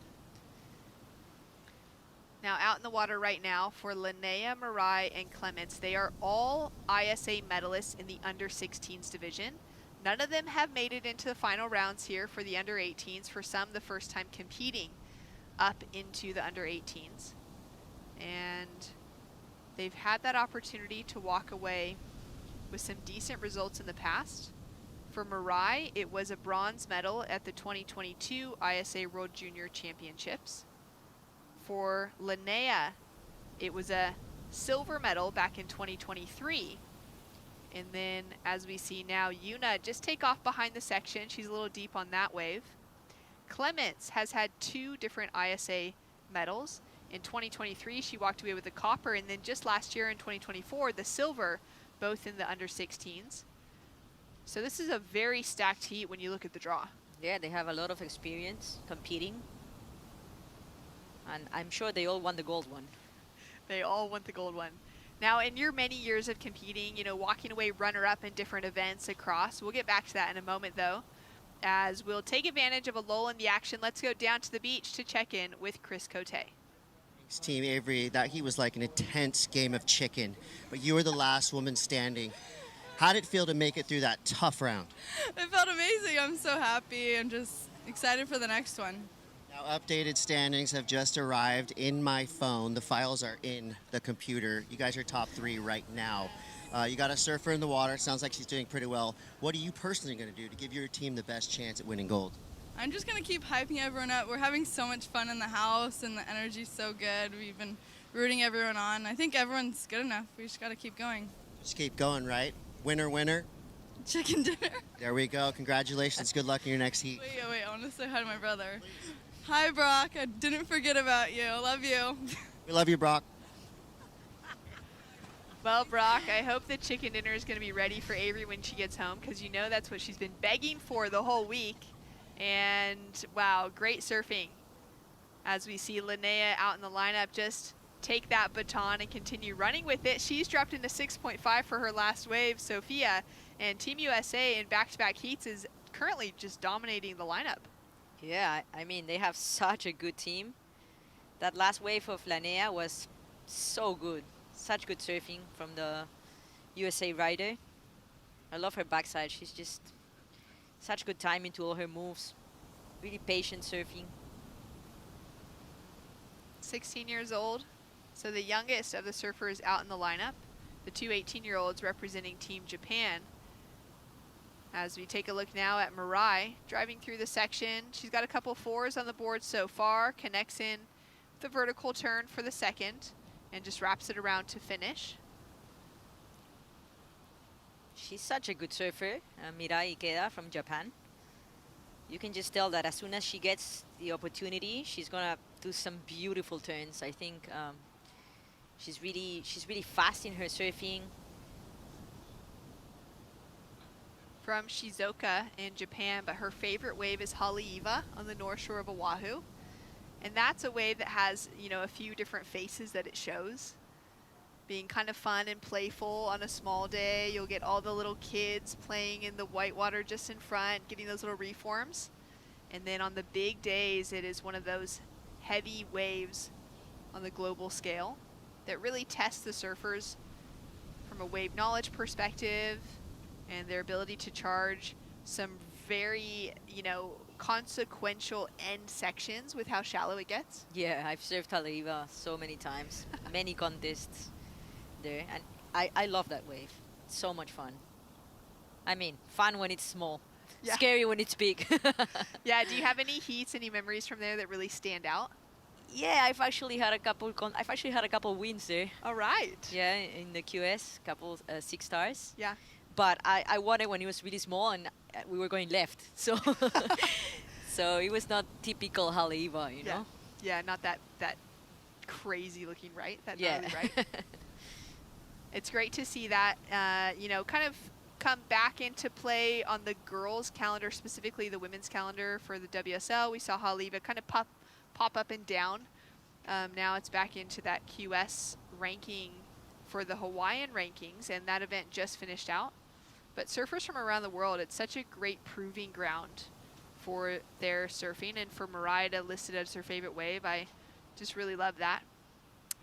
Now out in the water right now for Linnea, Mirai, and Clements. They are all ISA medalists in the under 16s division. None of them have made it into the final rounds here for the under 18s. For some, the first time competing up into the under 18s. And they've had that opportunity to walk away with some decent results in the past. For Mirai, it was a bronze medal at the 2022 ISA World Junior Championships. For Linnea, it was a silver medal back in 2023. And then, as we see now, Yuna just take off behind the section. She's a little deep on that wave. Clements has had 2 different ISA medals. In 2023, she walked away with the copper, and then just last year in 2024, the silver, both in the under 16s. So this is a very stacked heat when you look at the draw. Yeah, they have a lot of experience competing. And I'm sure they all won the gold one. They all want the gold one. Now, in your many years of competing, you know, walking away runner-up in different events across, we'll get back to that in a moment, though, as we'll take advantage of a lull in the action. Let's go down to the beach to check in with Chris Cote. Team Avery, that heat was like an intense game of chicken, but you were the last woman standing. How did it feel to make it through that tough round? It felt amazing. I'm so happy and just excited for the next one. Now, updated standings have just arrived in my phone. The files are in the computer. You guys are top 3 right now. You got a surfer in the water. Sounds like she's doing pretty well. What are you personally going to do to give your team the best chance at winning gold? I'm just going to keep hyping everyone up. We're having so much fun in the house, and the energy's so good. We've been rooting everyone on. I think everyone's good enough. We just got to keep going. Just keep going, right? Winner, winner. Chicken dinner. There we go. Congratulations. Good luck in your next heat. Wait, I want to say hi to my brother. Hi, Brock. I didn't forget about you. Love you. We love you, Brock. Well, Brock, I hope the chicken dinner is going to be ready for Avery when she gets home, because you know that's what she's been begging for the whole week. And, wow, great surfing. As we see Linnea out in the lineup, just take that baton and continue running with it. She's dropped into 6.5 for her last wave. Sophia and Team USA in back-to-back heats is currently just dominating the lineup. Yeah, I mean, they have such a good team. That last wave of Linnea was so good. Such good surfing from the USA rider. I love her backside. She's just such good timing to all her moves. Really patient surfing. 16 years old, so the youngest of the surfers out in the lineup. The 2 18-year-olds representing Team Japan. As we take a look now at Mirai driving through the section. She's got a couple 4s on the board so far. Connects in the vertical turn for the second and just wraps it around to finish. She's such a good surfer, Mirai Ikeda from Japan. You can just tell that as soon as she gets the opportunity, she's gonna do some beautiful turns. I think she's really fast in her surfing. From Shizuoka in Japan, but her favorite wave is Haleiwa on the north shore of Oahu. And that's a wave that has, you know, a few different faces that it shows. Being kind of fun and playful on a small day. You'll get all the little kids playing in the whitewater just in front, getting those little reforms. And then on the big days, it is one of those heavy waves on the global scale that really tests the surfers from a wave knowledge perspective and their ability to charge some very, you know, consequential end sections with how shallow it gets. Yeah, I've surfed Haleiwa so many times, many contests there, and I love that wave. It's so much fun. I mean, fun when it's small, Yeah. Scary when it's big. Yeah, do you have any heats, any memories from there that really stand out? Yeah, I've actually had a couple wins there. All right. Yeah, in the QS, couple 6 stars. Yeah. But I won it when it was really small and we were going left. So so it was not typical Haleiwa, you know? Yeah, not that crazy looking right, that Yeah. gnarly right. It's great to see that, you know, kind of come back into play on the girls' calendar, specifically the women's calendar for the WSL. We saw Haleiwa kind of pop up and down. Now it's back into that QS ranking for the Hawaiian rankings, and that event just finished out. But surfers from around the world, it's such a great proving ground for their surfing, and for Mirai to list it as her favorite wave, I just really love that.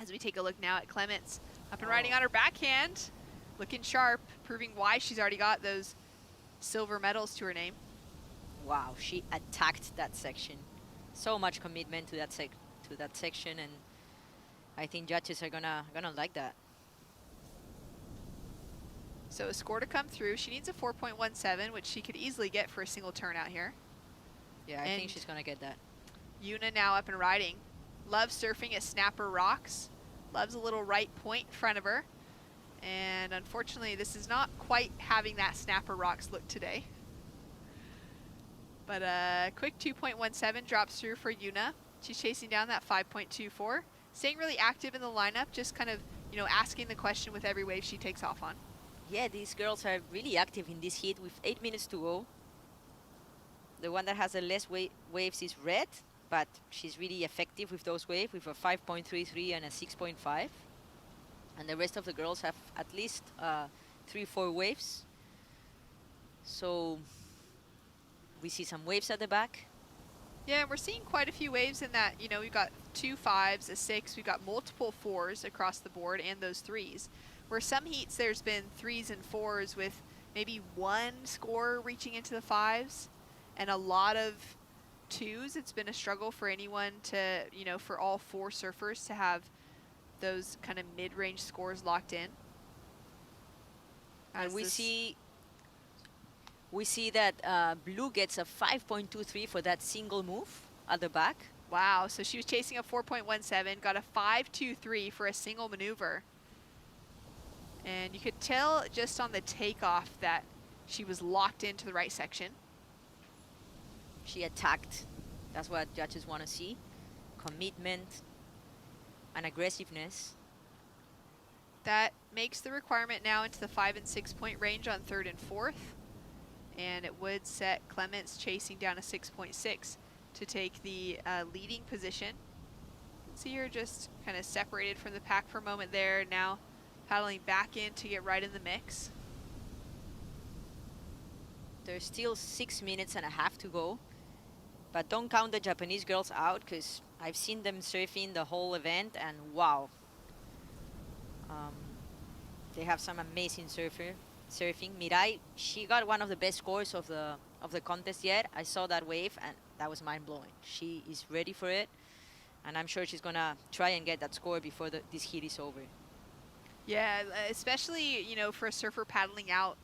As we take a look now at Clements, up and riding on her backhand, looking sharp, proving why she's already got those silver medals to her name. Wow, she attacked that section. So much commitment to that section, and I think judges are gonna like that. So a score to come through. She needs a 4.17, which she could easily get for a single turn out here. Yeah, I think she's gonna get that. Yuna now up and riding. Loves surfing at Snapper Rocks. Loves a little right point in front of her. And unfortunately, this is not quite having that Snapper Rocks look today. But a quick 2.17 drops through for Yuna. She's chasing down that 5.24. Staying really active in the lineup, just kind of, you know, asking the question with every wave she takes off on. Yeah, these girls are really active in this heat with 8 minutes to go. The one that has the less waves is Red, but she's really effective with those waves with a 5.33 and a 6.5. And the rest of the girls have at least 3-4 waves. So we see some waves at the back. Yeah, we're seeing quite a few waves in that, you know, we've got 2 5s, a 6, we've got multiple 4s across the board and those 3s. Where some heats there's been 3s and 4s with maybe 1 score reaching into the 5s and a lot of 2s. It's been a struggle for anyone to, you know, for all 4 surfers to have those kind of mid-range scores locked in. And we see that Blue gets a 5.23 for that single move at the back. Wow, so she was chasing a 4.17, got a 5.23 for a single maneuver. And you could tell just on the takeoff that she was locked into the right section. She attacked. That's what judges want to see. Commitment and aggressiveness. That makes the requirement now into the 5 and 6 point range on 3rd and 4th. And it would set Clements chasing down a 6.6 to take the leading position. You can see her just kind of separated from the pack for a moment there. Now paddling back in to get right in the mix. There's still 6 minutes and a half to go. But don't count the Japanese girls out, because I've seen them surfing the whole event, and wow. They have some amazing surfing. Mirai, she got one of the best scores of the contest yet. I saw that wave, and that was mind-blowing. She is ready for it, and I'm sure she's gonna try and get that score before this heat is over. Yeah, especially, you know, for a surfer paddling out,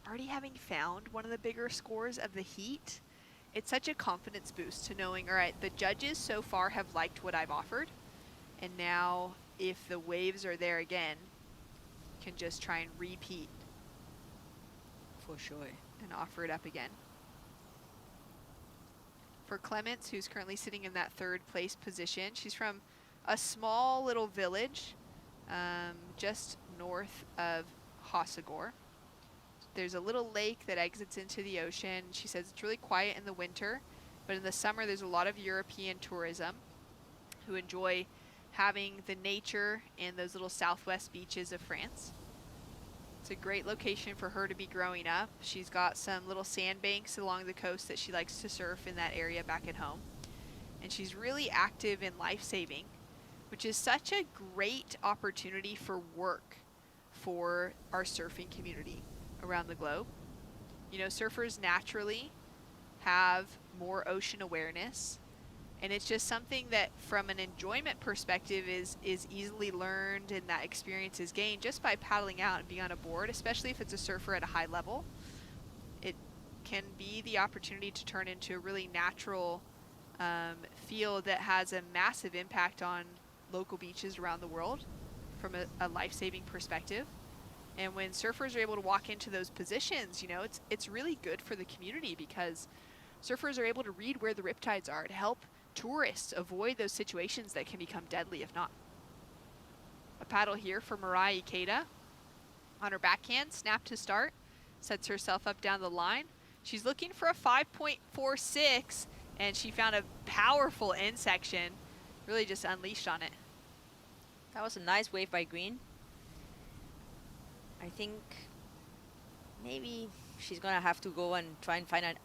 already having found one of the bigger scores of the heat, it's such a confidence boost to knowing, all right, the judges so far have liked what I've offered, and now if the waves are there again, can just try and repeat. For sure. And offer it up again. For Clements, who's currently sitting in that 3rd place position, she's from a small little village just north of Hossegor. There's a little lake that exits into the ocean. She says it's really quiet in the winter, but in the summer there's a lot of European tourism who enjoy having the nature and those little southwest beaches of France. It's a great location for her to be growing up. She's got some little sandbanks along the coast that she likes to surf in that area back at home. And she's really active in life-saving, which is such a great opportunity for work for our surfing community around the globe. You know, surfers naturally have more ocean awareness, and it's just something that from an enjoyment perspective is easily learned, and that experience is gained just by paddling out and being on a board, especially if it's a surfer at a high level. It can be the opportunity to turn into a really natural field that has a massive impact on local beaches around the world from a life-saving perspective. And when surfers are able to walk into those positions, you know, it's really good for the community, because surfers are able to read where the riptides are to help tourists avoid those situations that can become deadly if not. A paddle here for Mirai Ikeda. On her backhand, snap to start, sets herself up down the line. She's looking for a 5.46, and she found a powerful end section, really just unleashed on it. That was a nice wave by Green. I think maybe she's gonna have to go and try and find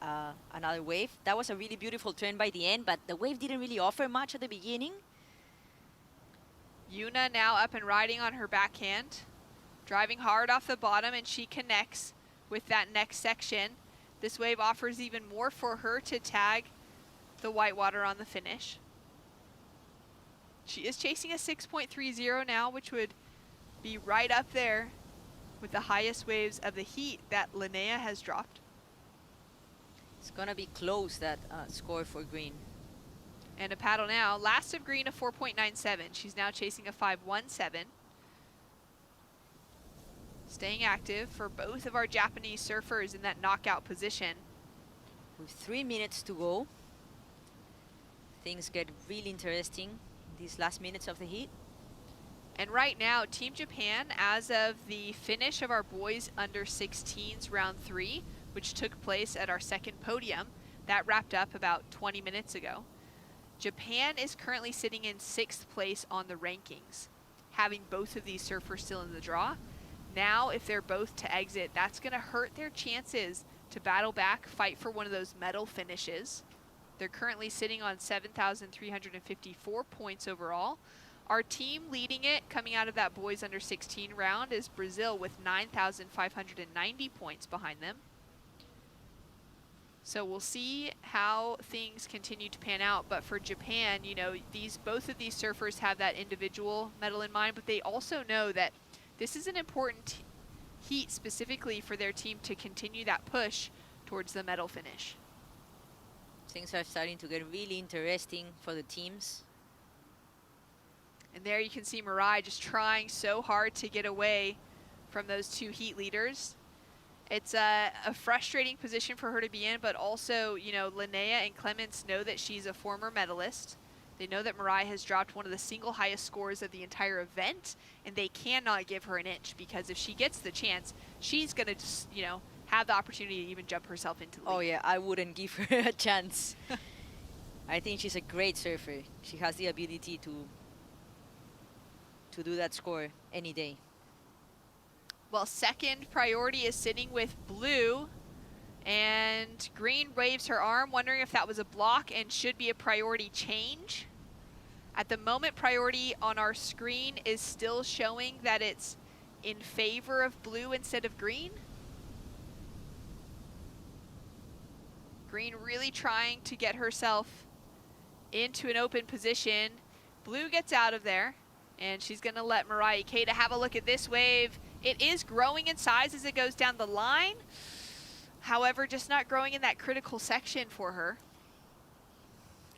another wave. That was a really beautiful turn by the end, but the wave didn't really offer much at the beginning. Yuna now up and riding on her backhand, driving hard off the bottom, and she connects with that next section. This wave offers even more for her to tag the whitewater on the finish. She is chasing a 6.30 now, which would be right up there with the highest waves of the heat that Linnea has dropped. It's gonna be close, that score for green. And a paddle now. Last of green, a 4.97. She's now chasing a 5.17. Staying active for both of our Japanese surfers in that knockout position. With 3 minutes to go, things get really interesting these last minutes of the heat. And right now, Team Japan, as of the finish of our boys under 16s round 3, which took place at our second podium, that wrapped up about 20 minutes ago. Japan is currently sitting in 6th place on the rankings, having both of these surfers still in the draw. Now, if they're both to exit, that's going to hurt their chances to battle back, fight for one of those medal finishes. They're currently sitting on 7,354 points overall. Our team leading it coming out of that boys under 16 round is Brazil with 9,590 points behind them. So we'll see how things continue to pan out. But for Japan, you know, both of these surfers have that individual medal in mind, but they also know that this is an important heat specifically for their team to continue that push towards the medal finish. Things are starting to get really interesting for the teams. And there you can see Mirai just trying so hard to get away from those two heat leaders. It's a frustrating position for her to be in, but also, you know, Linnea and Clements know that she's a former medalist. They know that Mirai has dropped one of the single highest scores of the entire event, and they cannot give her an inch, because if she gets the chance, she's going to just, you know, have the opportunity to even jump herself into the lead. Oh yeah, I wouldn't give her a chance. I think she's a great surfer. She has the ability to do that score any day. Well, second priority is sitting with blue, and green waves her arm, wondering if that was a block and should be a priority change. At the moment, priority on our screen is still showing that it's in favor of blue instead of green. Green really trying to get herself into an open position. Blue gets out of there, and she's going to let Mirai Ikeda have a look at this wave. It is growing in size as it goes down the line. However, just not growing in that critical section for her.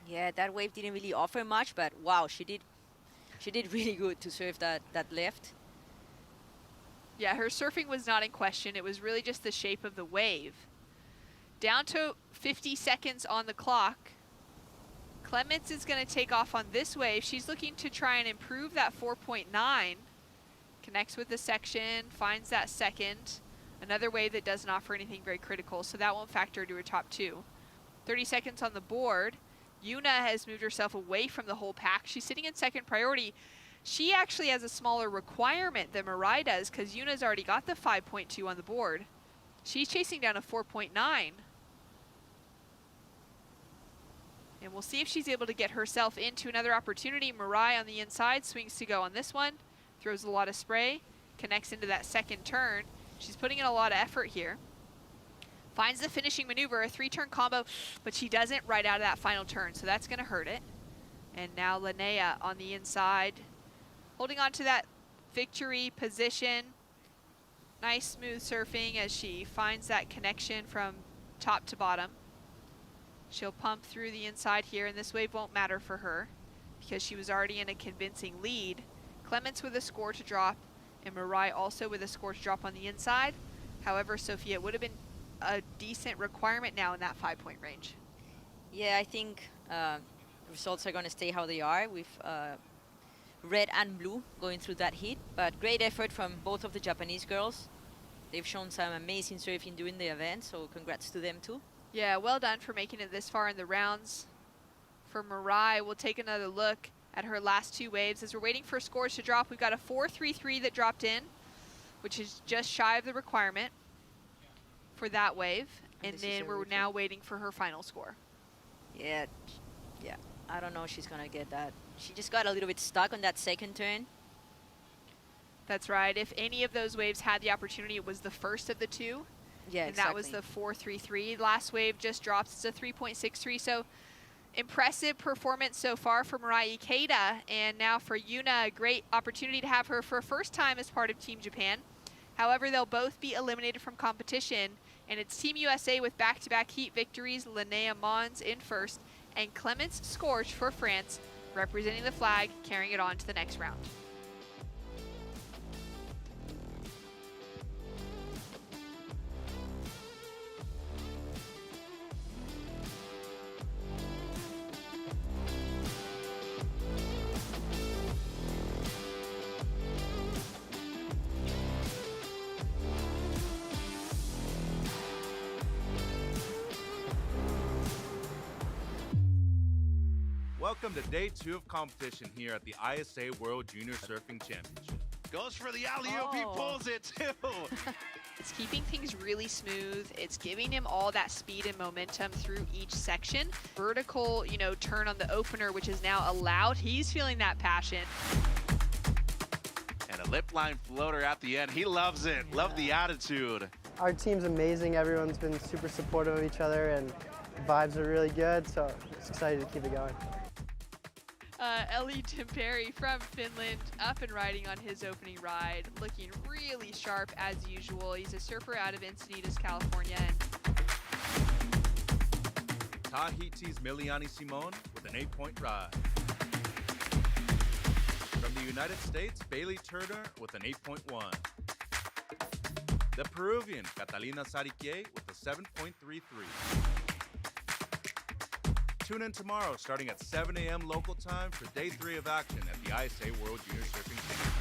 Yeah, that wave didn't really offer much, but wow, she did really good to surf that left. Yeah, her surfing was not in question. It was really just the shape of the wave. Down to 50 seconds on the clock. Clements is going to take off on this wave. She's looking to try and improve that 4.9. Connects with the section, finds that second. Another wave that doesn't offer anything very critical, so that won't factor into her top 2. 30 seconds on the board. Yuna has moved herself away from the whole pack. She's sitting in second priority. She actually has a smaller requirement than Mirai does, because Yuna's already got the 5.2 on the board. She's chasing down a 4.9. And we'll see if she's able to get herself into another opportunity. Mirai on the inside, swings to go on this one. Throws a lot of spray, connects into that second turn. She's putting in a lot of effort here. Finds the finishing maneuver, a 3-turn combo, but she doesn't right out of that final turn, so that's going to hurt it. And now Linnea on the inside, holding on to that victory position. Nice smooth surfing as she finds that connection from top to bottom. She'll pump through the inside here, and this wave won't matter for her because she was already in a convincing lead. Clements with a score to drop, and Mirai also with a score to drop on the inside. However, Sophia, it would have been a decent requirement now in that 5-point range. Yeah, I think results are going to stay how they are with red and blue going through that heat. But great effort from both of the Japanese girls. They've shown some amazing surfing during the event, so congrats to them too. Yeah, well done for making it this far in the rounds. For Mirai, we'll take another look at her last 2 waves. As we're waiting for scores to drop, we've got a 4.33 that dropped in, which is just shy of the requirement for that wave. And then we're now waiting for her final score. Yeah. I don't know if she's going to get that. She just got a little bit stuck on that second turn. That's right. If any of those waves had the opportunity, it was the first of the two. Yeah, and that was the 4.33. Last wave just drops to 3.63. So impressive performance so far for Mirai Ikeda. And now for Yuna, a great opportunity to have her for a first time as part of Team Japan. However, they'll both be eliminated from competition. And it's Team USA with back-to-back heat victories, Linnea Mons in first, and Clemence Scorch for France, representing the flag, carrying it on to the next round. Welcome to day 2 of competition here at the ISA World Junior Surfing Championship. Goes for the alley-oop, he pulls it too. It's keeping things really smooth. It's giving him all that speed and momentum through each section. Vertical, turn on the opener, which is now allowed. He's feeling that passion. And a lip line floater at the end. He loves it. Yeah. Love the attitude. Our team's amazing. Everyone's been super supportive of each other, and the vibes are really good, so it's excited to keep it going. Ellie Timperi from Finland up and riding on his opening ride, looking really sharp as usual. He's a surfer out of Encinitas, California. Tahiti's Miliani Simon with an 8-point ride. From the United States, Bailey Turner with an 8.1. The Peruvian Catalina Sarique with a 7.33. Tune in tomorrow starting at 7 a.m. local time for day 3 of action at the ISA World Junior Surfing Championship.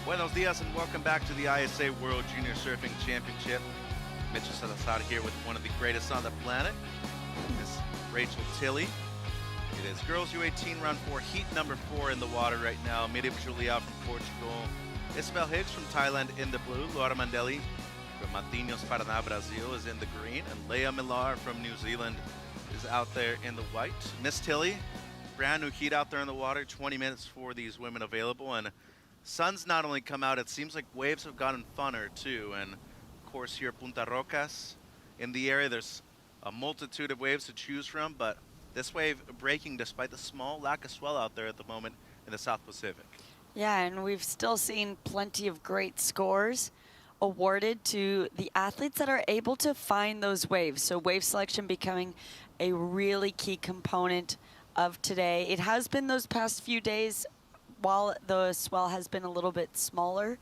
Buenos dias and welcome back to the ISA World Junior Surfing Championship. Mitchell Salazar here with one of the greatest on the planet, Miss Rachel Tilley. It is Girls U18 round 4, heat number 4 in the water right now. Miriam Juliao from Portugal, Isabel Higgs from Thailand in the blue, Laura Mandelli from Matinhos, Paraná, Brazil is in the green, and Leia Millar from New Zealand is out there in the white. Miss Tilley, brand new heat out there in the water, 20 minutes for these women available, and sun's not only come out, it seems like waves have gotten funner too, and of course here at Punta Rocas, in the area there's a multitude of waves to choose from, but this wave breaking despite the small lack of swell out there at the moment in the South Pacific. Yeah, and we've still seen plenty of great scores awarded to the athletes that are able to find those waves. So wave selection becoming a really key component of today. It has been those past few days while the swell has been a little bit smaller,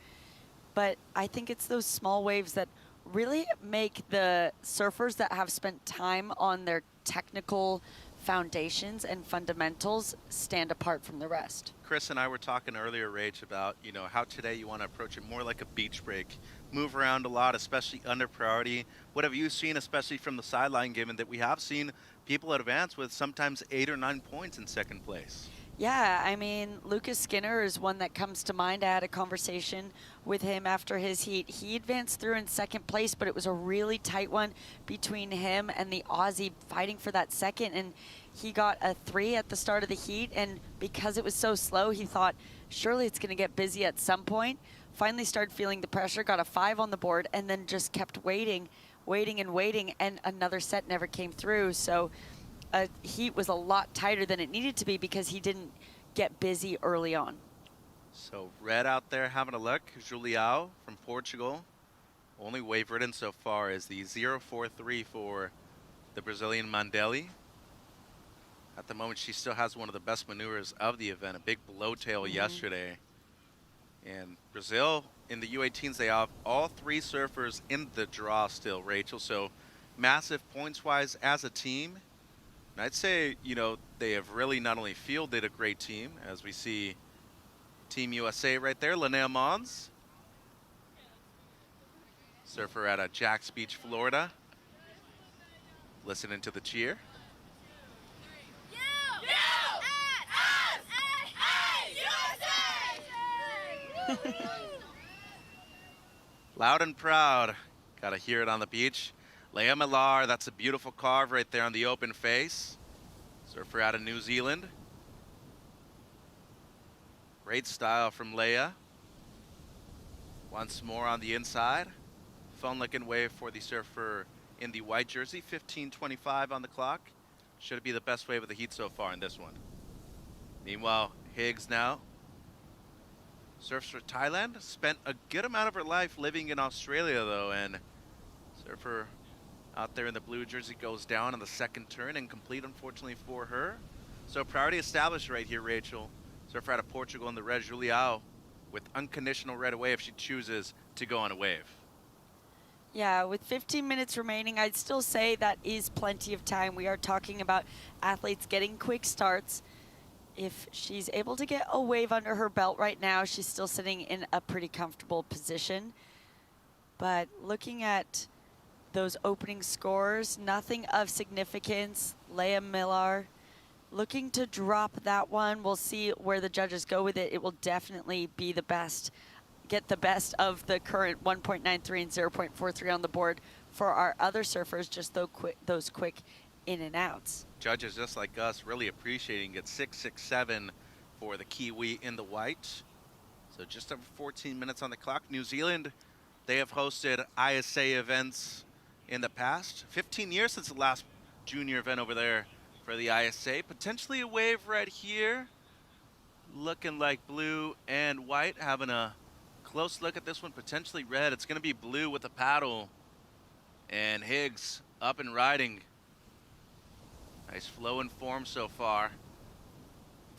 but I think it's those small waves that really make the surfers that have spent time on their technical foundations and fundamentals stand apart from the rest. Chris and I were talking earlier, Rach, about how today you want to approach it more like a beach break. Move around a lot, especially under priority. What have you seen, especially from the sideline, given that we have seen people advance with sometimes 8 or 9 points in second place? Yeah, I mean, Lucas Skinner is one that comes to mind. I had a conversation with him after his heat. He advanced through in second place, but it was a really tight one between him and the Aussie fighting for that second. And he got a 3 at the start of the heat, and because it was so slow, he thought, surely it's going to get busy at some point. Finally started feeling the pressure, got a 5 on the board, and then just kept waiting, and another set never came through. So heat was a lot tighter than it needed to be because he didn't get busy early on. So red out there having a look. Juliao from Portugal. Only wave ridden so far is the 0.43 for the Brazilian Mandelli. At the moment, she still has one of the best maneuvers of the event, a big blowtail yesterday. And Brazil, in the U18s, they have all 3 surfers in the draw still, Rachel. So massive points-wise as a team. And I'd say, they have really not only fielded a great team, as we see Team USA right there, Linnea Mons, surfer out of Jax Beach, Florida. Listening to the cheer. Loud and proud. Gotta hear it on the beach. Leia Millar, that's a beautiful carve right there on the open face. Surfer out of New Zealand. Great style from Leia. Once more on the inside. Fun-looking wave for the surfer in the white jersey. 15:25 on the clock. Should be the best wave of the heat so far in this one. Meanwhile, Higgs now surfs for Thailand. Spent a good amount of her life living in Australia, though, and surfer out there in the blue jersey goes down on the second turn, incomplete, unfortunately, for her. So priority established right here, Rachel. Surfer out of Portugal in the red, Juliao, with unconditional right away if she chooses to go on a wave. Yeah, with 15 minutes remaining, I'd still say that is plenty of time. We are talking about athletes getting quick starts. If she's able to get a wave under her belt right now, she's still sitting in a pretty comfortable position. But looking at those opening scores, nothing of significance. Leia Millar looking to drop that one. We'll see where the judges go with it. It will definitely be the best, get the best of the current 1.93 and 0.43 on the board for our other surfers, just those quick in and outs. Judges just like us really appreciating it. 6.67 for the Kiwi in the white. So just over 14 minutes on the clock. New Zealand, they have hosted ISA events in the past. 15 years since the last junior event over there for the ISA. Potentially a wave right here. Looking like blue and white. Having a close look at this one. Potentially red. It's going to be blue with a paddle. And Higgs up and riding. Nice flow and form so far.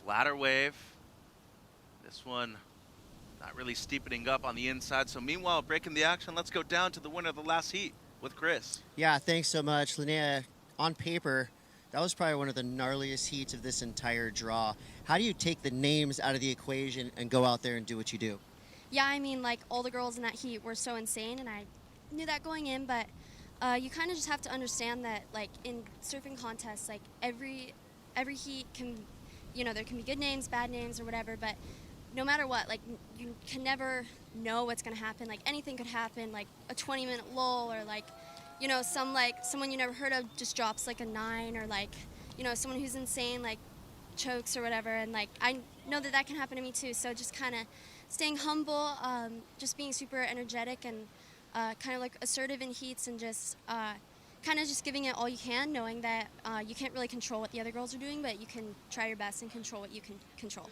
Flatter wave. This one not really steepening up on the inside. So meanwhile, breaking the action, let's go down to the winner of the last heat with Chris. Yeah, thanks so much. Linnea, on paper, that was probably one of the gnarliest heats of this entire draw. How do you take the names out of the equation and go out there and do what you do? Yeah, I mean, like, all the girls in that heat were so insane, and I knew that going in, but you kind of just have to understand that, like, in surfing contests, like, every heat can, you know, there can be good names, bad names, or whatever, but no matter what, like, you can never know what's going to happen. Like, anything could happen, like a 20-minute lull, or, like, you know, someone you never heard of just drops, like, a 9, or, like, you know, someone who's insane, like, chokes or whatever, and, like, I know that can happen to me, too, so just kind of staying humble, just being super energetic, and kind of like assertive in heats, and just kind of just giving it all you can, knowing that you can't really control what the other girls are doing, but you can try your best and control what you can control.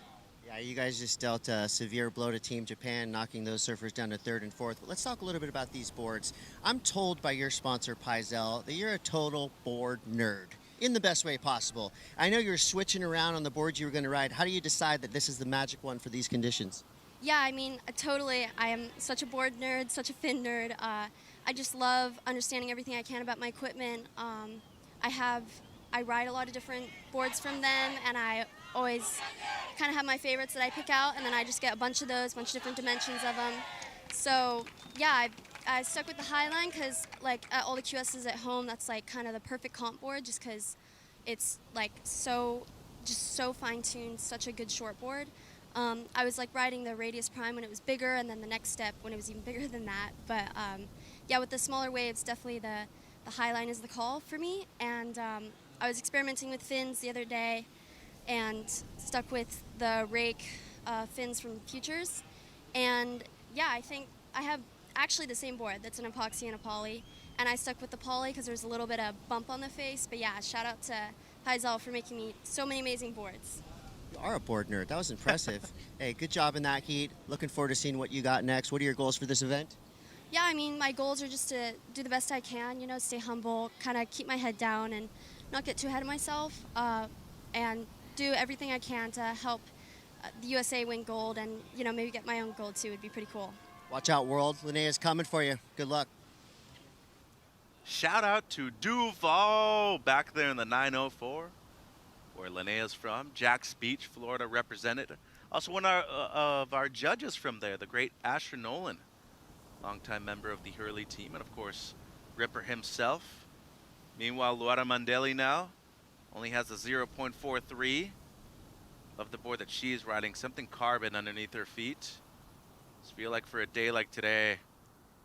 Yeah, you guys just dealt a severe blow to Team Japan, knocking those surfers down to 3rd and 4th. But let's talk a little bit about these boards. I'm told by your sponsor, Paizel, that you're a total board nerd in the best way possible. I know you're switching around on the boards you were going to ride. How do you decide that this is the magic one for these conditions? Yeah, I mean, totally. I am such a board nerd, such a fin nerd. I just love understanding everything I can about my equipment. I ride a lot of different boards from them, and I always kind of have my favorites that I pick out, and then I just get a bunch of those, a bunch of different dimensions of them. So yeah, I stuck with the Highline because, like, at all the QSs at home, that's like kind of the perfect comp board, just because it's like so fine-tuned, such a good short board. I was like riding the Radius Prime when it was bigger, and then the next step when it was even bigger than that. But yeah, with the smaller waves, definitely the Highline is the call for me. And I was experimenting with fins the other day, and stuck with the Rake fins from Futures. And yeah, I think I have actually the same board that's an epoxy and a poly, and I stuck with the poly because there's a little bit of bump on the face. But yeah, shout out to Paizel for making me so many amazing boards. You are a board nerd. That was impressive. Hey, good job in that heat. Looking forward to seeing what you got next. What are your goals for this event? Yeah, I mean, my goals are just to do the best I can, you know, stay humble, kind of keep my head down and not get too ahead of myself, and do everything I can to help the USA win gold, and, you know, maybe get my own gold too. Would be pretty cool. Watch out, world. Linnea's coming for you. Good luck. Shout out to Duval back there in the 904, where Linnea's from. Jack's Beach, Florida represented. Also one of our judges from there, the great Asher Nolan, longtime member of the Hurley team, and of course, Ripper himself. Meanwhile, Luara Mandeli now only has a 0.43 of the board that she's riding, something carbon underneath her feet. Just feel like for a day like today,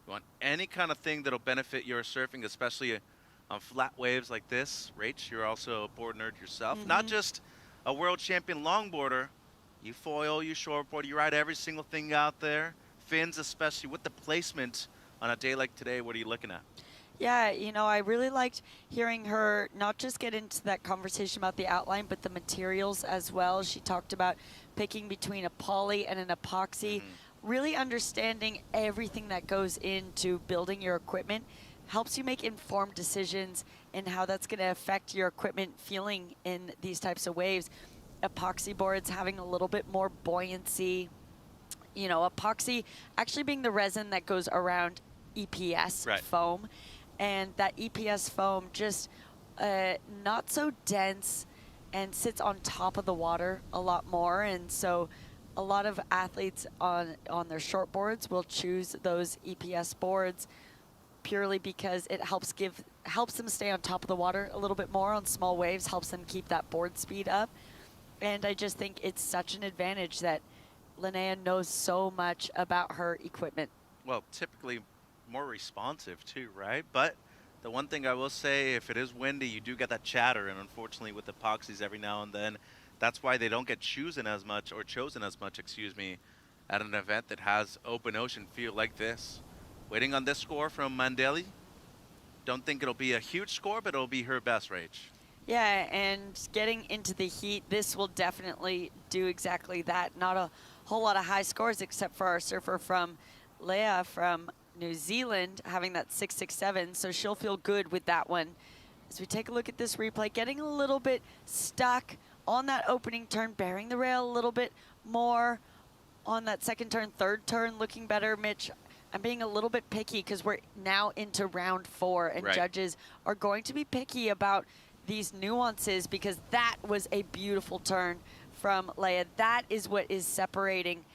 You want any kind of thing that'll benefit your surfing, especially on flat waves like this. Rach, you're also a board nerd yourself. Not just a world champion longboarder. You foil, you shortboard, you ride every single thing out there. Fins especially, with the placement on a day like today, what are you looking at? Yeah, you know, I really liked hearing her not just get into that conversation about the outline, but the materials as well. She talked about picking between a poly and an epoxy, really understanding everything that goes into building your equipment helps you make informed decisions in how that's going to affect your equipment feeling in these types of waves. Epoxy boards having a little bit more buoyancy. You know, epoxy actually being the resin that goes around EPS foam. And that EPS foam just not so dense and sits on top of the water a lot more. And so a lot of athletes on their short boards will choose those EPS boards purely because it helps them stay on top of the water a little bit more on small waves, helps them keep that board speed up. And I just think it's such an advantage that Linnea knows so much about her equipment. Well, typically more responsive too, right? But the one thing I will say, if it is windy, you do get that chatter, and unfortunately with epoxies every now and then, that's why they don't get chosen as much, excuse me, at an event that has open ocean feel like this. Waiting on this score from Mandeli. Don't think it'll be a huge score, but it'll be her best, Rach. Yeah, and getting into the heat, this will definitely do exactly that. Not a whole lot of high scores except for our surfer from Leah from New Zealand having that 6.67, so she'll feel good with that one. As we take a look at this replay, getting a little bit stuck on that opening turn, bearing the rail a little bit more on that second turn, third turn, looking better. Mitch, I'm being a little bit picky because we're now into round 4, and judges are going to be picky about these nuances because that was a beautiful turn from Leia. That is what is separating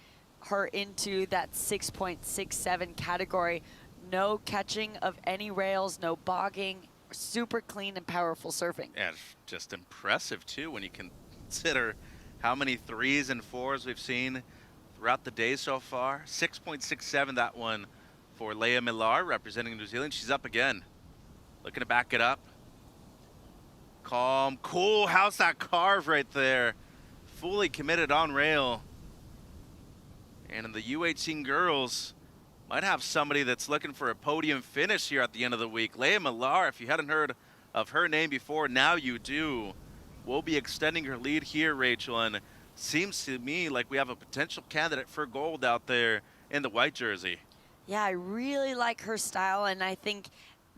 her into that 6.67 category. No catching of any rails, no bogging, super clean and powerful surfing. And just impressive too when you consider how many 3s and 4s we've seen throughout the day so far. 6.67, that one for Leia Millar representing New Zealand. She's up again. Looking to back it up. Calm, cool. How's that carve right there? Fully committed on rail. And in the U18 girls, might have somebody that's looking for a podium finish here at the end of the week. Leia Millar, if you hadn't heard of her name before, now you do. We'll be extending her lead here, Rachel, and seems to me like we have a potential candidate for gold out there in the white jersey. Yeah, I really like her style, and I think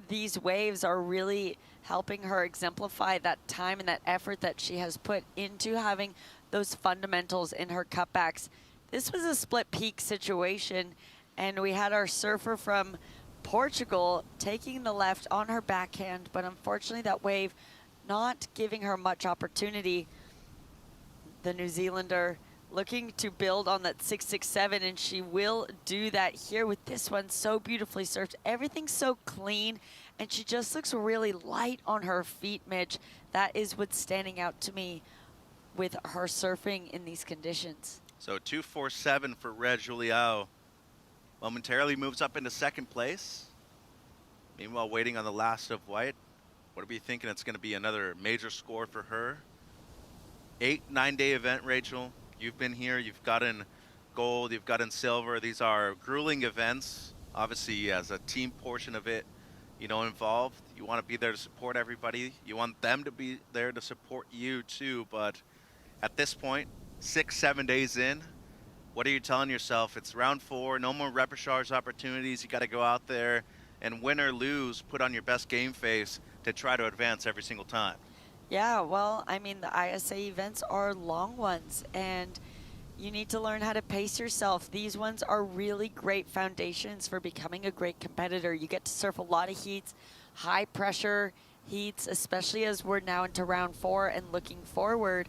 these waves are really helping her exemplify that time and that effort that she has put into having those fundamentals in her cutbacks. This was a split peak situation, and we had our surfer from Portugal taking the left on her backhand, but unfortunately that wave not giving her much opportunity. The New Zealander looking to build on that 6.67, and she will do that here with this one. So beautifully surfed. Everything's so clean, and she just looks really light on her feet, Mitch. That is what's standing out to me with her surfing in these conditions. So 2.47 for Red Juliao. Momentarily moves up into second place. Meanwhile, waiting on the last of white. What are we thinking? It's going to be another major score for her. 8-9-day event, Rachel. You've been here. You've gotten gold. You've gotten silver. These are grueling events. Obviously, as a team portion of it, you know, involved. You want to be there to support everybody. You want them to be there to support you too. But at this point, 6-7 days in, what are you telling yourself? It's round 4, no more repechage opportunities. You got to go out there and win or lose, put on your best game face to try to advance every single time. Yeah, well, I mean, the ISA events are long ones, and you need to learn how to pace yourself. These ones are really great foundations for becoming a great competitor. You get to surf a lot of heats, high pressure heats, especially as we're now into round 4 and looking forward.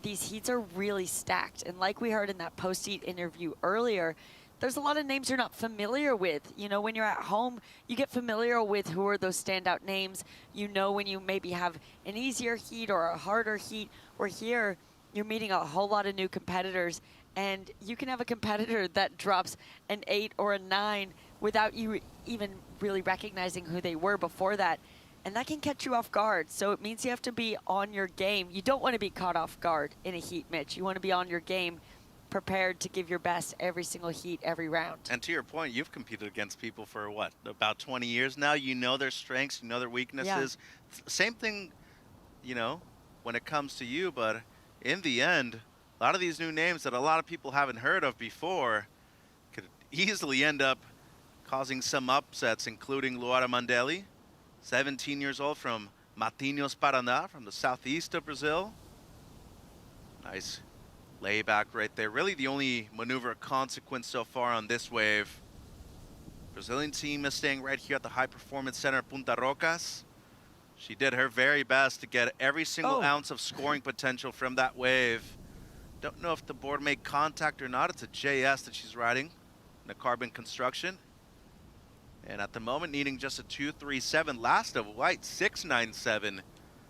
These heats are really stacked, and like we heard in that post-heat interview earlier, there's a lot of names you're not familiar with. You know, when you're at home, you get familiar with who are those standout names. You know when you maybe have an easier heat or a harder heat, or here you're meeting a whole lot of new competitors, and you can have a competitor that drops an 8 or a 9 without you even really recognizing who they were before that. And that can catch you off guard. So it means you have to be on your game. You don't want to be caught off guard in a heat, Mitch. You want to be on your game, prepared to give your best every single heat, every round. And to your point, you've competed against people for what, about 20 years now? You know their strengths, you know their weaknesses. Yeah. Same thing, you know, when it comes to you, but in the end, a lot of these new names that a lot of people haven't heard of before could easily end up causing some upsets, including Luara Mandeli, 17 years old from Matinhos, Paraná, from the southeast of Brazil. Nice layback right there. Really the only maneuver of consequence so far on this wave. Brazilian team is staying right here at the High Performance Center at Punta Rocas. She did her very best to get every single ounce of scoring potential from that wave. Don't know if the board made contact or not. It's a JS that she's riding in a carbon construction. And at the moment, needing just a 2.37, last of white, 6.97.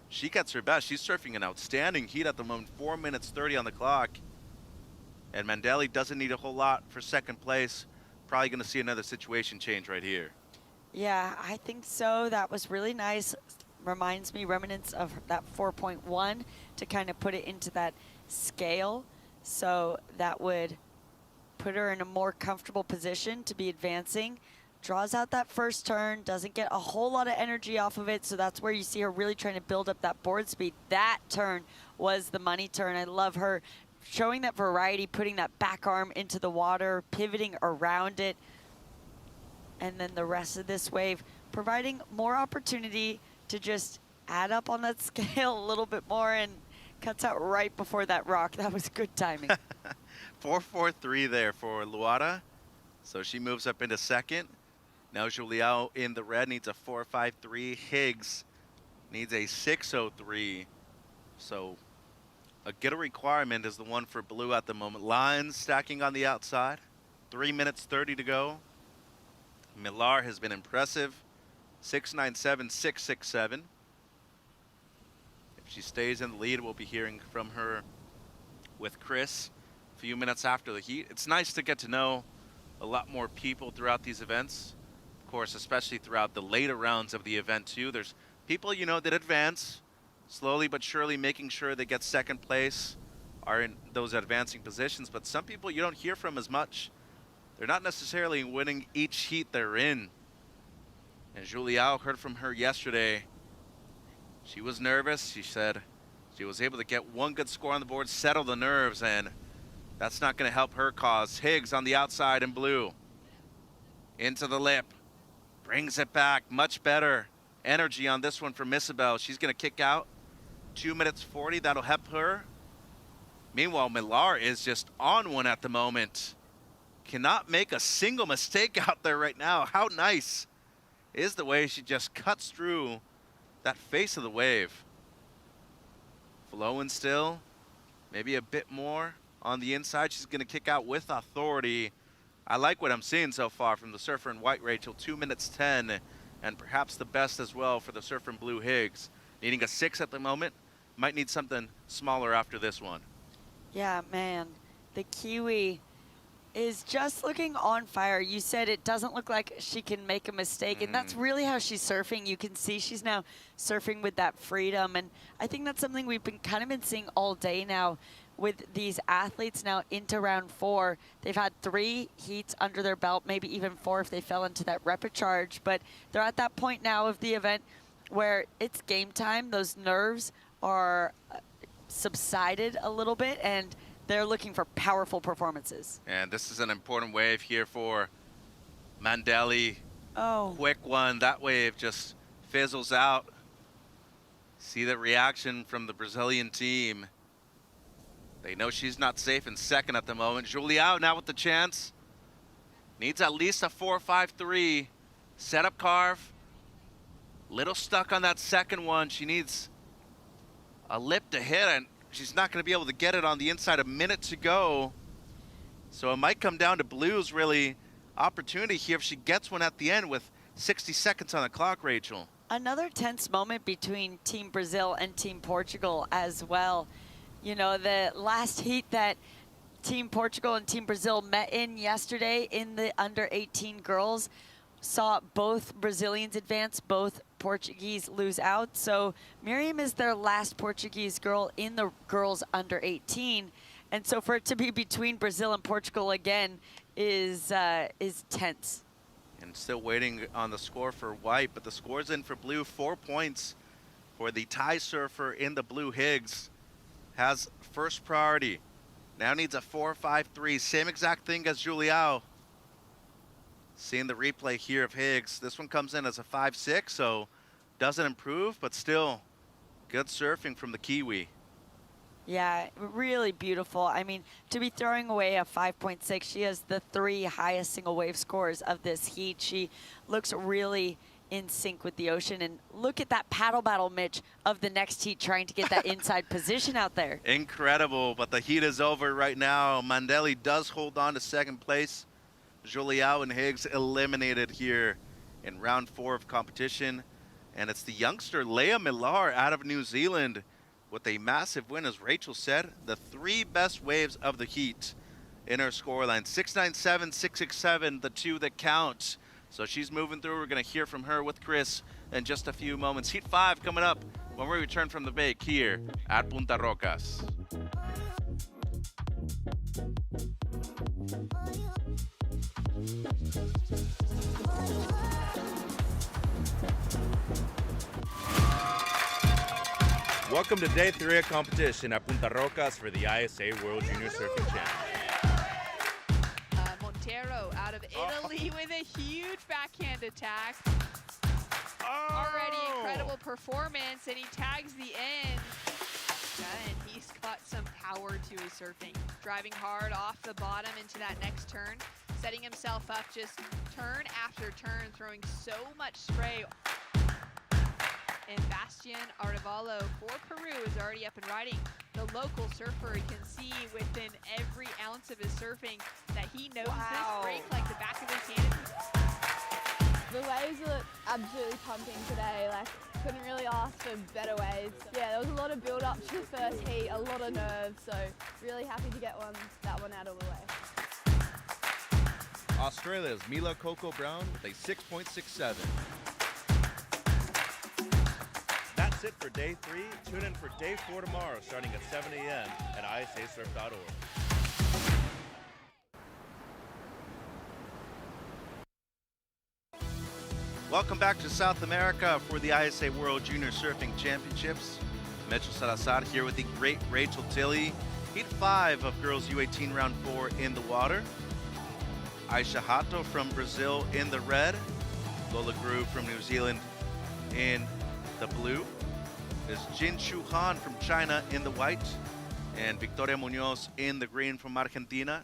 She gets her best. She's surfing an outstanding heat at the moment, 4 minutes 30 on the clock. And Mandeli doesn't need a whole lot for second place. Probably going to see another situation change right here. Yeah, I think so. That was really nice. Reminds me, remnants of that 4.1 to kind of put it into that scale. So that would put her in a more comfortable position to be advancing. Draws out that first turn, doesn't get a whole lot of energy off of it, so that's where you see her really trying to build up that board speed. That turn was the money turn. I love her showing that variety, putting that back arm into the water, pivoting around it, and then the rest of this wave providing more opportunity to just add up on that scale a little bit more, and cuts out right before that rock. That was good timing. 4.43 there for Luara, so she moves up into second. Now Juliao in the red needs a 4.53. Higgs needs a 6.03. So a good requirement is the one for blue at the moment. Lines stacking on the outside. 3 minutes 30 to go. Millar has been impressive. 6.97, 6.67. If she stays in the lead, we'll be hearing from her with Chris a few minutes after the heat. It's nice to get to know a lot more people throughout these events. Of course, especially throughout the later rounds of the event too. There's people, you know, that advance slowly but surely, making sure they get second place, are in those advancing positions. But some people you don't hear from as much. They're not necessarily winning each heat they're in. And Juliao, heard from her yesterday. She was nervous. She said she was able to get one good score on the board, settle the nerves, and that's not going to help her cause. Higgs on the outside in blue. Into the lip. Brings it back. Much better energy on this one from Isabel. She's going to kick out. 2 minutes 40. That'll help her. Meanwhile, Millar is just on one at the moment. Cannot make a single mistake out there right now. How nice is the way she just cuts through that face of the wave. Flowing still. Maybe a bit more on the inside. She's going to kick out with authority. I like what I'm seeing so far from the surfer in white, Rachel. 2 minutes 10, and perhaps the best as well for the surfer in blue, Higgs. Needing a 6 at the moment. Might need something smaller after this one. Yeah, man. The Kiwi is just looking on fire. You said it doesn't look like she can make a mistake, and that's really how she's surfing. You can see she's now surfing with that freedom, and I think that's something we've been seeing all day now with these athletes now into round 4. They've had 3 heats under their belt, maybe even 4 if they fell into that repechage, but they're at that point now of the event where it's game time. Those nerves are subsided a little bit, and they're looking for powerful performances. And this is an important wave here for Mandeli. Oh. Quick one. That wave just fizzles out. See the reaction from the Brazilian team. They know she's not safe in second at the moment. Juliao now with the chance. Needs at least a 4.53. Setup carve. Little stuck on that second one. She needs a lip to hit, and she's not going to be able to get it on the inside. A minute to go. So it might come down to blue's really opportunity here if she gets one at the end with 60 seconds on the clock, Rachel. Another tense moment between Team Brazil and Team Portugal as well. You know, the last heat that Team Portugal and Team Brazil met in yesterday in the under 18 girls. Saw both Brazilians advance, both Portuguese lose out. So Miriam is their last Portuguese girl in the girls under 18. And so for it to be between Brazil and Portugal again is tense. And still waiting on the score for white, but the score's in for blue. 4 points for the Thai surfer in the blue. Higgs has first priority. Now needs a 4.53. Same exact thing as Juliao. Seeing the replay here of Higgs. This one comes in as a 5.6, so doesn't improve, but still good surfing from the Kiwi. Yeah, really beautiful. I mean, to be throwing away a 5.6, she has the 3 highest single wave scores of this heat. She looks really in sync with the ocean. And look at that paddle battle, Mitch, of the next heat trying to get that inside position out there. Incredible, but the heat is over right now. Mandeli does hold on to second place. Juliao and Higgs eliminated here in round 4 of competition. And it's the youngster Leah Millar out of New Zealand with a massive win, as Rachel said. The 3 best waves of the heat in her scoreline. 697, 667, the 2 that count. So she's moving through. We're going to hear from her with Chris in just a few moments. Heat 5 coming up when we return from the break here at Punta Rocas. Welcome to day 3 of competition at Punta Rocas for the ISA World Junior Surfing Championship. Montero out of Italy with a huge backhand attack. Already incredible performance, and he tags the end. And he's got some power to his surfing. Driving hard off the bottom into that next turn, setting himself up just turn after turn, throwing so much spray. And Bastian Arevalo for Peru is already up and riding. The local surfer can see within every ounce of his surfing that he knows this break like the back of his hand. The waves are absolutely pumping today. Like, couldn't really ask for better waves. Yeah, there was a lot of build up to the first heat, a lot of nerves. So really happy to get that one out of the way. Australia's Mila Coco Brown with a 6.67. That's it for day 3. Tune in for day 4 tomorrow, starting at 7 a.m. at isasurf.org. Welcome back to South America for the ISA World Junior Surfing Championships. Mitchell Salazar here with the great Rachel Tilley. Heat 5 of girls U18 round 4 in the water. Aisha Hato from Brazil in the red. Lola Gru from New Zealand in the blue. There's Jin Shu Han from China in the white. And Victoria Munoz in the green from Argentina.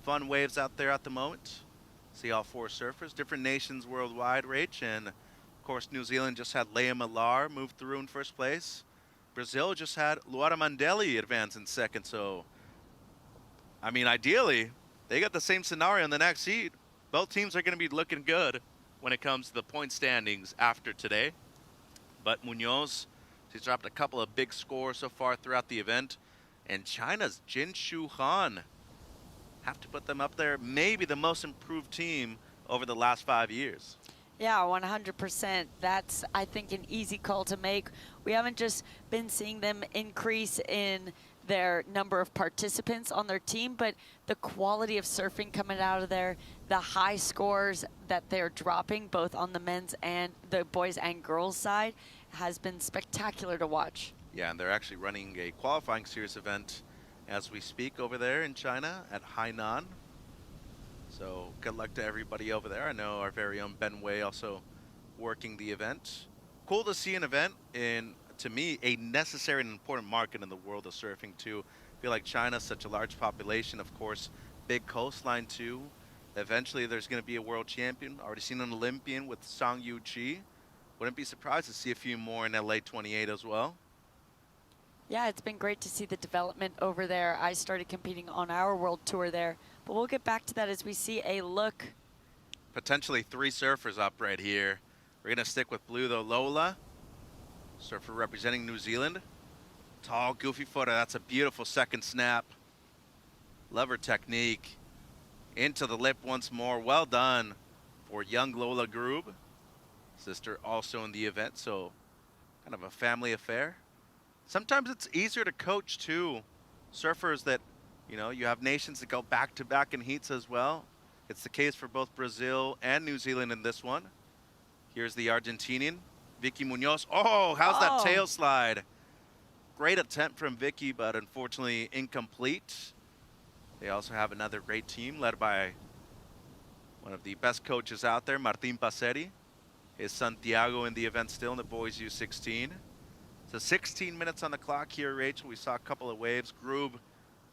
Fun waves out there at the moment. See all 4 surfers, different nations worldwide, Rach. And of course, New Zealand just had Leah Millar move through in first place. Brazil just had Luara Mandeli advance in second. So, I mean, ideally, they got the same scenario in the next heat. Both teams are going to be looking good when it comes to the point standings after today. But Munoz, she's dropped a couple of big scores so far throughout the event. And China's Jin Shu Han, have to put them up there, maybe the most improved team over the last 5 years. Yeah, 100%. That's, I think, an easy call to make. We haven't just been seeing them increase in their number of participants on their team, but the quality of surfing coming out of there, the high scores that they're dropping, both on the men's and the boys and girls side, has been spectacular to watch. Yeah, and they're actually running a qualifying series event as we speak over there in China at Hainan. So good luck to everybody over there. I know our very own Ben Wei also working the event. Cool to see an event in, to me, a necessary and important market in the world of surfing too. I feel like China's such a large population, of course, big coastline too. Eventually there's going to be a world champion. Already seen an Olympian with Sang Yu Chi. Wouldn't be surprised to see a few more in LA 28 as well. Yeah, it's been great to see the development over there. I started competing on our world tour there, but we'll get back to that as we see a look. Potentially 3 surfers up right here. We're going to stick with blue though. Lola, surfer representing New Zealand. Tall, goofy footer. That's a beautiful second snap. Love her technique. Into the lip once more. Well done for young Lola Grube. Sister also in the event, so kind of a family affair. Sometimes it's easier to coach too. Surfers that, you know, you have nations that go back-to-back in heats as well. It's the case for both Brazil and New Zealand in this one. Here's the Argentinian, Vicky Munoz. Oh, how's that tail slide? Great attempt from Vicky, but unfortunately incomplete. They also have another great team led by one of the best coaches out there, Martin Passeri. Is Santiago in the event still in the boys U16. So 16 minutes on the clock here, Rachel. We saw a couple of waves. Grube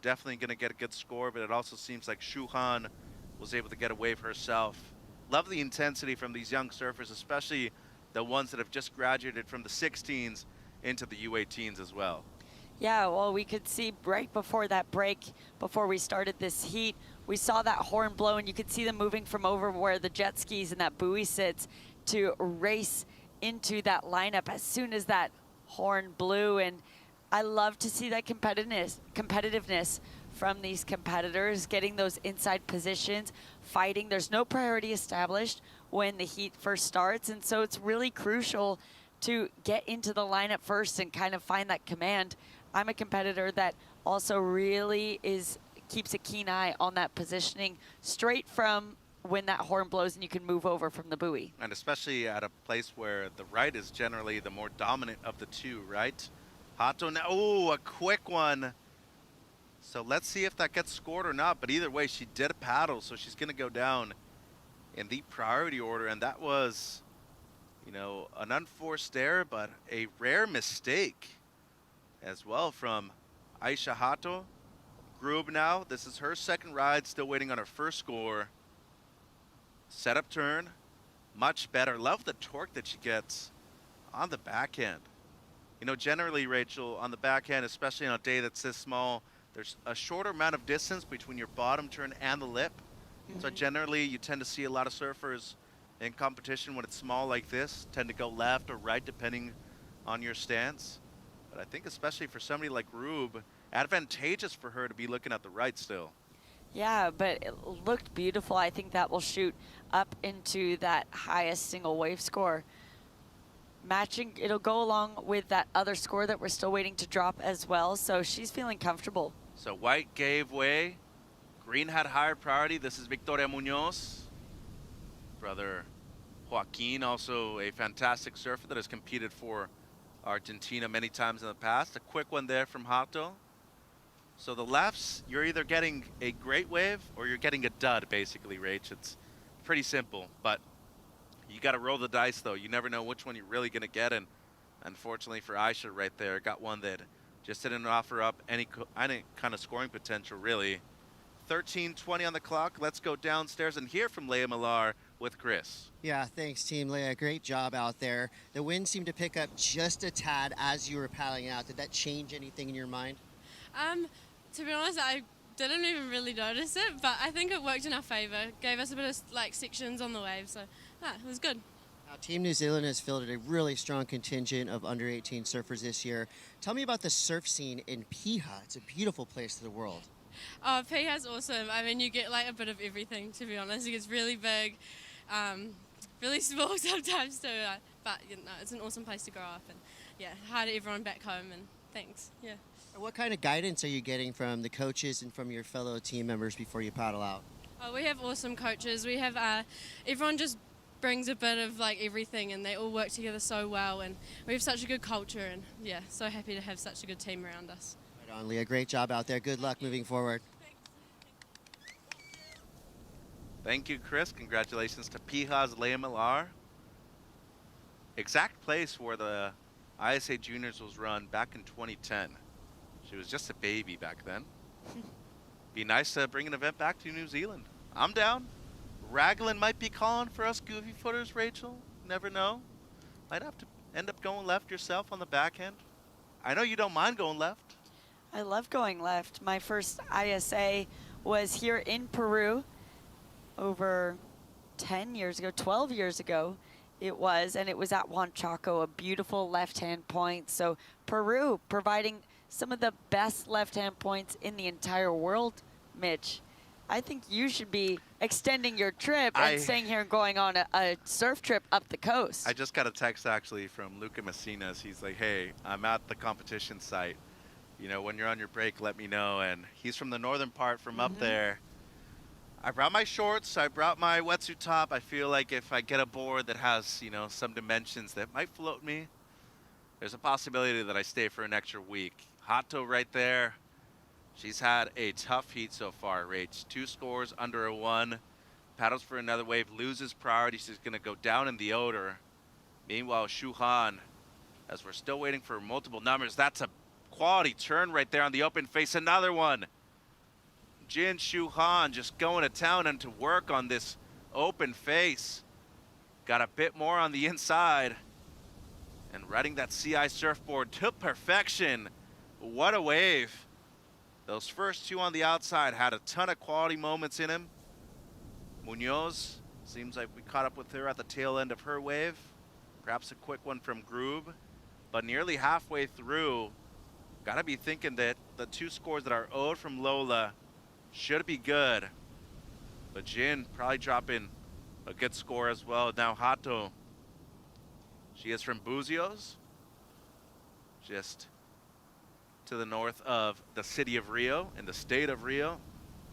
definitely going to get a good score, but it also seems like Shu Han was able to get a wave herself. Love the intensity from these young surfers, especially the ones that have just graduated from the 16s into the U18s as well. Yeah, well, we could see right before that break, before we started this heat, we saw that horn blow, and you could see them moving from over where the jet skis and that buoy sits to race into that lineup as soon as that horn blew. And I love to see that competitiveness from these competitors, getting those inside positions, fighting. There's no priority established when the heat first starts, and so it's really crucial to get into the lineup first and kind of find that command. I'm a competitor that also really keeps a keen eye on that positioning straight from when that horn blows and you can move over from the buoy. And especially at a place where the right is generally the more dominant of the two, right? Hato now, oh, a quick one. So let's see if that gets scored or not. But either way, she did a paddle, so she's going to go down in the priority order. And that was, you know, an unforced error, but a rare mistake as well from Aisha Hato. Grube now, this is her second ride, still waiting on her first score. Setup turn, much better. Love the torque that she gets on the backhand. You know, generally, Rachel, on the backhand, especially on a day that's this small, there's a shorter amount of distance between your bottom turn and the lip. So generally, you tend to see a lot of surfers in competition when it's small like this, tend to go left or right depending on your stance. But I think especially for somebody like Grube, advantageous for her to be looking at the right still. Yeah, but it looked beautiful. I think that will shoot up into that highest single wave score. Matching, it'll go along with that other score that we're still waiting to drop as well, so she's feeling comfortable. So white gave way. Green had higher priority. This is Victoria Munoz. Brother Joaquin, also a fantastic surfer that has competed for Argentina many times in the past. A quick one there from Hato. So the lefts, you're either getting a great wave or you're getting a dud, basically, Rach. It's pretty simple, but you got to roll the dice, though. You never know which one you're really going to get, and unfortunately for Aisha right there, got one that just didn't offer up any kind of scoring potential, really. 13:20 on the clock. Let's go downstairs and hear from Leah Millar with Chris. Yeah, thanks, Team Leah. Great job out there. The wind seemed to pick up just a tad as you were paddling out. Did that change anything in your mind? To be honest, I didn't even really notice it, but I think it worked in our favour. Gave us a bit of like sections on the wave, so it was good. Now, Team New Zealand has fielded a really strong contingent of under 18 surfers this year. Tell me about the surf scene in Piha. It's a beautiful place to the world. Oh, Piha's awesome. I mean, you get like a bit of everything, to be honest. It gets really big, really small sometimes too, but you know, it's an awesome place to grow up, and yeah, hi to everyone back home, and thanks, yeah. What kind of guidance are you getting from the coaches and from your fellow team members before you paddle out? Oh, we have awesome coaches. We have, everyone just brings a bit of like everything, and they all work together so well, and we have such a good culture, and yeah, so happy to have such a good team around us. Right on, Leah. Great job out there. Good luck moving forward. Thank you, Chris. Congratulations to Piha's Leah Millar. Exact place where the ISA Juniors was run back in 2010. She was just a baby back then. Be nice to bring an event back to New Zealand. I'm down. Raglan might be calling for us goofy footers, Rachel. Never know. Might have to end up going left yourself on the backhand. I know you don't mind going left. I love going left. My first ISA was here in Peru over 10 years ago, 12 years ago it was, and it was at Huanchaco, a beautiful left-hand point. So Peru providing some of the best left-hand points in the entire world Mitch, I think you should be extending your trip and staying here and going on a surf trip up the coast. I just got a text actually from Luca Messinas. He's like, hey, I'm at the competition site. You know, when you're on your break, let me know. And he's from the northern part from up there. I brought my shorts. I brought my wetsuit top. I feel like if I get a board that has, you know, some dimensions that might float me, there's a possibility that I stay for an extra week. Hato right there. She's had a tough heat so far, Rach. 2 scores under a 1. Paddles for another wave, loses priority. She's going to go down in the odor. Meanwhile, Shu Han, as we're still waiting for multiple numbers, that's a quality turn right there on the open face. Another one. Jin Shu Han just going to town and to work on this open face. Got a bit more on the inside. And riding that CI surfboard to perfection. What a wave. Those first 2 on the outside had a ton of quality moments in him. Munoz, seems like we caught up with her at the tail end of her wave. Perhaps a quick one from Groob. But nearly halfway through, gotta be thinking that the 2 scores that are owed from Lola should be good. But Jin probably dropping a good score as well. Now Hato, she is from Buzios, just to the north of the city of Rio, in the state of Rio.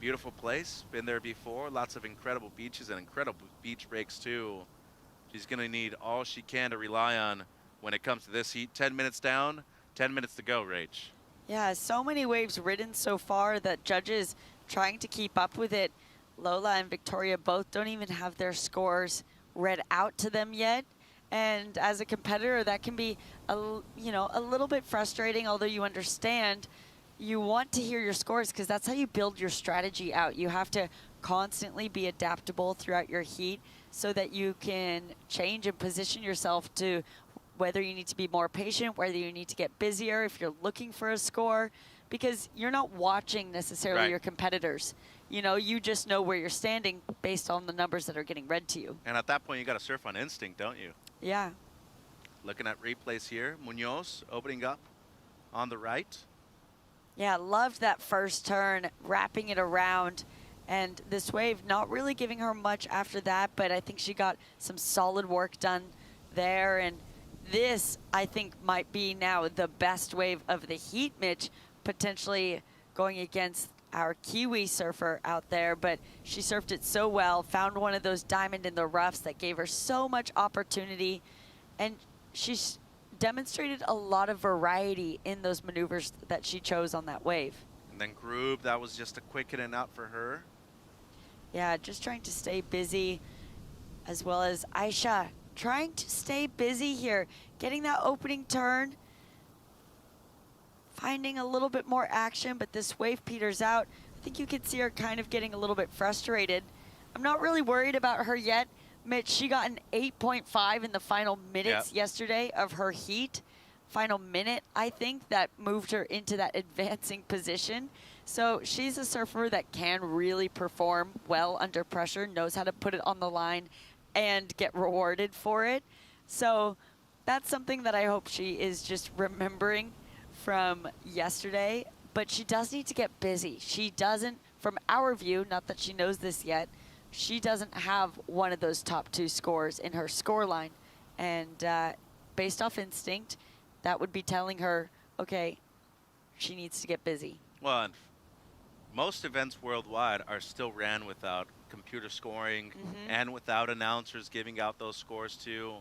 Beautiful place, been there before. Lots of incredible beaches and incredible beach breaks too. She's gonna need all she can to rely on when it comes to this heat. 10 minutes down, 10 minutes to go, Rach. Yeah, so many waves ridden so far that judges trying to keep up with it. Lola and Victoria both don't even have their scores read out to them yet. And as a competitor, that can be a little bit frustrating, although you understand you want to hear your scores because that's how you build your strategy out. You have to constantly be adaptable throughout your heat so that you can change and position yourself to whether you need to be more patient, whether you need to get busier if you're looking for a score, because you're not watching necessarily your competitors. You know, you just know where you're standing based on the numbers that are getting read to you. And at that point, you got to surf on instinct, don't you? Yeah. Looking at replays here, Munoz opening up on the right. Yeah, loved that first turn, wrapping it around. And this wave not really giving her much after that, but I think she got some solid work done there. And this, I think, might be now the best wave of the heat, Mitch, potentially going against our Kiwi surfer out there. But she surfed it so well, found one of those diamond in the roughs that gave her so much opportunity. And she's demonstrated a lot of variety in those maneuvers that she chose on that wave. And then Groob, that was just a quick in and out for her. Yeah, just trying to stay busy, as well as Aisha trying to stay busy here, getting that opening turn, finding a little bit more action, but this wave peters out. I think you could see her kind of getting a little bit frustrated. I'm not really worried about her yet. Mitch, she got an 8.5 in the final minutes yesterday of her heat. Final minute, I think, that moved her into that advancing position. So she's a surfer that can really perform well under pressure, knows how to put it on the line and get rewarded for it. So that's something that I hope she is just remembering from yesterday. But she does need to get busy. She doesn't, from our view, not that she knows this yet, she doesn't have one of those top 2 scores in her score line. And based off instinct, that would be telling her, okay, she needs to get busy. Well, and most events worldwide are still ran without computer scoring and without announcers giving out those scores too.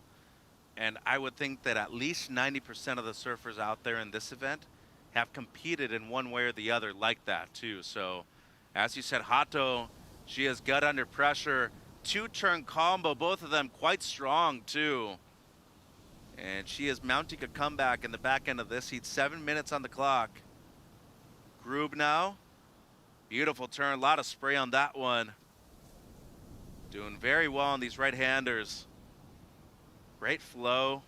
And I would think that at least 90% of the surfers out there in this event have competed in one way or the other like that too. So as you said, Hato, she has gut under pressure, 2-turn combo, both of them quite strong too. And she is mounting a comeback in the back end of this heat. 7 minutes on the clock. Groob now. Beautiful turn, a lot of spray on that one. Doing very well on these right-handers. Great flow.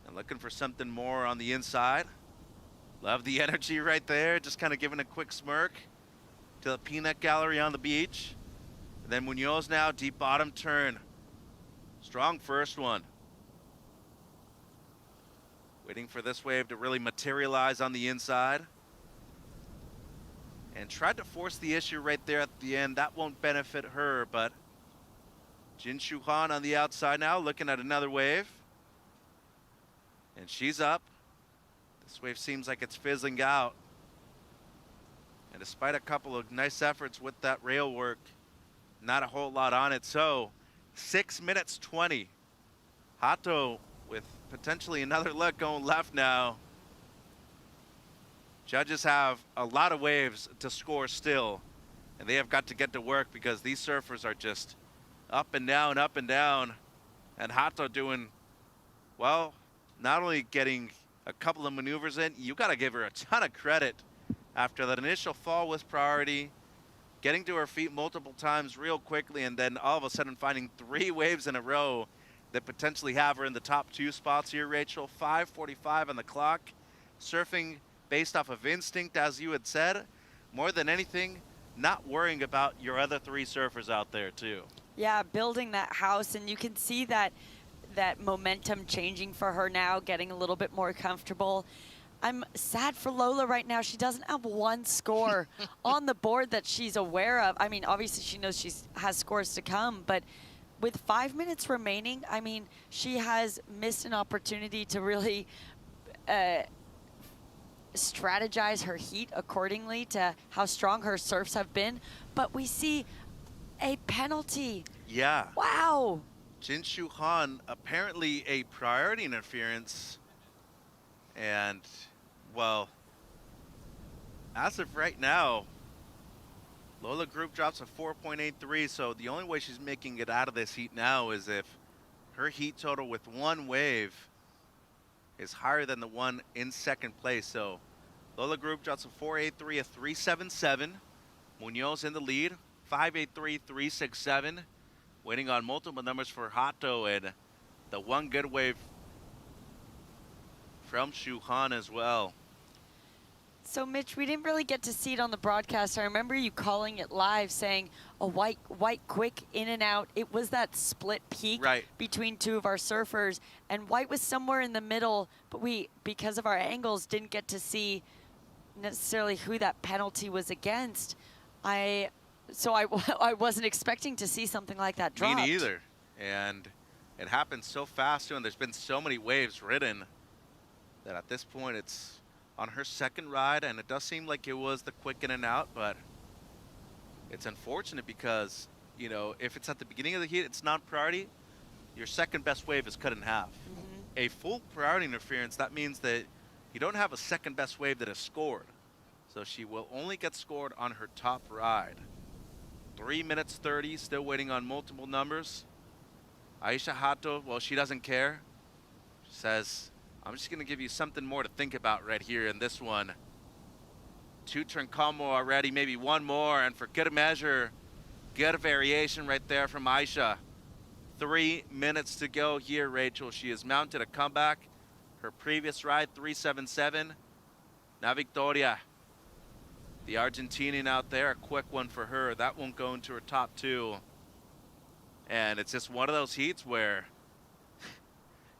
And looking for something more on the inside. Love the energy right there. Just kind of giving a quick smirk to the peanut gallery on the beach. And then Munoz now, deep bottom turn. Strong first one. Waiting for this wave to really materialize on the inside. and tried to force the issue right there at the end. That won't benefit her, but Jin Shu Han on the outside now, looking at another wave. And she's up. This wave seems like it's fizzling out. And despite a couple of nice efforts with that rail work, not a whole lot on it. So 6 minutes 20. Hato with potentially another leg going left now. Judges have a lot of waves to score still, and they have got to get to work because these surfers are just up and down, up and down. And Hato doing, well, not only getting a couple of maneuvers in, you got to give her a ton of credit after that initial fall with priority, getting to her feet multiple times real quickly, and then all of a sudden finding 3 waves in a row that potentially have her in the top 2 spots here, Rachel. 5:45 on the clock. Surfing based off of instinct, as you had said. More than anything, not worrying about your other 3 surfers out there, too. Yeah, building that house, and you can see that momentum changing for her now, getting a little bit more comfortable. I'm sad for Lola right now. She doesn't have 1 score on the board that she's aware of. I mean, obviously she knows she has scores to come, but with 5 minutes remaining, I mean, she has missed an opportunity to really strategize her heat accordingly to how strong her surfs have been. But we see a penalty. Yeah. Wow. Jin Shu Han, apparently a priority interference. And, well, as of right now, Lola Group drops a 4.83, so the only way she's making it out of this heat now is if her heat total with 1 wave is higher than the one in second place. So Lola Group drops a 4.83, a 3.77. Munoz in the lead, 5.83, 3.67. Waiting on multiple numbers for Hato, and the 1 good wave from Shu Han as well. So, Mitch, we didn't really get to see it on the broadcast. I remember you calling it live, saying a white quick in and out. It was that split peak between 2 of our surfers, and White was somewhere in the middle, but we, because of our angles, didn't get to see necessarily who that penalty was against. So I wasn't expecting to see something like that dropped. Me neither. And it happened so fast, too, and there's been so many waves ridden that at this point it's on her second ride, and it does seem like it was the quick in and out, but it's unfortunate because, you know, if it's at the beginning of the heat, it's non-priority, your second best wave is cut in half. A full priority interference, that means that you don't have a second best wave that is scored. So she will only get scored on her top ride. 3 minutes 30, still waiting on multiple numbers. Aisha Hato, well, she doesn't care. She says, I'm just going to give you something more to think about right here in this one. 2-turn combo already, maybe 1 more, and for good measure, good variation right there from Aisha. 3 minutes to go here, Rachel. She has mounted a comeback. Her previous ride, 3.77. Now Victoria, the Argentinian out there, a quick one for her. That won't go into her top 2. And it's just one of those heats where,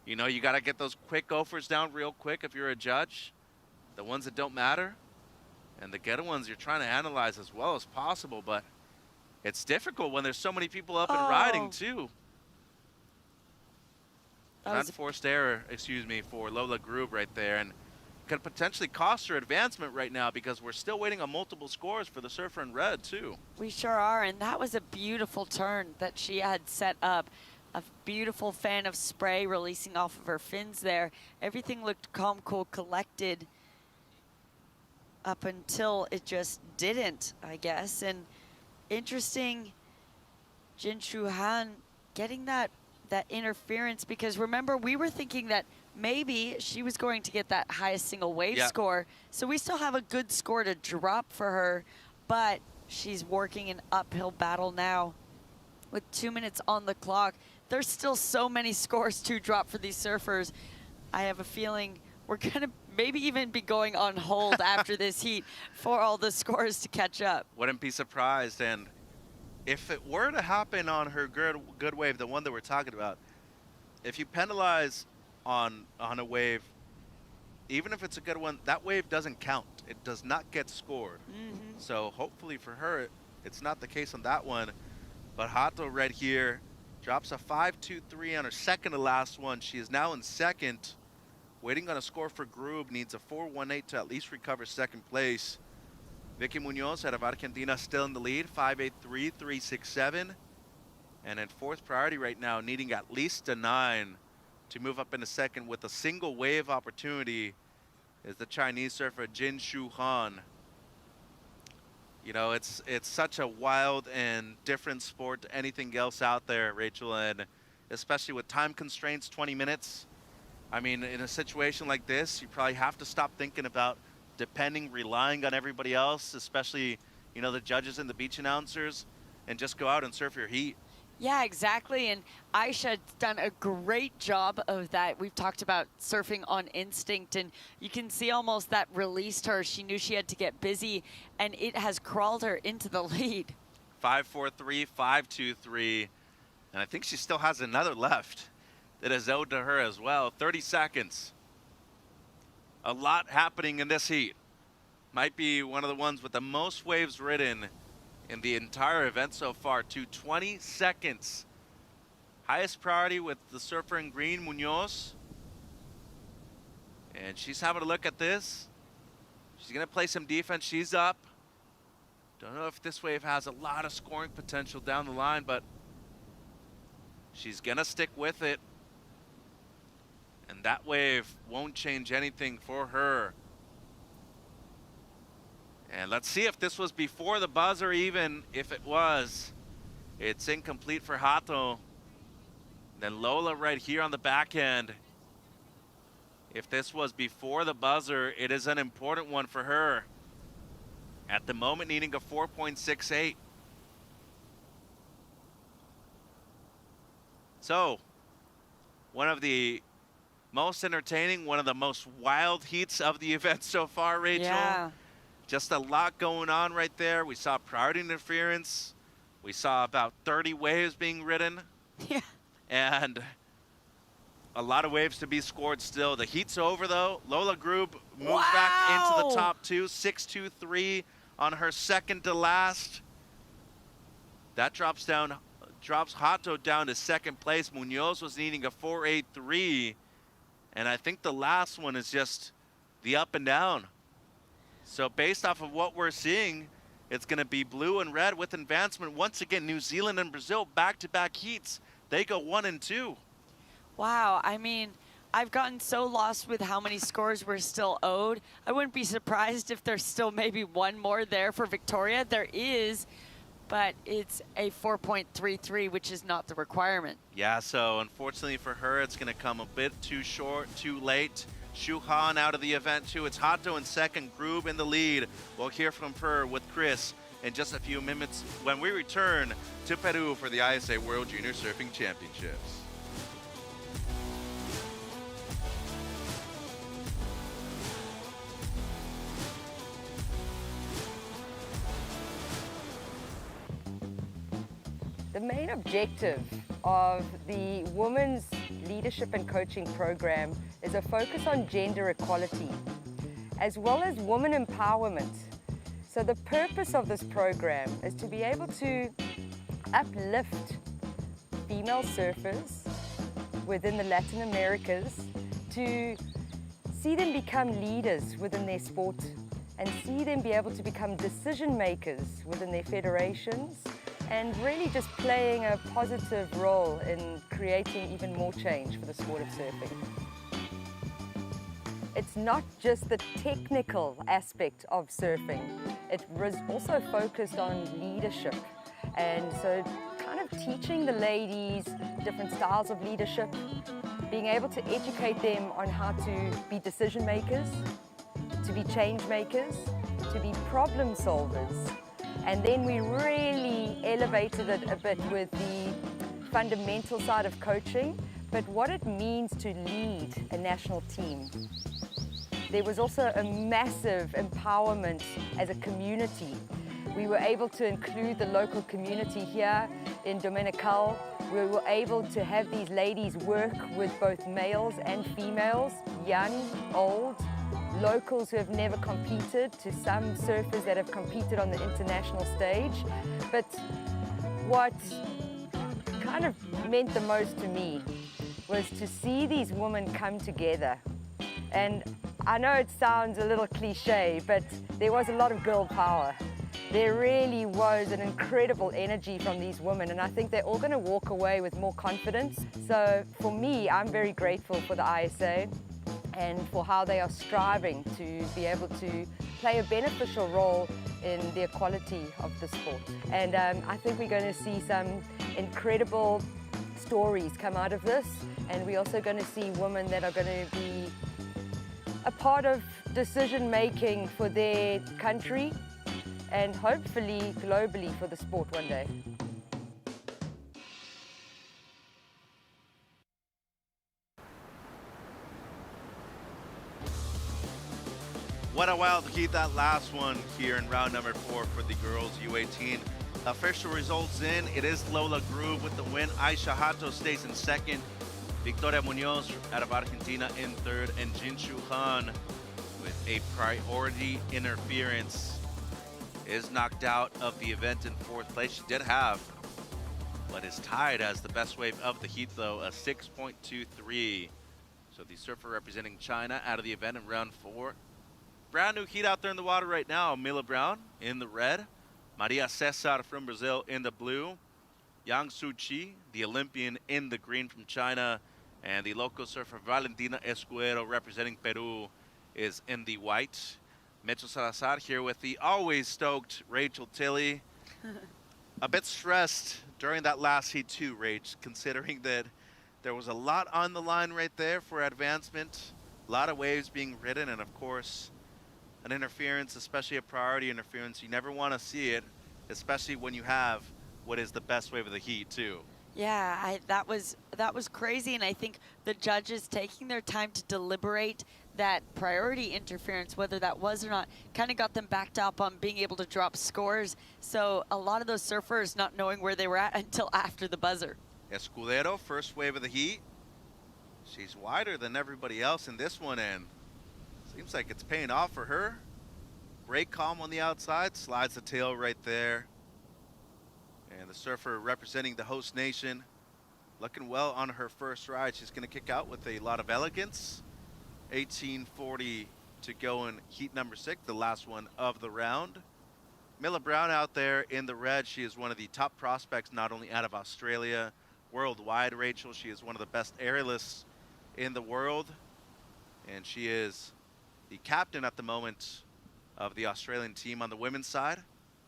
you know, you got to get those quick gophers down real quick if you're a judge. The ones that don't matter. And the good ones you're trying to analyze as well as possible. But it's difficult when there's so many people up and riding, too. Unforced error, excuse me, for Lola Group right there. And could potentially cost her advancement right now because we're still waiting on multiple scores for the surfer in red, too. We sure are. And that was a beautiful turn that she had set up. A beautiful fan of spray releasing off of her fins there. Everything looked calm, cool, collected up until it just didn't, I guess. And interesting, Jin Shu Han getting that interference, because remember, we were thinking that maybe she was going to get that highest single wave score. So we still have a good score to drop for her, but she's working an uphill battle now with 2 minutes on the clock. There's still so many scores to drop for these surfers. I have a feeling we're going to maybe even be going on hold after this heat for all the scores to catch up. Wouldn't be surprised. And if it were to happen on her good wave, the one that we're talking about, if you penalize on a wave, even if it's a good one, that wave doesn't count. It does not get scored. So hopefully for her, it's not the case on that one. But Hato right here drops a 5.23 on her second to last one. She is now in second, waiting on a score for Grub. Needs a 4.18 to at least recover second place. Vicky Munoz out of Argentina still in the lead, 5.83, 3.67. And in fourth priority right now, needing at least a 9 to move up into second with a single wave opportunity is the Chinese surfer Jin Shu Han. You know, it's such a wild and different sport to anything else out there, Rachel, and especially with time constraints, 20 minutes. I mean, in a situation like this, you probably have to stop thinking about relying on everybody else, especially, you know, the judges and the beach announcers, and just go out and surf your heat. Yeah, exactly. And Aisha's done a great job of that. We've talked about surfing on instinct, and you can see almost that released her. She knew she had to get busy, and it has crawled her into the lead. 5.43, 5.23, and I think she still has another left that is owed to her as well. 30 seconds. A lot happening in this heat. Might be one of the ones with the most waves ridden in the entire event so far. 20 seconds. Highest priority with the surfer in green, Munoz. And she's having a look at this. She's going to play some defense. She's up. Don't know if this wave has a lot of scoring potential down the line, but she's going to stick with it. And that wave won't change anything for her. And let's see if this was before the buzzer, even if it was. It's incomplete for Hato. Then Lola right here on the back end. If this was before the buzzer, it is an important one for her. At the moment, needing a 4.68. So, one of the most entertaining, one of the most wild heats of the event so far, Rachel. Yeah. Just a lot going on right there. We saw priority interference. We saw about 30 waves being ridden. Yeah. And a lot of waves to be scored still. The heat's over, though. Lola Grub moves back into the top two, 6.23 on her second to last. That drops Hato down to second place. Munoz was needing a 4.83. And I think the last one is just the up and down. So based off of what we're seeing, it's going to be blue and red with advancement. Once again, New Zealand and Brazil back-to-back heats. They go 1 and 2. Wow, I mean, I've gotten so lost with how many scores we're still owed. I wouldn't be surprised if there's still maybe one more there for Victoria. There is, but it's a 4.33, which is not the requirement. Yeah, so unfortunately for her, it's going to come a bit too short, too late. Shu Han out of the event too. It's Hato in second, Grub in the lead. We'll hear from her with Chris in just a few minutes when we return to Peru for the ISA World Junior Surfing Championships. The main objective of the Women's Leadership and Coaching Program is a focus on gender equality, as well as women empowerment. So the purpose of this program is to be able to uplift female surfers within the Latin Americas, to see them become leaders within their sport and see them be able to become decision makers within their federations, and really just playing a positive role in creating even more change for the sport of surfing. It's not just the technical aspect of surfing, it was also focused on leadership. And so kind of teaching the ladies different styles of leadership, being able to educate them on how to be decision makers, to be change makers, to be problem solvers. And then we really elevated it a bit with the fundamental side of coaching, but what it means to lead a national team. There was also a massive empowerment as a community. We were able to include the local community here in Dominical. We were able to have these ladies work with both males and females, young, old, locals who have never competed to some surfers that have competed on the international stage. But what kind of meant the most to me was to see these women come together. And I know it sounds a little cliche, but there was a lot of girl power. There really was an incredible energy from these women, and I think they're all going to walk away with more confidence. So for me, I'm very grateful for the ISA and for how they are striving to be able to play a beneficial role in the equality of the sport. And I think we're going to see some incredible stories come out of this, and we're also going to see women that are going to be a part of decision making for their country and hopefully globally for the sport one day. What a wild heat, that last one here in round number 4 for the girls U18. Official results in, it is Lola Groove with the win. Aisha Hato stays in second. Victoria Munoz out of Argentina in third. And Jinshu Han with a priority interference is knocked out of the event in 4th place. She did have what is tied as the best wave of the heat though, a 6.23. So the surfer representing China out of the event in round 4. Brand new heat out there in the water right now. Mila Brown in the red. Maria Cesar from Brazil in the blue. Yang Suchi, the Olympian, in the green from China. And the local surfer Valentina Escuero representing Peru is in the white. Mitchell Salazar here with the always stoked Rachel Tilley. A bit stressed during that last heat too, Rach, considering that there was a lot on the line right there for advancement. A lot of waves being ridden, and of course, an interference, especially a priority interference. You never want to see it, especially when you have what is the best wave of the heat too. Yeah, that was crazy, and I think the judges taking their time to deliberate that priority interference, whether that was or not, kind of got them backed up on being able to drop scores. So a lot of those surfers not knowing where they were at until after the buzzer. Escudero, first wave of the heat. She's wider than everybody else in this one, and seems like it's paying off for her. Great calm on the outside, slides the tail right there. And the surfer representing the host nation, looking well on her first ride. She's going to kick out with a lot of elegance. 18:40 to go in heat number 6, the last one of the round. Mila Brown out there in the red. She is one of the top prospects, not only out of Australia, worldwide, Rachel. She is one of the best aerialists in the world. And she is the captain at the moment of the Australian team on the women's side.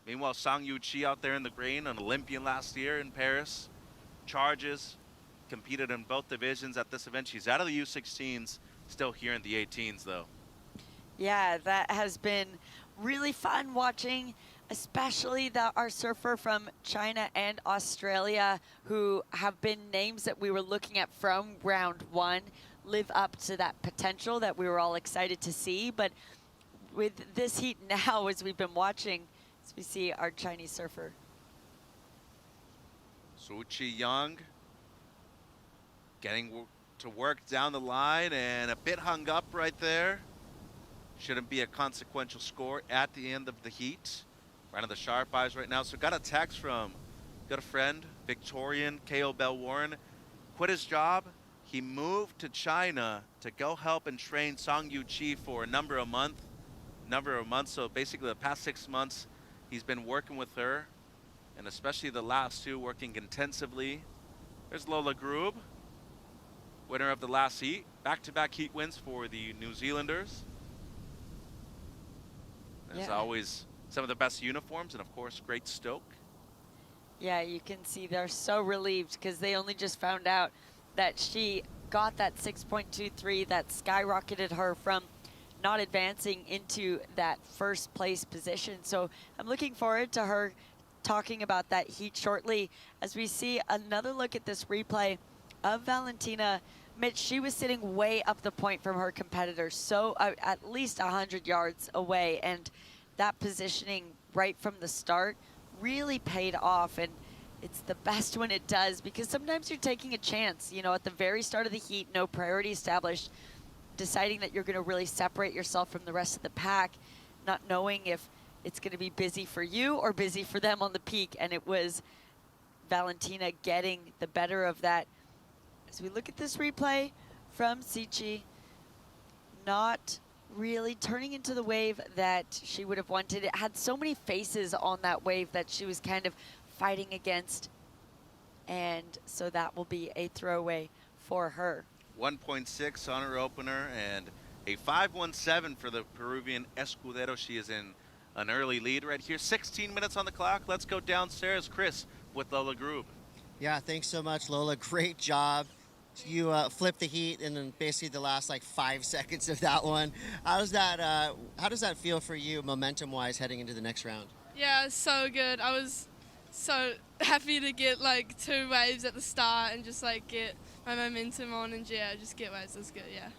Meanwhile, Sang Yu Chi out there in the green, an Olympian last year in Paris. Charges, competed in both divisions at this event. She's out of the U16s, still here in the 18s though. Yeah, that has been really fun watching, especially our surfer from China and Australia, who have been names that we were looking at from round 1, live up to that potential that we were all excited to see. But with this heat now, as we've been watching, as we see our Chinese surfer. Suchi Young getting to work down the line and a bit hung up right there. Shouldn't be a consequential score at the end of the heat. Right on the sharp eyes right now. So got a text from got a friend, Victorian K.O. Bell Warren, quit his job. He moved to China to go help and train Sang Yu Chi for a number of months. So basically the past 6 months, he's been working with her, and especially the last 2, working intensively. There's Lola Grube, winner of the last heat. Back-to-back heat wins for the New Zealanders. There's always some of the best uniforms, and of course, great stoke. Yeah, you can see they're so relieved because they only just found out that she got that 6.23 that skyrocketed her from not advancing into that first place position. So I'm looking forward to her talking about that heat shortly as we see another look at this replay of Valentina. Mitch, she was sitting way up the point from her competitors, so at least 100 yards away, and that positioning right from the start really paid off, and it's the best when it does, because sometimes you're taking a chance, you know, at the very start of the heat, no priority established. deciding that you're going to really separate yourself from the rest of the pack, not knowing if it's going to be busy for you or busy for them on the peak. And it was Valentina getting the better of that. As we look at this replay from Sichi, not really turning into the wave that she would have wanted. It had so many faces on that wave that she was kind of fighting against. And so that will be a throwaway for her. 1.6 on her opener and a 5.17 for the Peruvian Escudero. She is in an early lead right here. 16 minutes on the clock. Let's go downstairs. Chris with Lola Grube. Yeah, thanks so much, Lola. Great job. You flipped the heat in basically the last like 5 seconds of that one. How does that feel for you momentum-wise heading into the next round? Yeah, it's so good. I was so happy to get like 2 waves at the start and just like get my momentum on and just get waves. That's good, yeah.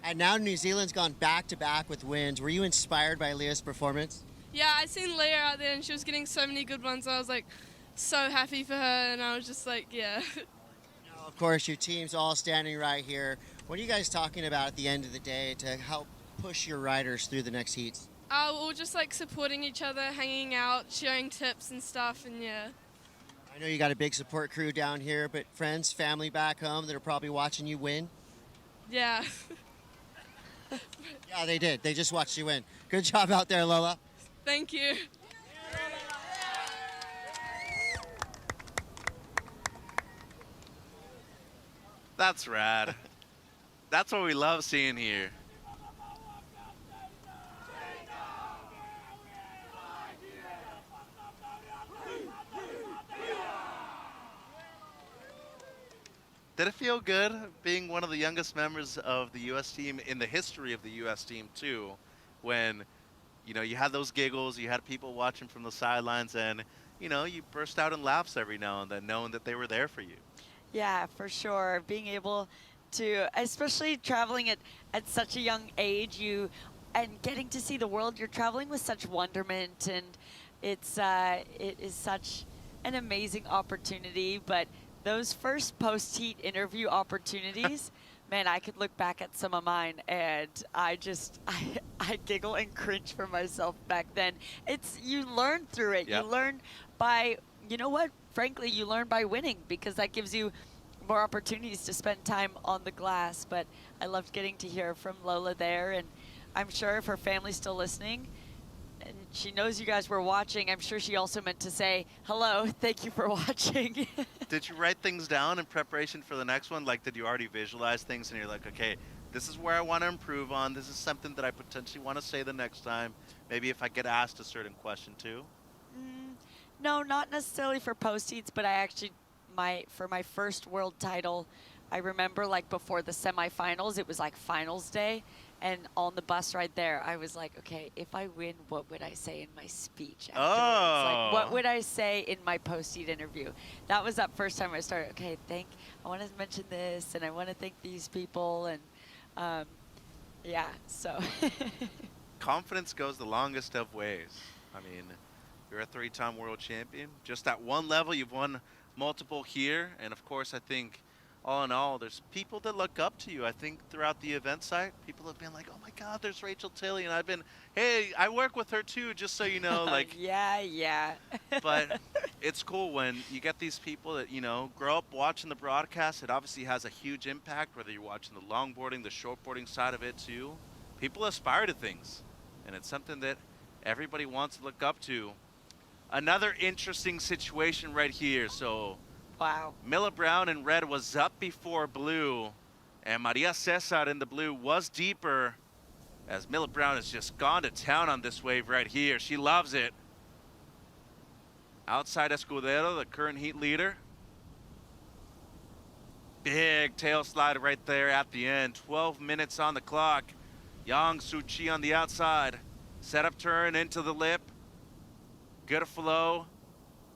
And now New Zealand's gone back-to-back with wins. Were you inspired by Leah's performance? Yeah, I seen Leah out there and she was getting so many good ones. I was like so happy for her and I was just like, yeah. Now, of course, your team's all standing right here. What are you guys talking about at the end of the day to help push your riders through the next heats? We're just like supporting each other, hanging out, sharing tips and stuff, and yeah. I know you got a big support crew down here, but friends, family back home that are probably watching you win? Yeah. Yeah, they did. They just watched you win. Good job out there, Lola. Thank you. That's rad. That's what we love seeing here. Did it feel good being one of the youngest members of the U.S. team in the history of the U.S. team too, when, you know, you had those giggles, you had people watching from the sidelines, and, you know, you burst out in laughs every now and then knowing that they were there for you. Yeah, for sure. Being able to, especially traveling at such a young age, and getting to see the world, you're traveling with such wonderment, and it is such an amazing opportunity. But those first post-heat interview opportunities, man, I could look back at some of mine and I giggle and cringe for myself back then. You learn through it. Yep. You learn by, you know what, frankly, you learn by winning, because that gives you more opportunities to spend time on the glass. But I loved getting to hear from Lola there, and I'm sure if her family's still listening, and she knows you guys were watching, I'm sure she also meant to say, hello, thank you for watching. Did you write things down in preparation for the next one? Like, did you already visualize things and you're like, okay, this is where I want to improve on. This is something that I potentially want to say the next time. Maybe if I get asked a certain question too. No, not necessarily for post-heats, but I actually, for my first world title, I remember like before the semifinals, it was like finals day. And on the bus right there, I was like, okay, if I win, what would I say in my speech afterwards? Like, what would I say in my post-heat interview? That was that first time I started, okay, I want to mention this, and I want to thank these people, and yeah, so. Confidence goes the longest of ways. I mean, you're a 3-time world champion. Just at one level, you've won multiple here, and of course, I think all in all, there's people that look up to you. I think throughout the event site, people have been like, oh my God, there's Rachel Tilley. And I've been, hey, I work with her too, just so you know. Like, yeah. But it's cool when you get these people that, you know, grow up watching the broadcast. It obviously has a huge impact, whether you're watching the longboarding, the shortboarding side of it too. People aspire to things, and it's something that everybody wants to look up to. Another interesting situation right here. So, wow. Mila Brown in red was up before blue, and Maria Cesar in the blue was deeper, as Mila Brown has just gone to town on this wave right here. She loves it. Outside Escudero, the current heat leader. Big tail slide right there at the end. 12 minutes on the clock. Yang Soo Chi on the outside. Setup turn into the lip. Good flow.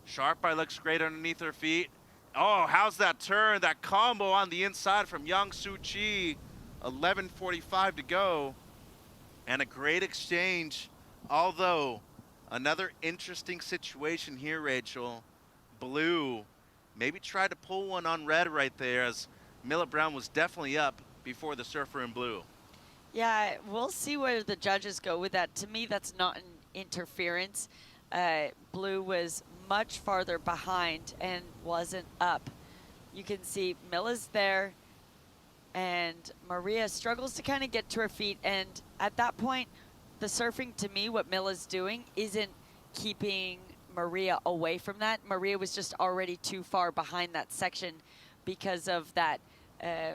Sharp Eye looks great underneath her feet. Oh, how's that turn? That combo on the inside from Yang Soo Chi. 11:45 to go. And a great exchange. Although, another interesting situation here, Rachel. Blue maybe tried to pull one on red right there, as Mila Brown was definitely up before the surfer in blue. Yeah, we'll see where the judges go with that. To me, that's not an interference. Blue was much farther behind and wasn't up. You can see Mila's there, and Maria struggles to kind of get to her feet. And at that point, the surfing, to me, what Mila's doing isn't keeping Maria away from that. Maria was just already too far behind that section because of that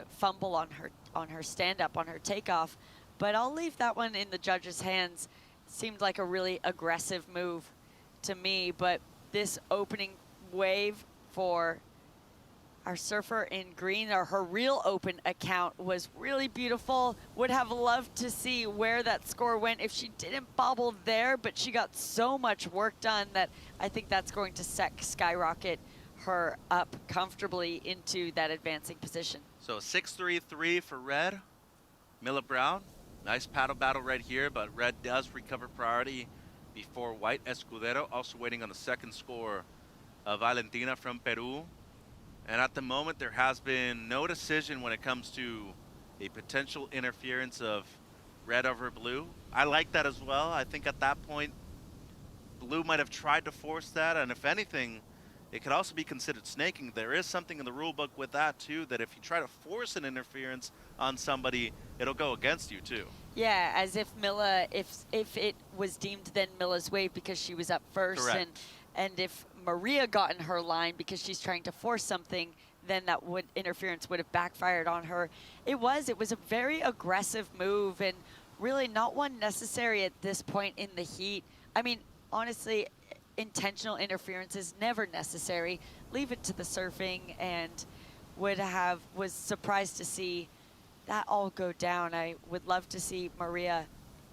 fumble on her stand-up, on her takeoff. But I'll leave that one in the judges' hands. Seemed like a really aggressive move to me, but this opening wave for our surfer in green, or her real open account, was really beautiful. Would have loved to see where that score went if she didn't bobble there, but she got so much work done that I think that's going to skyrocket her up comfortably into that advancing position. So 6-3-3 for red. Mila Brown, nice paddle battle right here, but red does recover priority before white. Escudero also waiting on the second score of Valentina from Peru. And at the moment, there has been no decision when it comes to a potential interference of red over blue. I like that as well. I think at that point, blue might have tried to force that, and if anything, it could also be considered snaking. There is something in the rule book with that too, that if you try to force an interference on somebody, it'll go against you too. Yeah, as if Mila, if it was deemed then Mila's wave because she was up first. Correct. And if Maria got in her line because she's trying to force something, then that interference would have backfired on her. It was a very aggressive move, and really not one necessary at this point in the heat. I mean, honestly, intentional interference is never necessary. Leave it to the surfing, and was surprised to see that all go down. I would love to see Maria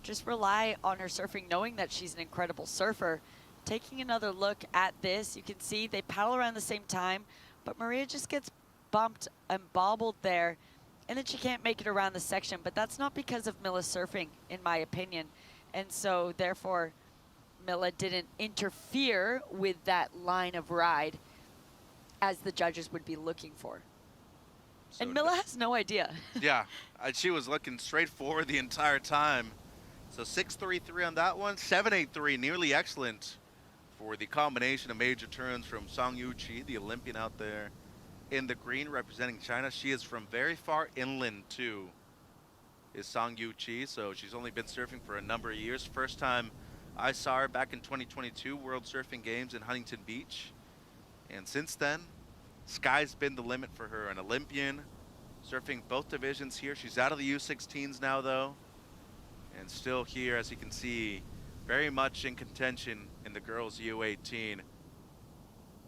just rely on her surfing, knowing that she's an incredible surfer. Taking another look at this, you can see they paddle around the same time, but Maria just gets bumped and bobbled there, and then she can't make it around the section. But that's not because of Mila's surfing, in my opinion. And so, therefore, Mila didn't interfere with that line of ride as the judges would be looking for. So and Mila has no idea. Yeah, she was looking straight forward the entire time. So 6-3-3 on that one. 7-8-3, nearly excellent for the combination of major turns from Song Yu-Chi, the Olympian out there in the green representing China. She is from very far inland too, is Song Yu-Chi. So she's only been surfing for a number of years. First time I saw her back in 2022 World Surfing Games in Huntington Beach. And since then, sky's been the limit for her. An Olympian, surfing both divisions here. She's out of the U16s now though, and still here, as you can see, very much in contention in the girls U18.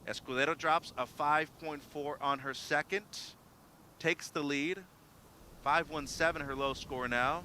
Escudero drops a 5.4 on her second, takes the lead. 5.17 her low score now.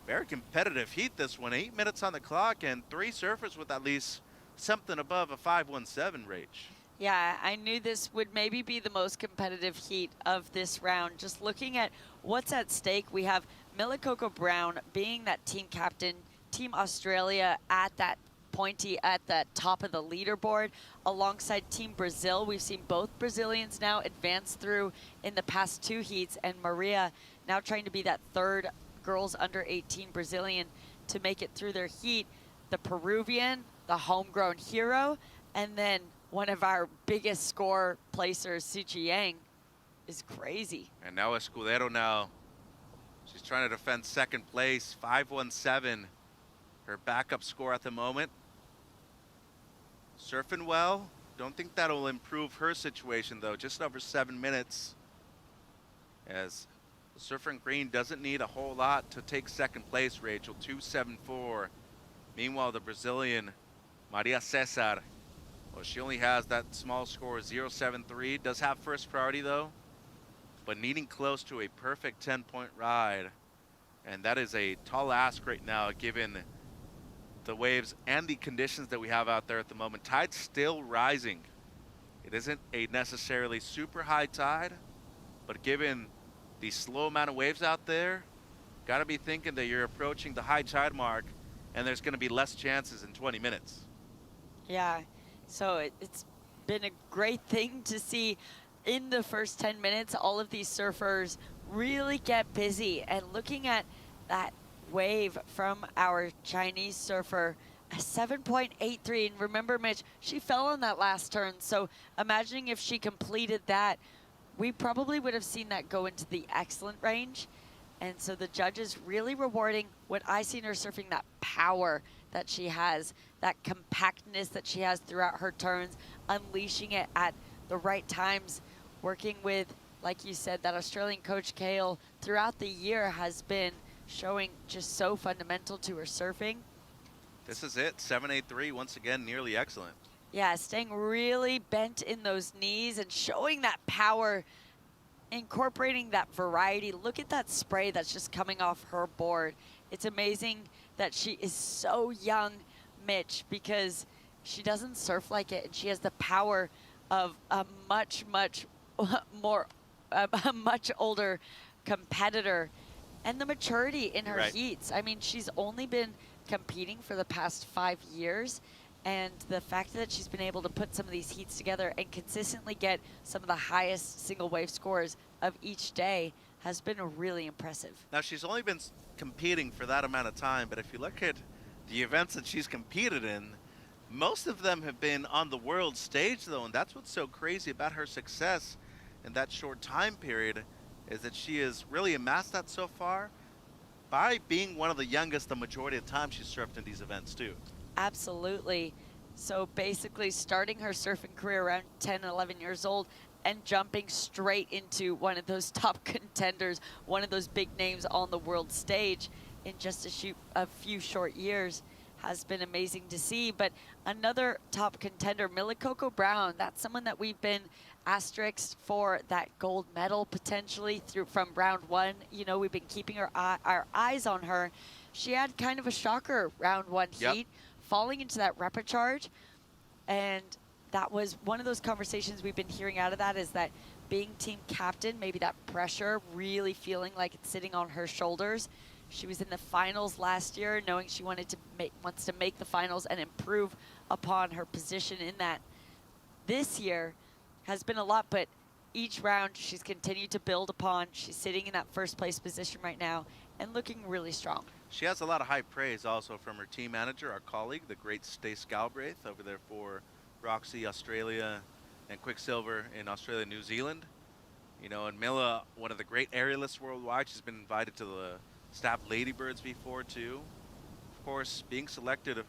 Very competitive heat this one. 8 minutes on the clock and 3 surfers with at least something above a 5.17 rage. Yeah, I knew this would maybe be the most competitive heat of this round. Just looking at what's at stake, we have Mila Coco Brown being that team captain, Team Australia at that pointy at the top of the leaderboard, alongside Team Brazil. We've seen both Brazilians now advance through in the past 2 heats, and Maria now trying to be that third girls under 18 Brazilian to make it through their heat. The Peruvian, the homegrown hero, and then one of our biggest score placers, Sichi Yang, is crazy. And now Escudero now, she's trying to defend second place, 5.17, her backup score at the moment. Surfing well, don't think that'll improve her situation though, just over 7 minutes. As the surfer in green doesn't need a whole lot to take second place, Rachel, 2.74. Meanwhile, the Brazilian, Maria Cesar, well, she only has that small score, 0.73. Does have first priority though, but needing close to a perfect 10-point ride. And that is a tall ask right now, given the waves and the conditions that we have out there at the moment. Tide's still rising. It isn't a necessarily super high tide, but given the slow amount of waves out there, gotta be thinking that you're approaching the high tide mark and there's gonna be less chances in 20 minutes. Yeah, so it's been a great thing to see in the first 10 minutes, all of these surfers really get busy. And looking at that wave from our Chinese surfer, a 7.83. And remember, Mitch, she fell on that last turn. So imagining if she completed that, we probably would have seen that go into the excellent range. And so the judges really rewarding what I see in her surfing, that power that she has, that compactness that she has throughout her turns, unleashing it at the right times, working with, like you said, that Australian coach Kale throughout the year has been showing just so fundamental to her surfing. This is it, 7.83, once again, nearly excellent. Yeah, staying really bent in those knees and showing that power, incorporating that variety. Look at that spray that's just coming off her board. It's amazing that she is so young, Mitch, because she doesn't surf like it, and she has the power of a much more, a much older competitor, and the maturity in her heats. I mean, she's only been competing for the past 5 years, and the fact that she's been able to put some of these heats together and consistently get some of the highest single wave scores of each day has been really impressive. Now, she's only been competing for that amount of time, but if you look at the events that she's competed in, most of them have been on the world stage, though, and that's what's so crazy about her success in that short time period, is that she has really amassed that so far by being one of the youngest the majority of the time she's surfed in these events, too. Absolutely. So basically starting her surfing career around 10, 11 years old and jumping straight into one of those top contenders, one of those big names on the world stage in just a few short years has been amazing to see. But another top contender, Millie Coco Brown, that's someone that we've been asterisked for that gold medal potentially from round one. You know, we've been keeping our eyes on her. She had kind of a shocker round one heat, falling into that repecharge, and that was one of those conversations we've been hearing out of that, is that being team captain, maybe that pressure really feeling like it's sitting on her shoulders. She was in the finals last year, knowing she wants to make the finals and improve upon her position in that. This year has been a lot, but each round she's continued to build upon. She's sitting in that first place position right now and looking really strong. She has a lot of high praise also from her team manager, our colleague, the great Stace Galbraith over there for Roxy Australia and Quicksilver in Australia and New Zealand. You know, and Milla, one of the great aerialists worldwide. She's been invited to the Staff Ladybirds before too. Of course, being selected,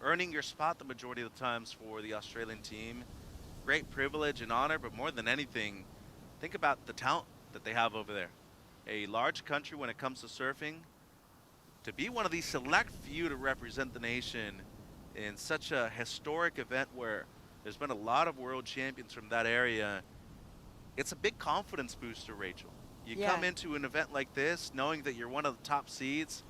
earning your spot the majority of the times for the Australian team. Great privilege and honor, but more than anything, think about the talent that they have over there. A large country when it comes to surfing. To be one of these select few to represent the nation in such a historic event where there's been a lot of world champions from that area, it's a big confidence booster, Rachel. You come into an event like this knowing that you're one of the top seeds,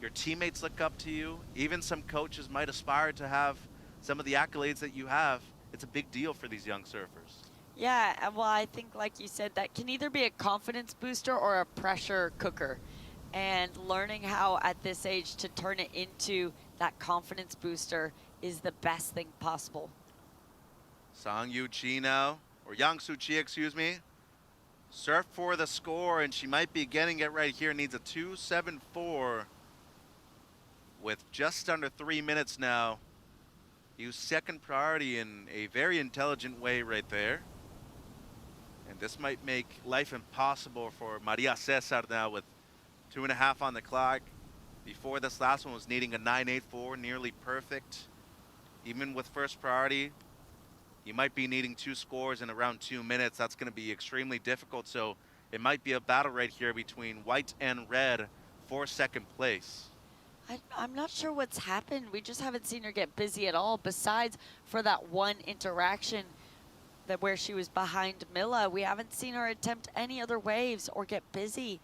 your teammates look up to you, even some coaches might aspire to have some of the accolades that you have. It's a big deal for these young surfers. Yeah, well, I think, like you said, that can either be a confidence booster or a pressure cooker. And learning how at this age to turn it into that confidence booster is the best thing possible. Sang Yu Chi now, or Yang Su Chi, excuse me. Surf for the score, and she might be getting it right here. Needs a 2.74 with just under 3 minutes now. Use second priority in a very intelligent way right there. And this might make life impossible for Maria Cesar now with 2.5 on the clock. Before this last one was needing a 9.84, nearly perfect. Even with first priority, you might be needing 2 scores in around 2 minutes. That's going to be extremely difficult. So it might be a battle right here between white and red for second place. I'm not sure what's happened. We just haven't seen her get busy at all, besides for that one interaction that where she was behind Milla. We haven't seen her attempt any other waves or get busy.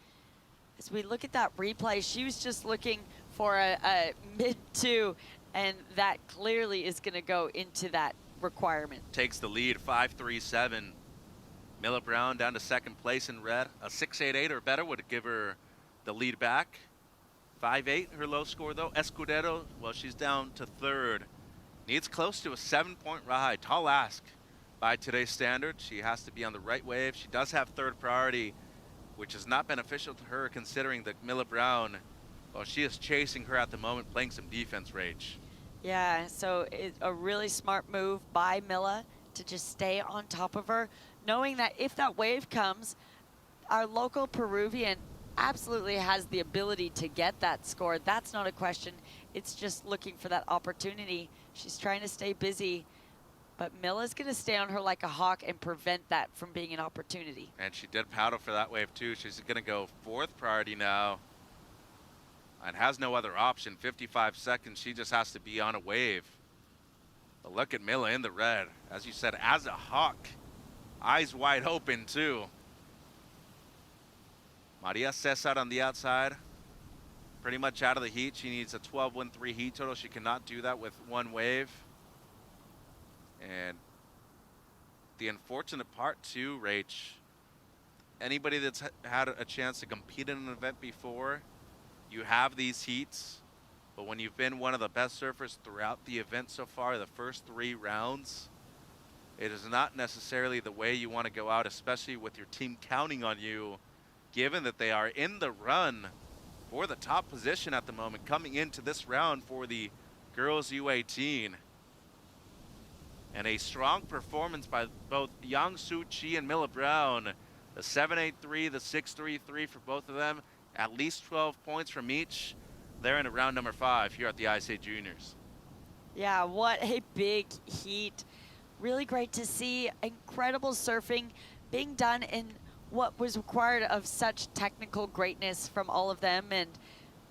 As we look at that replay, she was just looking for a mid-2, and that clearly is going to go into that requirement. Takes the lead, 5.37. Milla Brown down to second place in red. A 6.88 or better would give her the lead back. 5.8 her low score though. Escudero, well, she's down to third. Needs close to a 7-point ride. Tall ask by today's standard. She has to be on the right wave. She does have third priority which is not beneficial to her considering that Mila Brown, well, she is chasing her at the moment, playing some defense rage. Yeah, so it's a really smart move by Mila to just stay on top of her, knowing that if that wave comes, our local Peruvian absolutely has the ability to get that score. That's not a question. It's just looking for that opportunity. She's trying to stay busy, but Mila's going to stay on her like a hawk and prevent that from being an opportunity. And she did paddle for that wave too. She's going to go 4th priority now and has no other option. 55 seconds, she just has to be on a wave. But look at Mila in the red. As you said, as a hawk, eyes wide open too. Maria Cesar on the outside, pretty much out of the heat. She needs a 12-1-3 heat total. She cannot do that with one wave. And the unfortunate part too, Rach, anybody that's had a chance to compete in an event before, you have these heats, but when you've been one of the best surfers throughout the event so far, the first 3 rounds, it is not necessarily the way you want to go out, especially with your team counting on you, given that they are in the run for the top position at the moment, coming into this round for the girls U18. And a strong performance by both Yang Soo Chi and Mila Brown. The 7.83, the 6.33 for both of them. At least 12 points from each. They're in round number 5 here at the ISA Juniors. Yeah, what a big heat. Really great to see incredible surfing being done in what was required of such technical greatness from all of them. And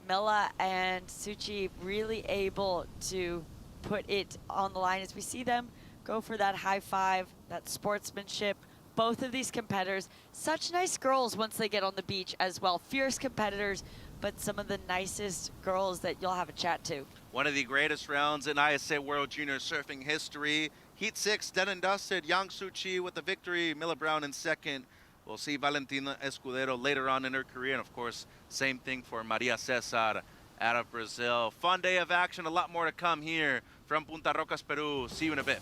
Mila and Suchi really able to put it on the line as we see them go for that high five, that sportsmanship. Both of these competitors, such nice girls once they get on the beach as well. Fierce competitors, but some of the nicest girls that you'll have a chat to. One of the greatest rounds in ISA World Junior Surfing history. Heat 6, done and dusted. Yang Soo Chi with the victory, Mila Brown in second. We'll see Valentina Escudero later on in her career. And of course, same thing for Maria Cesar out of Brazil. Fun day of action, a lot more to come here from Punta Rocas, Peru. See you in a bit.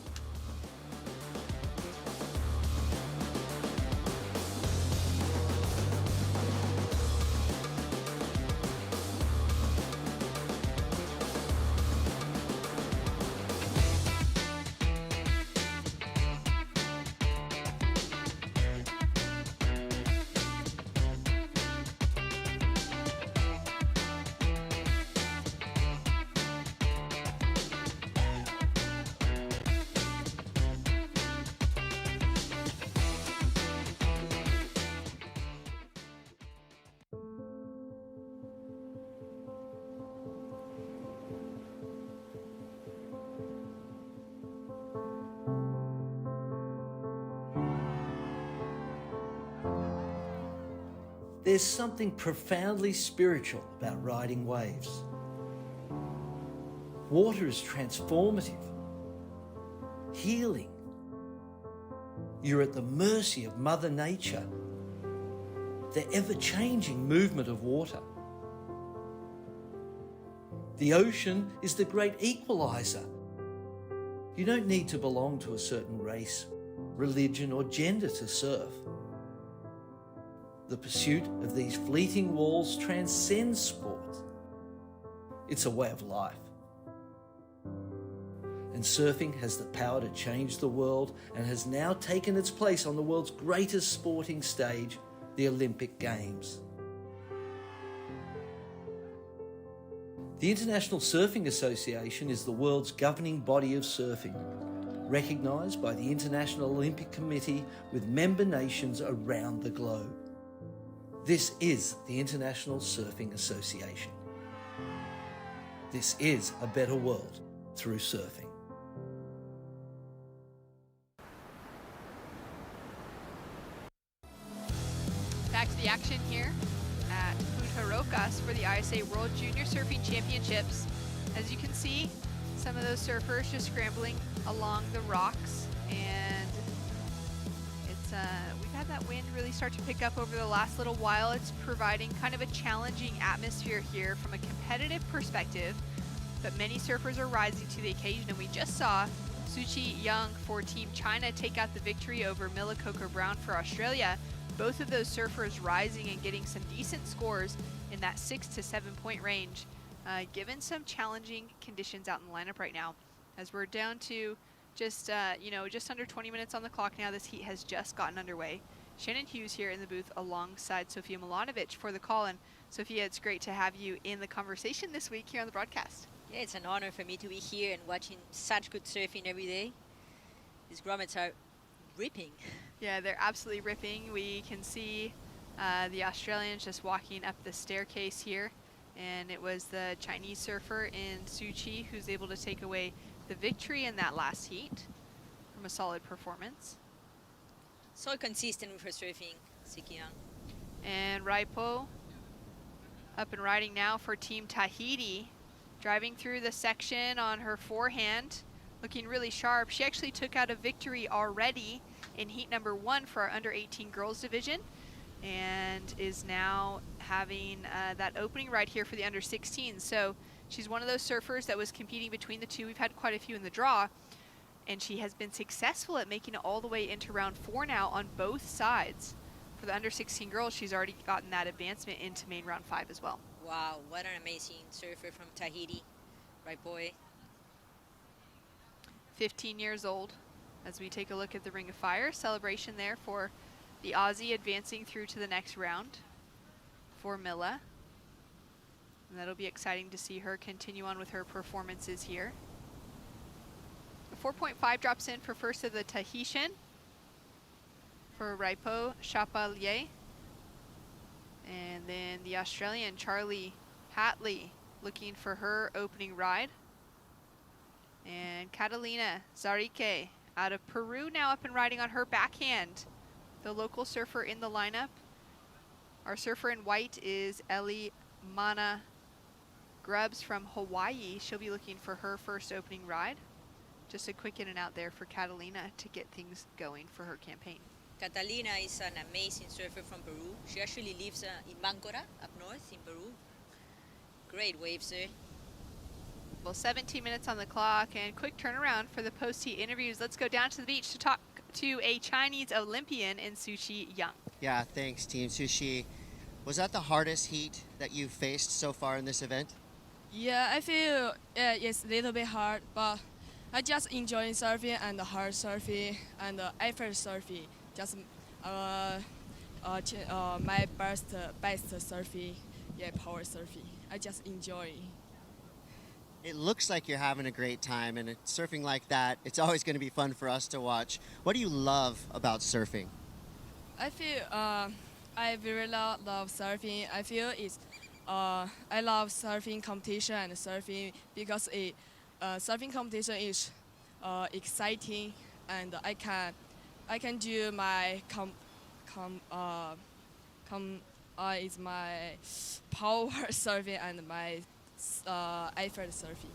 There's something profoundly spiritual about riding waves. Water is transformative, healing. You're at the mercy of Mother Nature, the ever-changing movement of water. The ocean is the great equalizer. You don't need to belong to a certain race, religion, or gender to surf. The pursuit of these fleeting walls transcends sport. It's a way of life. And surfing has the power to change the world and has now taken its place on the world's greatest sporting stage, the Olympic Games. The International Surfing Association is the world's governing body of surfing, recognised by the International Olympic Committee with member nations around the globe. This is the International Surfing Association. This is a better world through surfing. Back to the action here at Punta Rocas for the ISA World Junior Surfing Championships. As you can see, some of those surfers just scrambling along the rocks, and it's we've had that wind really start to pick up over the last little while. It's providing kind of a challenging atmosphere here from a competitive perspective, but many surfers are rising to the occasion, and we just saw Suchi Young for Team China take out the victory over Mila Coco Brown for Australia. Both of those surfers rising and getting some decent scores in that 6 to 7 point range, given some challenging conditions out in the lineup right now. As we're down to just under 20 minutes on the clock now. This heat has just gotten underway. Shannon Hughes here in the booth alongside Sofia Milanovic for the call. And Sofia, it's great to have you in the conversation this week here on the broadcast. Yeah, it's an honor for me to be here and watching such good surfing every day. These grommets are ripping. Yeah, they're absolutely ripping. We can see the Australians just walking up the staircase here. And it was the Chinese surfer in Suchi who's able to take away the victory in that last heat from a solid performance. So consistent with her surfing, Sikiang. And Raipo up and riding now for Team Tahiti, driving through the section on her forehand, looking really sharp. She actually took out a victory already in heat number 1 for our under 18 girls division, and is now having that opening ride here for the under 16. So she's one of those surfers that was competing between the two. We've had quite a few in the draw, and she has been successful at making it all the way into round 4 now on both sides. For the under 16 girls, she's already gotten that advancement into main round 5 as well. Wow, what an amazing surfer from Tahiti, right boy. 15 years old. As we take a look at the Ring of Fire celebration there for the Aussie advancing through to the next round for Milla. And that'll be exciting to see her continue on with her performances here. The 4.5 drops in for first of the Tahitian for Raipo Chapelier. And then the Australian Charlie Hatley looking for her opening ride. And Catalina Zarike out of Peru now up and riding on her backhand. The local surfer in the lineup. Our surfer in white is Ellie Mana Grubbs from Hawaii. She'll be looking for her first opening ride. Just a quick in and out there for Catalina to get things going for her campaign. Catalina is an amazing surfer from Peru. She actually lives in Máncora, up north in Peru. Great waves there. Well, 17 minutes on the clock and quick turnaround for the post-heat interviews. Let's go down to the beach to talk to a Chinese Olympian in Sushi Yang. Yeah, thanks, Team Sushi. Was that the hardest heat that you've faced so far in this event? Yeah, I feel it's a little bit hard, but I just enjoy surfing and hard surfing and effort surfing. Just my best surfing, power surfing. I just enjoy. It looks like you're having a great time, and surfing like that, it's always going to be fun for us to watch. What do you love about surfing? I feel I very love surfing. I feel it's I love surfing competition and surfing because surfing competition is exciting, and I can do my is my power surfing and my effort surfing.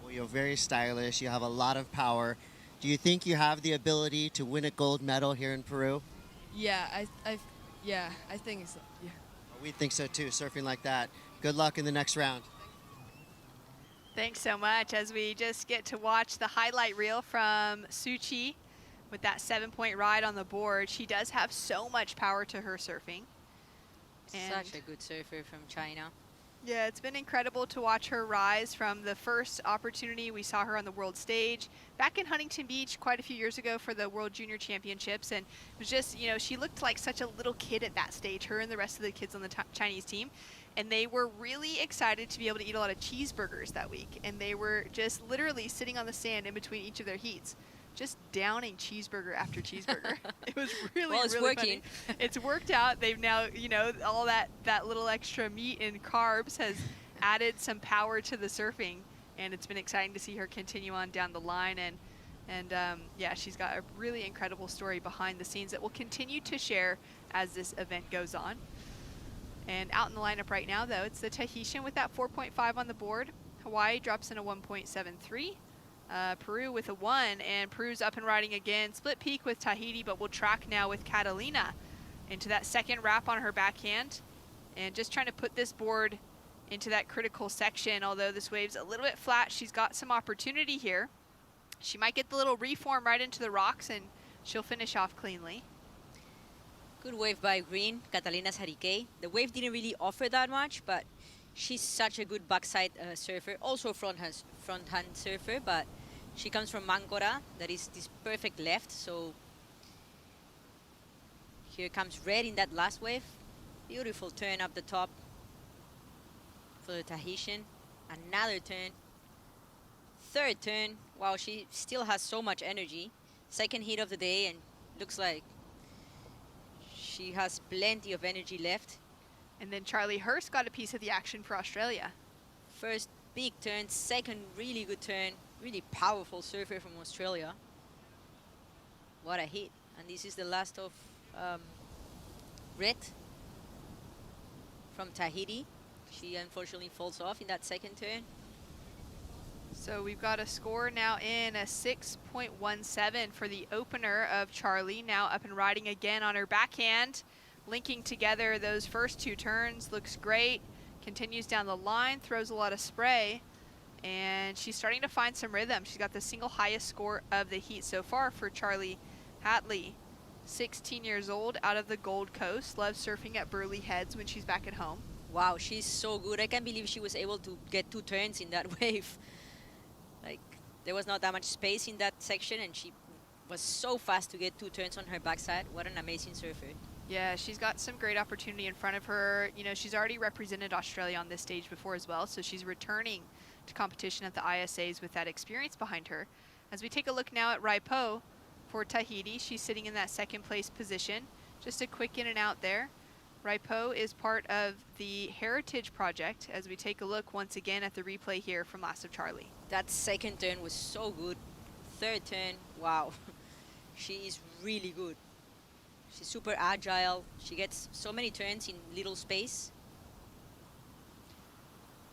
Well, you're very stylish. You have a lot of power. Do you think you have the ability to win a gold medal here in Peru? Yeah, I think so. Yeah. Well, we think so too. Surfing like that. Good luck in the next round. Thanks so much. As we just get to watch the highlight reel from Suchi with that 7-point ride on the board. She does have so much power to her surfing. And such a good surfer from China. yeah, it's been incredible to watch her rise from the first opportunity we saw her on the world stage back in Huntington Beach quite a few years ago for the World Junior Championships. And it was just, she looked like such a little kid at that stage, her and the rest of the kids on the Chinese team. And they were really excited to be able to eat a lot of cheeseburgers that week. And they were just literally sitting on the sand in between each of their heats, just downing cheeseburger after cheeseburger. It was really, well, it's really working. funny. It's worked out. They've now, all that little extra meat and carbs has added some power to the surfing, and it's been exciting to see her continue on down the line. And yeah, she's got a really incredible story behind the scenes that we'll continue to share as this event goes on. And out in the lineup right now, though, it's the Tahitian with that 4.5 on the board. Hawaii drops in a 1.73. Peru with a 1, and Peru's up and riding again. Split peak with Tahiti, but we'll track now with Catalina into that second wrap on her backhand. And just trying to put this board into that critical section. Although this wave's a little bit flat, she's got some opportunity here. She might get the little reform right into the rocks, and she'll finish off cleanly. Good wave by green, Catalina Sarikei. The wave didn't really offer that much, but she's such a good backside surfer, also front hand surfer, but she comes from Mancora, that is this perfect left, so here comes red in that last wave. Beautiful turn up the top for the Tahitian. Another turn. Third turn. Wow, she still has so much energy. Second heat of the day, and looks like she has plenty of energy left. And then Charlie Hurst got a piece of the action for Australia. First big turn, second really good turn. Really powerful surfer from Australia. What a hit. And this is the last of Red from Tahiti. She unfortunately falls off in that second turn. So we've got a score now in a 6.17 for the opener of Charlie, now up and riding again on her backhand. Linking together those first two turns, looks great. Continues down the line, throws a lot of spray, and she's starting to find some rhythm. She's got the single highest score of the heat so far for Charlie Hatley. 16 years old, out of the Gold Coast, loves surfing at Burleigh Heads when she's back at home. Wow, she's so good. I can't believe she was able to get 2 turns in that wave. Like, there was not that much space in that section, and she was so fast to get 2 turns on her backside. What an amazing surfer. Yeah, she's got some great opportunity in front of her. You know, she's already represented Australia on this stage before as well, so she's returning to competition at the ISAs with that experience behind her. As we take a look now at Raipo for Tahiti, she's sitting in that second place position. Just a quick in and out there. Raipo is part of the Heritage Project as we take a look once again at the replay here from Last of Charlie. That second turn was so good. Third turn, wow. She is really good. She's super agile. She gets so many turns in little space.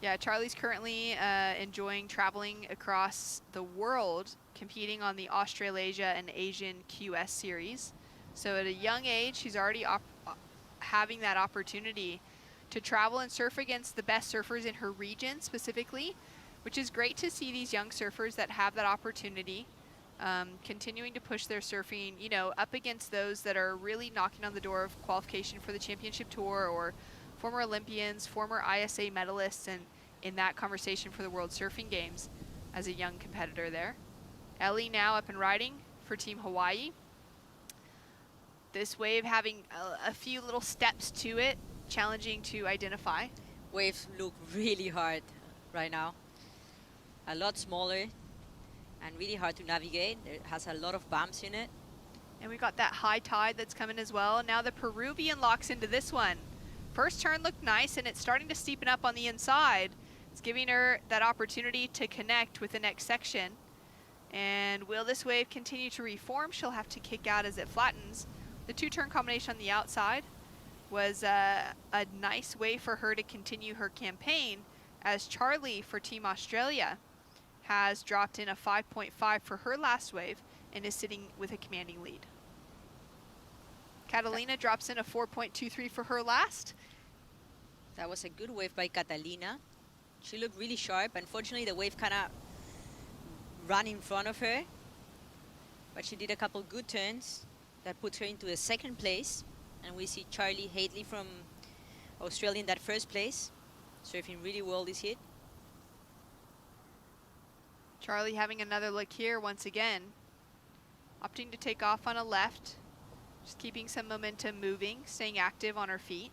Yeah, Charlie's currently enjoying traveling across the world, competing on the Australasia and Asian QS series. So at a young age, she's already having that opportunity to travel and surf against the best surfers in her region specifically, which is great to see these young surfers that have that opportunity, continuing to push their surfing, you know, up against those that are really knocking on the door of qualification for the championship tour, or former Olympians, former ISA medalists, and in that conversation for the World Surfing Games as a young competitor there. Ellie now up and riding for Team Hawaii. This wave having a few little steps to it, challenging to identify. Waves look really hard right now. A lot smaller and really hard to navigate. It has a lot of bumps in it. And we've got that high tide that's coming as well. Now the Peruvian locks into this one. First turn looked nice, and it's starting to steepen up on the inside. It's giving her that opportunity to connect with the next section. And will this wave continue to reform? She'll have to kick out as it flattens. The 2-turn combination on the outside was a nice way for her to continue her campaign, as Charlie for Team Australia has dropped in a 5.5 for her last wave and is sitting with a commanding lead. Catalina drops in a 4.23 for her last. That was a good wave by Catalina. She looked really sharp. Unfortunately, the wave kind of ran in front of her, but she did a couple good turns that puts her into the second place. And we see Charlie Hatley from Australia in that first place, surfing really well this hit. Charlie having another look here once again, opting to take off on a left, just keeping some momentum moving, staying active on her feet.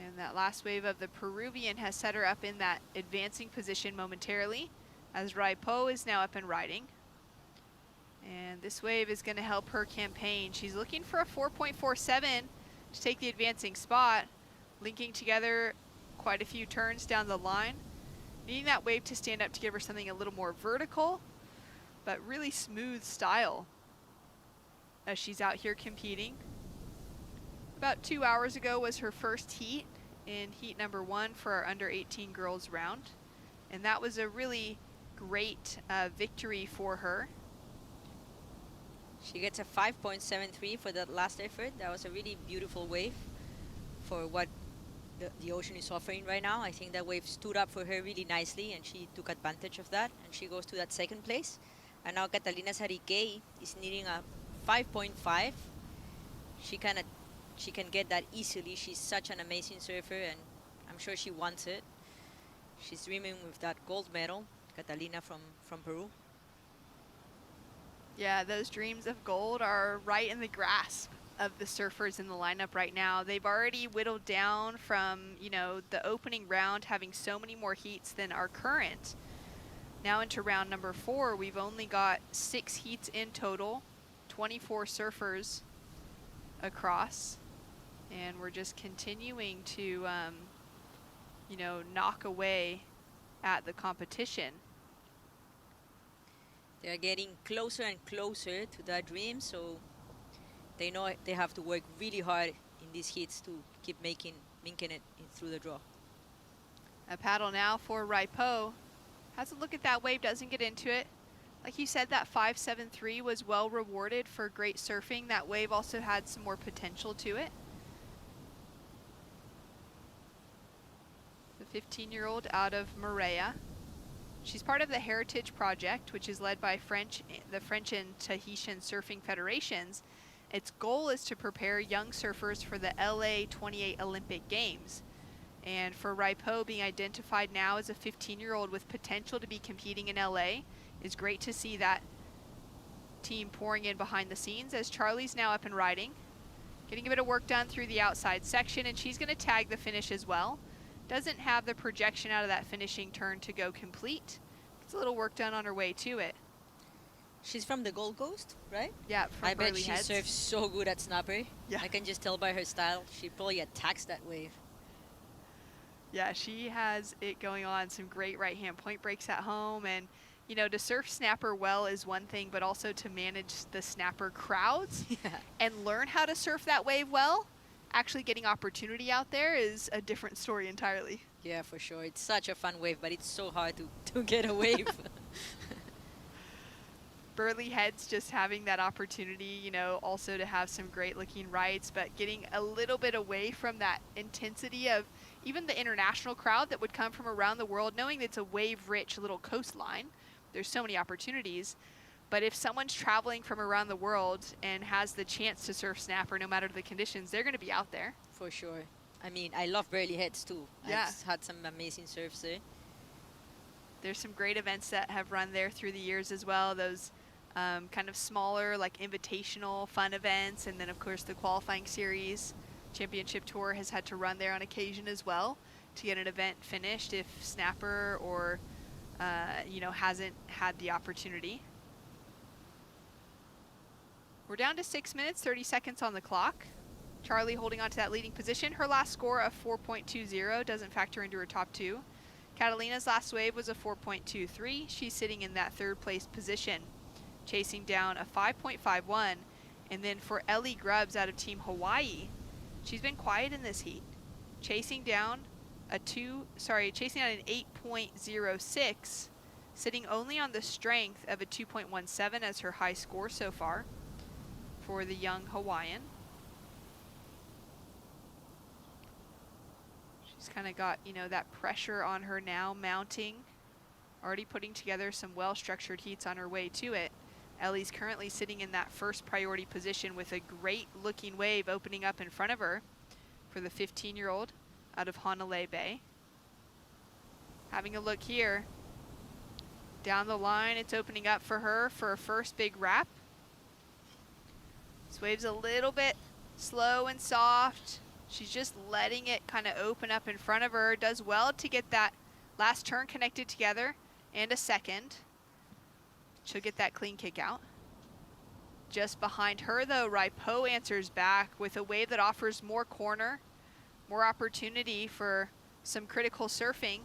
And that last wave of the Peruvian has set her up in that advancing position momentarily, as Raipo is now up and riding. And this wave is going to help her campaign. She's looking for a 4.47 to take the advancing spot, linking together quite a few turns down the line. Needing that wave to stand up to give her something a little more vertical, but really smooth style as she's out here competing. About 2 hours ago was her first heat in heat number 1 for our under 18 girls round. And that was a really great victory for her. She gets a 5.73 for that last effort. That was a really beautiful wave for what the ocean is offering right now. I think that wave stood up for her really nicely, and she took advantage of that, and she goes to that second place. And now Catalina Sarikei is needing a 5.5 she can get that easily. She's such an amazing surfer, and I'm sure she wants it. She's dreaming with that gold medal, Catalina from Peru. Yeah, those dreams of gold are right in the grasp of the surfers in the lineup right now. They've already whittled down from, you know, the opening round having so many more heats than our current. Now into round number 4, we've only got 6 heats in total, 24 surfers across, and we're just continuing to, you know, knock away at the competition. They're getting closer and closer to that dream, so they know they have to work really hard in these heats to keep making it through the draw. A paddle now for Raipo. Has a look at that wave, doesn't get into it. Like you said, that 5.73 was well rewarded for great surfing. That wave also had some more potential to it. The 15-year-old out of Moorea. She's part of the Heritage Project, which is led by the French and Tahitian Surfing Federations. Its goal is to prepare young surfers for the LA 28 Olympic Games. And for Raipo being identified now as a 15-year-old with potential to be competing in LA, is great to see that team pouring in behind the scenes as Charlie's now up and riding. Getting a bit of work done through the outside section, and she's going to tag the finish as well. Doesn't have the projection out of that finishing turn to go complete. Gets a little work done on her way to it. She's from the Gold Coast, right? Yeah, from I bet Burley she Heads. surfs so good at snapper. Yeah. I can just tell by her style. She probably attacks that wave. Yeah, she has it going on. Some great right-hand point breaks at home. And, you know, to surf snapper well is one thing, but also to manage the snapper crowds and learn how to surf that wave well, actually getting opportunity out there is a different story entirely. Yeah, for sure. It's such a fun wave, but it's so hard to get a wave. Burley Heads just having that opportunity, you know, also to have some great looking rights, but getting a little bit away from that intensity of even the international crowd that would come from around the world, knowing that it's a wave-rich little coastline. There's so many opportunities. But if someone's traveling from around the world and has the chance to surf snapper, no matter the conditions, they're going to be out there. For sure. I mean, I love Burley Heads too. Yeah. I've had some amazing surfs there. There's some great events that have run there through the years as well. Those kind of smaller, like invitational fun events. And then, of course, the qualifying series. Championship Tour has had to run there on occasion as well to get an event finished if snapper or, you know, hasn't had the opportunity. We're down to 6 minutes, 30 seconds on the clock. Charlie holding on to that leading position. Her last score of 4.20 doesn't factor into her top 2. Catalina's last wave was a 4.23. She's sitting in that 3rd place position, chasing down a 5.51. And then for Ellie Grubbs out of Team Hawaii, she's been quiet in this heat, chasing down an 8.06, sitting only on the strength of a 2.17 as her high score so far for the young Hawaiian. She's kind of got, you know, that pressure on her now mounting, already putting together some well-structured heats on her way to it. Ellie's currently sitting in that 1st priority position with a great looking wave opening up in front of her for the 15-year-old out of Honolulu Bay. Having a look here, down the line, it's opening up for her for a first big wrap. This wave's a little bit slow and soft. She's just letting it kind of open up in front of her. Does well to get that last turn connected together and a second. She'll get that clean kick out. Just behind her, though, Raipo answers back with a wave that offers more corner, more opportunity for some critical surfing.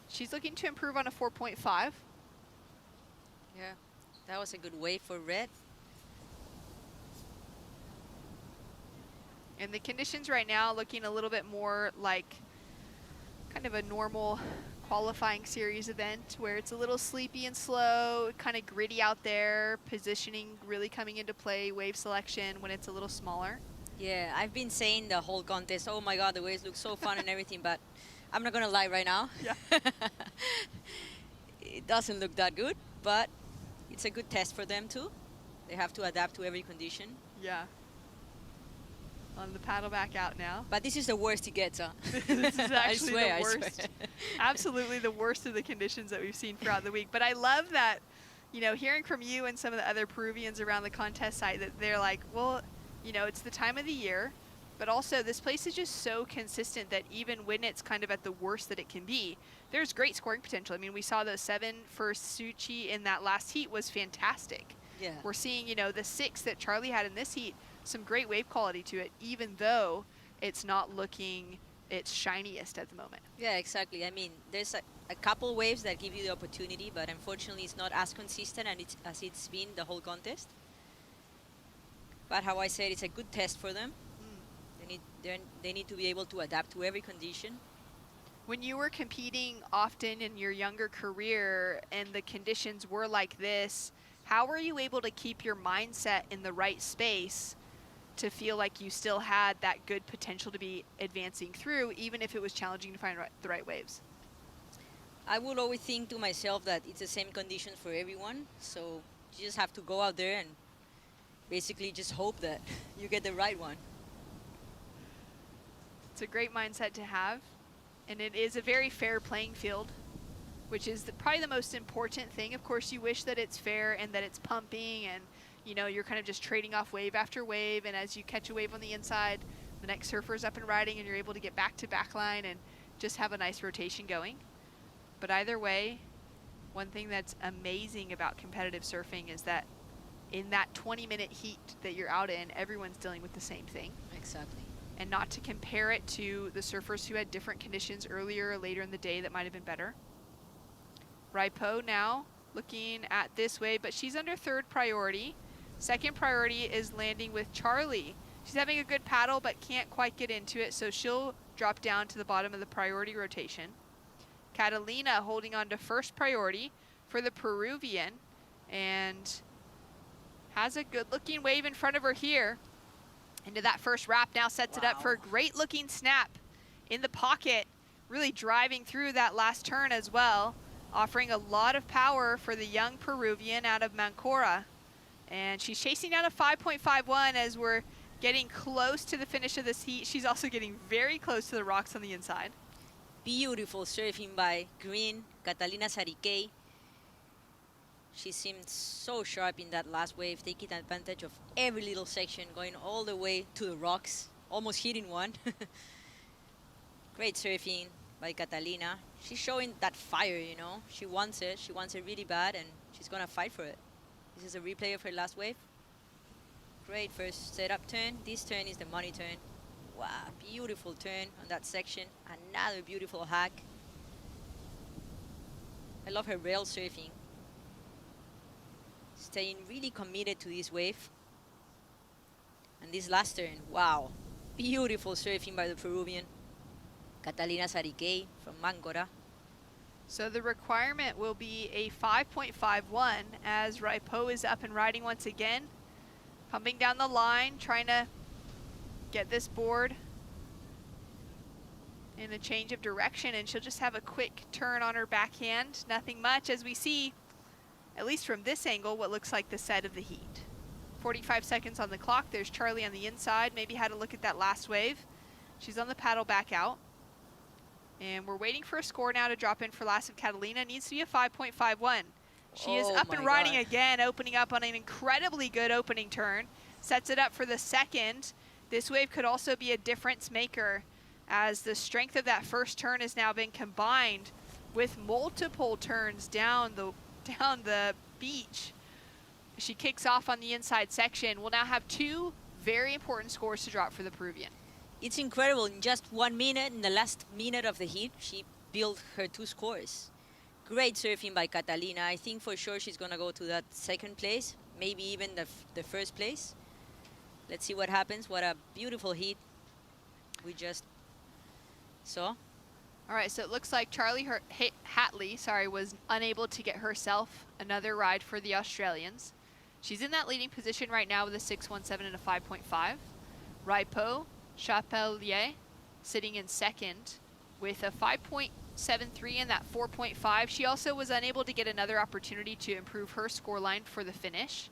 She's looking to improve on a 4.5. Yeah, that was a good wave for Red. And the conditions right now looking a little bit more like kind of a normal qualifying series event where it's a little sleepy and slow, kind of gritty out there, positioning really coming into play, wave selection when it's a little smaller. Yeah, I've been saying the whole contest, oh my God, the waves look so fun and everything, but I'm not going to lie right now. Yeah. It doesn't look that good, but it's a good test for them too. They have to adapt to every condition. Yeah. on the paddle back out now. But this is the worst it gets, huh? This is actually I the swear. worst. Absolutely the worst of the conditions that we've seen throughout the week. But I love that, you know, hearing from you and some of the other Peruvians around the contest site that they're like, well, you know, it's the time of the year, but also this place is just so consistent that even when it's kind of at the worst that it can be, there's great scoring potential. I mean, we saw the 7 for Suchi in that last heat was fantastic. Yeah. We're seeing, you know, the 6 that Charlie had in this heat, some great wave quality to it, even though it's not looking its shiniest at the moment. Yeah, exactly. I mean, there's a couple waves that give you the opportunity, but unfortunately it's not as consistent as it's been the whole contest. But how I said, it's a good test for them. They need to be able to adapt to every condition. When you were competing often in your younger career and the conditions were like this, how were you able to keep your mindset in the right space to feel like you still had that good potential to be advancing through, even if it was challenging to find the right waves? I would always think to myself that it's the same conditions for everyone, so you just have to go out there and basically just hope that you get the right one. It's a great mindset to have, and it is a very fair playing field, which is probably the most important thing. Of course, you wish that it's fair and that it's pumping and, you know, you're kind of just trading off wave after wave, and as you catch a wave on the inside, the next surfer's up and riding and you're able to get back to backline and just have a nice rotation going. But either way, one thing that's amazing about competitive surfing is that in that 20-minute heat that you're out in, everyone's dealing with the same thing. Exactly. And not to compare it to the surfers who had different conditions earlier or later in the day that might have been better. Raipo now looking at this wave, but she's under 3rd priority. 2nd priority is landing with Charlie. She's having a good paddle, but can't quite get into it, so she'll drop down to the bottom of the priority rotation. Catalina holding on to 1st priority for the Peruvian, and has a good looking wave in front of her here. Into that first wrap, now sets it up for a great looking snap in the pocket, really driving through that last turn as well, offering a lot of power for the young Peruvian out of Mancora. And she's chasing down a 5.51 as we're getting close to the finish of this heat. She's also getting very close to the rocks on the inside. Beautiful surfing by green Catalina Sarikei. She seemed so sharp in that last wave, taking advantage of every little section, going all the way to the rocks, almost hitting one. Great surfing by Catalina. She's showing that fire, you know. She wants it really bad, and she's gonna fight for it. This is a replay of her last wave. Great first setup turn. This turn is the money turn. Wow, beautiful turn on that section. Another beautiful hack. I love her rail surfing. Staying really committed to this wave. And this last turn, wow. Beautiful surfing by the Peruvian. Catalina Sarikei from Mancora. So the requirement will be a 5.51 as Raipo is up and riding once again. Pumping down the line, trying to get this board in a change of direction, and she'll just have a quick turn on her backhand. Nothing much as we see, at least from this angle, what looks like the set of the heat. 45 seconds on the clock. There's Charlie on the inside. Maybe had a look at that last wave. She's on the paddle back out. And we're waiting for a score now to drop in for last of Catalina. Needs to be a 5.51. She is up and riding again, opening up on an incredibly good opening turn. Sets it up for the 2nd. This wave could also be a difference maker as the strength of that first turn has now been combined with multiple turns down the beach. She kicks off on the inside section. We'll now have 2 very important scores to drop for the Peruvian. It's incredible. In just 1 minute, in the last minute of the heat, she built her 2 scores. Great surfing by Catalina. I think for sure she's going to go to that 2nd place, maybe even the 1st place. Let's see what happens. What a beautiful heat we just saw. All right, so it looks like Charlie Hatley, was unable to get herself another ride for the Australians. She's in that leading position right now with a 6.17 and a 5.5. Raipo Chapelier sitting in 2nd with a 5.73 and that 4.5. She also was unable to get another opportunity to improve her scoreline for the finish.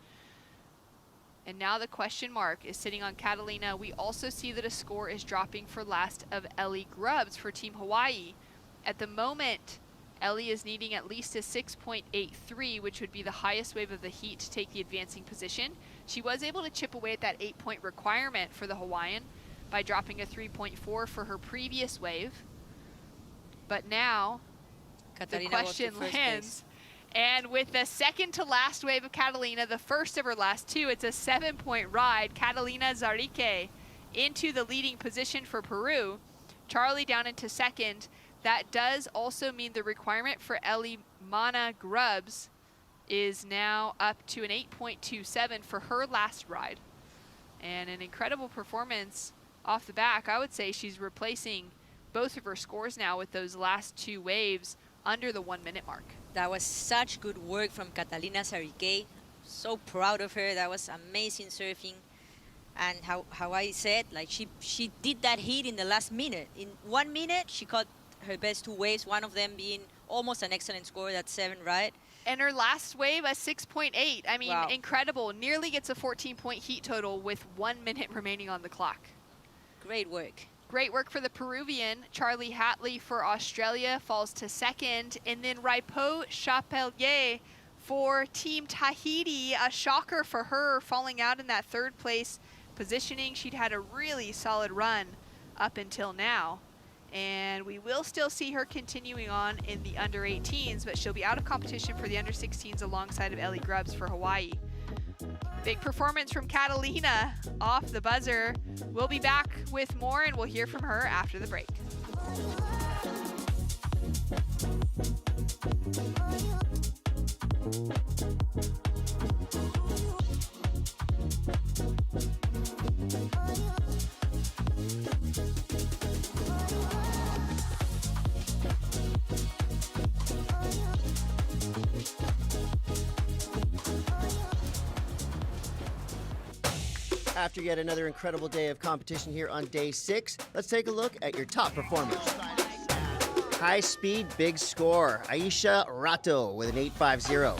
And now the question mark is sitting on Catalina. We also see that a score is dropping for last of Ellie Grubbs for Team Hawaii. At the moment, Ellie is needing at least a 6.83, which would be the highest wave of the heat to take the advancing position. She was able to chip away at that 8-point requirement for the Hawaiian by dropping a 3.4 for her previous wave. But now, Catalina the question lands. And with the second to last wave of Catalina, the first of her last two, it's a 7-point ride. Catalina Zarike into the leading position for Peru. Charlie down into second. That does also mean the requirement for Ellie Mana Grubbs is now up to an 8.27 for her last ride. And an incredible performance off the back. I would say she's replacing both of her scores now with those last two waves under the 1 minute mark. That was such good work from Catalina Zarike. So proud of her. That was amazing surfing. And how I said, like she did that heat in the last minute. In 1 minute, she caught her best two waves, one of them being almost an excellent score, that's 7, right? And her last wave, a 6.8. I mean, wow. Incredible. Nearly gets a 14-point heat total with 1 minute remaining on the clock. Great work. Great work for the Peruvian. Charlie Hatley for Australia falls to second. And then Raipo Chapelier for Team Tahiti. A shocker for her, falling out in that third place positioning. She'd had a really solid run up until now. And we will still see her continuing on in the under 18s, but she'll be out of competition for the under 16s alongside of Ellie Grubbs for Hawaii. Big performance from Catalina off the buzzer. We'll be back with more, and we'll hear from her after the break. After yet another incredible day of competition here on day 6, let's take a look at your top performers. High speed, big score. Aisha Rato with an 8.50.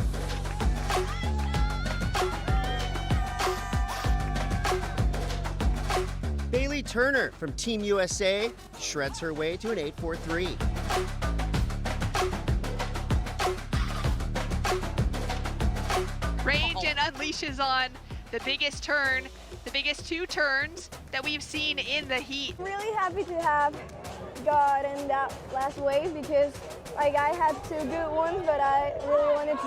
Bailey Turner from Team USA shreds her way to an 8.43. Range and unleashes on the biggest turn, the biggest two turns that we've seen in the heat. Really happy to have got in that last wave because like I had 2 good ones, but I really wanted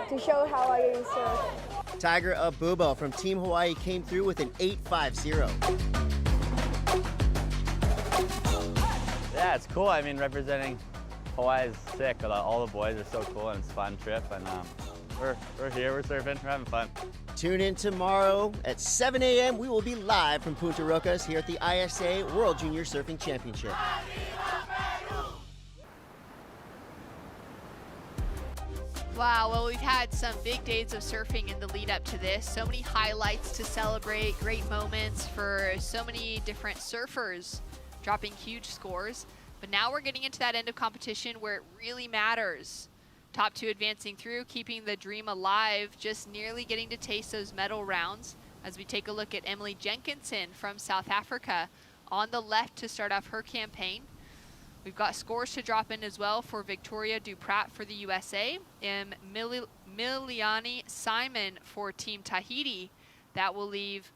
to show how I surf. Tiger Abubo from Team Hawaii came through with an 8.50. Yeah, it's cool. I mean, representing Hawaii is sick. All the boys are so cool, and it's a fun trip. And we're here, we're surfing, we're having fun. Tune in tomorrow at 7 a.m. We will be live from Punta Rocas here at the ISA World Junior Surfing Championship. Wow, well, we've had some big days of surfing in the lead up to this. So many highlights to celebrate, great moments for so many different surfers dropping huge scores. But now we're getting into that end of competition where it really matters. Top 2 advancing through, keeping the dream alive, just nearly getting to taste those medal rounds as we take a look at Emily Jenkinson from South Africa on the left to start off her campaign. We've got scores to drop in as well for Victoria Duprat for the USA and Miliani Simon for Team Tahiti. That will leave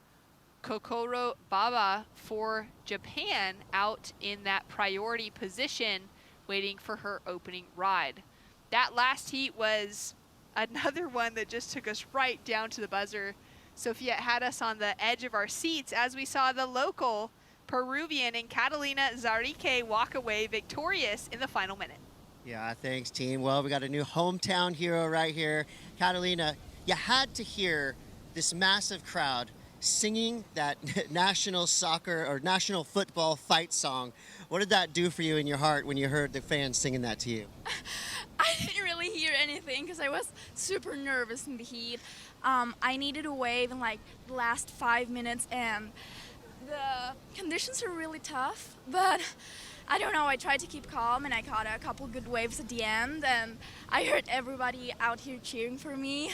Kokoro Baba for Japan out in that priority position waiting for her opening ride. That last heat was another one that just took us right down to the buzzer. Sophia had us on the edge of our seats as we saw the local Peruvian and Catalina Zarike walk away victorious in the final minute. Yeah, thanks, team. Well, we got a new hometown hero right here. Catalina, you had to hear this massive crowd singing that national soccer or national football fight song. What did that do for you in your heart when you heard the fans singing that to you? I didn't really hear anything because I was super nervous in the heat. I needed a wave in like the last 5 minutes and the conditions are really tough, but I don't know, I tried to keep calm and I caught a couple good waves at the end, and I heard everybody out here cheering for me,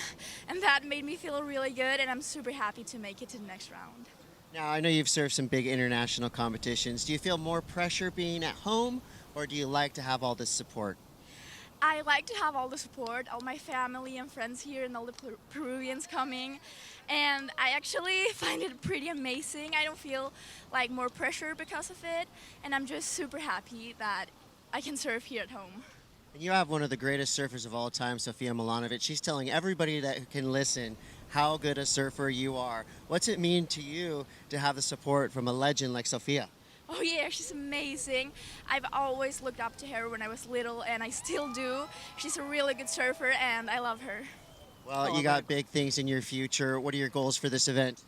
and that made me feel really good, and I'm super happy to make it to the next round. Now, I know you've surfed some big international competitions. Do you feel more pressure being at home, or do you like to have all this support? I like to have all the support, all my family and friends here and all the Peruvians coming, and I actually find it pretty amazing. I don't feel like more pressure because of it, and I'm just super happy that I can surf here at home. And you have one of the greatest surfers of all time, Sofia Milanovic. She's telling everybody that can listen how good a surfer you are. What's it mean to you to have the support from a legend like Sofia? Oh yeah, she's amazing. I've always looked up to her when I was little, and I still do. She's a really good surfer, and I love her. Well, you got big things in your future. What are your goals for this event?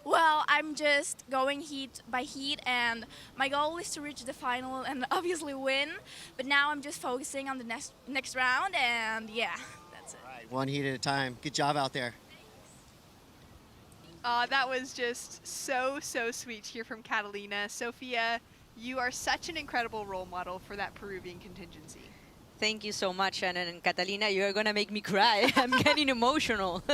Well, I'm just going heat by heat, and my goal is to reach the final and obviously win. But now I'm just focusing on the next round, and yeah, that's it. All right, one heat at a time. Good job out there. That was just so sweet to hear from Catalina. Sofia, you are such an incredible role model for that Peruvian contingency. Thank you so much, Shannon and Catalina. You're going to make me cry. I'm getting emotional.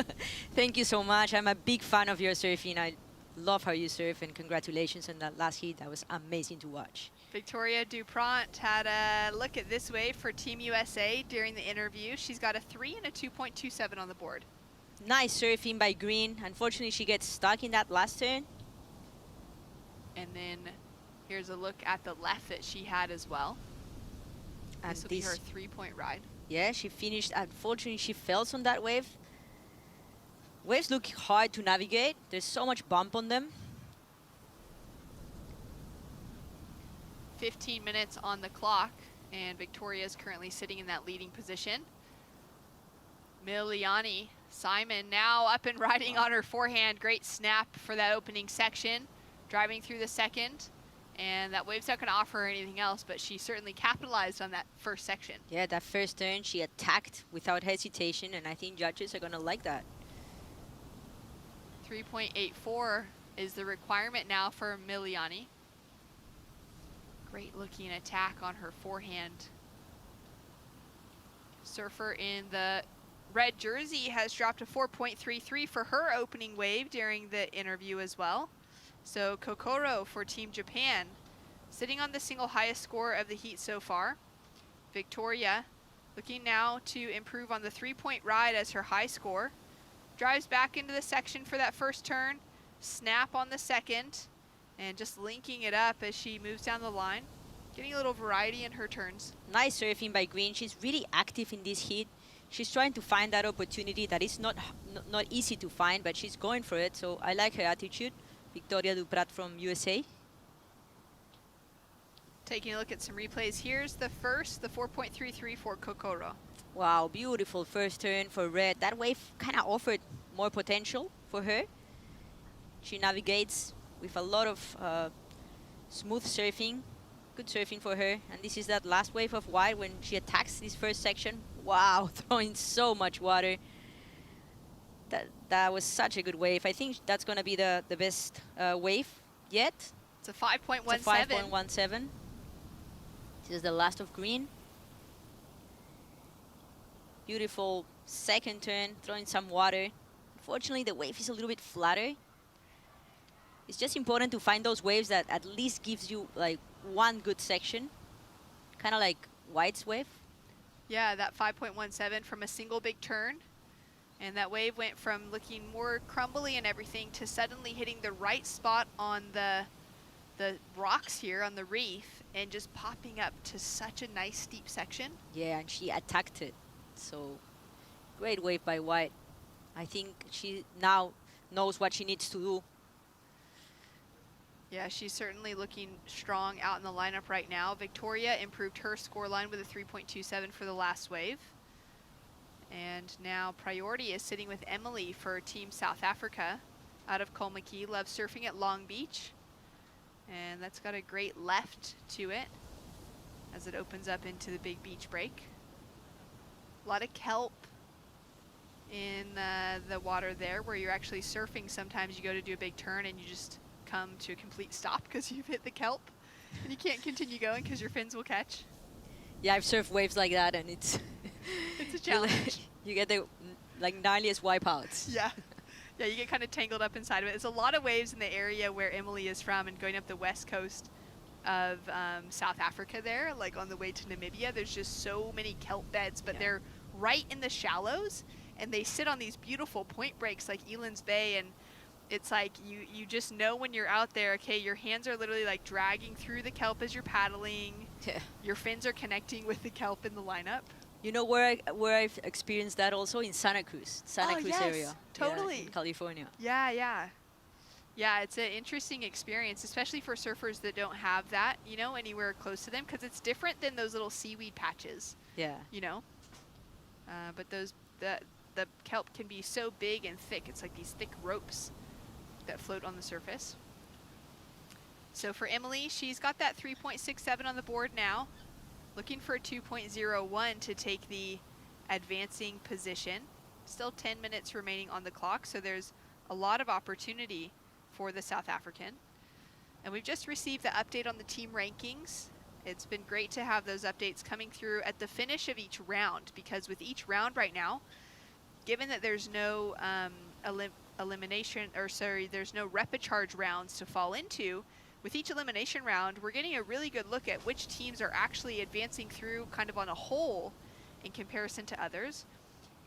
Thank you so much. I'm a big fan of your surfing. I love how you surf, and congratulations on that last heat. That was amazing to watch. Victoria Dupont had a look at this wave for Team USA during the interview. She's got a 3 and a 2.27 on the board. Nice surfing by Green. Unfortunately, she gets stuck in that last turn. And then here's a look at the left that she had as well. And this will be her 3-point ride. Yeah, she finished. Unfortunately, she fails on that wave. Waves look hard to navigate. There's so much bump on them. 15 minutes on the clock, and Victoria is currently sitting in that leading position. Miliani Simon now up and riding on her forehand. Great snap for that opening section. Driving through the second. And that wave's not going to offer her anything else, but she certainly capitalized on that first section. Yeah, that first turn, she attacked without hesitation, and I think judges are going to like that. 3.84 is the requirement now for Miliani. Great looking attack on her forehand. Surfer in the red jersey has dropped a 4.33 for her opening wave during the interview as well. So Kokoro for Team Japan, sitting on the single highest score of the heat so far. Victoria looking now to improve on the 3-point ride as her high score. Drives back into the section for that first turn, snap on the second, and just linking it up as she moves down the line. Getting a little variety in her turns. Nice surfing by Green. She's really active in this heat. She's trying to find that opportunity that is not easy to find, but she's going for it. So I like her attitude. Victoria Duprat from USA. Taking a look at some replays. Here's the first, the 4.33 for Kokoro. Wow, beautiful first turn for red. That wave kind of offered more potential for her. She navigates with a lot of smooth surfing. Good surfing for her. And this is that last wave of white when she attacks this first section. Wow, throwing so much water. That was such a good wave. I think that's going to be the best wave yet. It's a 5.17. It's a 5.17. This is the last of Green. Beautiful second turn, throwing some water. Unfortunately, the wave is a little bit flatter. It's just important to find those waves that at least gives you like one good section. Kind of like White's wave. Yeah, that 5.17 from a single big turn. And that wave went from looking more crumbly and everything to suddenly hitting the right spot on the rocks here on the reef and just popping up to such a nice steep section. Yeah, and she attacked it. So great wave by White. I think she now knows what she needs to do. Yeah, she's certainly looking strong out in the lineup right now. Victoria improved her scoreline with a 3.27 for the last wave. And now priority is sitting with Emily for Team South Africa out of Kolmaki. Loves surfing at Long Beach. And that's got a great left to it as it opens up into the big beach break. A lot of kelp in the water there where you're actually surfing. Sometimes you go to do a big turn and you just come to a complete stop because you've hit the kelp. And you can't continue going because your fins will catch. Yeah, I've surfed waves like that, and it's It's a challenge. you get the like gnarliest wipeouts. Yeah. Yeah, you get kind of tangled up inside of it. There's a lot of waves in the area where Emily is from, and going up the west coast of South Africa there, like on the way to Namibia, there's just so many kelp beds, but they're right in the shallows, and they sit on these beautiful point breaks like Eland's Bay, and it's like you just know when you're out there, okay, your hands are literally like dragging through the kelp as you're paddling. Yeah. Your fins are connecting with the kelp in the lineup. You know where I've experienced that also in Santa Cruz yes, area. totally. Yeah, in California. Yeah. Yeah, it's an interesting experience, especially for surfers that don't have that, you know, anywhere close to them, because it's different than those little seaweed patches. Yeah. You know, but the kelp can be so big and thick. It's like these thick ropes that float on the surface. So for Emily, she's got that 3.67 on the board now, looking for a 2.01 to take the advancing position. Still 10 minutes remaining on the clock, so there's a lot of opportunity for the South African. And we've just received the update on the team rankings. It's been great to have those updates coming through at the finish of each round, because with each round right now, given that there's no there's no repecharge rounds to fall into, with each elimination round, we're getting a really good look at which teams are actually advancing through kind of on a whole in comparison to others.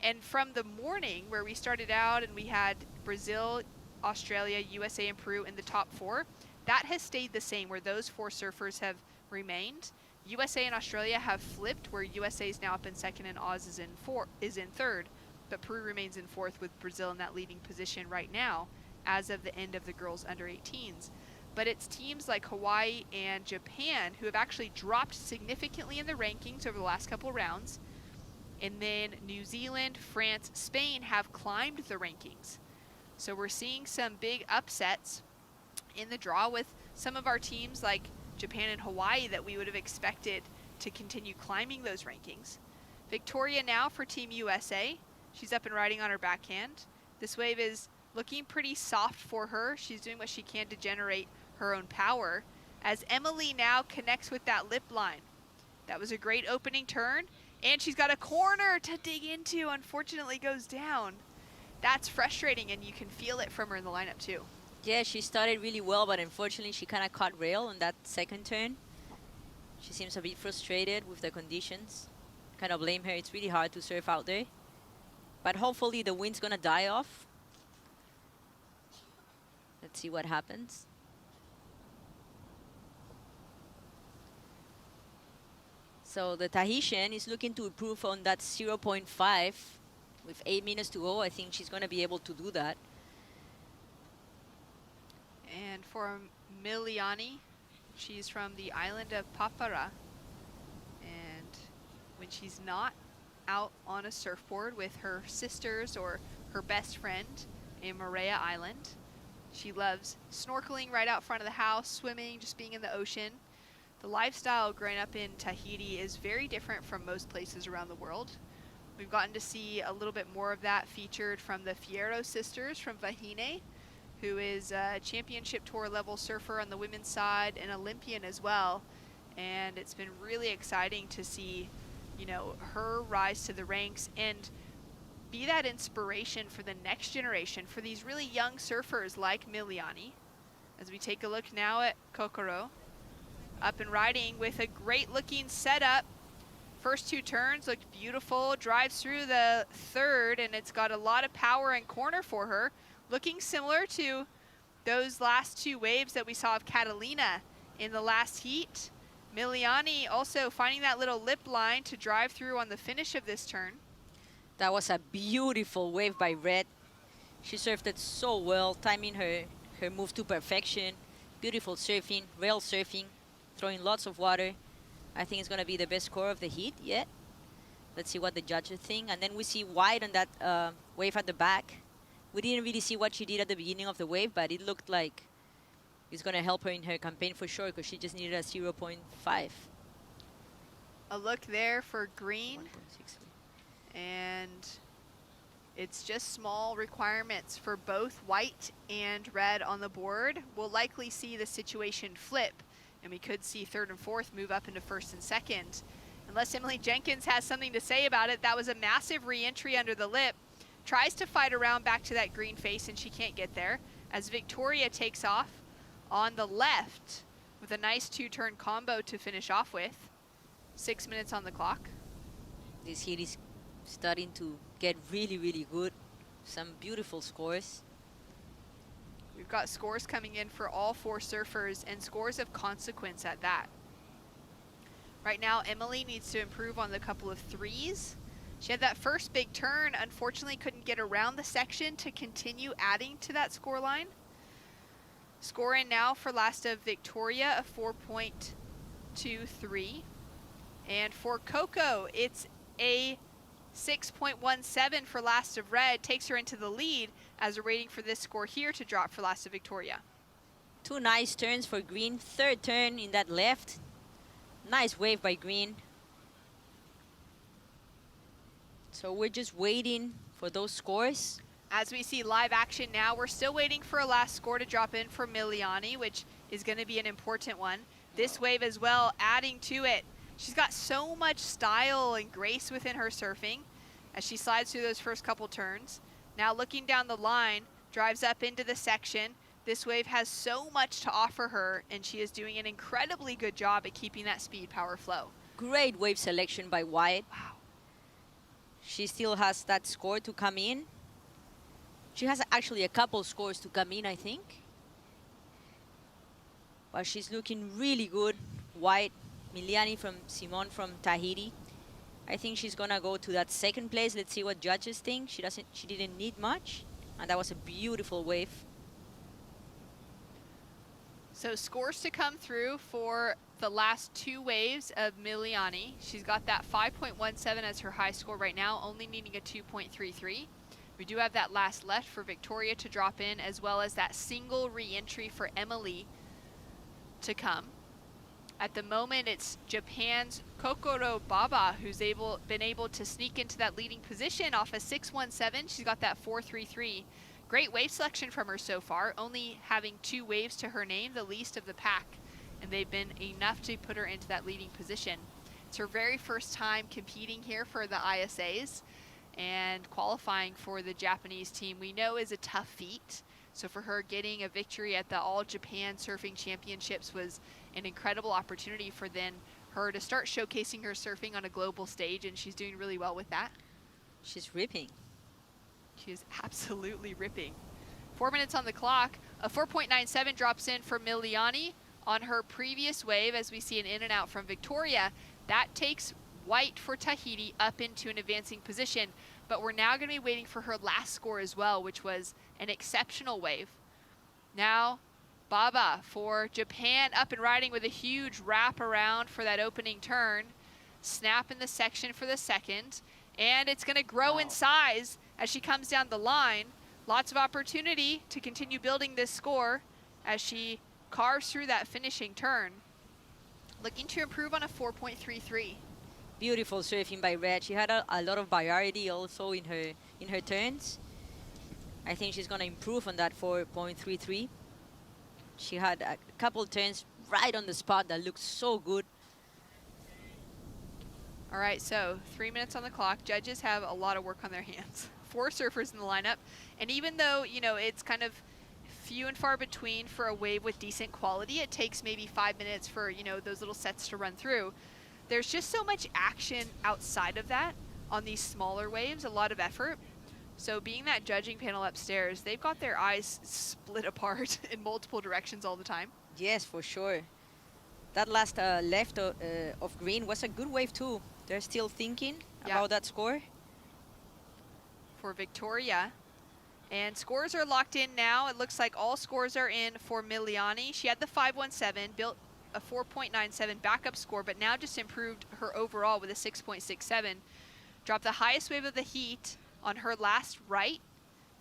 And from the morning where we started out and we had Brazil, Australia, USA, and Peru in the top 4, that has stayed the same, where those 4 surfers have remained. USA and Australia have flipped, where USA is now up in second and Oz is in third, but Peru remains in fourth, with Brazil in that leading position right now as of the end of the girls under 18s. But it's teams like Hawaii and Japan who have actually dropped significantly in the rankings over the last couple rounds. And then New Zealand, France, Spain have climbed the rankings. So we're seeing some big upsets in the draw with some of our teams like Japan and Hawaii that we would have expected to continue climbing those rankings. Victoria now for Team USA. She's up and riding on her backhand. This wave is looking pretty soft for her. She's doing what she can to generate her own power, as Emily now connects with that lip line. That was a great opening turn, and she's got a corner to dig into. Unfortunately goes down. That's frustrating, and you can feel it from her in the lineup too. Yeah, she started really well, but unfortunately she kind of caught rail on that second turn. She seems a bit frustrated with the conditions. Kind of blame her. It's really hard to surf out there. But hopefully the wind's gonna die off. Let's see what happens. So the Tahitian is looking to improve on that 0.5 with 8 minutes to go. I think she's going to be able to do that. And for Miliani, she's from the island of Papara. And when she's not out on a surfboard with her sisters or her best friend in Moorea Island, she loves snorkeling right out front of the house, swimming, just being in the ocean. The lifestyle growing up in Tahiti is very different from most places around the world. We've gotten to see a little bit more of that featured from the Fierro sisters from Vahine, who is a championship tour level surfer on the women's side and Olympian as well. And it's been really exciting to see, you know, her rise to the ranks and be that inspiration for the next generation, for these really young surfers like Miliani. As we take a look now at Kokoro, up and riding with a great looking setup. First 2 turns looked beautiful, drives through the third, and it's got a lot of power and corner for her. Looking similar to those last 2 waves that we saw of Catalina in the last heat. Miliani also finding that little lip line to drive through on the finish of this turn. That was a beautiful wave by Red. She surfed it so well, timing her move to perfection. Beautiful surfing, rail surfing, throwing lots of water. I think it's going to be the best score of the heat yet. Let's see what the judges think. And then we see White on that wave at the back. We didn't really see what she did at the beginning of the wave, but it looked like it's going to help her in her campaign for sure, because she just needed a 0.5. A look there for Green. And it's just small requirements for both White and Red on the board. We'll likely see the situation flip And we could see third and fourth move up into first and second. Unless Emily Jenkins has something to say about it, that was a massive re-entry under the lip. Tries to fight around back to that green face, and she can't get there. As Victoria takes off on the left with a nice two-turn combo to finish off with. 6 minutes on the clock. This heat is starting to get really, really good. Some beautiful scores. We've got scores coming in for all 4 surfers, and scores of consequence at that. Right now, Emily needs to improve on the couple of threes. She had that first big turn, unfortunately couldn't get around the section to continue adding to that score line. Score in now for last of Victoria, a 4.23. And for Coco, it's a 6.17 for last of Red, takes her into the lead as we're waiting for this score here to drop for last of Victoria. 2 nice turns for Green. Third turn in that left. Nice wave by Green. So we're just waiting for those scores. As we see live action now, we're still waiting for a last score to drop in for Miliani, which is going to be an important one. This wave as well, adding to it. She's got so much style and grace within her surfing as she slides through those first couple turns. Now looking down the line, drives up into the section. This wave has so much to offer her, and she is doing an incredibly good job at keeping that speed power flow. Great wave selection by Wyatt. Wow. She still has that score to come in. She has actually a couple scores to come in, I think. But she's looking really good. Wyatt, Miliani from Simone from Tahiti. I think she's gonna go to that second place. Let's see what judges think. She didn't need much, and that was a beautiful wave. So scores to come through for the last 2 waves of Miliani. She's got that 5.17 as her high score right now, only needing a 2.33. We do have that last left for Victoria to drop in, as well as that single re-entry for Emily to come. At the moment, it's Japan's Kokoro Baba who's been able to sneak into that leading position off a 6.17. She's got that 4.33. Great wave selection from her so far, only having 2 waves to her name, the least of the pack, and they've been enough to put her into that leading position. It's her very first time competing here for the ISAs, and qualifying for the Japanese team we know is a tough feat. So for her, getting a victory at the All Japan Surfing Championships was an incredible opportunity for then her to start showcasing her surfing on a global stage, and she's doing really well with that. She's ripping. She is absolutely ripping. 4 minutes on the clock. A 4.97 drops in for Miliani on her previous wave, as we see an in and out from Victoria. That takes White for Tahiti up into an advancing position, but we're now going to be waiting for her last score as well, which was an exceptional wave. Now, Baba for Japan up and riding with a huge wrap around for that opening turn. Snap in the section for the second, and it's going to grow in size as she comes down the line. Lots of opportunity to continue building this score as she carves through that finishing turn. Looking to improve on a 4.33. Beautiful surfing by Red. She had a lot of variety also in her turns. I think she's gonna improve on that 4.33. She had a couple turns right on the spot that looked so good. All right, so 3 minutes on the clock. Judges have a lot of work on their hands. 4 surfers in the lineup, and even though, you know, it's kind of few and far between for a wave with decent quality, it takes maybe 5 minutes for, you know, those little sets to run through. There's just so much action outside of that on these smaller waves, a lot of effort. So being that judging panel upstairs, they've got their eyes split apart in multiple directions all the time. Yes, for sure. That last left of Green was a good wave too. They're still thinking about that score. For Victoria. And scores are locked in now. It looks like all scores are in for Miliani. She had the 5.17, built a 4.97 backup score, but now just improved her overall with a 6.67. Dropped the highest wave of the heat on her last right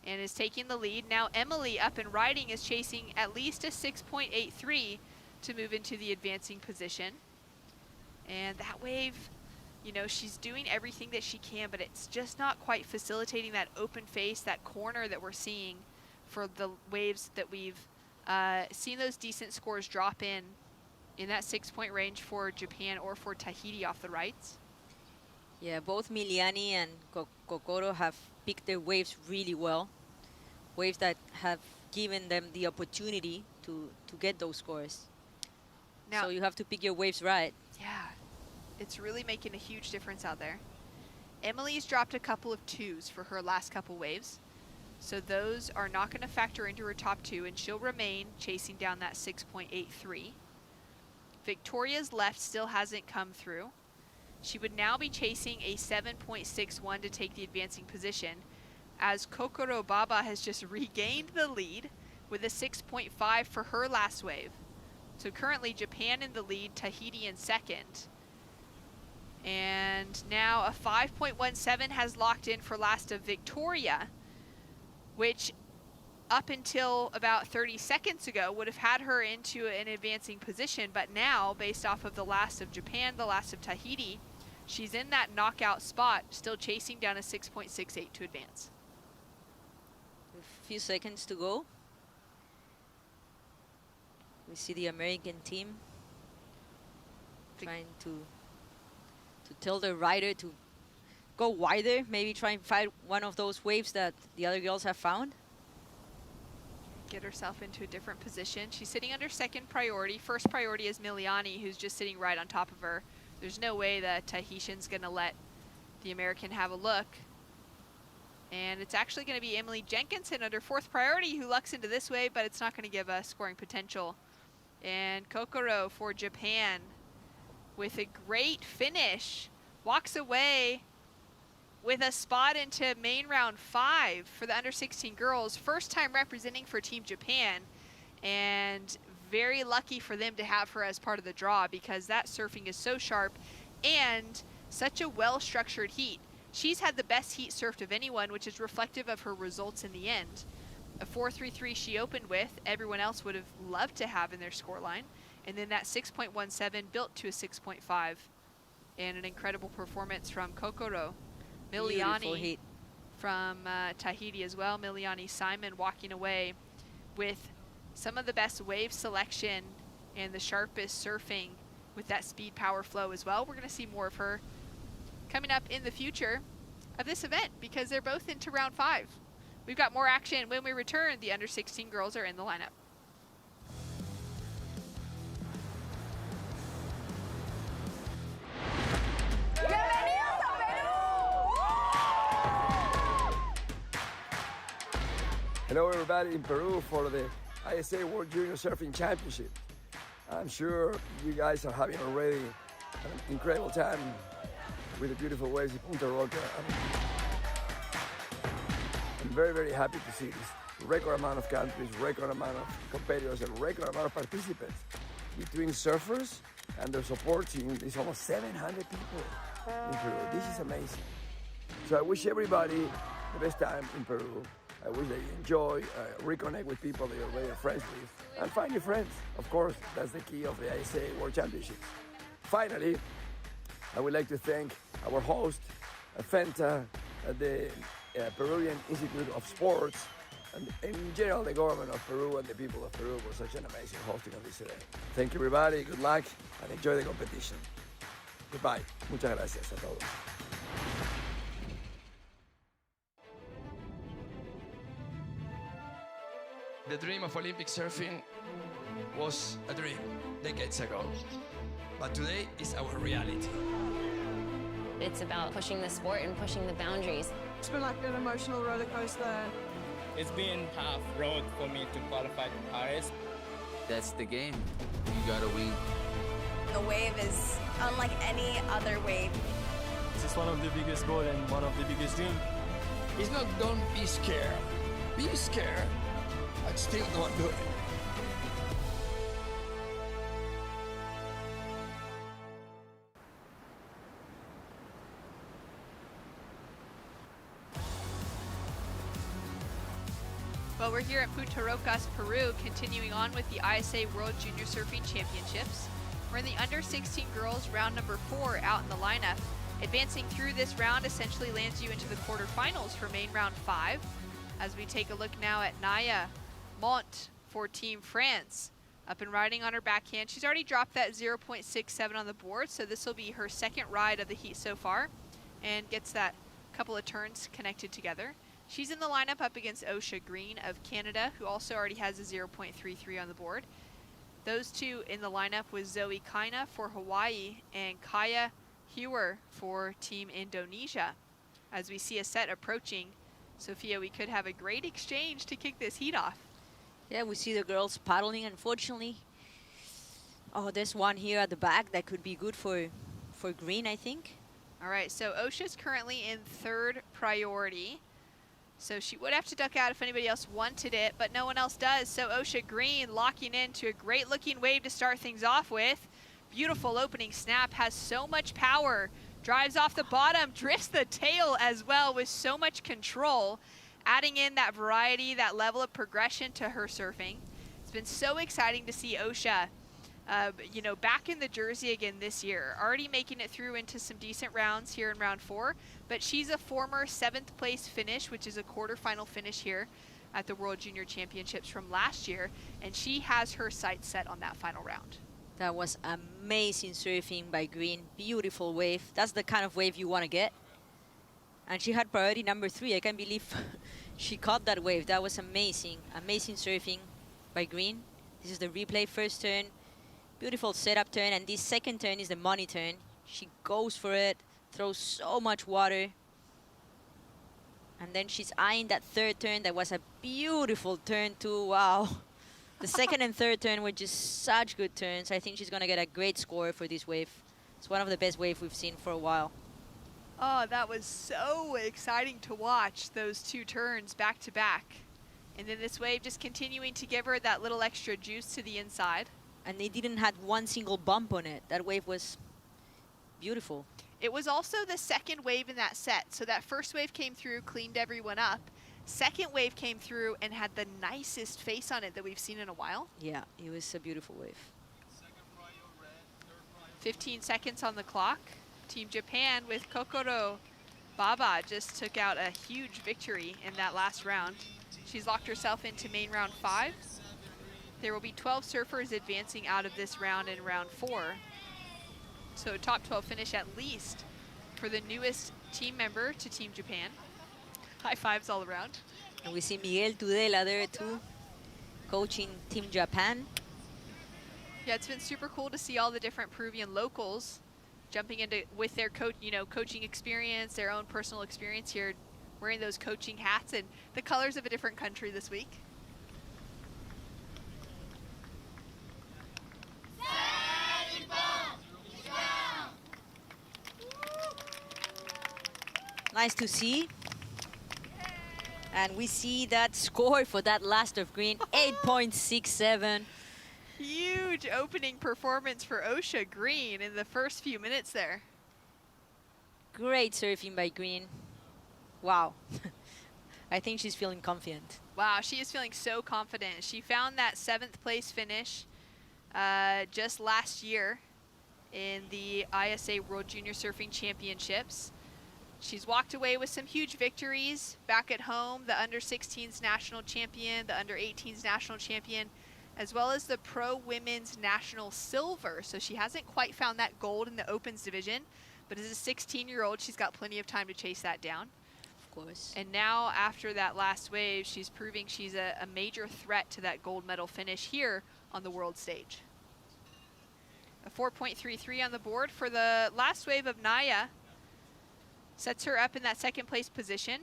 and is taking the lead. Now Emily up and riding is chasing at least a 6.83 to move into the advancing position. And that wave, you know, she's doing everything that she can, but it's just not quite facilitating that open face, that corner that we're seeing for the waves that we've seen those decent scores drop in in that 6-point range for Japan or for Tahiti off the rights. Yeah, both Miliani and Kokoro have picked their waves really well. Waves that have given them the opportunity to get those scores. Now, so you have to pick your waves right. Yeah, it's really making a huge difference out there. Emily's dropped a couple of 2s for her last couple waves. So those are not going to factor into her top 2, and she'll remain chasing down that 6.83. Victoria's left still hasn't come through. She would now be chasing a 7.61 to take the advancing position, as Kokoro Baba has just regained the lead with a 6.5 for her last wave. So currently Japan in the lead, Tahiti in second. And now a 5.17 has locked in for last of Victoria, which up until about 30 seconds ago would have had her into an advancing position, but now, based off of the last of Japan, the last of Tahiti, she's in that knockout spot, still chasing down a 6.68 to advance. A few seconds to go. We see the American team trying to tell the rider to go wider, maybe try and find one of those waves that the other girls have found. Get herself into a different position. She's sitting under second priority. First priority is Miliani, who's just sitting right on top of her. There's no way that Tahitian's gonna let the American have a look. And it's actually gonna be Emily Jenkinson under fourth priority who lucks into this wave, but it's not gonna give a scoring potential. And Kokoro for Japan with a great finish, walks away with a spot into main round 5 for the under 16 girls. First time representing for Team Japan, and very lucky for them to have her as part of the draw, because that surfing is so sharp and such a well-structured heat. She's had the best heat surfed of anyone, which is reflective of her results in the end. A 4.33 she opened with, everyone else would have loved to have in their scoreline. And then that 6.17 built to a 6.5. And an incredible performance from Kokoro. Miliani from Tahiti as well. Miliani Simon walking away with some of the best wave selection and the sharpest surfing with that speed power flow as well. We're going to see more of her coming up in the future of this event, because they're both into round 5. We've got more action when we return. The under 16 girls are in the lineup. Hello everybody in Peru for the ISA World Junior Surfing Championship. I'm sure you guys are having already an incredible time with the beautiful waves of Punta Rocas. I'm very, very happy to see this record amount of countries, record amount of competitors, and record amount of participants. Between surfers and their support team, there's almost 700 people in Peru. This is amazing. So I wish everybody the best time in Peru. I wish that you enjoy, reconnect with people that you're already friends with, and find your friends. Of course, that's the key of the ISA World Championships. Finally, I would like to thank our host, Fenta, the Peruvian Institute of Sports, and in general the government of Peru and the people of Peru for such an amazing hosting of this event. Thank you everybody, good luck, and enjoy the competition. Goodbye. Muchas gracias a todos. The dream of Olympic surfing was a dream decades ago, but today is our reality. It's about pushing the sport and pushing the boundaries. It's been like an emotional roller coaster. It's been tough road for me to qualify to Paris. That's the game. You gotta win. The wave is unlike any other wave. This is one of the biggest goals and one of the biggest dreams. It's not don't be scared. Be scared, but still don't do it. Well, we're here at Punta Rocas, Peru, continuing on with the ISA World Junior Surfing Championships. We're in the under 16 girls, round number 4 out in the lineup. Advancing through this round essentially lands you into the quarterfinals for main round 5. As we take a look now at Naya Mont for Team France. Up and riding on her backhand. She's already dropped that 0.67 on the board, so this will be her second ride of the heat so far, and gets that couple of turns connected together. She's in the lineup up against Osha Green of Canada, who also already has a 0.33 on the board. Those two in the lineup with Zoe Kaina for Hawaii and Kaya Hewer for Team Indonesia. As we see a set approaching, Sophia, we could have a great exchange to kick this heat off. Yeah, we see the girls paddling, unfortunately. Oh, there's one here at the back that could be good for Green, I think. All right, so Osha's currently in third priority. So she would have to duck out if anybody else wanted it, but no one else does. So Osha Green locking into a great looking wave to start things off with. Beautiful opening snap, has so much power. Drives off the bottom, drifts the tail as well with so much control. Adding in that variety, that level of progression to her surfing. It's been so exciting to see Osha, you know, back in the jersey again this year. Already making it through into some decent rounds here in round 4. But she's a former 7th place finish, which is a quarterfinal finish here at the World Junior Championships from last year. And she has her sights set on that final round. That was amazing surfing by Green. Beautiful wave. That's the kind of wave you want to get. And she had priority number 3. I can't believe she caught that wave. That was amazing. Amazing surfing by Green. This is the replay first turn. Beautiful setup turn. And this second turn is the money turn. She goes for it. Throws so much water. And then she's eyeing that third turn. That was a beautiful turn too. Wow. The second and third turn were just such good turns. I think she's going to get a great score for this wave. It's one of the best waves we've seen for a while. Oh, that was so exciting to watch, those two turns back to back. And then this wave just continuing to give her that little extra juice to the inside. And they didn't have one single bump on it. That wave was beautiful. It was also the second wave in that set. So that first wave came through, cleaned everyone up. Second wave came through and had the nicest face on it that we've seen in a while. Yeah, it was a beautiful wave. 15 seconds on the clock. Team Japan with Kokoro Baba just took out a huge victory in that last round. She's locked herself into main round 5. There will be 12 surfers advancing out of this round in round 4. So top 12 finish at least for the newest team member to Team Japan. High fives all around. And we see Miguel Tudela there too, coaching Team Japan. Yeah, it's been super cool to see all the different Peruvian locals jumping into with their coaching experience, their own personal experience here, wearing those coaching hats and the colors of a different country this week. Nice to see. And we see that score for that last of Green, 8.67. Huge opening performance for Osha Green in the first few minutes there. Great surfing by Green. Wow. I think she's feeling confident. Wow, she is feeling so confident. She found that 7th place finish just last year in the ISA World Junior Surfing Championships. She's walked away with some huge victories back at home, the under-16s national champion, the under-18s national champion, as well as the Pro Women's National Silver. So she hasn't quite found that gold in the Opens division, but as a 16-year-old, she's got plenty of time to chase that down. Of course. And now, after that last wave, she's proving she's a major threat to that gold medal finish here on the world stage. A 4.33 on the board for the last wave of Naya. Sets her up in that 2nd place position.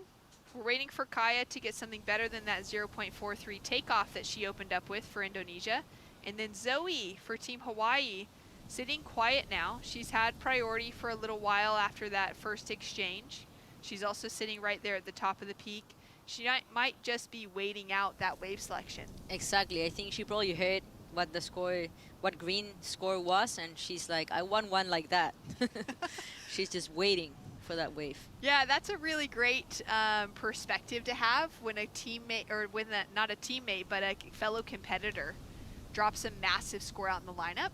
We're waiting for Kaya to get something better than that 0.43 takeoff that she opened up with for Indonesia. And then Zoe for Team Hawaii, sitting quiet now. She's had priority for a little while after that first exchange. She's also sitting right there at the top of the peak. She might just be waiting out that wave selection. Exactly. I think she probably heard what the score, what Green score was, and she's like, I want one like that. She's just waiting for that wave. Yeah, that's a really great perspective to have when a teammate, or when not a teammate, but a fellow competitor drops a massive score out in the lineup,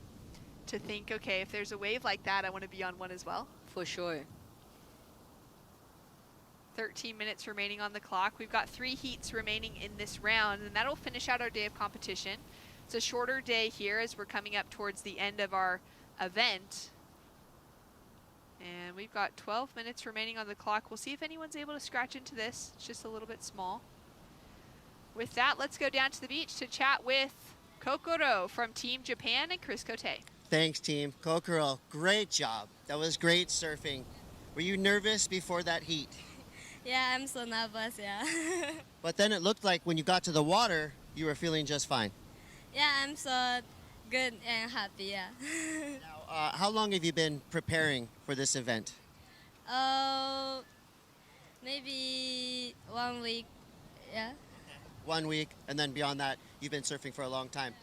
to think, okay, if there's a wave like that, I want to be on one as well. For sure. 13 minutes remaining on the clock. We've got 3 heats remaining in this round, and that'll finish out our day of competition. It's a shorter day here as we're coming up towards the end of our event. And we've got 12 minutes remaining on the clock. We'll see if anyone's able to scratch into this. It's just a little bit small. With that, let's go down to the beach to chat with Kokoro from Team Japan and Chris Cote. Thanks, team. Kokoro, great job. That was great surfing. Were you nervous before that heat? Yeah, I'm so nervous, yeah. But then it looked like when you got to the water, you were feeling just fine. Yeah, I'm so good and happy, yeah. How long have you been preparing for this event? Maybe 1 week, yeah. 1 week, and then beyond that, you've been surfing for a long time.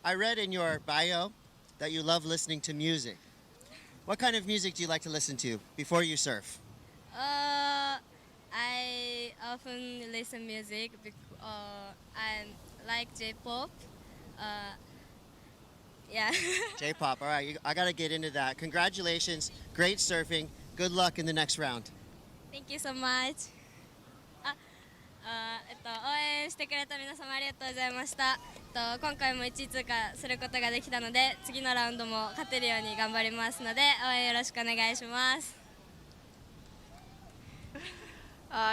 I read in your bio that you love listening to music. What kind of music do you like to listen to before you surf? I often listen music and like J-pop. Yeah. J-pop, all right, I gotta get into that. Congratulations, great surfing. Good luck in the next round. Thank you so much. 応援してくれた皆様ありがとうございました。今回も1位通過することができたので、次のラウンドも勝てるように頑張りますので、応援よろしくお願いします。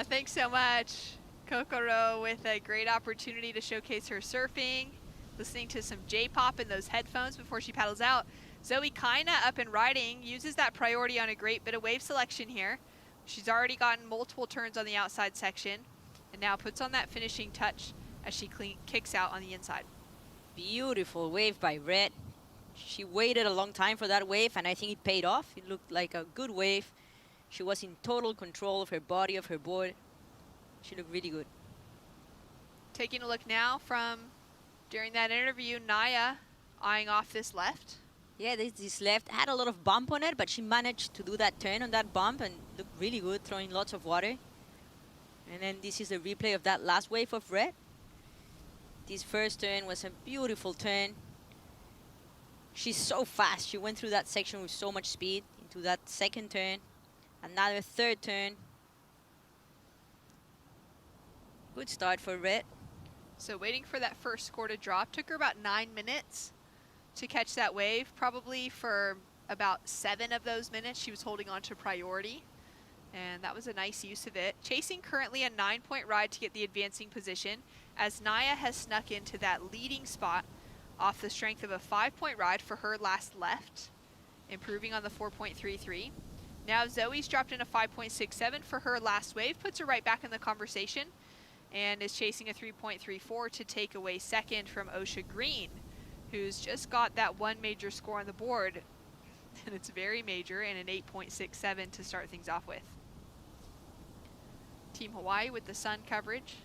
Thanks so much, Kokoro, with a great opportunity to showcase her surfing, listening to some J-pop in those headphones before she paddles out. Zoe Kaina up and riding, uses that priority on a great bit of wave selection here. She's already gotten multiple turns on the outside section, and now puts on that finishing touch as she kicks out on the inside. Beautiful wave by Red. She waited a long time for that wave, and I think it paid off. It looked like a good wave. She was in total control of her body, of her board. She looked really good. Taking a look now from during that interview, Naya eyeing off this left. Yeah, this left had a lot of bump on it, but she managed to do that turn on that bump and looked really good, throwing lots of water. And then this is a replay of that last wave of Red. This first turn was a beautiful turn. She's so fast. She went through that section with so much speed into that second turn. Another third turn. Good start for Red. So waiting for that first score to drop. Took her about 9 minutes to catch that wave. Probably for about 7 of those minutes, she was holding on to priority. And that was a nice use of it. Chasing currently a 9-point ride to get the advancing position, as Naya has snuck into that leading spot off the strength of a 5-point ride for her last left, improving on the 4.33. Now Zoe's dropped in a 5.67 for her last wave, puts her right back in the conversation, and is chasing a 3.34 to take away second from Osha Green, who's just got that one major score on the board, and it's very major, and an 8.67 to start things off with. Team Hawaii with the sun coverage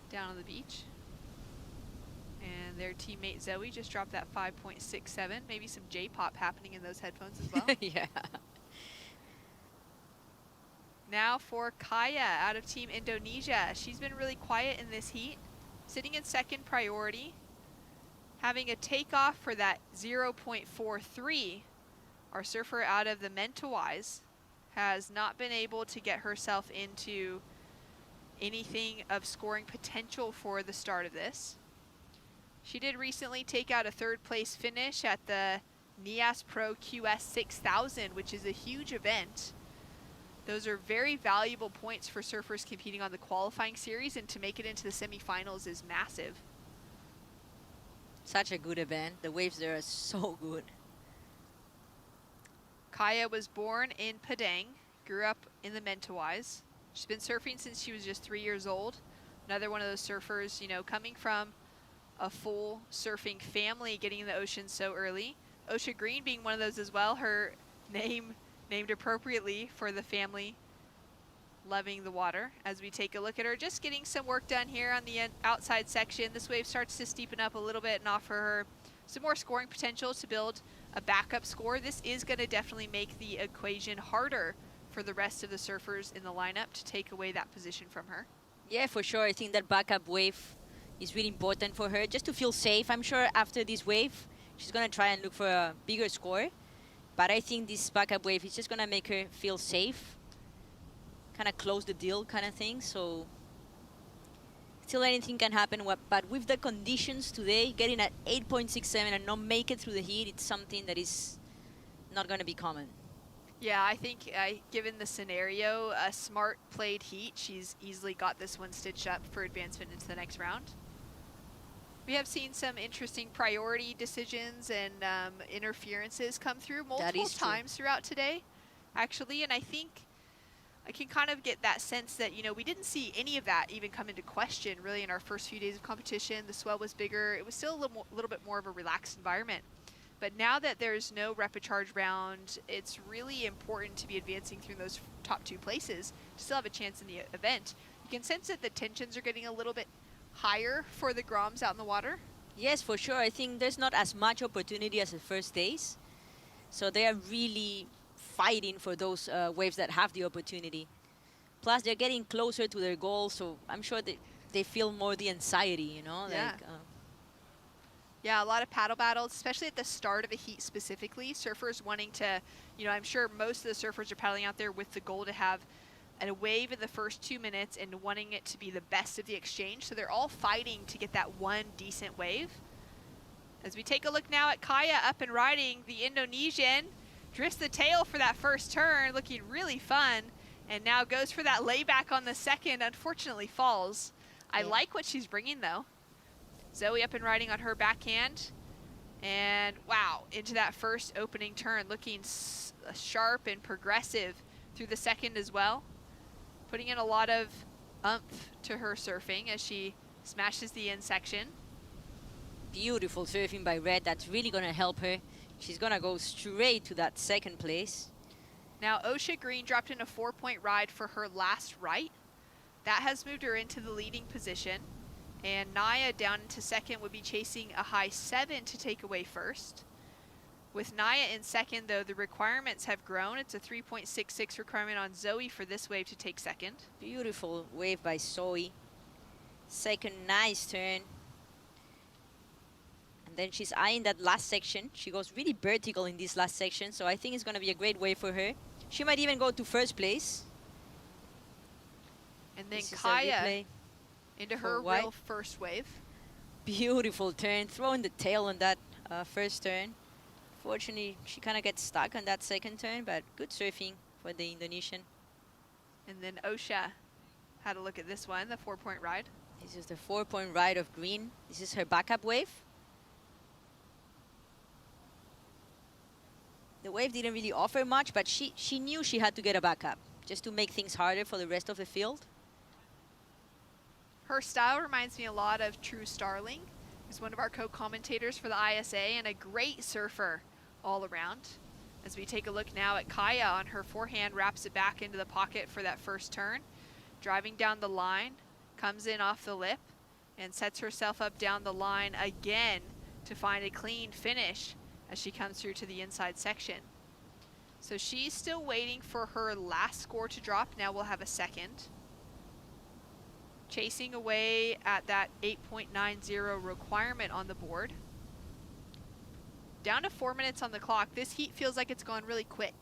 down on the beach. And their teammate Zoe just dropped that 5.67. Maybe some J-pop happening in those headphones as well. Yeah. Now for Kaya out of Team Indonesia. She's been really quiet in this heat, sitting in second priority, having a takeoff for that 0.43. Our surfer out of the Mentawais has not been able to get herself into anything of scoring potential for the start of this. She did recently take out a third place finish at the NIAS Pro QS 6000, which is a huge event. Those are very valuable points for surfers competing on the qualifying series, and to make it into the semifinals is massive. Such a good event. The waves there are so good. Kaya was born in Padang, grew up in the Mentawais. She's been surfing since she was just 3 years old. Another one of those surfers, you know, coming from a full surfing family, getting in the ocean so early. Osha Green being one of those as well. Her name named appropriately for the family loving the water. As we take a look at her, just getting some work done here on the outside section. This wave starts to steepen up a little bit and offer her some more scoring potential to build a backup score. This is going to definitely make the equation harder for the rest of the surfers in the lineup to take away that position from her. Yeah, for sure. I think that backup wave is really important for her, just to feel safe. I'm sure after this wave, she's going to try and look for a bigger score. But I think this backup wave is just going to make her feel safe, kind of close the deal kind of thing. So Still anything can happen, but with the conditions today, getting at 8.67 and not make it through the heat, it's something that is not going to be common. Yeah, I think given the scenario, a smart played heat, she's easily got this one stitched up for advancement into the next round. We have seen some interesting priority decisions and interferences come through multiple times throughout today, actually, and I think I can kind of get that sense that, you know, we didn't see any of that even come into question really in our first few days of competition. The swell was bigger. It was still a little bit more of a relaxed environment. But now that there's no rapid charge round, it's really important to be advancing through those top 2 places to still have a chance in the event. You can sense that the tensions are getting a little bit higher for the Groms out in the water. Yes, for sure. I think there's not as much opportunity as the first days. So they are really fighting for those waves that have the opportunity. Plus, they're getting closer to their goal, so I'm sure they feel more the anxiety, you know? Yeah. Like, yeah, a lot of paddle battles, especially at the start of a heat specifically. Surfers wanting to, you know, I'm sure most of the surfers are paddling out there with the goal to have a wave in the first 2 minutes and wanting it to be the best of the exchange. So they're all fighting to get that one decent wave. As we take a look now at Kaya up and riding, the Indonesian drifts the tail for that first turn, looking really fun, and now goes for that layback on the second, unfortunately falls. I like what she's bringing though. Zoe up and riding on her backhand, and wow, into that first opening turn, looking sharp and progressive through the second as well. Putting in a lot of oomph to her surfing as she smashes the end section. Beautiful surfing by Red. That's really going to help her. She's going to go straight to that second place. Now, Osha Green dropped in a 4-point ride for her last right. That has moved her into the leading position. And Naya down into second would be chasing a high 7 to take away first. With Naya in second, though, the requirements have grown. It's a 3.66 requirement on Zoe for this wave to take second. Beautiful wave by Zoe. Second, nice turn. And then she's eyeing that last section. She goes really vertical in this last section, so I think it's going to be a great wave for her. She might even go to first place. And then Kaya into her real first wave. Beautiful turn, throwing the tail on that first turn. Fortunately, she kind of gets stuck on that second turn, but good surfing for the Indonesian. And then Osha had a look at this one, the 4-point ride. This is the 4-point ride of Green. This is her backup wave. The wave didn't really offer much, but she knew she had to get a backup just to make things harder for the rest of the field. Her style reminds me a lot of True Starling, who's one of our co-commentators for the ISA and a great surfer all around. As we take a look now at Kaya on her forehand, wraps it back into the pocket for that first turn. Driving down the line, comes in off the lip, and sets herself up down the line again to find a clean finish as she comes through to the inside section. So she's still waiting for her last score to drop. Now we'll have a second. Chasing away at that 8.90 requirement on the board. Down to 4 minutes on the clock. This heat feels like it's gone really quick.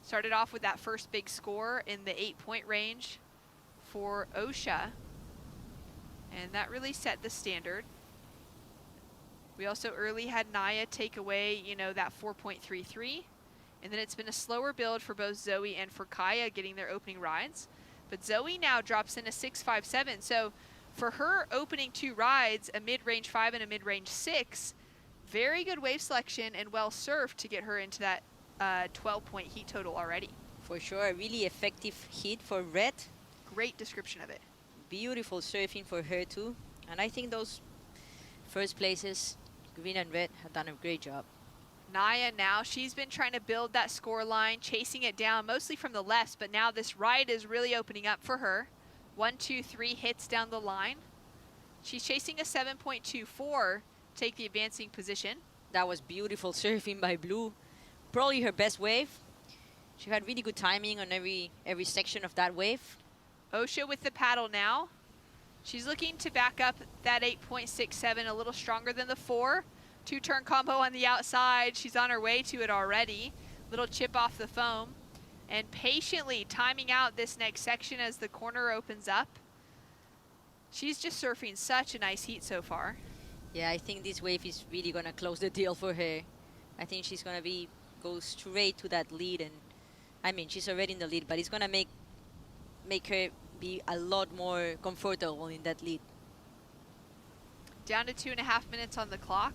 Started off with that first big score in the 8-point range for Osha. And that really set the standard. We also early had Naya take away, you know, that 4.33. And then it's been a slower build for both Zoe and for Kaya getting their opening rides. But Zoe now drops in a 6.57. So for her opening 2 rides, a mid-range 5 and a mid-range 6, very good wave selection and well surfed to get her into that 12-point heat total already. For sure, a really effective heat for Red. Great description of it. Beautiful surfing for her too. And I think those first places, Green and Red, have done a great job. Naya now, she's been trying to build that score line, chasing it down mostly from the left, but now this ride is really opening up for her. 1, 2, 3 hits down the line. She's chasing a 7.24, take the advancing position. That was beautiful surfing by Blue. Probably her best wave. She had really good timing on every section of that wave. Osha with the paddle now. She's looking to back up that 8.67 a little stronger than the 4. 2-turn combo on the outside. She's on her way to it already. Little chip off the foam. And patiently timing out this next section as the corner opens up. She's just surfing such a nice heat so far. Yeah, I think this wave is really going to close the deal for her. I think she's going to go straight to that lead. And I mean, she's already in the lead, but it's going to make her be a lot more comfortable in that lead. Down to 2.5 minutes on the clock.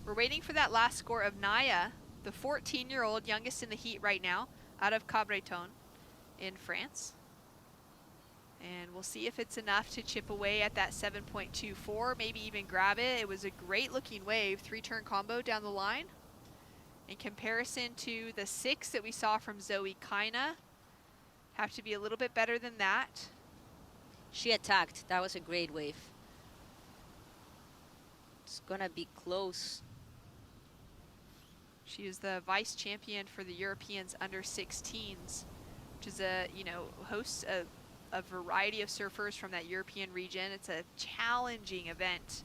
We're waiting for that last score of Naya, the 14-year-old, youngest in the heat right now, out of Cabreton in France. And we'll see if it's enough to chip away at that 7.24, maybe even grab it. It was a great looking wave, 3-turn combo down the line. In comparison to the 6 that we saw from Zoe Kaina, have to be a little bit better than that. She attacked. That was a great wave. It's gonna be close. She is the vice champion for the Europeans under 16s, which is hosts a variety of surfers from that European region. It's a challenging event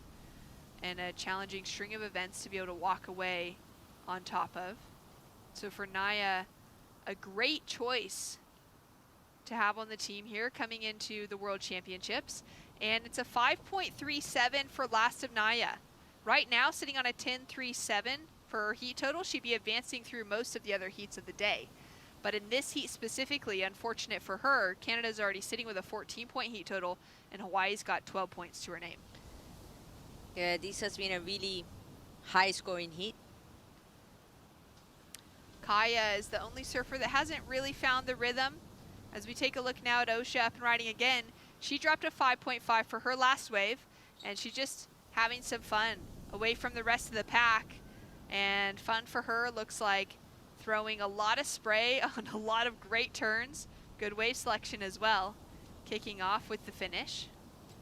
and a challenging string of events to be able to walk away on top of. So for Naya, a great choice to have on the team here coming into the World Championships. And it's a 5.37 for last of Naya. Right now, sitting on a 10.37 for her heat total. She'd be advancing through most of the other heats of the day. But in this heat specifically, unfortunate for her, Canada's already sitting with a 14-point heat total, and Hawaii's got 12 points to her name. Yeah, this has been a really high-scoring heat. Kaya is the only surfer that hasn't really found the rhythm. As we take a look now at Osha up and riding again, she dropped a 5.5 for her last wave, and she's just having some fun away from the rest of the pack. And fun for her looks like throwing a lot of spray on a lot of great turns. Good wave selection as well, kicking off with the finish.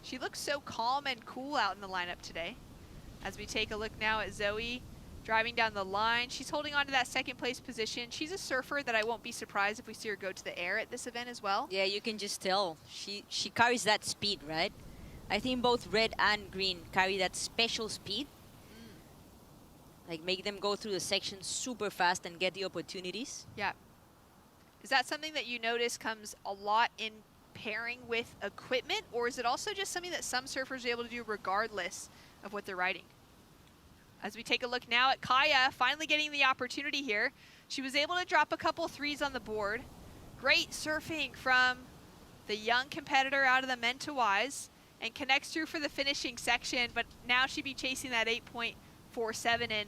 She looks so calm and cool out in the lineup today. As we take a look now at Zoe driving down the line, she's holding on to that second place position. She's a surfer that I won't be surprised if we see her go to the air at this event as well. Yeah, you can just tell. She carries that speed, right? I think both red and green carry that special speed. Like make them go through the section super fast and get the opportunities. Yeah. Is that something that you notice comes a lot in pairing with equipment, or is it also just something that some surfers are able to do regardless of what they're riding? As we take a look now at Kaya, finally getting the opportunity here. She was able to drop a couple threes on the board. Great surfing from the young competitor out of the Mentawais, and connects through for the finishing section, but now she'd be chasing that 8.47 in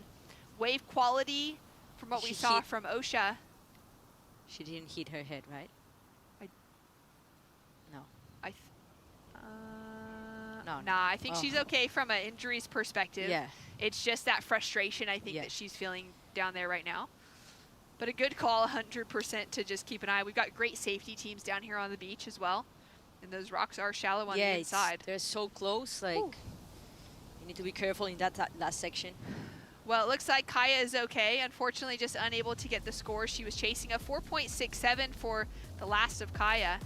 wave quality from what we saw from Osha. She didn't hit her head, right? No. I think she's okay from an injuries perspective. Yeah. It's just that frustration, I think, that she's feeling down there right now. But a good call, 100%, to just keep an eye. We've got great safety teams down here on the beach as well. And those rocks are shallow on the inside. They're so close, like, you need to be careful in that last section. Well, it looks like Kaya is okay. Unfortunately, just unable to get the score. She was chasing a 4.67 for the last of Kaya.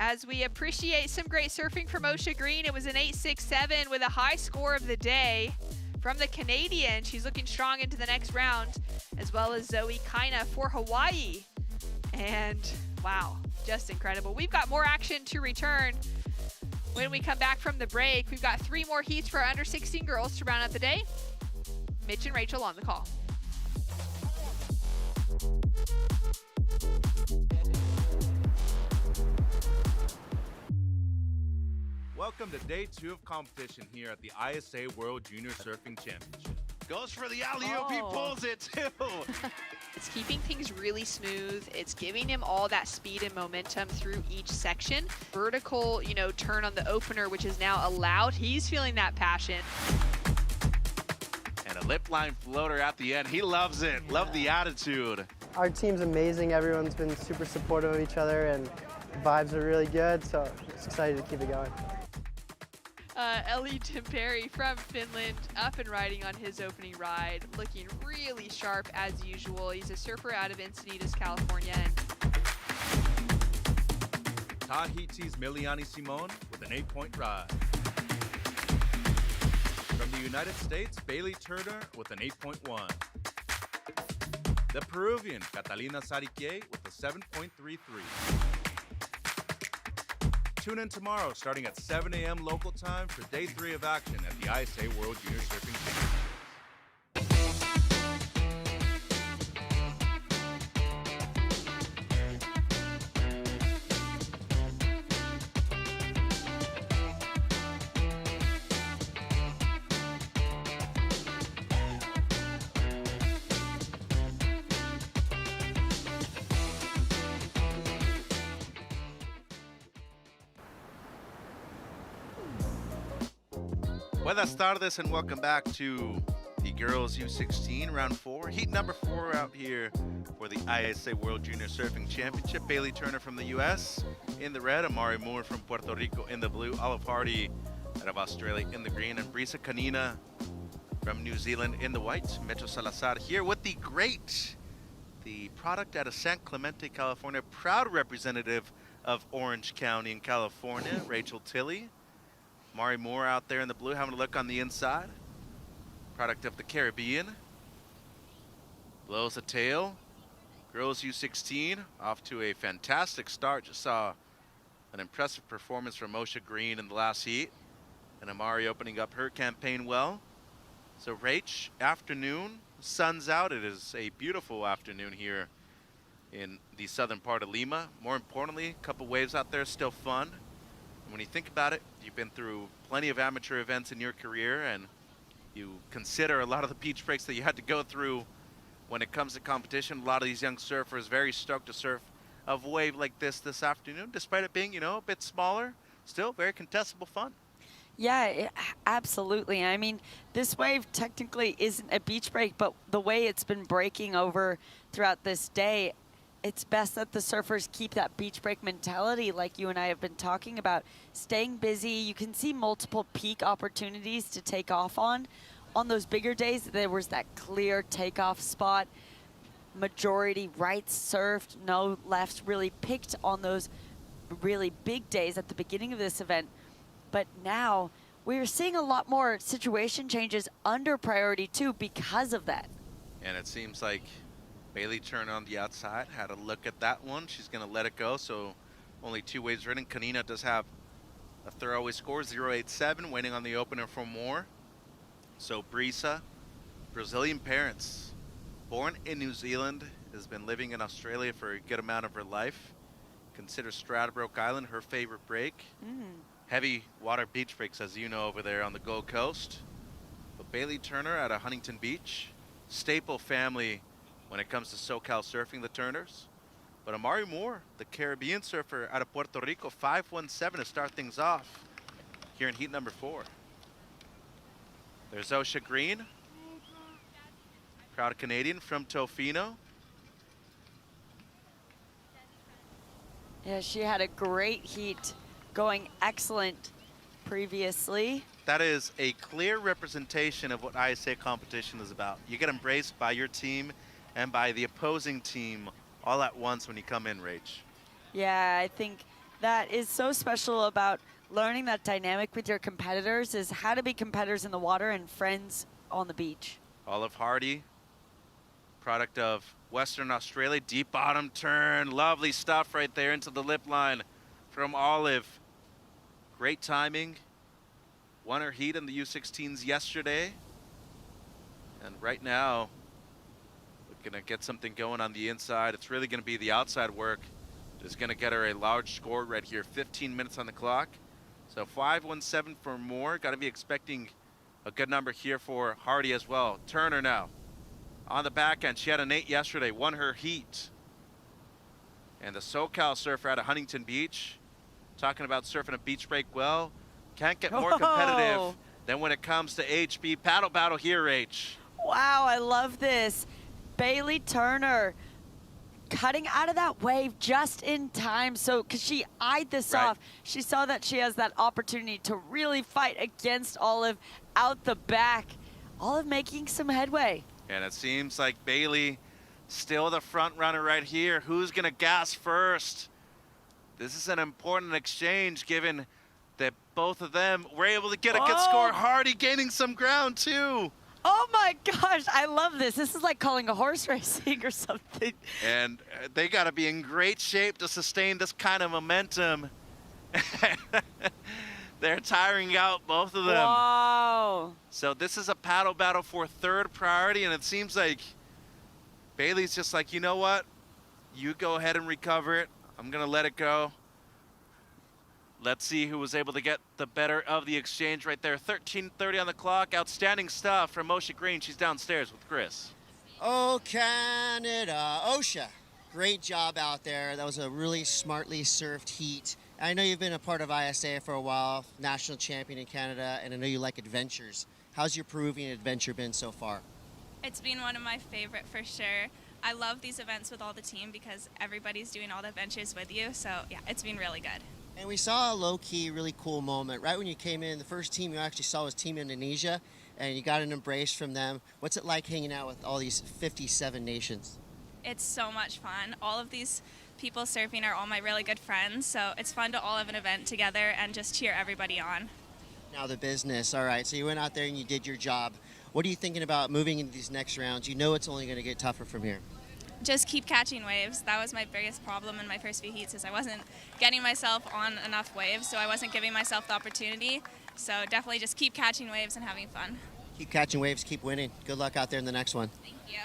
As we appreciate some great surfing from Osha Green, it was an 8.67 with a high score of the day from the Canadian. She's looking strong into the next round, as well as Zoe Kaina for Hawaii. And wow, just incredible. We've got more action to return when we come back from the break. We've got 3 more heats for our under 16 girls to round out the day. Mitch and Rachel on the call. Welcome to day 2 of competition here at the ISA World Junior Surfing Championship. Goes for the alley-oop, he pulls it too. It's keeping things really smooth. It's giving him all that speed and momentum through each section. Vertical, turn on the opener, which is now allowed. He's feeling that passion. And a lip line floater at the end. He loves it. Yeah. Love the attitude. Our team's amazing. Everyone's been super supportive of each other, and the vibes are really good, so just excited to keep it going. Ellie Timperi from Finland up and riding on his opening ride, looking really sharp as usual. He's a surfer out of Encinitas, California. Tahiti's Miliani Simone with an 8-point ride. From the United States, Bailey Turner with an 8.1. The Peruvian Catalina Sarique with a 7.33. Tune in tomorrow starting at 7 a.m. local time for day 3 of action at the ISA World Junior Surfing Championship. Buenas tardes and welcome back to the Girls U16 Round 4. Heat number 4 out here for the ISA World Junior Surfing Championship. Bailey Turner from the US in the red, Amari Moore from Puerto Rico in the blue, Olive Hardy out of Australia in the green, and Brisa Canina from New Zealand in the white. Metro Salazar here with the great, the product out of San Clemente, California, proud representative of Orange County in California, Rachel Tilley. Mari Moore out there in the blue, having a look on the inside. Product of the Caribbean. Blows a tail. Girls U16 off to a fantastic start. Just saw an impressive performance from Moshe Green in the last heat. And Amari opening up her campaign well. So Rach, afternoon, sun's out. It is a beautiful afternoon here in the southern part of Lima. More importantly, a couple waves out there, still fun. When you think about it, you've been through plenty of amateur events in your career, and you consider a lot of the beach breaks that you had to go through when it comes to competition. A lot of these young surfers very stoked to surf a wave like this afternoon, despite it being, a bit smaller. Still very contestable fun. Yeah, absolutely. I mean, this wave technically isn't a beach break, but the way it's been breaking over throughout this day, it's best that the surfers keep that beach break mentality like you and I have been talking about. Staying busy, you can see multiple peak opportunities to take off on. On those bigger days, there was that clear takeoff spot. Majority rights surfed, no lefts really picked on those really big days at the beginning of this event. But now we're seeing a lot more situation changes under priority 2 because of that. And it seems like Bailey Turner on the outside had a look at that one. She's going to let it go, so only 2 waves ridden. Canina does have a throwaway score, 0.87, waiting on the opener for more. So Brisa, Brazilian parents, born in New Zealand, has been living in Australia for a good amount of her life. Considers Stradbroke Island her favorite break. Heavy water beach breaks, as you know, over there on the Gold Coast. But Bailey Turner out of Huntington Beach, staple family when it comes to SoCal surfing, the Turners. But Amari Moore, the Caribbean surfer out of Puerto Rico, 5.17 to start things off here in heat number 4. There's Osha Green, proud Canadian from Tofino. Yeah, she had a great heat, going excellent previously. That is a clear representation of what ISA competition is about. You get embraced by your team and by the opposing team all at once when you come in, Rach. Yeah, I think that is so special about learning that dynamic with your competitors, is how to be competitors in the water and friends on the beach. Olive Hardy, product of Western Australia, deep bottom turn, lovely stuff right there into the lip line from Olive. Great timing, won her heat in the U16s yesterday, and right now we're gonna get something going on the inside. It's really gonna be the outside work is gonna get her a large score right here, 15 minutes on the clock. So 5.17 for more. Got to be expecting a good number here for Hardy as well. Turner now on the back end. She had an 8 yesterday, won her heat. And the SoCal surfer out of Huntington Beach, talking about surfing a beach break well, can't get more competitive than when it comes to HB. Paddle battle here, H. Wow, I love this. Bailey Turner cutting out of that wave just in time. So, because she eyed this off, she saw that she has that opportunity to really fight against Olive out the back. Olive making some headway. And it seems like Bailey still the front runner right here. Who's going to gas first? This is an important exchange given that both of them were able to get a good score. Hardy gaining some ground too. Oh my gosh, I love this. This is like calling a horse racing or something. And they got to be in great shape to sustain this kind of momentum They're tiring out both of them. Wow. So this is a paddle battle for third priority, and it seems like Bailey's just like, you know what? You go ahead and recover it. I'm going to let it go. Let's see who was able to get the better of the exchange right there. 13:30 on the clock. Outstanding stuff from Osha Green. She's downstairs with Chris. Oh, Canada. Osha, great job out there. That was a really smartly surfed heat. I know you've been a part of ISA for a while, national champion in Canada, and I know you like adventures. How's your Peruvian adventure been so far? It's been one of my favorite for sure. I love these events with all the team because everybody's doing all the adventures with you. So yeah, it's been really good. And we saw a low-key, really cool moment. Right when you came in, the first team you actually saw was Team Indonesia, and you got an embrace from them. What's it like hanging out with all these 57 nations? It's so much fun. All of these people surfing are all my really good friends, so it's fun to all have an event together and just cheer everybody on. Now the business. All right, so you went out there and you did your job. What are you thinking about moving into these next rounds? You know it's only going to get tougher from here. Just keep catching waves. That was my biggest problem in my first few heats, is I wasn't getting myself on enough waves, so I wasn't giving myself the opportunity. So definitely just keep catching waves and having fun. Keep catching waves, keep winning. Good luck out there in the next one. Thank you.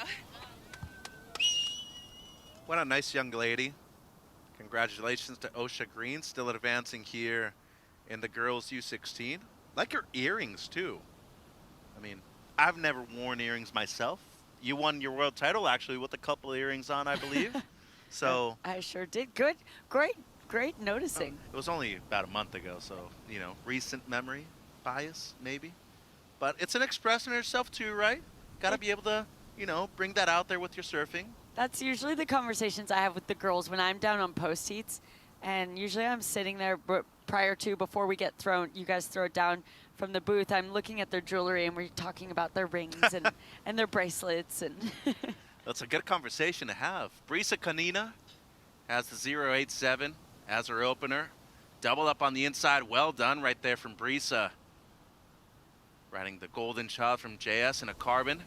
What a nice young lady. Congratulations to Osha Green, still advancing here in the girls U16. Like her earrings too. I mean, I've never worn earrings myself. You won your world title actually with a couple of earrings on, I believe. So I sure did. Good, great noticing. it was only about a month ago, so you know, recent memory bias maybe. But it's an expression of yourself too, right? Got to be able to, you know, bring that out there with your surfing. That's usually the conversations I have with the girls when I'm down on post heats, and usually I'm sitting there before we get thrown. You guys throw it down from the booth. I'm looking at their jewelry and we're talking about their rings and their bracelets and. That's a good conversation to have. Brisa Kanina has the 0.87 as her opener. Double up on the inside. Well done right there from Brisa. Riding the golden shot from JS in a carbon.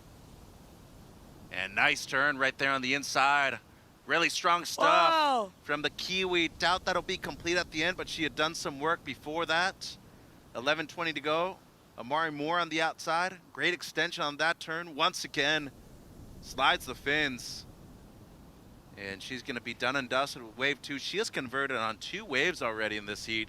And nice turn right there on the inside. Really strong stuff from the Kiwi. Doubt that'll be complete at the end, but she had done some work before that. 11:20 to go. Amari Moore on the outside. Great extension on that turn. Once again, slides the fins. And she's going to be done and dusted with wave 2. She has converted on 2 waves already in this heat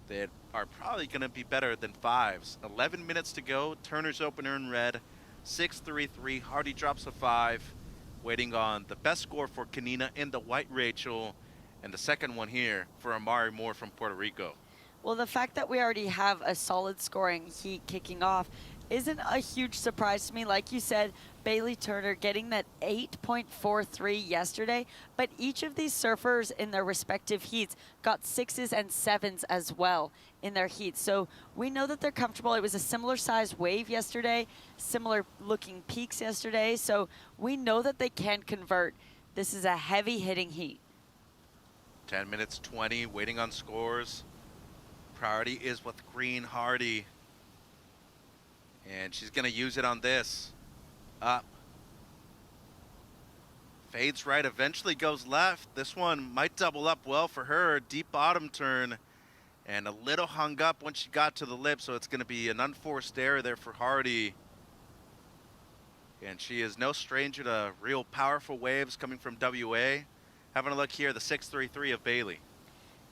that are probably going to be better than 5s. 11 minutes to go. Turner's opener in red. 6.33. Hardy drops a 5. Waiting on the best score for Kanina in the white Rachel. And the second one here for Amari Moore from Puerto Rico. Well, the fact that we already have a solid scoring heat kicking off isn't a huge surprise to me. Like you said, Bailey Turner getting that 8.43 yesterday, but each of these surfers in their respective heats got 6s and 7s as well in their heats. So we know that they're comfortable. It was a similar sized wave yesterday, similar looking peaks yesterday. So we know that they can convert. This is a heavy hitting heat. 10 minutes 20, waiting on scores. Priority is with Green Hardy. And she's gonna use it on this. Up. Fades right, eventually goes left. This one might double up well for her. Deep bottom turn. And a little hung up once she got to the lip, so it's gonna be an unforced error there for Hardy. And she is no stranger to real powerful waves coming from WA. Having a look here, the 6.33 of Bailey.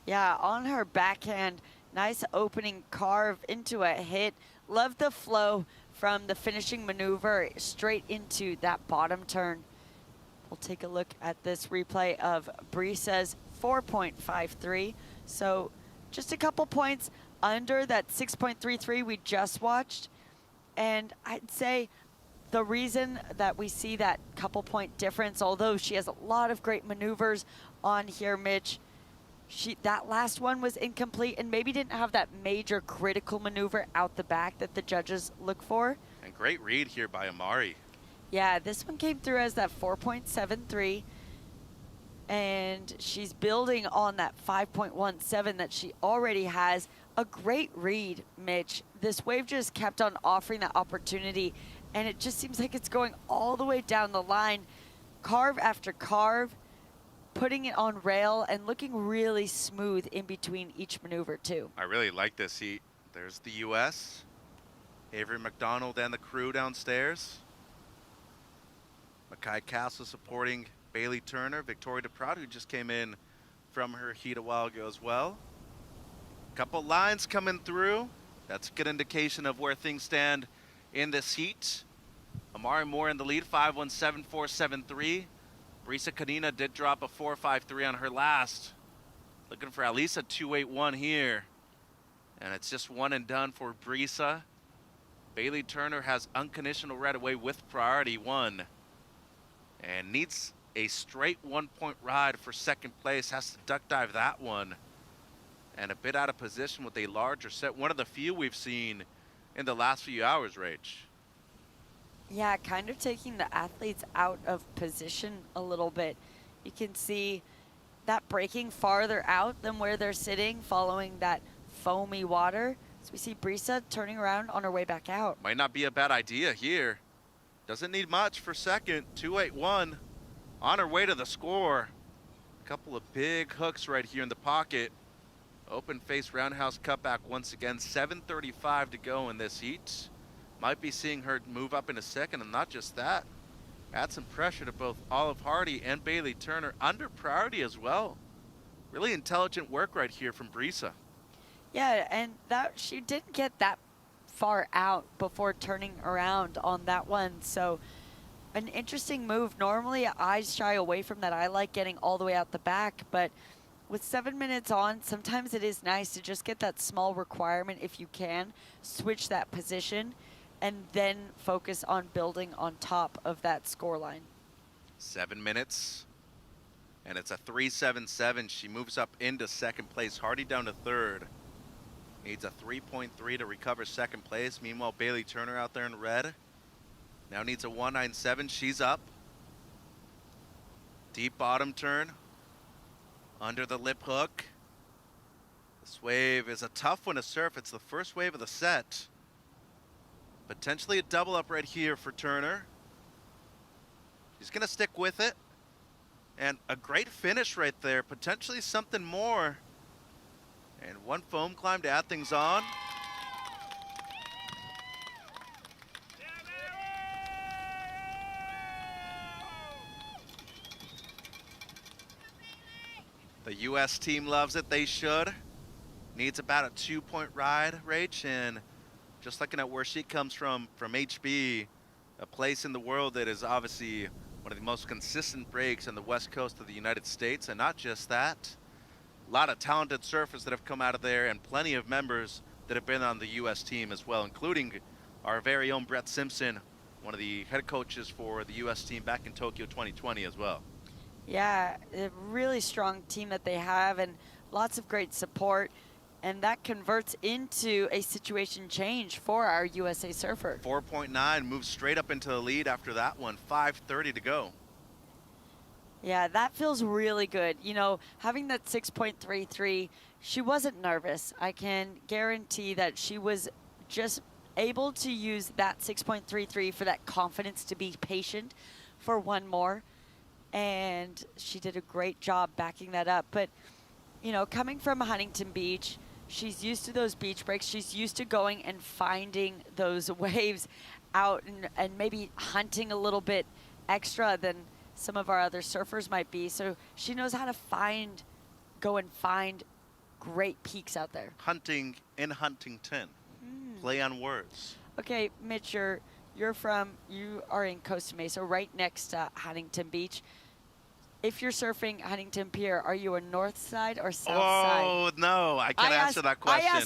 Yeah, on her backhand, nice opening carve into a hit. Love the flow from the finishing maneuver straight into that bottom turn. We'll take a look at this replay of Brisa's 4.53. So just a couple points under that 6.33 we just watched. And I'd say the reason that we see that couple point difference, although she has a lot of great maneuvers on here, Mitch, that last one was incomplete and maybe didn't have that major critical maneuver out the back that the judges look for. And great read here by Amari. Yeah, this one came through as that 4.73. And she's building on that 5.17 that she already has. A great read, Mitch. This wave just kept on offering that opportunity, and it just seems like it's going all the way down the line, carve after carve. putting it on rail and looking really smooth in between each maneuver too. I really like this heat. There's the U.S., Avery McDonald and the crew downstairs. Mackay Castle supporting Bailey Turner, Victoria DeProut, who just came in from her heat a while ago as well. Couple lines coming through. That's a good indication of where things stand in this heat. Amari Moore in the lead, 5:17.473. Brisa Kanina did drop a 4.53 on her last. Looking for at least a 2.81 here. And it's just one and done for Brisa. Bailey Turner has unconditional right away with priority 1. And needs a straight 1-point ride for second place. Has to duck dive that one. And a bit out of position with a larger set. One of the few we've seen in the last few hours, Rach. Yeah, kind of taking the athletes out of position a little bit. You can see that breaking farther out than where they're sitting following that foamy water. So we see Brisa turning around on her way back out. Might not be a bad idea here. Doesn't need much for second. 2.81 on her way to the score. A couple of big hooks right here in the pocket. Open face roundhouse cutback once again. 7:35 to go in this heat. Might be seeing her move up in a second, and not just that. Add some pressure to both Olive Hardy and Bailey Turner under priority as well. Really intelligent work right here from Brisa. Yeah, and that she didn't get that far out before turning around on that one. So an interesting move. Normally I shy away from that. I like getting all the way out the back, but with 7 minutes on, sometimes it is nice to just get that small requirement if you can, switch that position, and then focus on building on top of that scoreline. 7 minutes, and it's a 3.77. She moves up into second place. Hardy down to third. Needs a 3.3 to recover second place. Meanwhile, Bailey Turner out there in red now needs a 1.97. She's up. Deep bottom turn. Under the lip hook. This wave is a tough one to surf. It's the first wave of the set. Potentially a double up right here for Turner. She's gonna stick with it. And a great finish right there. Potentially something more. And one foam climb to add things on. The U.S. team loves it. They should. Needs about a 2-point ride, Rach. And just looking at where she comes from HB, a place in the world that is obviously one of the most consistent breaks on the west coast of the United States. And not just that, a lot of talented surfers that have come out of there and plenty of members that have been on the U.S. team as well, including our very own Brett Simpson, one of the head coaches for the U.S. team back in Tokyo 2020 as well. Yeah, a really strong team that they have and lots of great support. And that converts into a situation change for our USA surfer. 4.9 moves straight up into the lead after that one. 5:30 to go. Yeah, that feels really good. You know, having that 6.33, she wasn't nervous. I can guarantee that she was just able to use that 6.33 for that confidence to be patient for one more. And she did a great job backing that up. But, you know, coming from Huntington Beach, she's used to those beach breaks. She's used to going and finding those waves out and maybe hunting a little bit extra than some of our other surfers might be. So she knows how to go and find great peaks out there. Hunting in Huntington. Play on words. Okay, Mitch, you are in Costa Mesa, right next to Huntington Beach. If you're surfing Huntington Pier, are you a north side or south side? Oh, no, I can't answer that question. I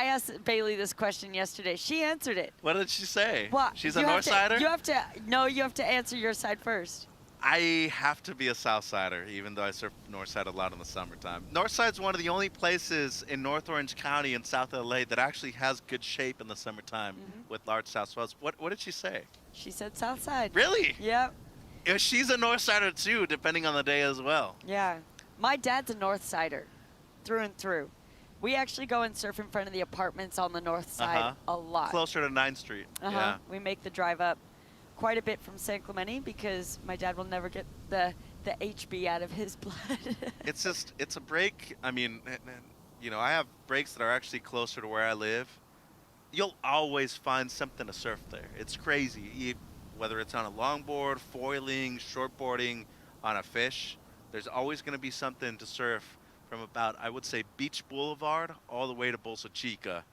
asked Bailey this question yesterday. She answered it. What did she say? Well, she's a north sider? You have to answer your side first. I have to be a south sider, even though I surf north side a lot in the summertime. North side's one of the only places in North Orange County in South LA that actually has good shape in the summertime with large south swells. What did she say? She said south side. Really? Yep. She's a north sider too, depending on the day as well. Yeah. My dad's a north sider, through and through. We actually go and surf in front of the apartments on the north side a lot. Closer to 9th Street. Yeah. We make the drive up quite a bit from San Clemente because my dad will never get the the HB out of his blood. It's a break. I mean, you know, I have breaks that are actually closer to where I live. You'll always find something to surf there. It's crazy. Whether it's on a longboard, foiling, shortboarding, on a fish, there's always going to be something to surf from about, I would say, Beach Boulevard all the way to Bolsa Chica.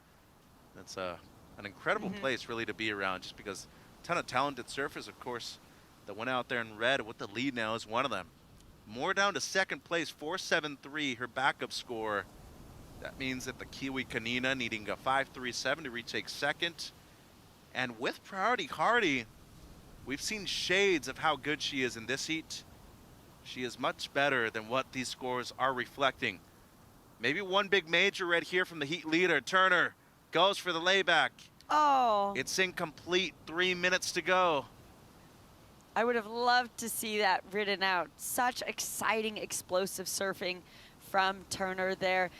That's an incredible place really to be around, just because a ton of talented surfers, of course. The one out there in red with the lead now is one of them. Moore down to second place, 4.73, her backup score. That means that the Kiwi Kanina needing a 5.37 to retake second. And with priority Hardy, we've seen shades of how good she is in this heat. She is much better than what these scores are reflecting. Maybe one big major right here from the heat leader. Turner goes for the layback. Oh. It's incomplete, 3 minutes to go. I would have loved to see that ridden out. Such exciting, explosive surfing from Turner there.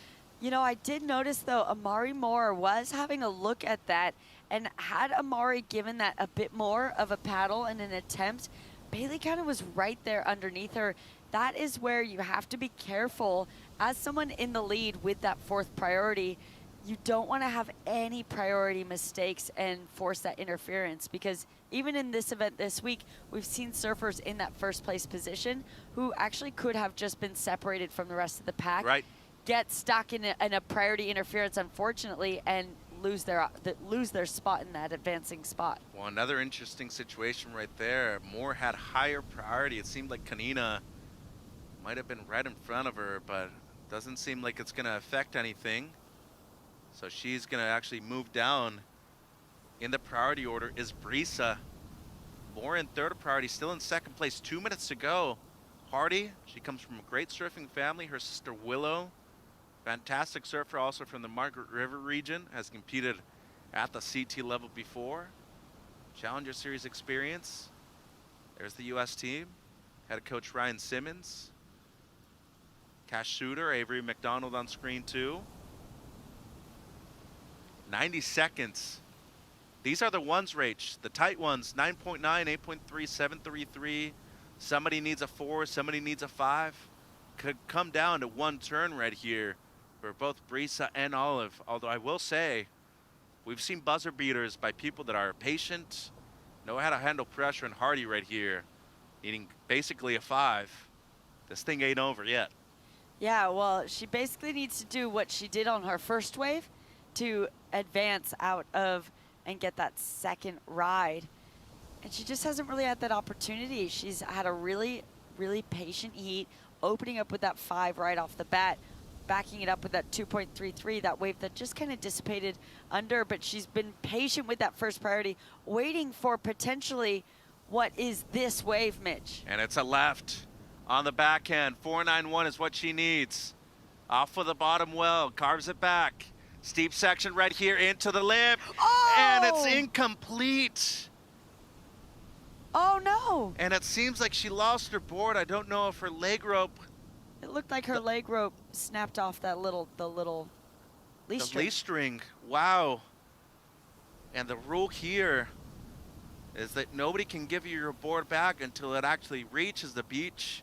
You know, I did notice, though, Amari Moore was having a look at that, and had Amari given that a bit more of a paddle in an attempt, Bailey kind of was right there underneath her. That is where you have to be careful as someone in the lead with that fourth priority. You don't want to have any priority mistakes and force that interference, because even in this event this week, we've seen surfers in that first place position who actually could have just been separated from the rest of the pack, get stuck in a priority interference, unfortunately, and lose their spot in that advancing spot. Well, another interesting situation right there. Moore had higher priority. It seemed like Kanina might have been right in front of her, but doesn't seem like it's going to affect anything. So she's going to actually move down. In the priority order is Brisa. Moore in third priority, still in second place, 2 minutes to go. Hardy, she comes from a great surfing family. Her sister Willow, fantastic surfer, also from the Margaret River region, has competed at the CT level before. Challenger Series experience. There's the U.S. team. Head coach Ryan Simmons. Cash shooter Avery McDonald on screen too. 90 seconds. These are the ones, Rach. The tight ones, 9.9, 8.3, 7.33. Somebody needs a 4, somebody needs a 5. Could come down to one turn right here for both Brisa and Olive. Although I will say, we've seen buzzer beaters by people that are patient, know how to handle pressure, and Hardy right here, needing basically a 5. This thing ain't over yet. Yeah, well, she basically needs to do what she did on her first wave to advance out of and get that second ride. And she just hasn't really had that opportunity. She's had a really, really patient heat, opening up with that 5 right off the bat, backing it up with that 2.33, that wave that just kind of dissipated under, but she's been patient with that first priority, waiting for potentially what is this wave, Mitch. And it's a left on the backhand. 491 is what she needs. Off of the bottom well, carves it back. Steep section right here into the lip. Oh! And it's incomplete. Oh no. And it seems like she lost her board. I don't know if her leg rope. It looked like her leg rope snapped off that little leash string. The leash string, wow. And the rule here is that nobody can give you your board back until it actually reaches the beach.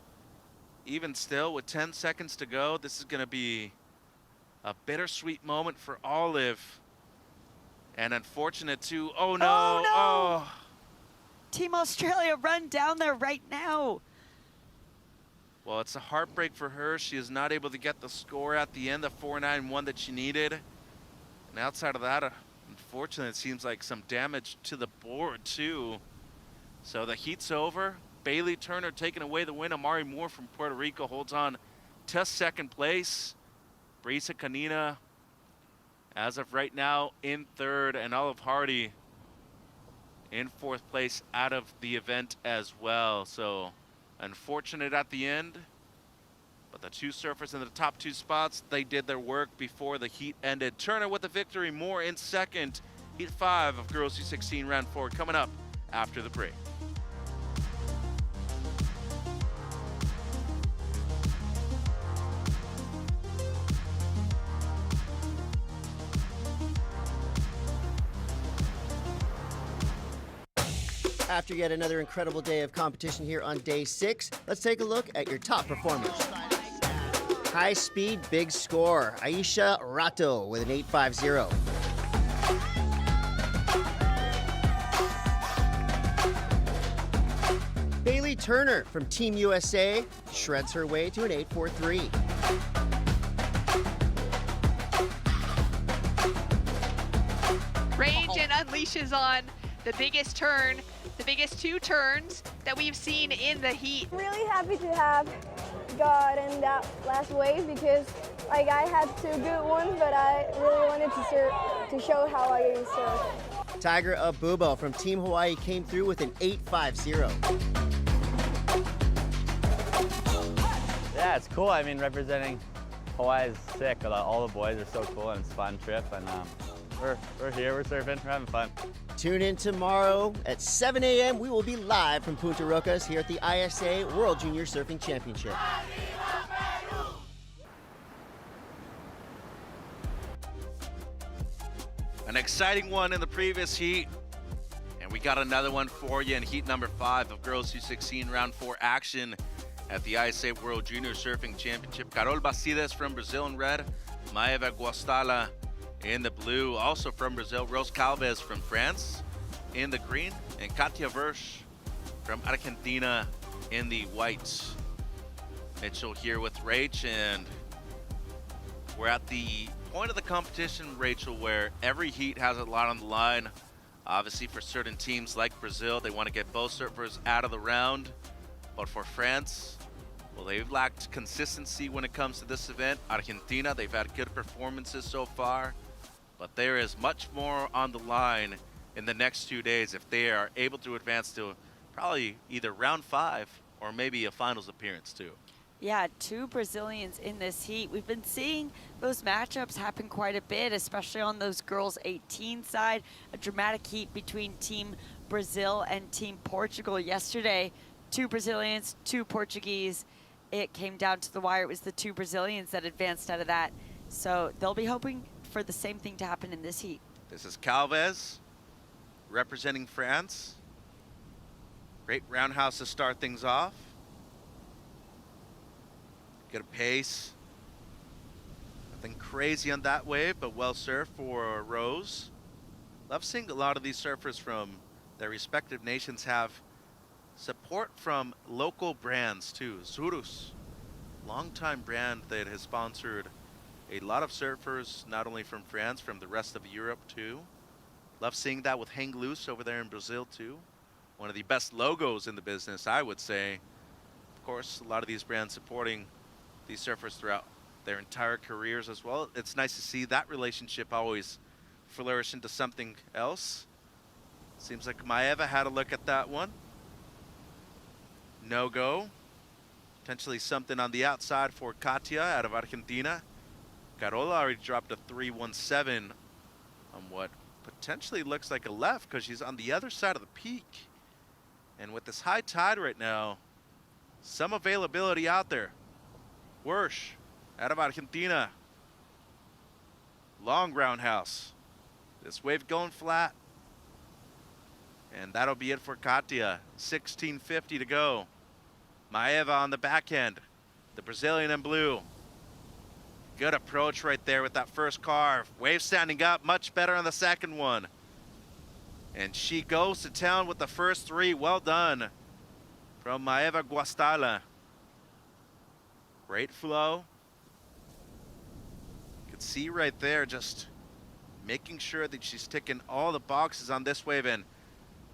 Even still, with 10 seconds to go, this is gonna be a bittersweet moment for Olive. And unfortunate too, oh no, oh, no. Oh. Team Australia, run down there right now. Well, it's a heartbreak for her. She is not able to get the score at the end, the 491 that she needed. And outside of that, unfortunately, it seems like some damage to the board too. So the heat's over. Bailey Turner taking away the win. Amari Moore from Puerto Rico holds on to second place. Brisa Kanina, as of right now, in third, and Olive Hardy in fourth place out of the event as well. So unfortunate at the end, but the two surfers in the top 2 spots, they did their work before the heat ended. Turner with the victory, Moore in second. Heat 5 of Girls U16 round 4 coming up after the break. After yet another incredible day of competition here on day 6, let's take a look at your top performers. High speed, big score. Aisha Rato with an 8.50. Bailey Turner from Team USA shreds her way to an 8.43. Rage and unleashes on the biggest turn, the biggest 2 turns that we've seen in the heat. Really happy to have got in that last wave because like I had 2 good ones, but I really wanted to show how I surf. Tiger Abubo from Team Hawaii came through with an 8.50. Yeah, it's cool. I mean, representing Hawaii is sick. All the boys are so cool and it's a fun trip. And we're here, we're surfing, we're having fun. Tune in tomorrow at 7 a.m. We will be live from Punta Rocas here at the ISA World Junior Surfing Championship. An exciting one in the previous heat. And we got another one for you in heat number 5 of Girls U16 Round 4 action at the ISA World Junior Surfing Championship. Carol Bacidas from Brazil in red, Maeva Guastalla in the blue. Also from Brazil, Rose Calves from France in the green, and Katia Versch from Argentina in the white. Mitchell here with Rach, and we're at the point of the competition, Rachel, where every heat has a lot on the line. Obviously for certain teams like Brazil, they want to get both surfers out of the round. But for France, well, they've lacked consistency when it comes to this event. Argentina, they've had good performances so far, but there is much more on the line in the next 2 days if they are able to advance to probably either round 5 or maybe a finals appearance too. Yeah, 2 Brazilians in this heat. We've been seeing those matchups happen quite a bit, especially on those girls 18 side. A dramatic heat between Team Brazil and Team Portugal yesterday. 2 Brazilians, 2 Portuguese. It came down to the wire. It was the 2 Brazilians that advanced out of that. So they'll be hoping for the same thing to happen in this heat. This is Calves representing France. Great roundhouse to start things off. Good pace. Nothing crazy on that wave, but well surfed for Rose. Love seeing a lot of these surfers from their respective nations have support from local brands too. Zurus, longtime brand that has sponsored a lot of surfers, not only from France, from the rest of Europe too. Love seeing that with Hang Loose over there in Brazil too. One of the best logos in the business, I would say. Of course, a lot of these brands supporting these surfers throughout their entire careers as well. It's nice to see that relationship always flourish into something else. Seems like Maeva had a look at that one. No go. Potentially something on the outside for Katia out of Argentina. Carola already dropped a 3.17 on what potentially looks like a left because she's on the other side of the peak. And with this high tide right now, some availability out there. Wersch out of Argentina. Long roundhouse. This wave going flat. And that'll be it for Katia. 16.50 to go. Maeva on the back end. The Brazilian in blue. Good approach right there with that first carve. Wave standing up, much better on the second one. And she goes to town with the first 3. Well done from Maeva Guastalla. Great flow. You can see right there just making sure that she's ticking all the boxes on this wave and,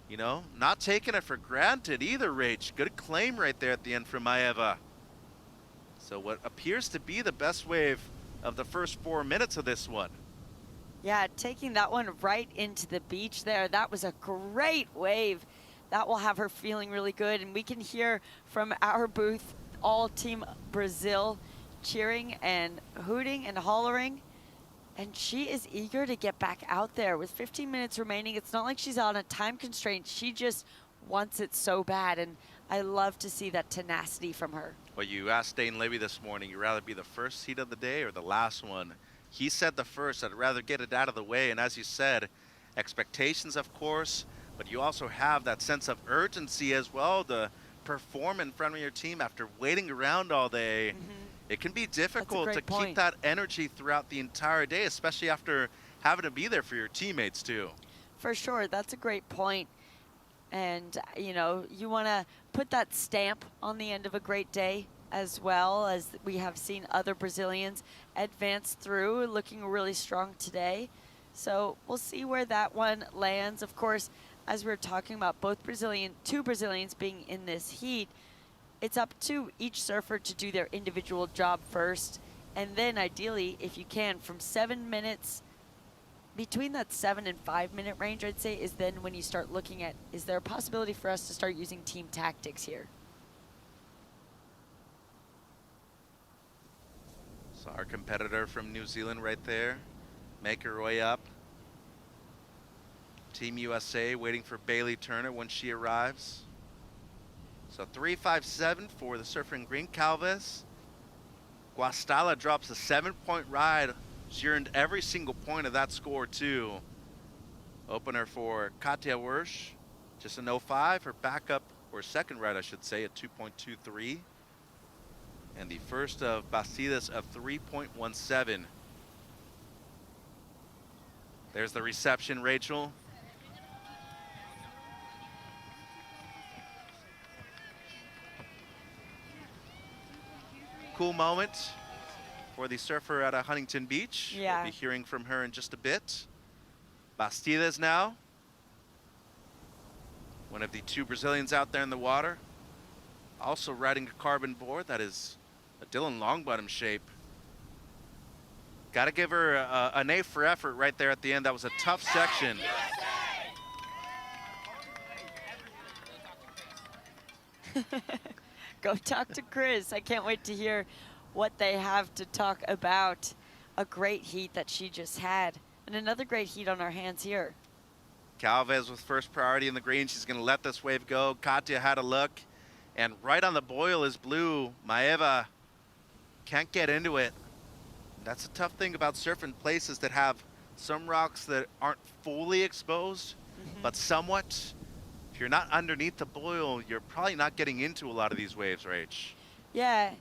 you know, not taking it for granted either, Rach. Good claim right there at the end from Maeva. So what appears to be the best wave of the first 4 minutes of this one. Yeah, taking that one right into the beach there. That was a great wave. That will have her feeling really good. And we can hear from our booth all Team Brazil cheering and hooting and hollering. And she is eager to get back out there. With 15 minutes remaining, it's not like she's on a time constraint. She just wants it so bad. And I love to see that tenacity from her. Well, you asked Dane Levy this morning, you'd rather be the first heat of the day or the last one? He said the first. I'd rather get it out of the way. And as you said, expectations, of course, but you also have that sense of urgency as well to perform in front of your team after waiting around all day. It can be difficult to keep that energy throughout the entire day, especially after having to be there for your teammates too. For sure, that's a great point. And, you know, you want to put that stamp on the end of a great day, as well as we have seen other Brazilians advance through, looking really strong today. So we'll see where that one lands. Of course, as we were talking about two Brazilians being in this heat, it's up to each surfer to do their individual job first. And then ideally, if you can, from 7 minutes, between that 7 and 5 minute range, I'd say, is then when you start looking at, is there a possibility for us to start using team tactics here? So our competitor from New Zealand right there, make her way up. Team USA waiting for Bailey Turner when she arrives. So 3.57 for the surfer in green, Calves. Guastalla drops a 7-point ride. She earned every single point of that score too. Opener for Katja Wersch, just an 0.5. Her backup, or second ride I should say, at 2.23. And the first of Bastidas of 3.17. There's the reception, Rachel. Cool moment for the surfer at Huntington Beach. Yeah. We'll be hearing from her in just a bit. Bastidas now. One of the two Brazilians out there in the water. Also riding a carbon board that is a Dylan Longbottom shape. Got to give her an A for effort right there at the end. That was a tough section. Go talk to Chris. I can't wait to hear what they have to talk about. A great heat that she just had. And another great heat on our hands here. Calves with first priority in the green. She's going to let this wave go. Katja had a look. And right on the boil is blue. Maeva can't get into it. That's a tough thing about surfing places that have some rocks that aren't fully exposed, but somewhat. If you're not underneath the boil, you're probably not getting into a lot of these waves, Rach. Yeah,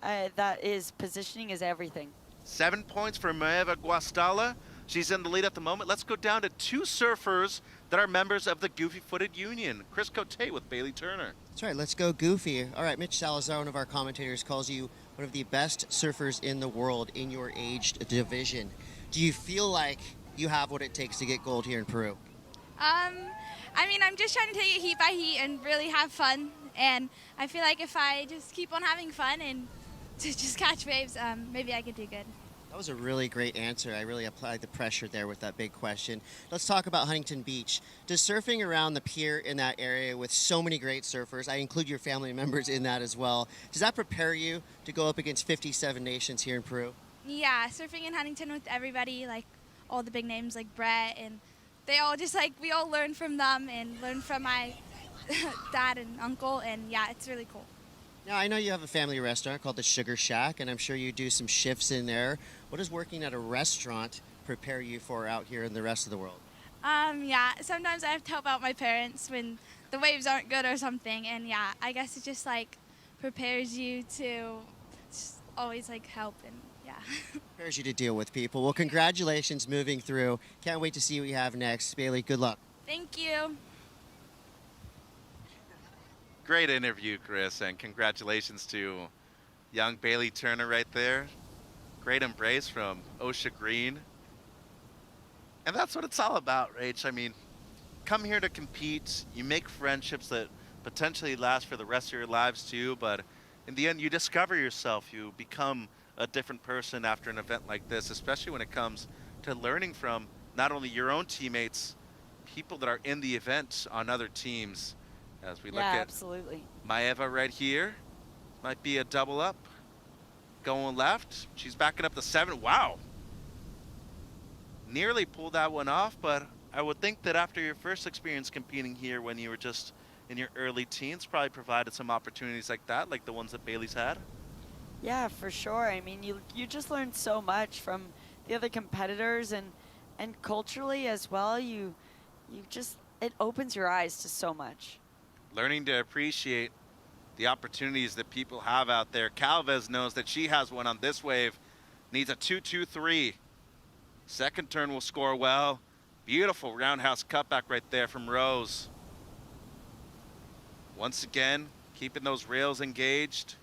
that is, positioning is everything. 7 points for Maeva Guastalla. She's in the lead at the moment. Let's go down to two surfers that are members of the Goofy Footed Union. Chris Cote with Bailey Turner. That's right, let's go Goofy. All right, Mitch Salazar, one of our commentators, calls you one of the best surfers in the world in your aged division. Do you feel like you have what it takes to get gold here in Peru? I mean, I'm just trying to take it heat by heat and really have fun. And I feel like if I just keep on having fun and to just catch waves, maybe I could do good. That was a really great answer. I really applied the pressure there with that big question. Let's talk about Huntington Beach. Does surfing around the pier in that area with so many great surfers, I include your family members in that as well, does that prepare you to go up against 57 nations here in Peru? Yeah, surfing in Huntington with everybody, like all the big names like Brett, and they all just like, we all learn from them and learn from my dad and uncle, and yeah, it's really cool. Now, I know you have a family restaurant called the Sugar Shack, and I'm sure you do some shifts in there. What does working at a restaurant prepare you for out here in the rest of the world? Yeah, sometimes I have to help out my parents when the waves aren't good or something, and yeah, I guess it just like prepares you to just always like help, and yeah. Prepares you to deal with people. Well, congratulations moving through. Can't wait to see what you have next. Bailey, good luck. Thank you. Great interview, Chris, and congratulations to young Bailey Turner right there. Great embrace from Osha Green. And that's what it's all about, Rach. I mean, come here to compete. You make friendships that potentially last for the rest of your lives too, but in the end, you discover yourself. You become a different person after an event like this, especially when it comes to learning from not only your own teammates, people that are in the event on other teams. As we look at absolutely. Maeva right here, might be a double up. Going left, she's backing up the 7. Wow. Nearly pulled that one off, but I would think that after your first experience competing here when you were just in your early teens, probably provided some opportunities like that, like the ones that Bailey's had. Yeah, for sure. I mean, you just learn so much from the other competitors, and culturally as well. You just, it opens your eyes to so much. Learning to appreciate the opportunities that people have out there. Calvez knows that she has one on this wave. Needs a 2-2-3. Second turn will score well. Beautiful roundhouse cutback right there from Rose. Once again, keeping those rails engaged.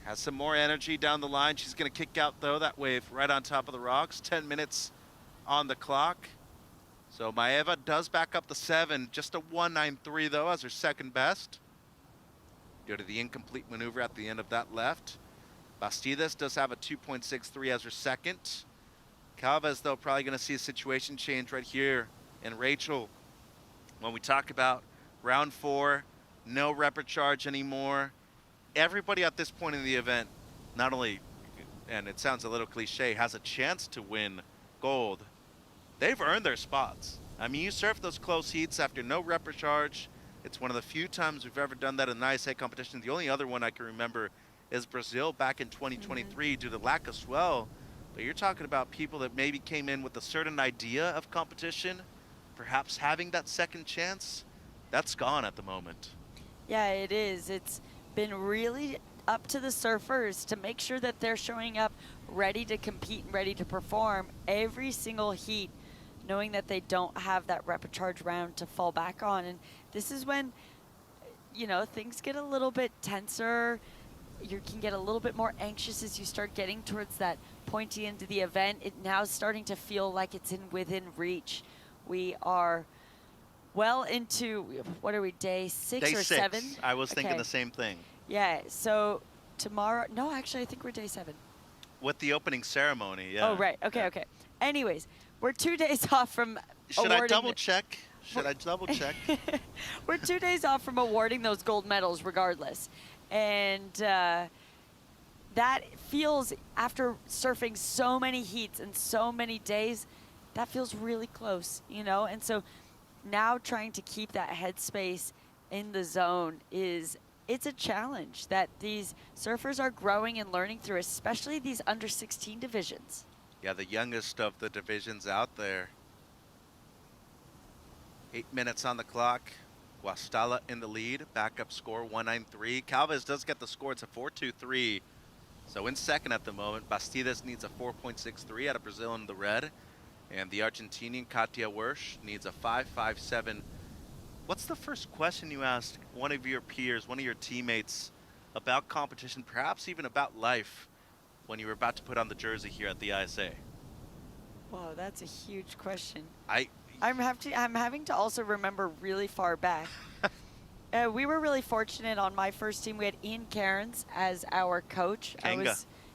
Has some more energy down the line. She's going to kick out, though, that wave right on top of the rocks. 10 minutes on the clock. So Maeva does back up the 7. Just a 1.93, though, as her second best. Go to the incomplete maneuver at the end of that left. Bastidas does have a 2.63 as her second. Calvez, though, probably going to see a situation change right here. And Rachel, when we talk about round 4, no repper charge anymore. Everybody at this point in the event, not only, and it sounds a little cliche, has a chance to win gold. They've earned their spots. I mean, you surf those close heats after no repper charge. It's one of the few times we've ever done that in an ISA competition. The only other one I can remember is Brazil back in 2023 due to lack of swell. But you're talking about people that maybe came in with a certain idea of competition, perhaps having that second chance. That's gone at the moment. Yeah, it is. It's been really up to the surfers to make sure that they're showing up ready to compete and ready to perform every single heat, knowing that they don't have that repper charge round to fall back on. And this is when, you know, things get a little bit tenser. You can get a little bit more anxious as you start getting towards that pointy end of the event. It now is starting to feel like it's within reach. We are well into, what are we, day 6 Day or 6. 7? I was thinking Okay. the same thing. Yeah, so tomorrow, no, actually, I think we're day 7. With the opening ceremony, yeah. Oh, right. Okay, okay. Anyways, we're 2 days off from Should I awarding double check? Should I double check? We're 2 days off from awarding those gold medals regardless. And that feels, after surfing so many heats and so many days, that feels really close, you know? And so now trying to keep that headspace in the zone it's a challenge that these surfers are growing and learning through, especially these under 16 divisions. Yeah, the youngest of the divisions out there. 8 minutes on the clock. Guastalla in the lead. Backup score 193. Calvez does get the score. It's a 4.23. So in second at the moment. Bastidas needs a 4.63 out of Brazil in the red. And the Argentinian Katia Wersch needs a 5.57. What's the first question you asked one of your peers, one of your teammates about competition, perhaps even about life, when you were about to put on the jersey here at the ISA? Whoa, that's a huge question. I'm having to also remember really far back. We were really fortunate on my first team. We had Ian Cairns as our coach.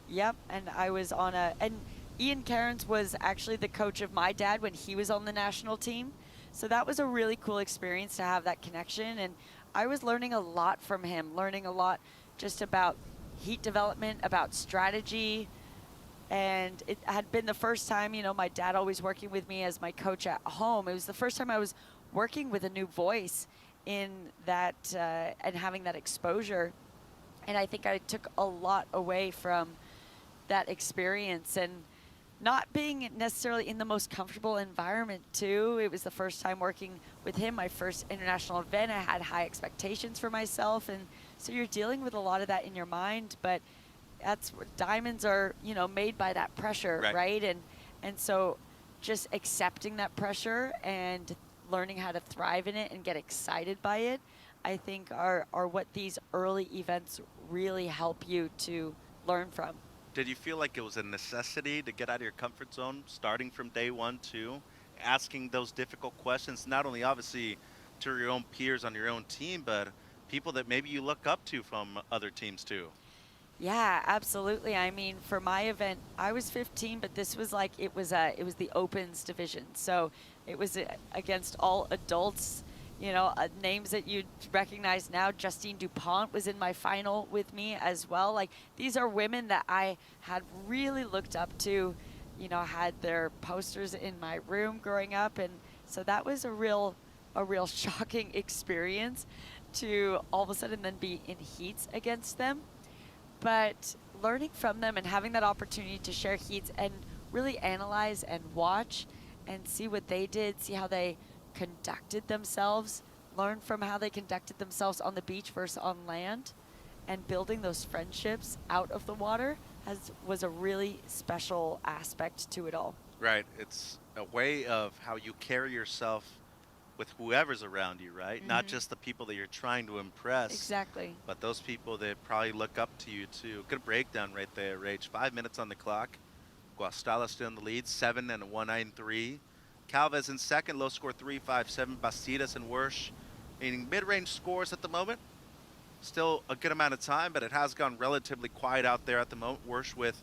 Yep, and I was on and Ian Cairns was actually the coach of my dad when he was on the national team. So that was a really cool experience to have that connection. And I was learning a lot from him, learning a lot just about heat development, about strategy. And it had been the first time, you know, my dad always working with me as my coach at home. It was the first time I was working with a new voice in that and having that exposure. And I think I took a lot away from that experience and not being necessarily in the most comfortable environment too. It was the first time working with him, my first international event. I had high expectations for myself. And so you're dealing with a lot of that in your mind, but that's what diamonds are, you know, made by that pressure, right? And so just accepting that pressure and learning how to thrive in it and get excited by it, I think are what these early events really help you to learn from. Did you feel like it was a necessity to get out of your comfort zone, starting from day 1 too, asking those difficult questions, not only obviously to your own peers on your own team, but people that maybe you look up to from other teams too? Yeah, absolutely. I mean, for my event, I was 15, but this was like, it was the Opens division. So it was against all adults, you know, names that you'd recognize now. Justine Dupont was in my final with me as well. Like, these are women that I had really looked up to, you know, had their posters in my room growing up. And so that was a real shocking experience to all of a sudden then be in heats against them. But learning from them and having that opportunity to share heats and really analyze and watch and see what they did, see how they conducted themselves, learn from how they conducted themselves on the beach versus on land, and building those friendships out of the water was a really special aspect to it all. Right. It's a way of how you carry yourself with whoever's around you, right? Not just the people that you're trying to impress. Exactly. But those people that probably look up to you too. Good breakdown right there, Rach. 5 minutes on the clock. Guastalla still in the lead, 7 and a 193. Calvez in second, low score 357. Bastidas and Wersch needing mid-range scores at the moment. Still a good amount of time, but it has gone relatively quiet out there at the moment. Wersch with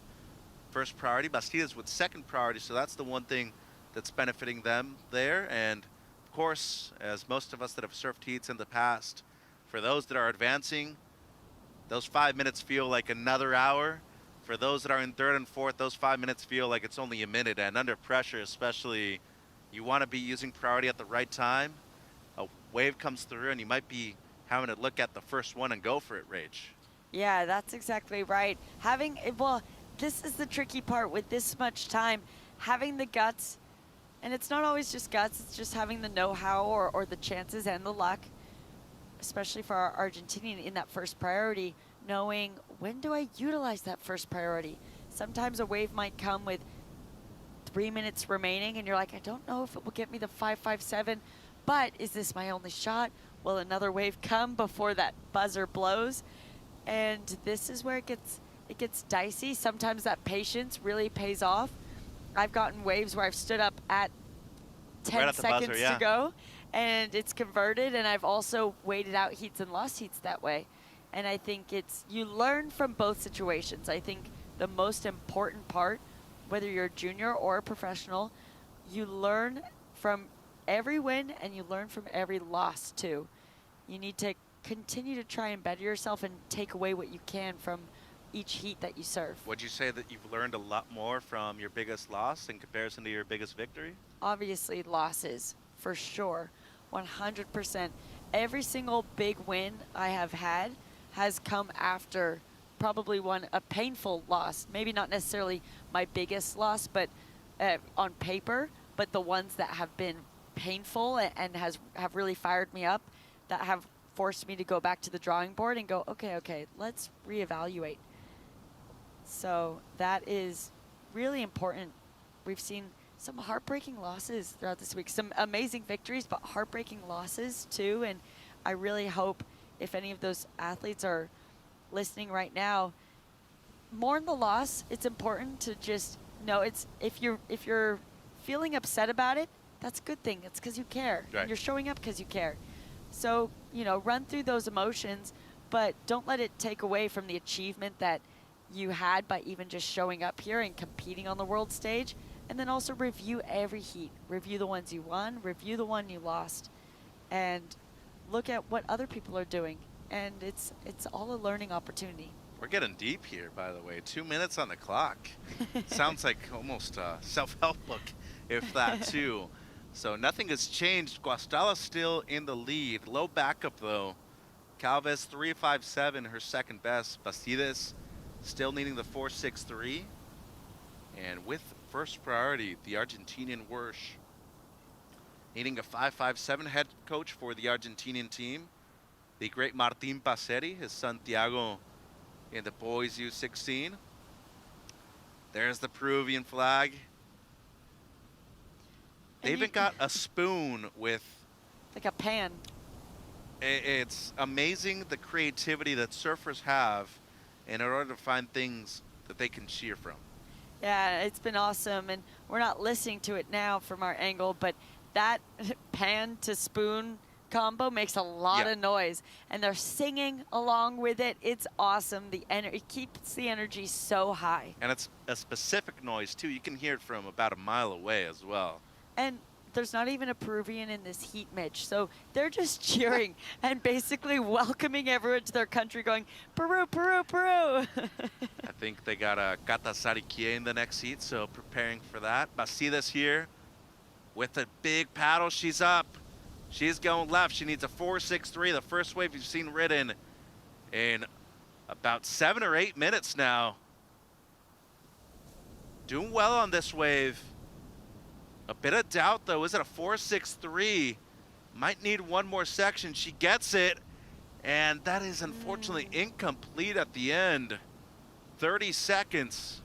first priority, Bastidas with second priority, so that's the one thing that's benefiting them there. And of course, as most of us that have surfed heats in the past, for those that are advancing, those 5 minutes feel like another hour. For those that are in third and fourth, those 5 minutes feel like it's only a minute. And under pressure, especially, you want to be using priority at the right time. A wave comes through and you might be having to look at the first one and go for it, Rach. Yeah, that's exactly right. Well, this is the tricky part with this much time, having the guts, and it's not always just guts, it's just having the know-how or the chances and the luck, especially for our Argentinian in that first priority, knowing when do I utilize that first priority. Sometimes a wave might come with 3 minutes remaining and you're like, I don't know if it will get me the 557, but is this my only shot? Will another wave come before that buzzer blows? And this is where it gets dicey. Sometimes that patience really pays off. I've gotten waves where I've stood up at 10 seconds to go and it's converted, and I've also waited out heats and lost heats that way. And I think you learn from both situations. I think the most important part, whether you're a junior or a professional, you learn from every win and you learn from every loss too. You need to continue to try and better yourself and take away what you can from each heat that you surf. Would you say that you've learned a lot more from your biggest loss in comparison to your biggest victory? Obviously losses, for sure, 100%. Every single big win I have had has come after probably a painful loss. Maybe not necessarily my biggest loss, but on paper, but the ones that have been painful and have really fired me up, that have forced me to go back to the drawing board and go, okay, let's reevaluate. So that is really important. We've seen some heartbreaking losses throughout this week, some amazing victories, but heartbreaking losses too. And I really hope if any of those athletes are listening right now, mourn the loss. It's important to just know if you're feeling upset about it, that's a good thing. It's because you care. Right. You're showing up because you care. So, run through those emotions, but don't let it take away from the achievement that you had by even just showing up here and competing on the world stage. And then also review every heat. Review the ones you won, review the one you lost, and look at what other people are doing. And it's all a learning opportunity. We're getting deep here, by the way. 2 minutes on the clock. Sounds like almost a self-help book, if that too. So nothing has changed. Guastalla still in the lead. Low backup though. Calvez 357, her second best. Bastidas still needing the 463. And with first priority, the Argentinian Wersch needing a 557. Head coach for the Argentinian team, the great Martin Paseri, his son Thiago in the boys U16. There's the Peruvian flag. They even got a spoon with... like a pan. It's amazing the creativity that surfers have in order to find things that they can cheer from. Yeah, it's been awesome, and we're not listening to it now from our angle, but that pan to spoon combo makes a lot of noise, and they're singing along with it. It's awesome. It keeps the energy so high. And it's a specific noise, too. You can hear it from about a mile away as well. And there's not even a Peruvian in this heat, Mitch. So they're just cheering and basically welcoming everyone to their country going, Peru, Peru, Peru. I think they got a Gata Sarikie in the next heat, so preparing for that. Bastidas here with a big paddle. She's up. She's going left. She needs a 463, the first wave you've seen ridden in about 7 or 8 minutes now. Doing well on this wave. A bit of doubt though, is it a 4.63? Might need one more section. She gets it, and that is unfortunately incomplete at the end. 30 seconds.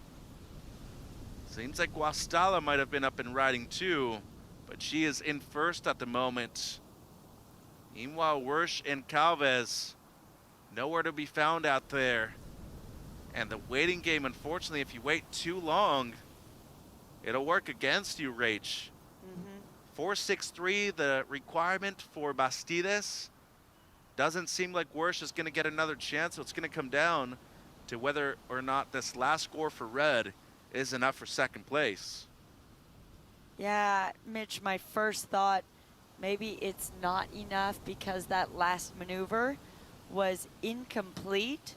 Seems like Guastalla might have been up and riding too, but she is in first at the moment. Meanwhile, Wersch and Calvez, nowhere to be found out there. And the waiting game, unfortunately, if you wait too long, it'll work against you, Rach. 4.63, the requirement for Bastidas. Doesn't seem like Wersch is going to get another chance, so it's going to come down to whether or not this last score for red is enough for second place. Yeah, Mitch, my first thought, maybe it's not enough because that last maneuver was incomplete,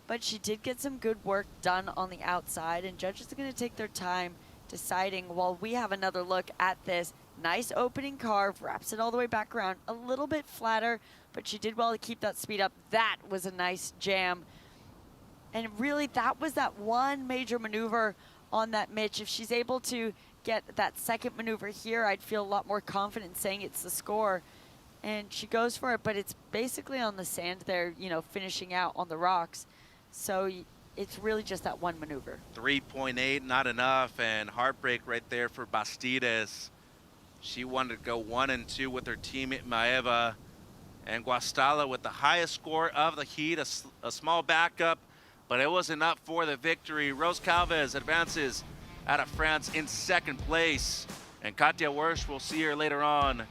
but she did get some good work done on the outside, and judges are going to take their time deciding while we have another look at this. Nice opening carve, wraps it all the way back around, a little bit flatter, but she did well to keep that speed up. That was a nice jam. And really, that was that one major maneuver on that Mitch. If she's able to get that second maneuver here, I'd feel a lot more confident saying it's the score. And she goes for it, but it's basically on the sand there, you know, finishing out on the rocks. So it's really just that one maneuver. 3.8, not enough, and heartbreak right there for Bastidas. She wanted to go 1 and 2 with her teammate Maeva, and Guastalla with the highest score of the heat, a small backup, but it was enough for the victory. Rose Calvez advances out of France in second place, and Katja Wersch, we'll see her later on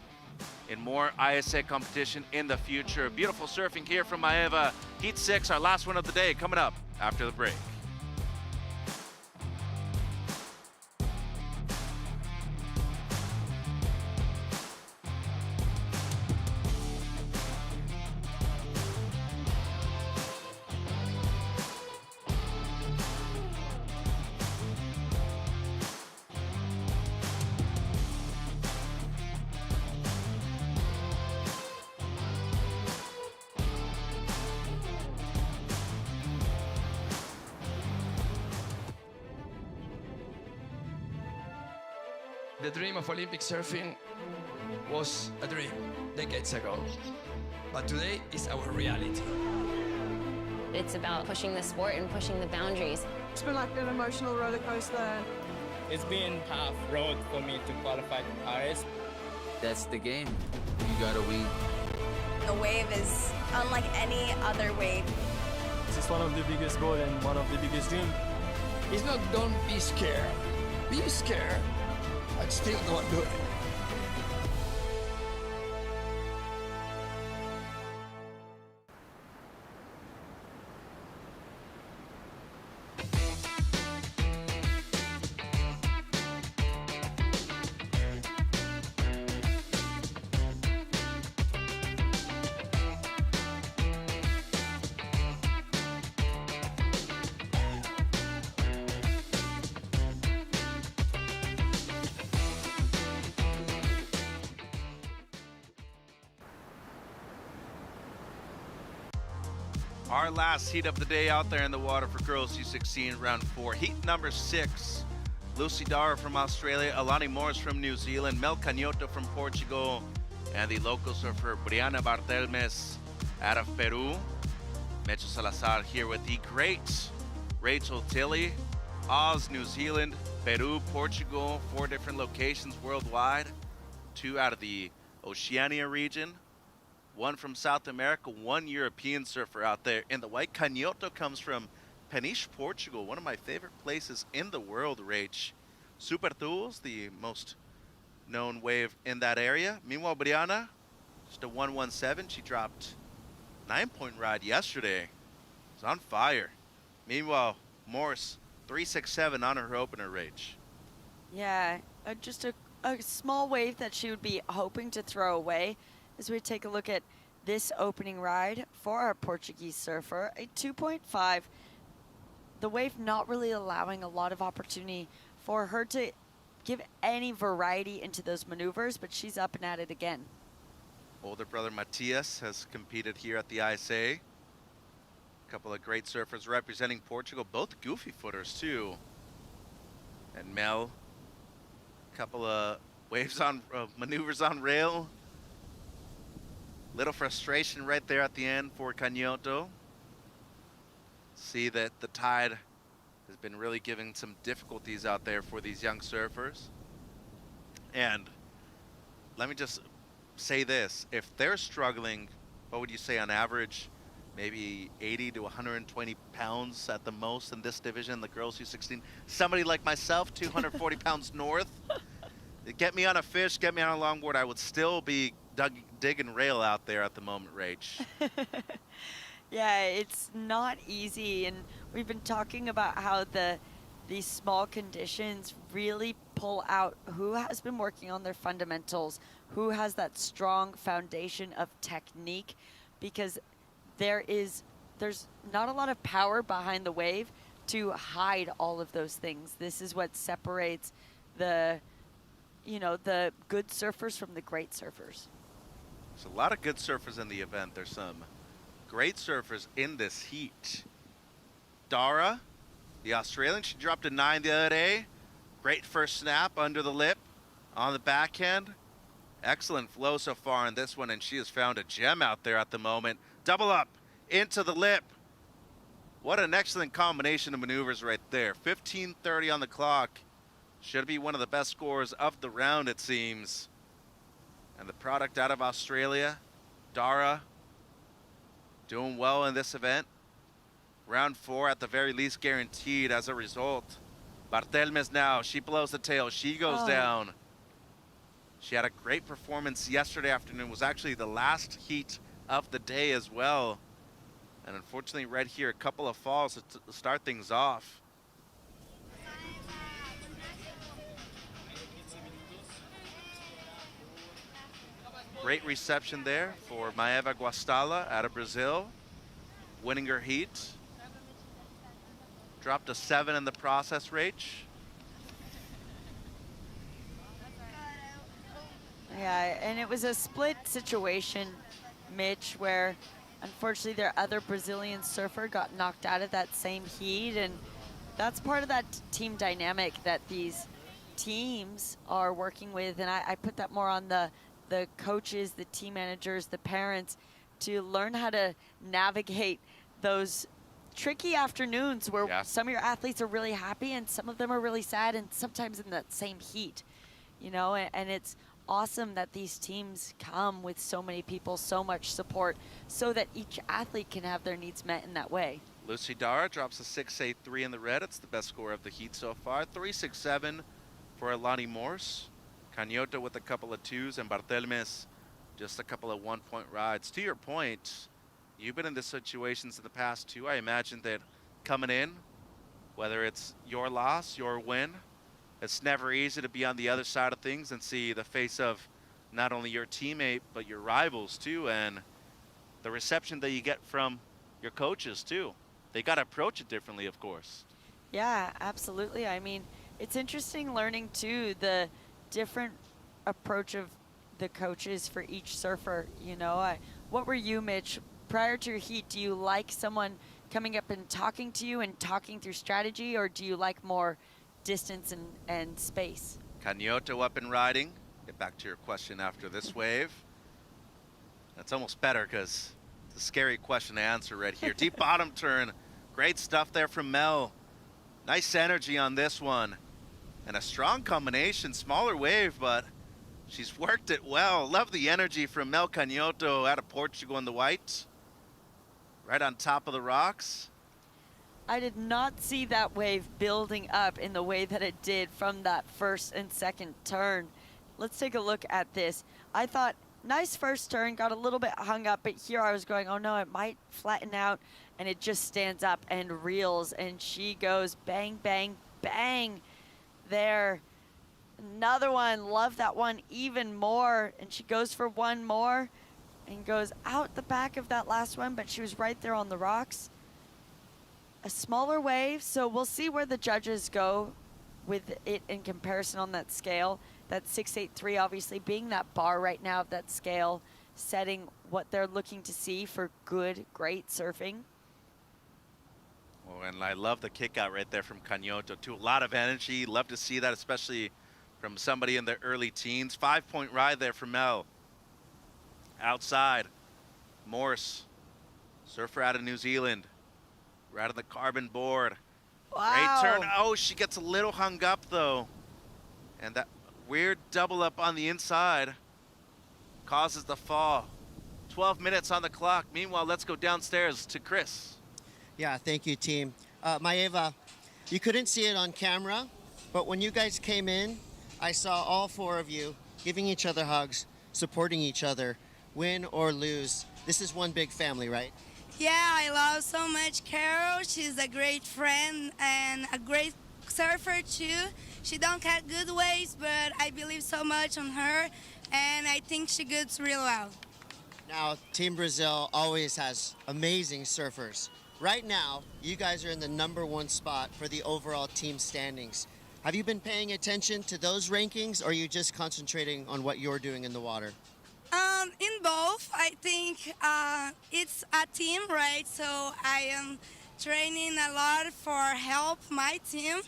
in more ISA competition in the future. Beautiful surfing here from Maeva. Heat 6, our last one of the day, coming up after the break. The dream of Olympic surfing was a dream decades ago, but today is our reality. It's about pushing the sport and pushing the boundaries. It's been like an emotional roller coaster. It's been tough road for me to qualify to Paris. That's the game. You gotta win. The wave is unlike any other wave. This is one of the biggest goals and one of the biggest dreams. It's not don't be scared. Be scared, but still don't do it. Our last heat of the day out there in the water for girls U16 round 4. Heat number 6. Lucy Dara from Australia, Alani Morris from New Zealand, Mel Cañoto from Portugal, and the local surfer Brianna Bartelmes out of Peru. Mecho Salazar here with the great Rachel Tilley. Oz, New Zealand, Peru, Portugal, 4 different locations worldwide. 2 out of the Oceania region. 1 from South America, 1 European surfer out there in the white. Cañoto comes from Peniche, Portugal, one of my favorite places in the world, Rach. Super Tools, the most known wave in that area. Meanwhile, Brianna, just a 117. She dropped 9-point ride yesterday. It's on fire. Meanwhile, Morris, 367 on her opener, Rach. Yeah, just a small wave that she would be hoping to throw away. As we take a look at this opening ride for our Portuguese surfer, a 2.5. The wave not really allowing a lot of opportunity for her to give any variety into those maneuvers, but she's up and at it again. Older brother Matias has competed here at the ISA. A couple of great surfers representing Portugal, both goofy footers too. And Mel Couple of waves on maneuvers on rail. Little frustration right there at the end for Cañoto. See that the tide has been really giving some difficulties out there for these young surfers. And let me just say this, if they're struggling, what would you say on average, maybe 80 to 120 pounds at the most in this division, the girls U16? Somebody like myself, 240 pounds north, get me on a fish, get me on a longboard, I would still be digging rail out there at the moment, Rach. Yeah, it's not easy, and we've been talking about how these small conditions really pull out who has been working on their fundamentals, who has that strong foundation of technique, because there's not a lot of power behind the wave to hide all of those things. This is what separates the good surfers from the great surfers. There's a lot of good surfers in the event. There's some great surfers in this heat. Dara, the Australian, she dropped a 9 the other day. Great first snap under the lip on the backhand. Excellent flow so far in this one, and she has found a gem out there at the moment. Double up into the lip. What an excellent combination of maneuvers right there. 15:30 on the clock. Should be one of the best scores of the round, it seems. And the product out of Australia, Dara, doing well in this event. Round 4 at the very least guaranteed as a result. Bartelmes now, she blows the tail, she goes down. She had a great performance yesterday afternoon, was actually the last heat of the day as well. And unfortunately right here, a couple of falls to start things off. Great reception there for Maeva Guastalla out of Brazil, winning her heat. Dropped a 7 in the process, Rach. Yeah, and it was a split situation, Mitch, where unfortunately their other Brazilian surfer got knocked out of that same heat, and that's part of that team dynamic that these teams are working with, and I put that more on the coaches, the team managers, the parents, to learn how to navigate those tricky afternoons where some of your athletes are really happy and some of them are really sad, and sometimes in that same heat, and it's awesome that these teams come with so many people, so much support, so that each athlete can have their needs met in that way. Lucy Dara drops a 6.83 in the red. It's the best score of the heat so far. 3.67 for Alani Morse. Cañoto with a couple of 2s, and Bartelmes just a couple of 1-point rides. To your point, you've been in these situations in the past too. I imagine that coming in, whether it's your loss, your win, it's never easy to be on the other side of things and see the face of not only your teammate, but your rivals too, and the reception that you get from your coaches too. They got to approach it differently, of course. Yeah, absolutely. I mean, it's interesting learning too the different approach of the coaches for each surfer. What were you, Mitch, prior to your heat? Do you like someone coming up and talking to you and talking through strategy, or do you like more distance and space? Cañoto up and riding. Get back to your question after this wave. That's almost better because it's a scary question to answer right here. Deep bottom turn. Great stuff there from Mel. Nice energy on this one. And a strong combination, smaller wave, but she's worked it well. Love the energy from Mel Cañoto out of Portugal in the white. Right on top of the rocks. I did not see that wave building up in the way that it did from that first and second turn. Let's take a look at this. I thought, nice first turn, got a little bit hung up, but here I was going, oh no, it might flatten out, and it just stands up and reels, and she goes bang, bang, bang there. Another one, love that one even more, and she goes for one more and goes out the back of that last one, but she was right there on the rocks. A smaller wave, so we'll see where the judges go with it in comparison on that scale. That 6.83 obviously being that bar right now of that scale, setting what they're looking to see for good, great surfing. Oh, and I love the kick out right there from Cañoto too. A lot of energy. Love to see that, especially from somebody in their early teens. 5-point ride there for Mel. Outside, Morse, surfer out of New Zealand. We're out of the carbon board. Wow. Great turn. Oh, she gets a little hung up though. And that weird double up on the inside causes the fall. 12 minutes on the clock. Meanwhile, let's go downstairs to Chris. Yeah, thank you, team. Maeva, you couldn't see it on camera, but when you guys came in, I saw all four of you giving each other hugs, supporting each other, win or lose. This is one big family, right? Yeah, I love so much Carol. She's a great friend and a great surfer too. She don't catch good waves, but I believe so much on her, and I think she gets real well. Now, Team Brazil always has amazing surfers. Right now, you guys are in the #1 spot for the overall team standings. Have you been paying attention to those rankings, or are you just concentrating on what you're doing in the water? In both, I think it's a team, right? So I am training a lot for help my team,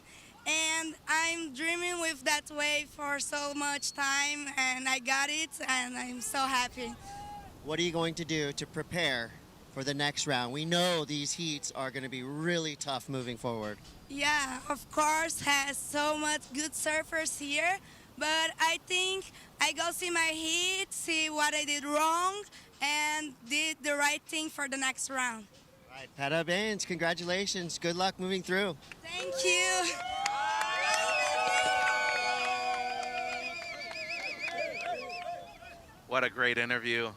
and I'm dreaming with that wave for so much time, and I got it, and I'm so happy. What are you going to do to prepare for the next round? We know these heats are going to be really tough moving forward. Yeah, of course, has so much good surfers here, but I think I go see my heat, see what I did wrong, and did the right thing for the next round. All right, parabéns, congratulations. Good luck moving through. Thank you. What a great interview.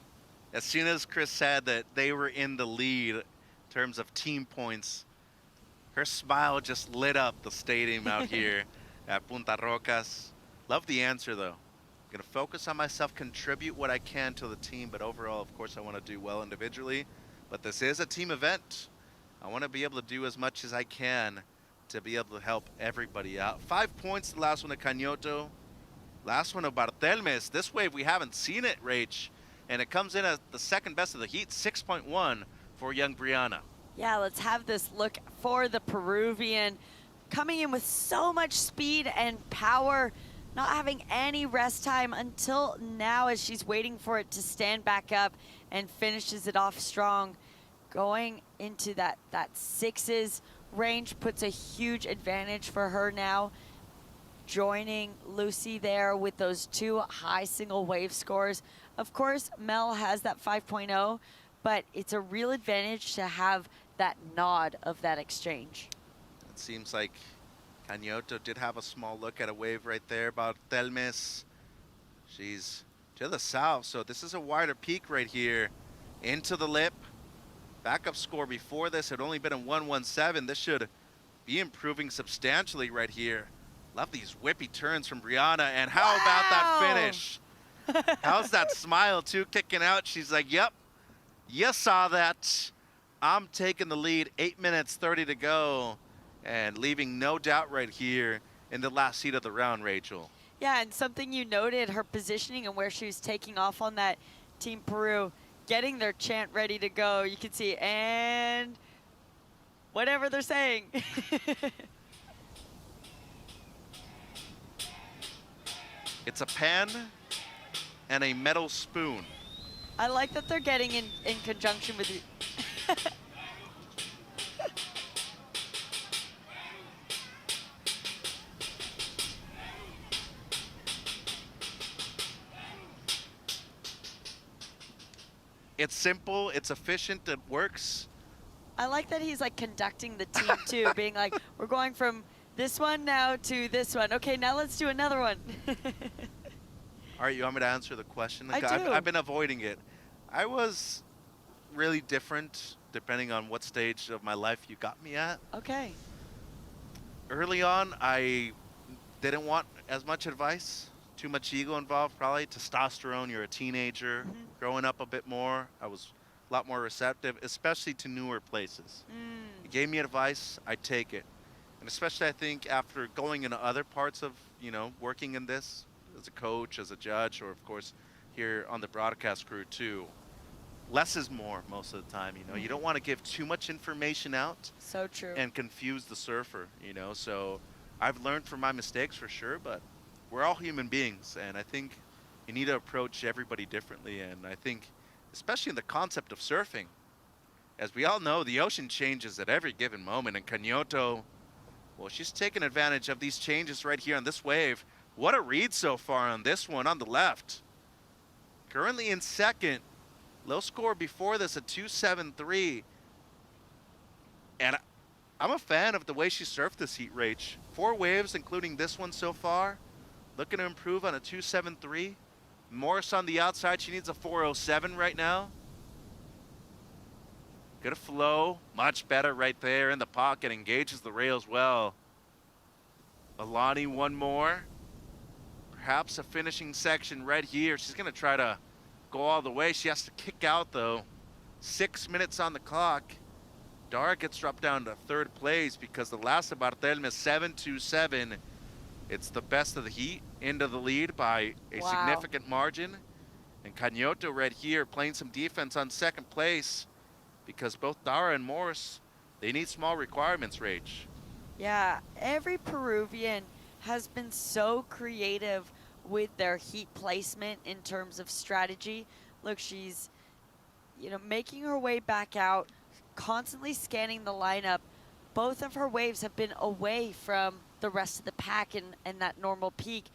As soon as Chris said that they were in the lead in terms of team points, her smile just lit up the stadium out here at Punta Rocas. Love the answer though. I'm gonna focus on myself, contribute what I can to the team, but overall, of course, I want to do well individually. But this is a team event. I want to be able to do as much as I can to be able to help everybody out. 5 points, the last one to Cañoto. Last one to Bartelmes. This wave, we haven't seen it, Rach. And it comes in as the second best of the heat, 6.1 for young Brianna. Yeah, let's have this look for the Peruvian. Coming in with so much speed and power, not having any rest time until now as she's waiting for it to stand back up and finishes it off strong. Going into that sixes range puts a huge advantage for her now. Joining Lucy there with those 2 high single wave scores. Of course, Mel has that 5.0, but it's a real advantage to have that nod of that exchange. It seems like Cañoto did have a small look at a wave right there. Bartelmes, she's to the south, so this is a wider peak right here. Into the lip. Backup score before this had only been a 117. This should be improving substantially right here. Love these whippy turns from Brianna, and how about that finish? How's that smile too kicking out? She's like, yep, you saw that. I'm taking the lead, 8 minutes 30 to go, and leaving no doubt right here in the last heat of the round, Rachel. Yeah, and something you noted, her positioning and where she was taking off on that Team Peru, getting their chant ready to go. You can see, and whatever they're saying. It's a pen and a metal spoon. I like that they're getting in conjunction with you. It's simple, it's efficient, it works. I like that he's like conducting the team too, being like, we're going from this one now to this one. Okay, now let's do another one. All right, you want me to answer the question? I do. I've been avoiding it. I was really different depending on what stage of my life you got me at. Okay. Early on, I didn't want as much advice. Too much ego involved, probably. Testosterone, you're a teenager. Growing up a bit more, I was a lot more receptive, especially to newer places. He gave me advice, I take it. And especially, I think, after going into other parts of, you know, working in this, as a coach, as a judge, or of course, here on the broadcast crew too, less is more most of the time, you know. You don't want to give too much information out. So true. And confuse the surfer, you know. So I've learned from my mistakes for sure, but we're all human beings, and I think you need to approach everybody differently. And I think, especially in the concept of surfing, as we all know, the ocean changes at every given moment, and Cañoto, well, she's taking advantage of these changes right here on this wave. What a read so far on this one on the left. Currently in second, low score before this, a 2.73. And I'm a fan of the way she surfed this heat, Rach. 4 waves, including this one so far. Looking to improve on a 2.73. Morris on the outside, she needs a 4.07 right now. Good flow, much better right there in the pocket, engages the rails well. Alani, one more. Perhaps a finishing section right here. She's gonna try to go all the way. She has to kick out though. 6 minutes on the clock. Dara gets dropped down to 3rd place because the last of Bartelme is 7.27. It's the best of the heat, into the lead by a significant margin. And Cañoto right here playing some defense on 2nd place because both Dara and Morris, they need small requirements, Rach. Yeah, every Peruvian has been so creative with their heat placement in terms of strategy. Look, she's, making her way back out, constantly scanning the lineup. Both of her waves have been away from the rest of the pack and that normal peak.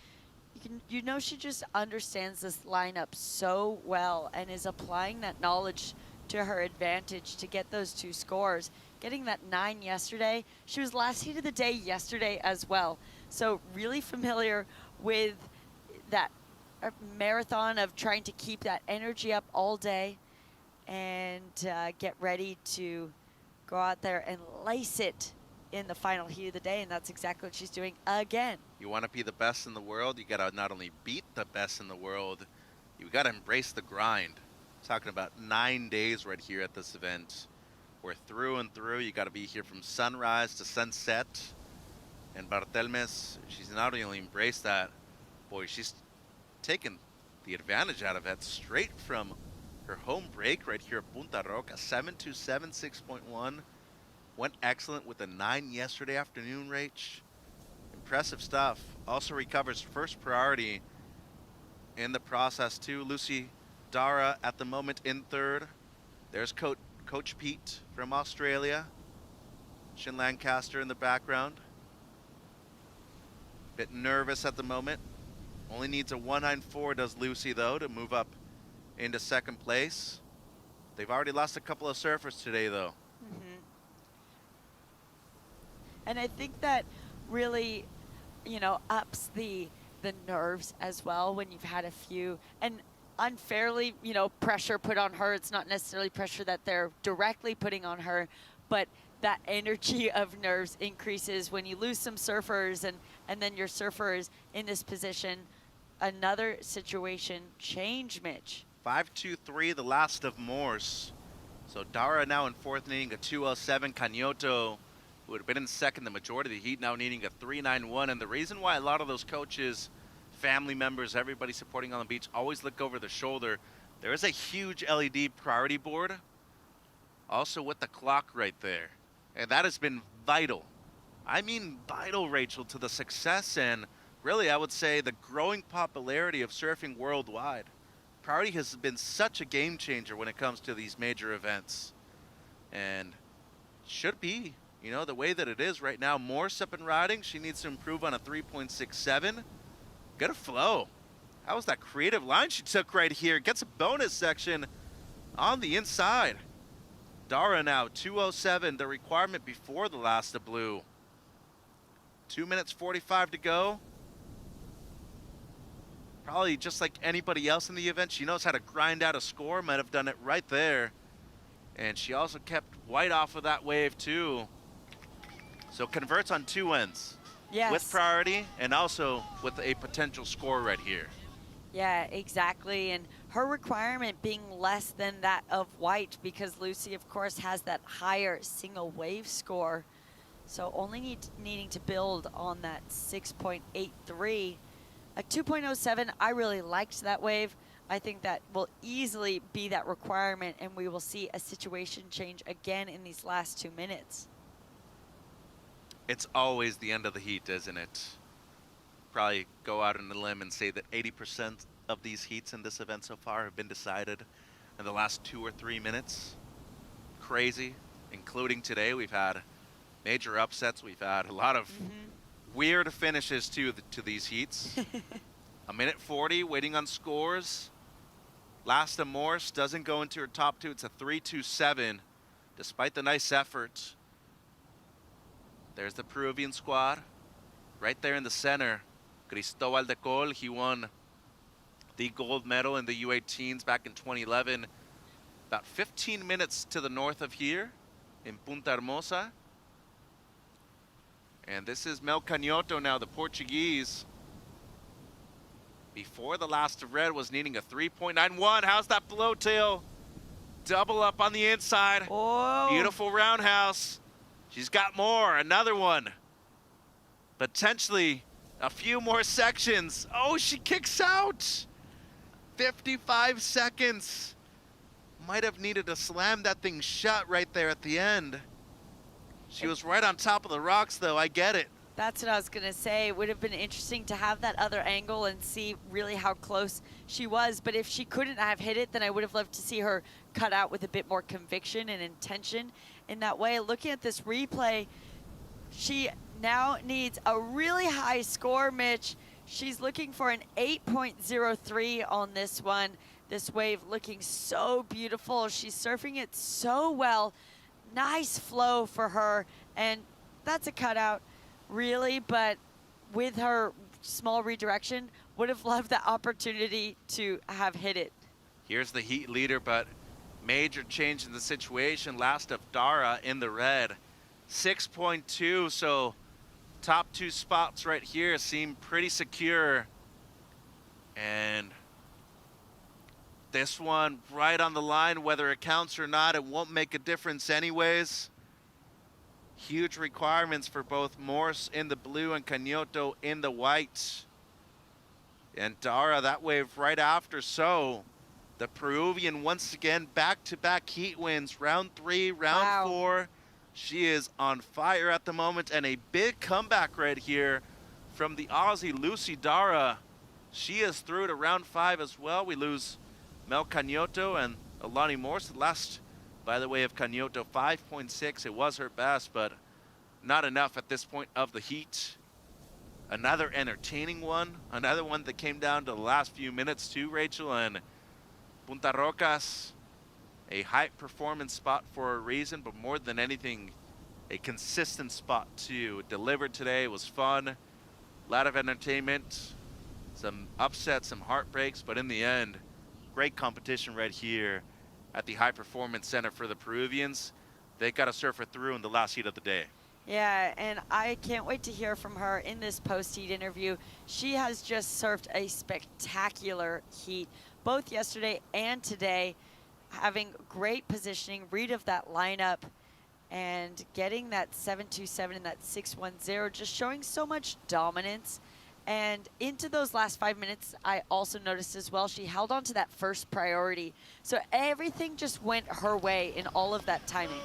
She just understands this lineup so well and is applying that knowledge to her advantage to get those 2 scores. Getting that 9 yesterday. She was last heat of the day yesterday as well. So really familiar with that marathon of trying to keep that energy up all day and get ready to go out there and lace it in the final heat of the day, and that's exactly what she's doing again. You want to be the best in the world, you got to not only beat the best in the world, you got to embrace the grind. Talking about 9 days right here at this event. We're through and through. You got to be here from sunrise to sunset. And Bartelmes, she's not only embraced that, boy, she's taken the advantage out of it straight from her home break right here at Punta Rocas. 7.27, 6.1. Went excellent with a 9 yesterday afternoon, Rach. Impressive stuff. Also recovers first priority in the process too. Lucy Dara at the moment in 3rd. There's Coach Pete from Australia. Shin Lancaster in the background. Bit nervous at the moment. Only needs a 1.94 does Lucy though to move up into 2nd place. They've already lost a couple of surfers today though. And I think that really, ups the nerves as well when you've had a few and unfairly, pressure put on her. It's not necessarily pressure that they're directly putting on her, but that energy of nerves increases when you lose some surfers and then your surfer is in this position. Another situation change, Mitch. 5.23, the last of Morse. So Dara now in 4th, needing a 2.07. Cañoto, who had been in 2nd the majority of the heat, now needing a 3.91. And the reason why a lot of those coaches, family members, everybody supporting on the beach always look over their shoulder, there is a huge LED priority board also with the clock right there. And that has been vital. I mean vital, Rachel, to the success and really I would say the growing popularity of surfing worldwide. Priority has been such a game changer when it comes to these major events. And should be, the way that it is right now. Morse up and riding. She needs to improve on a 3.67. Good flow. How was that creative line she took right here? Gets a bonus section on the inside. Dara now, 2.07, the requirement before the last of blue. 2 minutes 45 to go. Probably just like anybody else in the event, she knows how to grind out a score. Might have done it right there. And she also kept White off of that wave too. So converts on 2 ends. Yes. With priority and also with a potential score right here. Yeah, exactly. And her requirement being less than that of White because Lucy, of course, has that higher single wave score. So only needing to build on that 6.83. A 2.07, I really liked that wave. I think that will easily be that requirement, and we will see a situation change again in these last 2 minutes. It's always the end of the heat, isn't it? probably go out on a limb and say that 80% of these heats in this event so far have been decided in the last 2 or 3 minutes. Crazy, including today. We've had major upsets. We've had a lot of weird finishes to these heats. A minute 40, waiting on scores. Last Morse doesn't go into her top 2. It's a 3.27, despite the nice effort. There's the Peruvian squad. Right there in the center, Cristobal de Col. He won the gold medal in the U18s back in 2011. About 15 minutes to the north of here in Punta Hermosa. And this is Mel Canhoto now, the Portuguese. Before the last of red was needing a 3.91. How's that blow tail? Double up on the inside. Whoa. Beautiful roundhouse. She's got more, another one. Potentially a few more sections. Oh, she kicks out. 55 seconds. Might have needed to slam that thing shut right there at the end. She was right on top of the rocks, though. I get it. That's what I was going to say. It would have been interesting to have that other angle and see really how close she was. But if she couldn't have hit it, then I would have loved to see her cut out with a bit more conviction and intention in that way. Looking at this replay, she now needs a really high score, Mitch. She's looking for an 8.03 on this one. This wave looking so beautiful. She's surfing it so well. Nice flow for her, and that's a cutout, really, but with her small redirection, would have loved the opportunity to have hit it. Here's the heat leader, but major change in the situation. Last of Dara in the red. 6.2, so top 2 spots right here seem pretty secure. And this one right on the line, whether it counts or not, it won't make a difference anyways. Huge requirements for both Morse in the blue and Canhoto in the white. And Dara, that wave right after. So the Peruvian once again back-to-back heat wins. Round 3, round 4. She is on fire at the moment, and a big comeback right here from the Aussie Lucy Dara. She is through to round 5 as well. We lose Mel Canhoto and Alani Morse. The last, by the way, of Canhoto, 5.6. It was her best, but not enough at this point of the heat. Another entertaining one. Another one that came down to the last few minutes too, Rachel. And Punta Rocas, a high performance spot for a reason, but more than anything, a consistent spot too. Delivered today, was fun. A lot of entertainment. Some upsets, some heartbreaks, but in the end, great competition right here at the High Performance Center for the Peruvians. They got a surfer through in the last heat of the day. Yeah, and I can't wait to hear from her in this post-heat interview. She has just surfed a spectacular heat, both yesterday and today, having great positioning, read of that lineup, and getting that 7.27 and that 6.10, just showing so much dominance. And into those last 5 minutes, I also noticed as well, she held on to that first priority. So everything just went her way in all of that timing.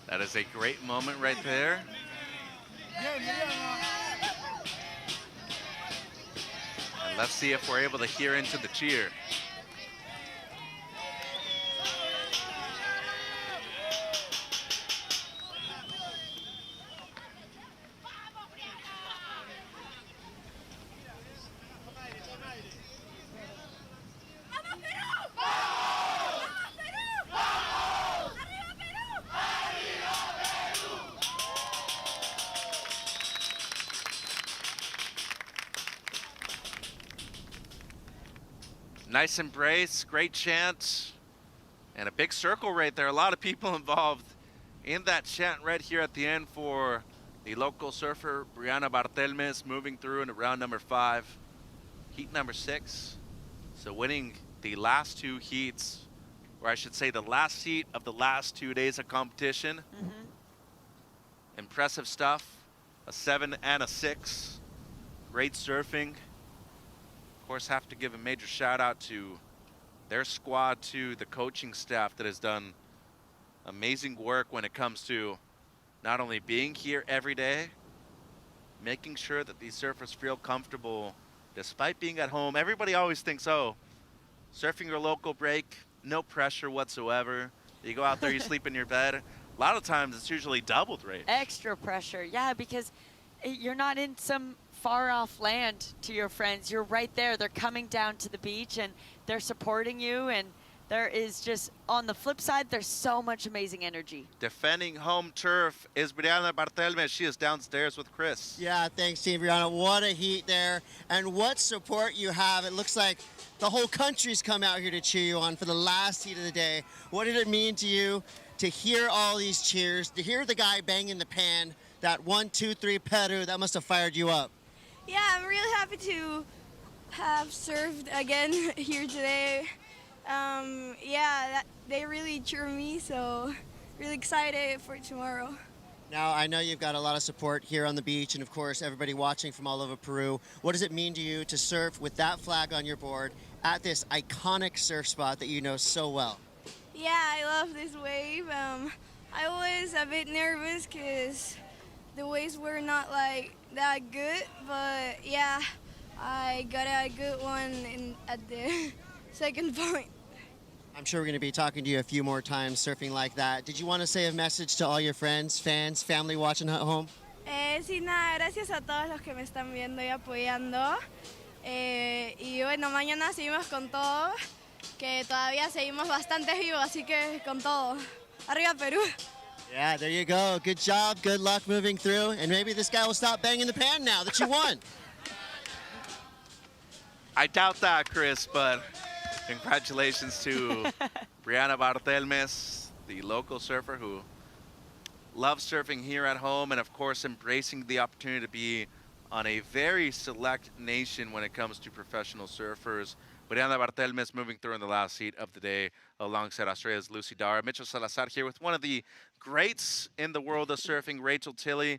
That is a great moment right there. And let's see if we're able to hear into the cheer. Nice embrace, great chant, and a big circle right there. A lot of people involved in that chant right here at the end for the local surfer, Brianna Bartelmes, moving through into round number 5, heat number 6. So winning the last 2 heats, or I should say the last heat of the last 2 days of competition. Impressive stuff, a 7 and a 6. Great surfing. course, have to give a major shout out to their squad, to the coaching staff that has done amazing work when it comes to not only being here every day, making sure that these surfers feel comfortable despite being at home. Everybody always thinks, oh, surfing your local break, no pressure whatsoever. You go out there, you sleep in your bed. A lot of times it's usually doubled rate. Extra pressure, yeah, because you're not in some far off land to your friends. You're right there. They're coming down to the beach and they're supporting you, and there is just, on the flip side, there's so much amazing energy. Defending home turf is Brianna Bartelme. She is downstairs with Chris. Yeah, thanks, Team Brianna. What a heat there, and what support you have. It looks like the whole country's come out here to cheer you on for the last heat of the day. What did it mean to you to hear all these cheers, to hear the guy banging the pan, that 1, 2, 3 Peru? That must have fired you up. Yeah, I'm really happy to have surfed again here today. They really cheer me, so really excited for tomorrow. Now, I know you've got a lot of support here on the beach, and of course, everybody watching from all over Peru. What does it mean to you to surf with that flag on your board at this iconic surf spot that you know so well? Yeah, I love this wave. I was a bit nervous because the waves were not like that good, but yeah, I got a good one at the second point. I'm sure we're going to be talking to you a few more times surfing like that. Did you want to say a message to all your friends, fans, family watching at home? Sí, nada, gracias a todos los que me están viendo y apoyando. Y bueno, mañana seguimos con todo, que todavía seguimos bastante vivos, así que con todo. Arriba Perú. Yeah, there you go. Good job. Good luck moving through. And maybe this guy will stop banging the pan now that you won. I doubt that, Chris, but congratulations to Brianna Bartelmes, the local surfer who loves surfing here at home and, of course, embracing the opportunity to be on a very select nation when it comes to professional surfers. Brianna Bartelmes moving through in the last heat of the day alongside Australia's Lucy Dara. Mitchell Salazar here with one of the greats in the world of surfing, Rachel Tilley.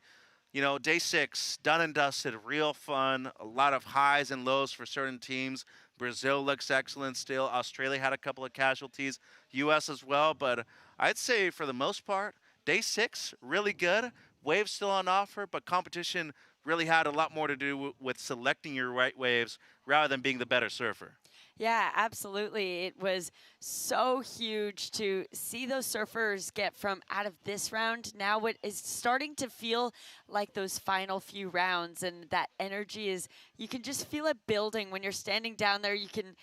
You know, day 6, done and dusted, real fun, a lot of highs and lows for certain teams. Brazil looks excellent still. Australia had a couple of casualties, US as well, but I'd say for the most part, day 6, really good. Waves still on offer, but competition really had a lot more to do with selecting your right waves rather than being the better surfer. Yeah, absolutely. It was so huge to see those surfers get from out of this round. Now what is starting to feel like those final few rounds, and that energy is, you can just feel it building when you're standing down there. You can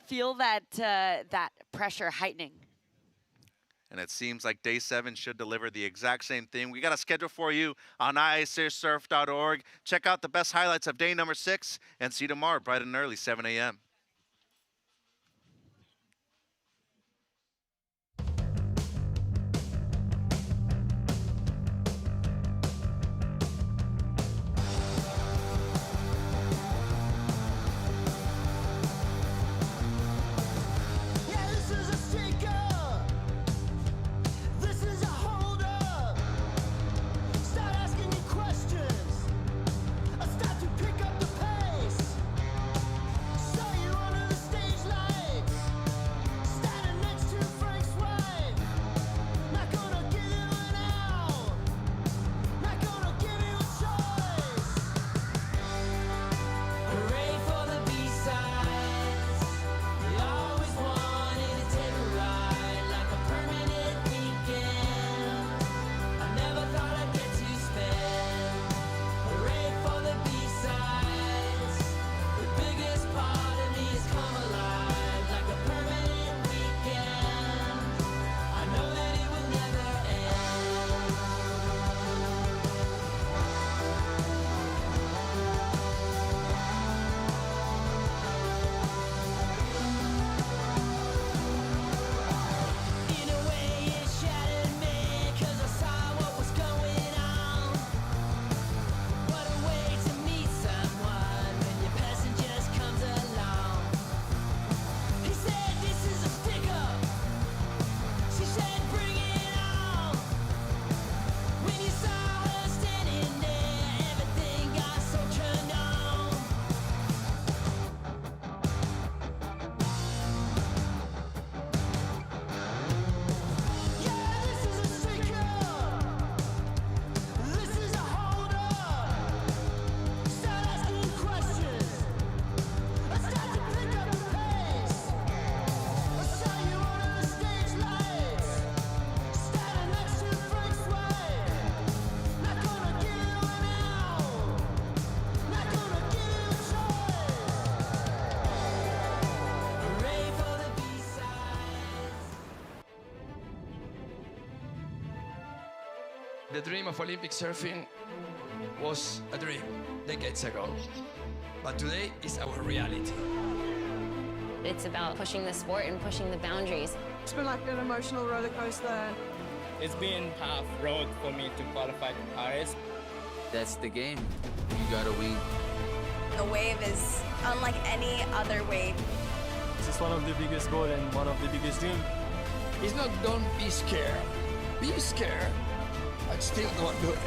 feel that that pressure heightening. And it seems like day 7 should deliver the exact same thing. We got a schedule for you on ISAsurf.org. Check out the best highlights of day number 6 and see you tomorrow bright and early, 7 a.m. Start to pick up the pace. So The dream of Olympic surfing was a dream decades ago, but today is our reality. It's about pushing the sport and pushing the boundaries. It's been like an emotional roller coaster. It's been tough road for me to qualify to Paris. That's the game. You gotta win. The wave is unlike any other wave. This is one of the biggest goals and one of the biggest dreams. It's not don't be scared. Be scared, but still go and do it.